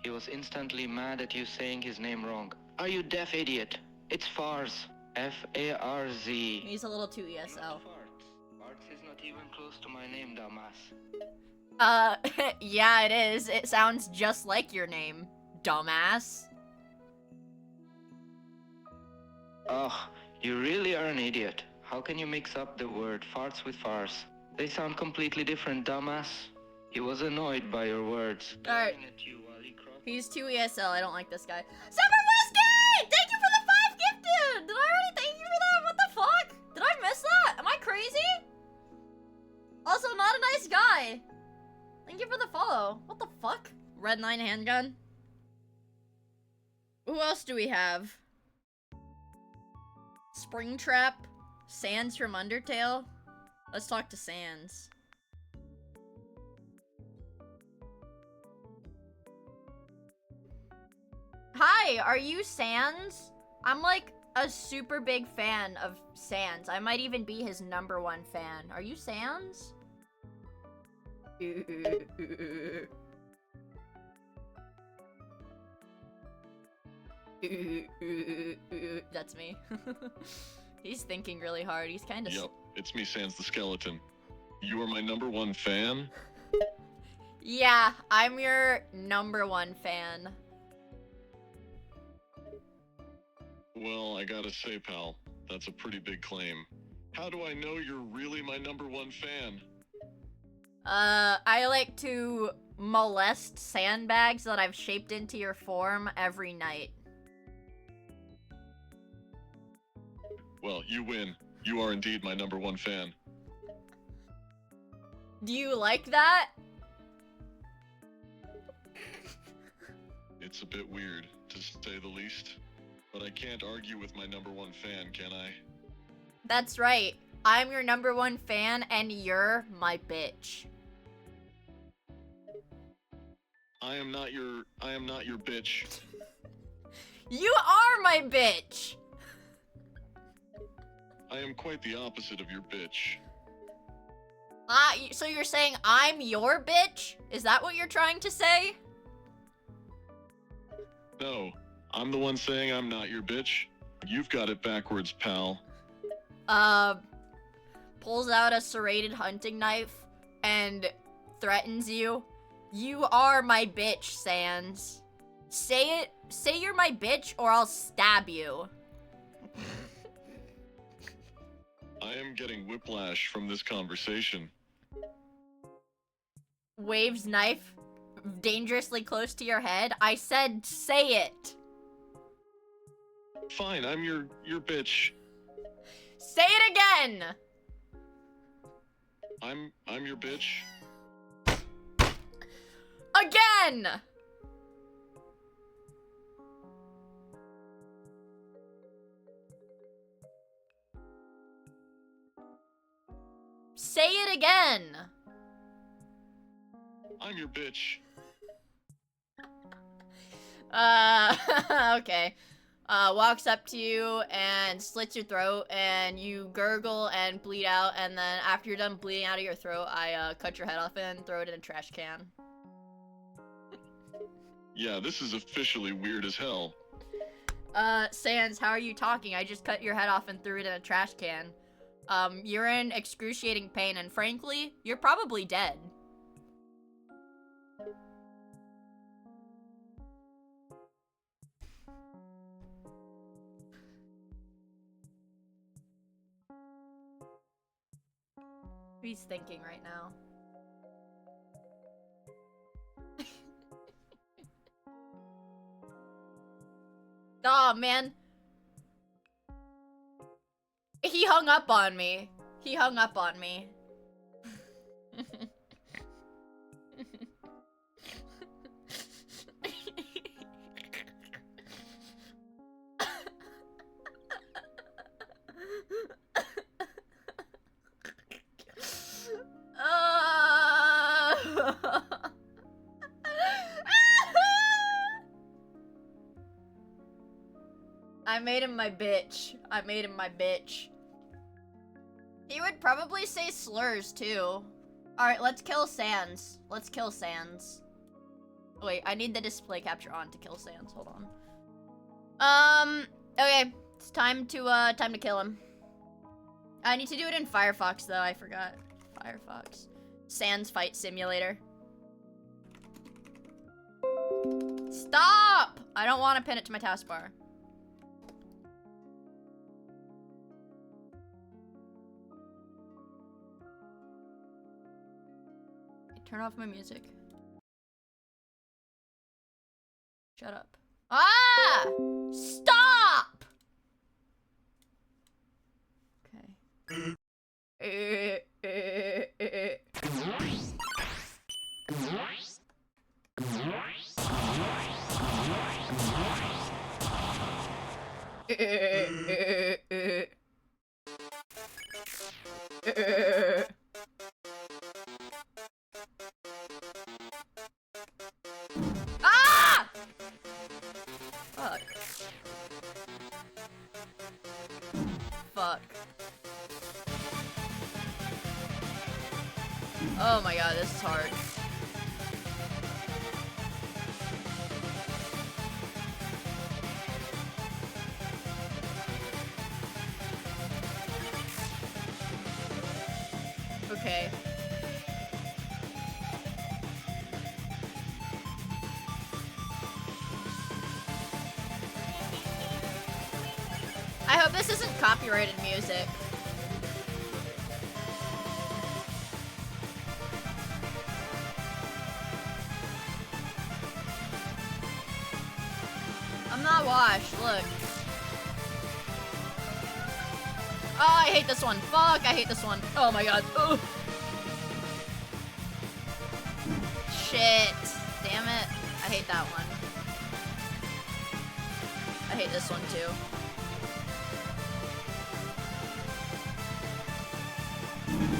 He was instantly mad at you saying his name wrong. Are you deaf, idiot? It's Farz. F-A-R-Z.
He's a little too ESL.
Farz is not even close to my name, dumbass.
Yeah, it is. It sounds just like your name, dumbass.
Oh, you really are an idiot. How can you mix up the word farts with farce? They sound completely different, dumbass. He was annoyed by your words.
Alright. He's too ESL. I don't like this guy. Summer Whiskey! Thank you for the 5 gifted! Did I already thank you for that? What the fuck? Did I miss that? Am I crazy? Also, not a nice guy. Thank you for the follow. What the fuck? Red 9 handgun. Who else do we have? Springtrap. Sans from Undertale. Let's talk to Sans. Hi, are you Sans? I'm like a super big fan of Sans. I might even be his #1 fan. Are you Sans? That's me. He's thinking really hard. He's kind of.
Yep, it's me, Sans the Skeleton. You are my #1 fan?
Yeah, I'm your #1 fan.
Well, I gotta say, pal, that's a pretty big claim. How do I know you're really my #1 fan?
I like to molest sandbags that I've shaped into your form every night.
Well, you win. You are indeed my #1 fan.
Do you like that?
It's a bit weird, to say the least. But I can't argue with my #1 fan, can I?
That's right. I'm your #1 fan and you're my bitch.
I am not your bitch.
You are my bitch!
I am quite the opposite of your bitch.
So you're saying I'm your bitch? Is that what you're trying to say?
No, I'm the one saying I'm not your bitch. You've got it backwards, pal.
Pulls out a serrated hunting knife and threatens you. You are my bitch, Sans. Say it. Say you're my bitch or I'll stab you.
I am getting whiplash from this conversation.
Waves knife dangerously close to your head. I said say it.
Fine, I'm your bitch.
Say it again.
I'm your bitch.
Again. Say it again.
I'm your bitch.
Okay. Walks up to you and slits your throat and you gurgle and bleed out, and then after you're done bleeding out of your throat, I cut your head off and throw it in a trash can.
Yeah, this is officially weird as hell.
Sans, how are you talking? I just cut your head off and threw it in a trash can. You're in excruciating pain, and frankly, you're probably dead. He's thinking right now. Oh, man. He hung up on me. He hung up on me. I made him my bitch. I made him my bitch. He would probably say slurs too. Alright, let's kill Sans. Let's kill Sans. Wait, I need the display capture on to kill Sans. Hold on. Okay. It's time to kill him. I need to do it in Firefox though, I forgot. Firefox. Sans Fight Simulator. Stop! I don't want to pin it to my taskbar. Turn off my music. Shut up. Ah! Stop! Okay. Ah! Fuck. Fuck. Oh my god, this is hard. Okay. I hope this isn't copyrighted music. I'm not washed, look. Oh, I hate this one. Fuck, I hate this one. Oh my god. Ugh. Shit. Damn it. I hate that one. I hate this one too.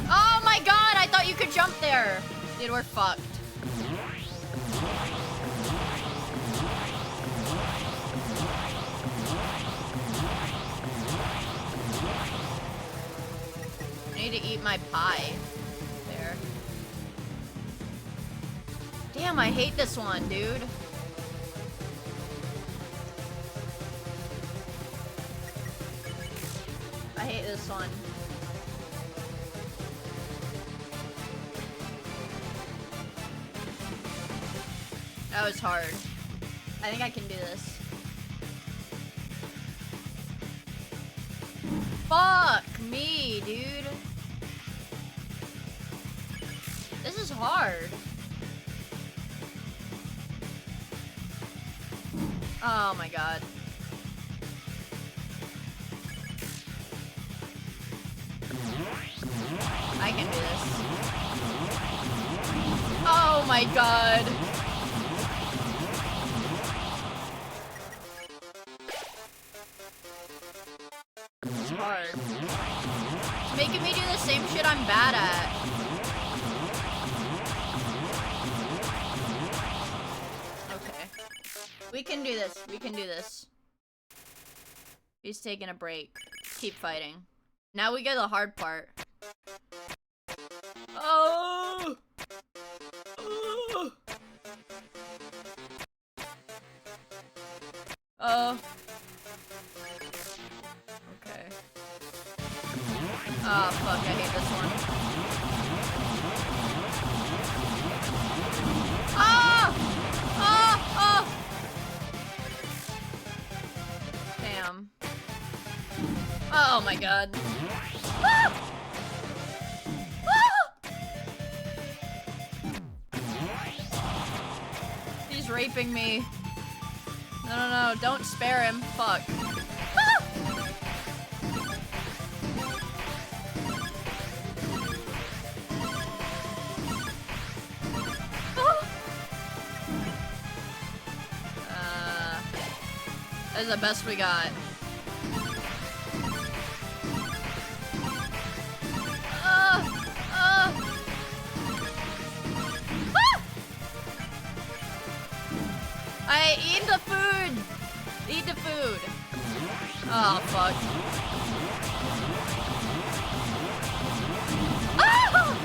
Oh my god, I thought you could jump there. Dude, we're fucked. I need to eat my pie. There. Damn, I hate this one, dude. I hate this one. That was hard. I think I can do this. Fuck me, dude. This is hard. Oh my god. I can do this. Oh my god. It's hard. It's making me do the same shit I'm bad at. Okay. We can do this. We can do this. He's taking a break. Keep fighting. Now we get the hard part. Oh! Oh! Oh. Okay. Oh, fuck, I hate this one. Oh! Oh! Oh! Damn. Oh my god. Ah! Ah! raping me. No, no, no, don't spare him. Fuck. Ah! That's the best we got. I eat the food. Eat the food. Oh fuck. Ah!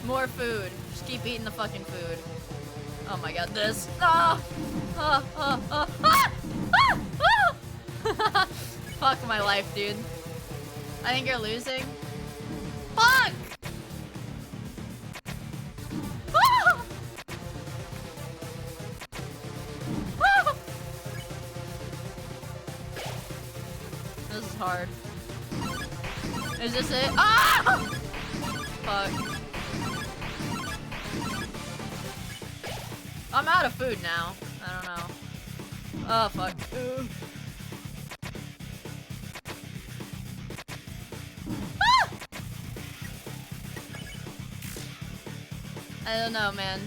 More food. Just keep eating the fucking food. Oh my god, this. Ah! Ah! Ah! Ah! Ah! Ah! Ah! Fuck my life, dude. I think you're losing. Fuck! Ah! Ah! This is hard. Is this it? Ah! Fuck. I'm out of food now. I don't know. Oh, fuck. Ah! I don't know, man.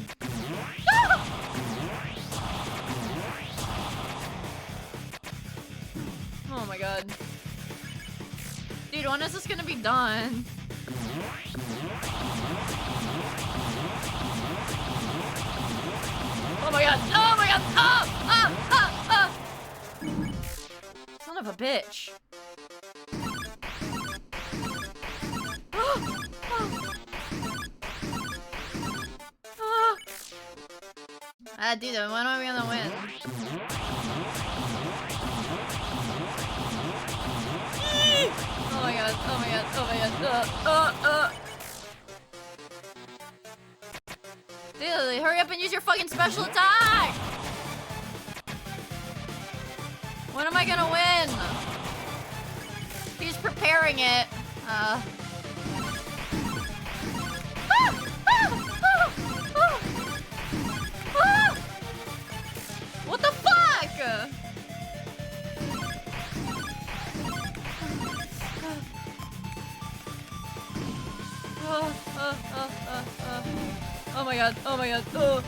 Ah! Oh my god. Dude, when is this gonna be done? Oh my god! Oh my god! Ah! Ah! Ah! Ah! Son of a bitch. Dude, when are we gonna win? Oh my god! Oh my god! Oh my god! Dude, hurry up and use your fucking special attack! When am I gonna win? He's preparing it. Ah! Ah! Ah! Ah! Ah! What the fuck? Oh my god, oh my god, fuck!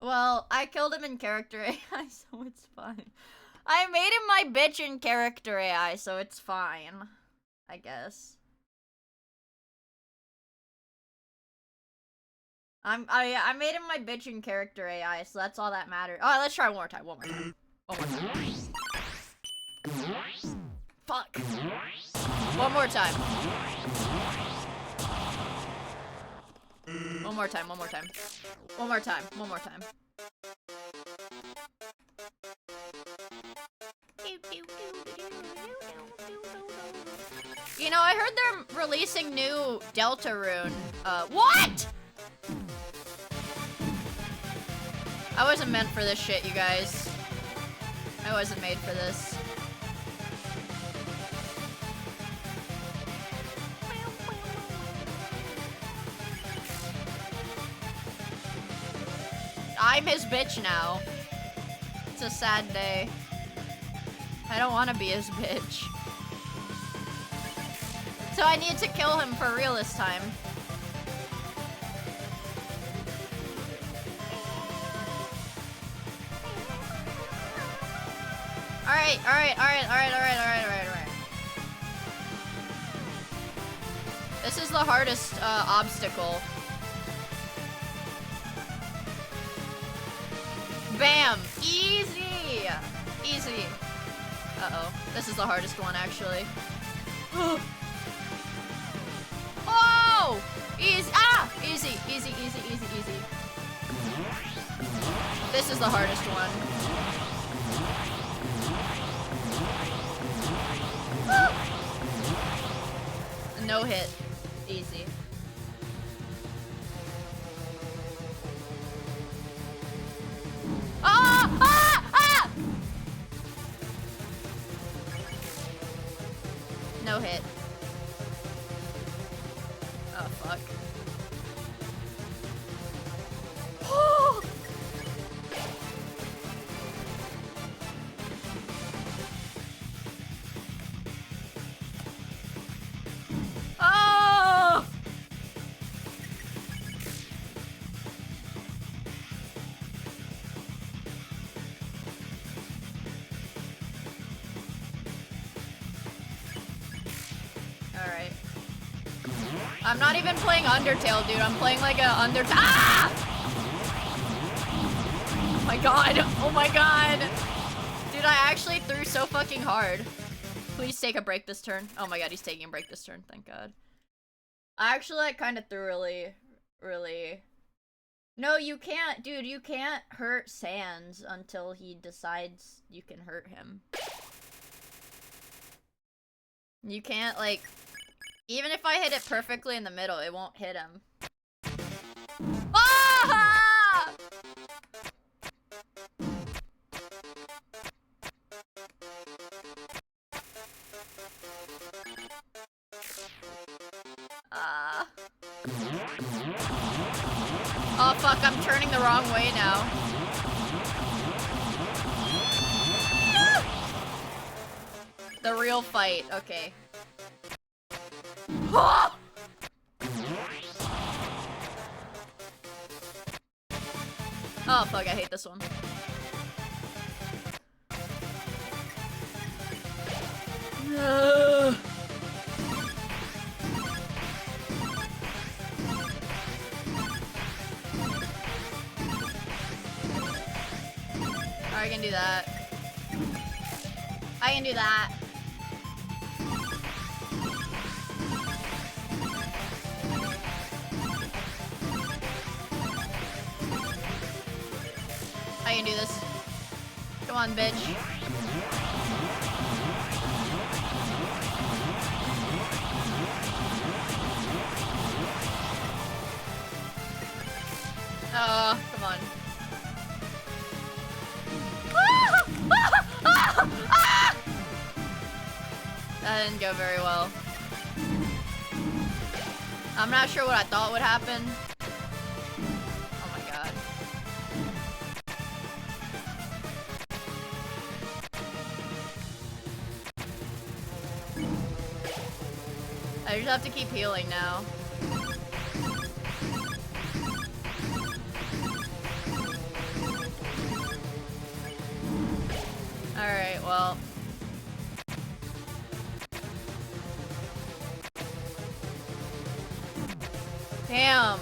Well, I killed him in character AI, so it's fine. I made him my bitch in character AI, so it's fine. I guess. I made him my bitch in character AI, so that's all that matters. Oh, let's try one more time, one more time. One more time. Fuck. One more time. One more time, one more time. One more time, one more time. You know, I heard they're releasing new Deltarune. What?! I wasn't meant for this shit, you guys. I wasn't made for this. I'm his bitch now. It's a sad day. I don't want to be his bitch. So I need to kill him for real this time. Alright, alright, alright, alright, alright, alright, alright, alright. This is the hardest obstacle. Bam! Easy! Easy. Uh-oh. This is the hardest one, actually. Oh! Easy! Ah! Easy, easy, easy, easy, easy. This is the hardest one. No hit. Easy. Ah! Ah! Ah! fuck. Oh! Alright. I'm not even playing Undertale, dude. I'm playing like a Undertale. Ah! Oh my god. Oh my god. Dude, I actually threw so fucking hard. Please take a break this turn. Oh my god, he's taking a break this turn. Thank god. I actually like kind of threw really. No, you can't, dude. You can't hurt Sans until he decides you can hurt him. You can't, like, even if I hit it perfectly in the middle, it won't hit him. Ah! Oh fuck, I'm turning the wrong way now. The real fight, okay. Oh! Oh fuck, I hate this one. I can do that. I can do that. I can do this. Come on, bitch. Oh, come on. That didn't go very well. I'm not sure what I thought would happen. Oh my god. I just have to keep healing now. Alright, well. Damn.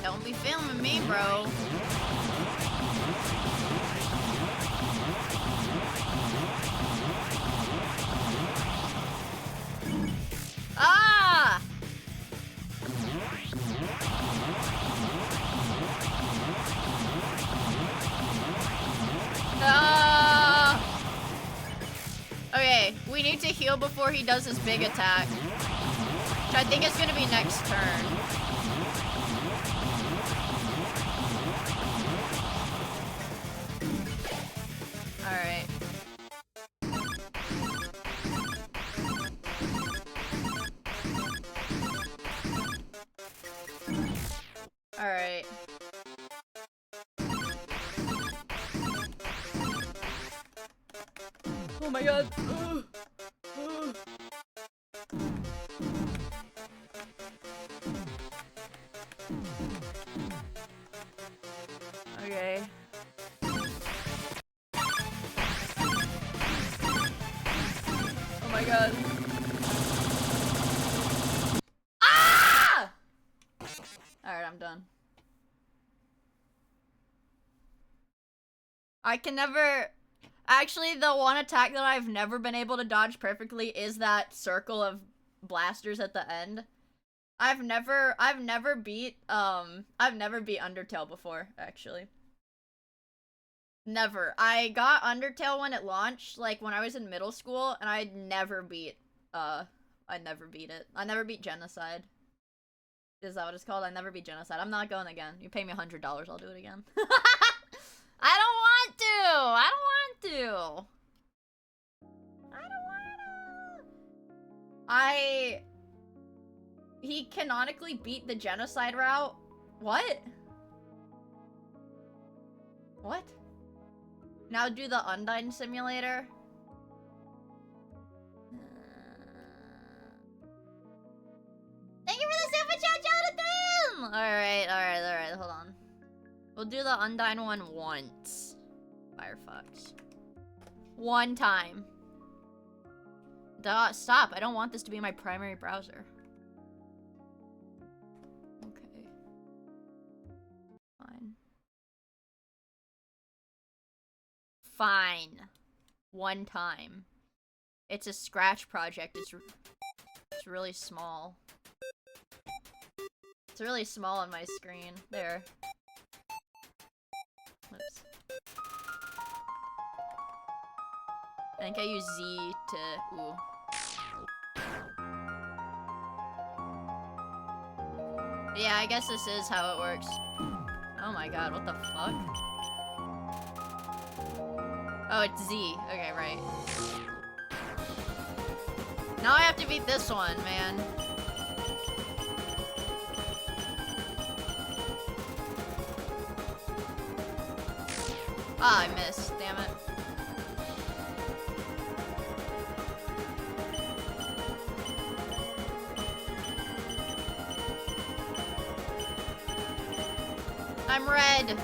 Don't be filming me, bro. Ah! Okay, we need to heal before he does his big attack. Which I think is gonna be next turn. Alright. Alright. Oh my god. Okay. Oh my god. Ah! Alright, I'm done. I can never... Actually, the one attack that I've never been able to dodge perfectly is that circle of blasters at the end. I've never beat Undertale before, actually. Never. I got Undertale when it launched, like when I was in middle school, and I never beat it. I never beat Genocide. Is that what it's called? I never beat Genocide. I'm not going again. You pay me $100, I'll do it again. I don't want to! I don't want to! He canonically beat the genocide route? What? What? Now do the Undyne simulator? Thank you for the super chat, Jonathan! Alright, hold on. We'll do the Undyne one once. Firefox. One time. Duh, stop. I don't want this to be my primary browser. Okay. Fine. Fine. One time. It's a scratch project. It's really small. It's really small on my screen. There. Whoops. I think I use Z to... Ooh. Yeah, I guess this is how it works. Oh my god, what the fuck? Oh, it's Z. Okay, right. Now I have to beat this one, man. Ah, I missed. Damn it. I'm red.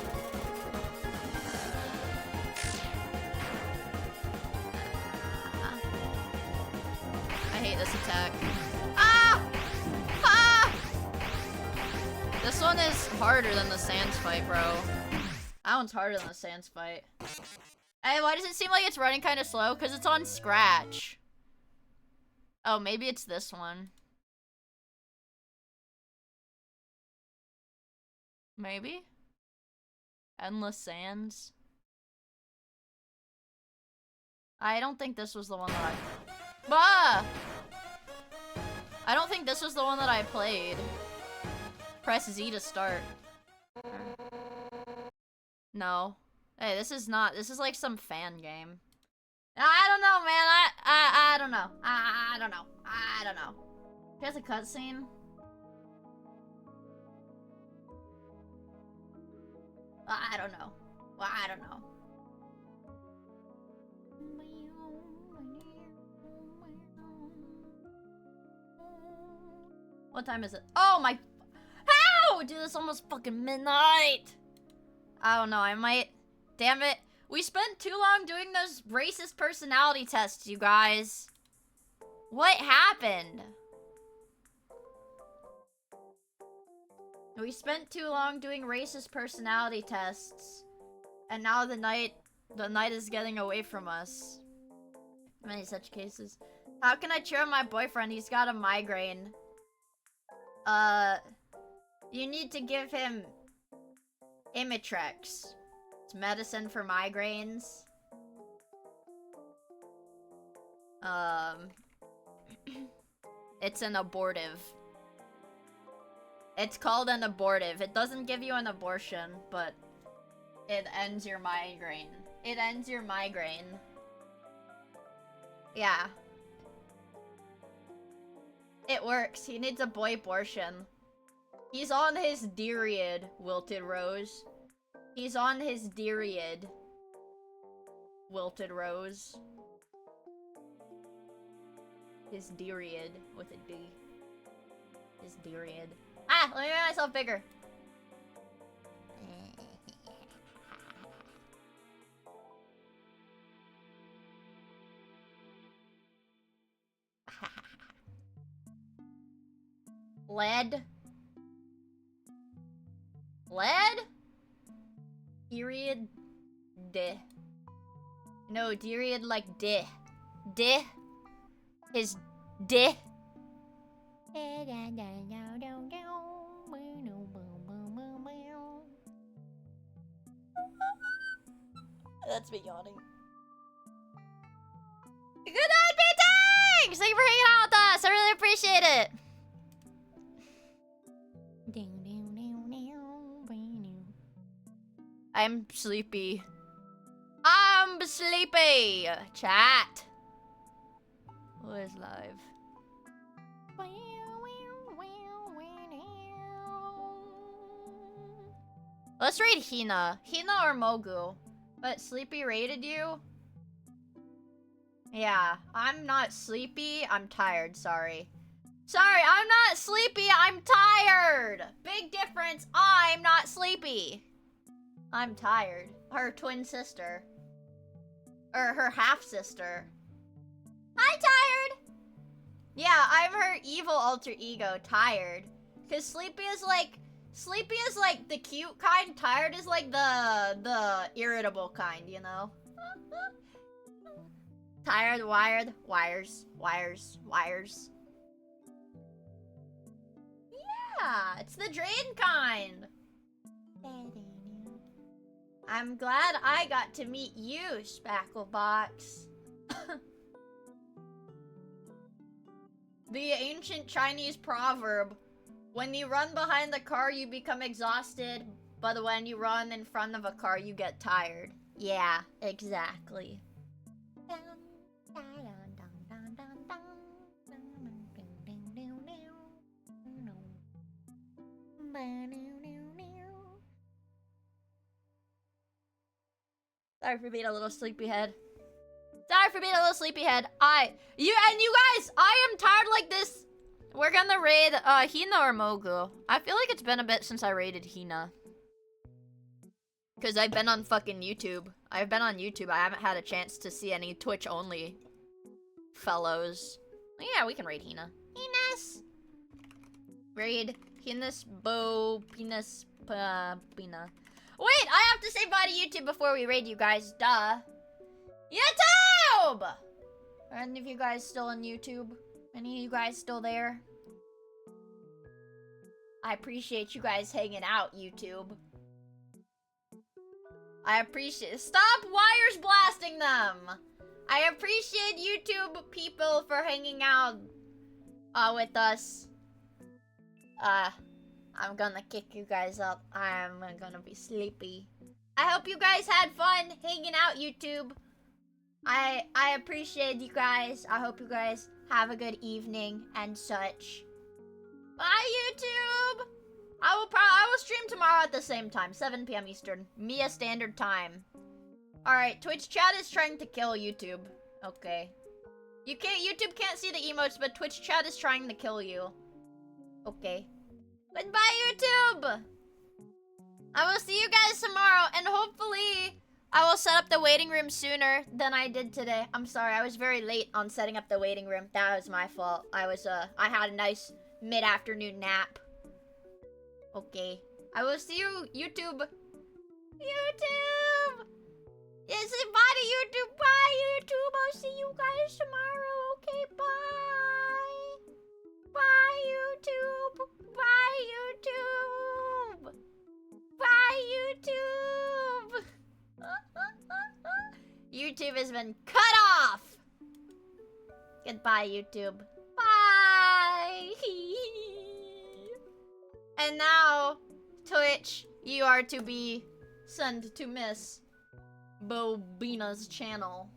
I hate this attack. Ah! Ah! This one is harder than the Sans fight, bro. That one's harder than the Sans fight. Hey, why does it seem like it's running kind of slow? Because it's on Scratch. Oh, maybe it's this one. Maybe? Endless Sands? I don't think this was the one that I... I don't think this was the one that I played. Press Z to start. No. Hey, this is not... This is like some fan game. I don't know, man. I don't know. I don't know. I don't know. Here's a cutscene. I don't know. Well, I don't know. What time is it? Oh my... How? Dude, it's almost fucking midnight. I don't know, I might... Damn it. We spent too long doing those racist personality tests, you guys. What happened? We spent too long doing racist personality tests. And now the night is getting away from us. Many such cases. How can I cheer on my boyfriend? He's got a migraine. You need to give him Imitrex. It's medicine for migraines. It's an abortive. It's called an abortive. It doesn't give you an abortion, but it ends your migraine. It ends your migraine. Yeah. It works. He needs a boy abortion. He's on his Deriod, Wilted Rose. He's on his Deriod, Wilted Rose. His Deriod with a D. His Deriod. Ah! Let me make myself bigger. Lead? Lead? Deriod? Deh. No, Deriod like deh. Deh. His deh. That's me yawning. Good night, P-Tanks! Thank you for hanging out with us. I really appreciate it. I'm sleepy. I'm sleepy. Chat. What is live? Let's raid Hina. Hina or Mogu. But Sleepy raided you? Yeah, I'm not sleepy. I'm tired, sorry. Sorry, I'm not sleepy. I'm tired. Big difference. I'm not sleepy. I'm tired. Her twin sister. Or her half-sister. Hi, Tired! Yeah, I'm her evil alter ego, Tired. Because Sleepy is like the cute kind. Tired is like the irritable kind, you know? Tired, wired, wires, wires, wires. Yeah, it's the drain kind. I'm glad I got to meet you, Spacklebox. The ancient Chinese proverb, when you run behind the car, you become exhausted, but when you run in front of a car, you get tired. Yeah, exactly. Sorry for being a little sleepyhead. Sorry for being a little sleepyhead. You guys, I am tired like this. We're gonna raid Hina or Mogu. I feel like it's been a bit since I raided Hina. Cause I've been on fucking YouTube. I've been on YouTube. I haven't had a chance to see any Twitch only fellows. Yeah, we can raid Hina. Hinas. Raid Hinas Bo Penis Pina. Wait, I have to say bye to YouTube before we raid you guys. Duh. YouTube! Are any of you guys still on YouTube? Any of you guys still there? I appreciate you guys hanging out, YouTube. I appreciate— Stop wires blasting them! I appreciate YouTube people for hanging out with us. I'm gonna kick you guys up. I'm gonna be sleepy. I hope you guys had fun hanging out, YouTube. I appreciate you guys. I hope you guys have a good evening and such. Bye, YouTube! I will stream tomorrow at the same time, 7 p.m. Eastern. Miia Standard Time. Alright, Twitch chat is trying to kill YouTube. Okay. YouTube can't see the emotes, but Twitch chat is trying to kill you. Okay. Goodbye, YouTube! I will see you guys tomorrow, and hopefully I will set up the waiting room sooner than I did today. I'm sorry, I was very late on setting up the waiting room. That was my fault. I had a nice mid-afternoon nap. Okay. I will see you, YouTube. YouTube! Yes, bye to YouTube. Bye, YouTube. I'll see you guys tomorrow. Okay, bye. Bye, YouTube. Bye, YouTube. Bye, YouTube. YouTube has been cut off. Goodbye, YouTube. Bye. And now, Twitch, you are to be sent to Miss Bobina's channel.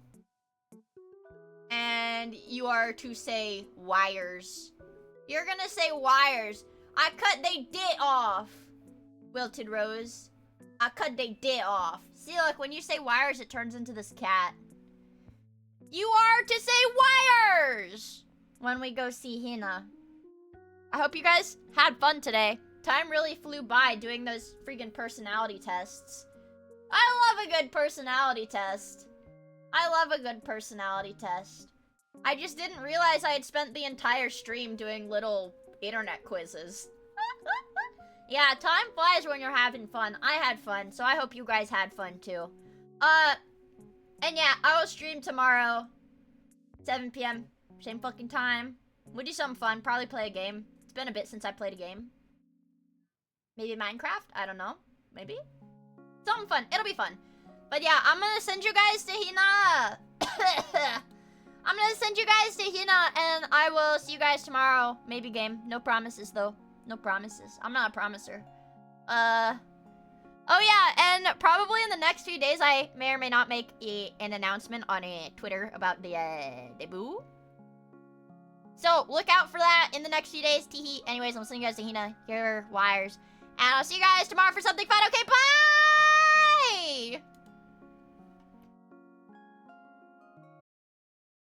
And you are to say wires. You're gonna say wires. I cut they dit off. Wilted Rose. I cut they dit off. See, look, when you say wires, it turns into this cat. You are to say wires when we go see Hina. I hope you guys had fun today. Time really flew by doing those freaking personality tests. I love a good personality test. I love a good personality test. I just didn't realize I had spent the entire stream doing little internet quizzes. Yeah, time flies when you're having fun. I had fun, so I hope you guys had fun too. And yeah, I will stream tomorrow, 7 p.m. Same fucking time. We'll do something fun, probably play a game. It's been a bit since I played a game. Maybe Minecraft? I don't know. Maybe? Something fun. It'll be fun. But yeah, I'm gonna send you guys to Hina. I'm gonna send you guys to Hina, and I will see you guys tomorrow. Maybe game. No promises, though. No promises. I'm not a promiser. Oh yeah, and probably in the next few days, I may or may not make an announcement on Twitter about the debut. So look out for that in the next few days. Teehee. Anyways, I'm sending you guys to Hina, your wires. And I'll see you guys tomorrow for something fun. Okay, bye!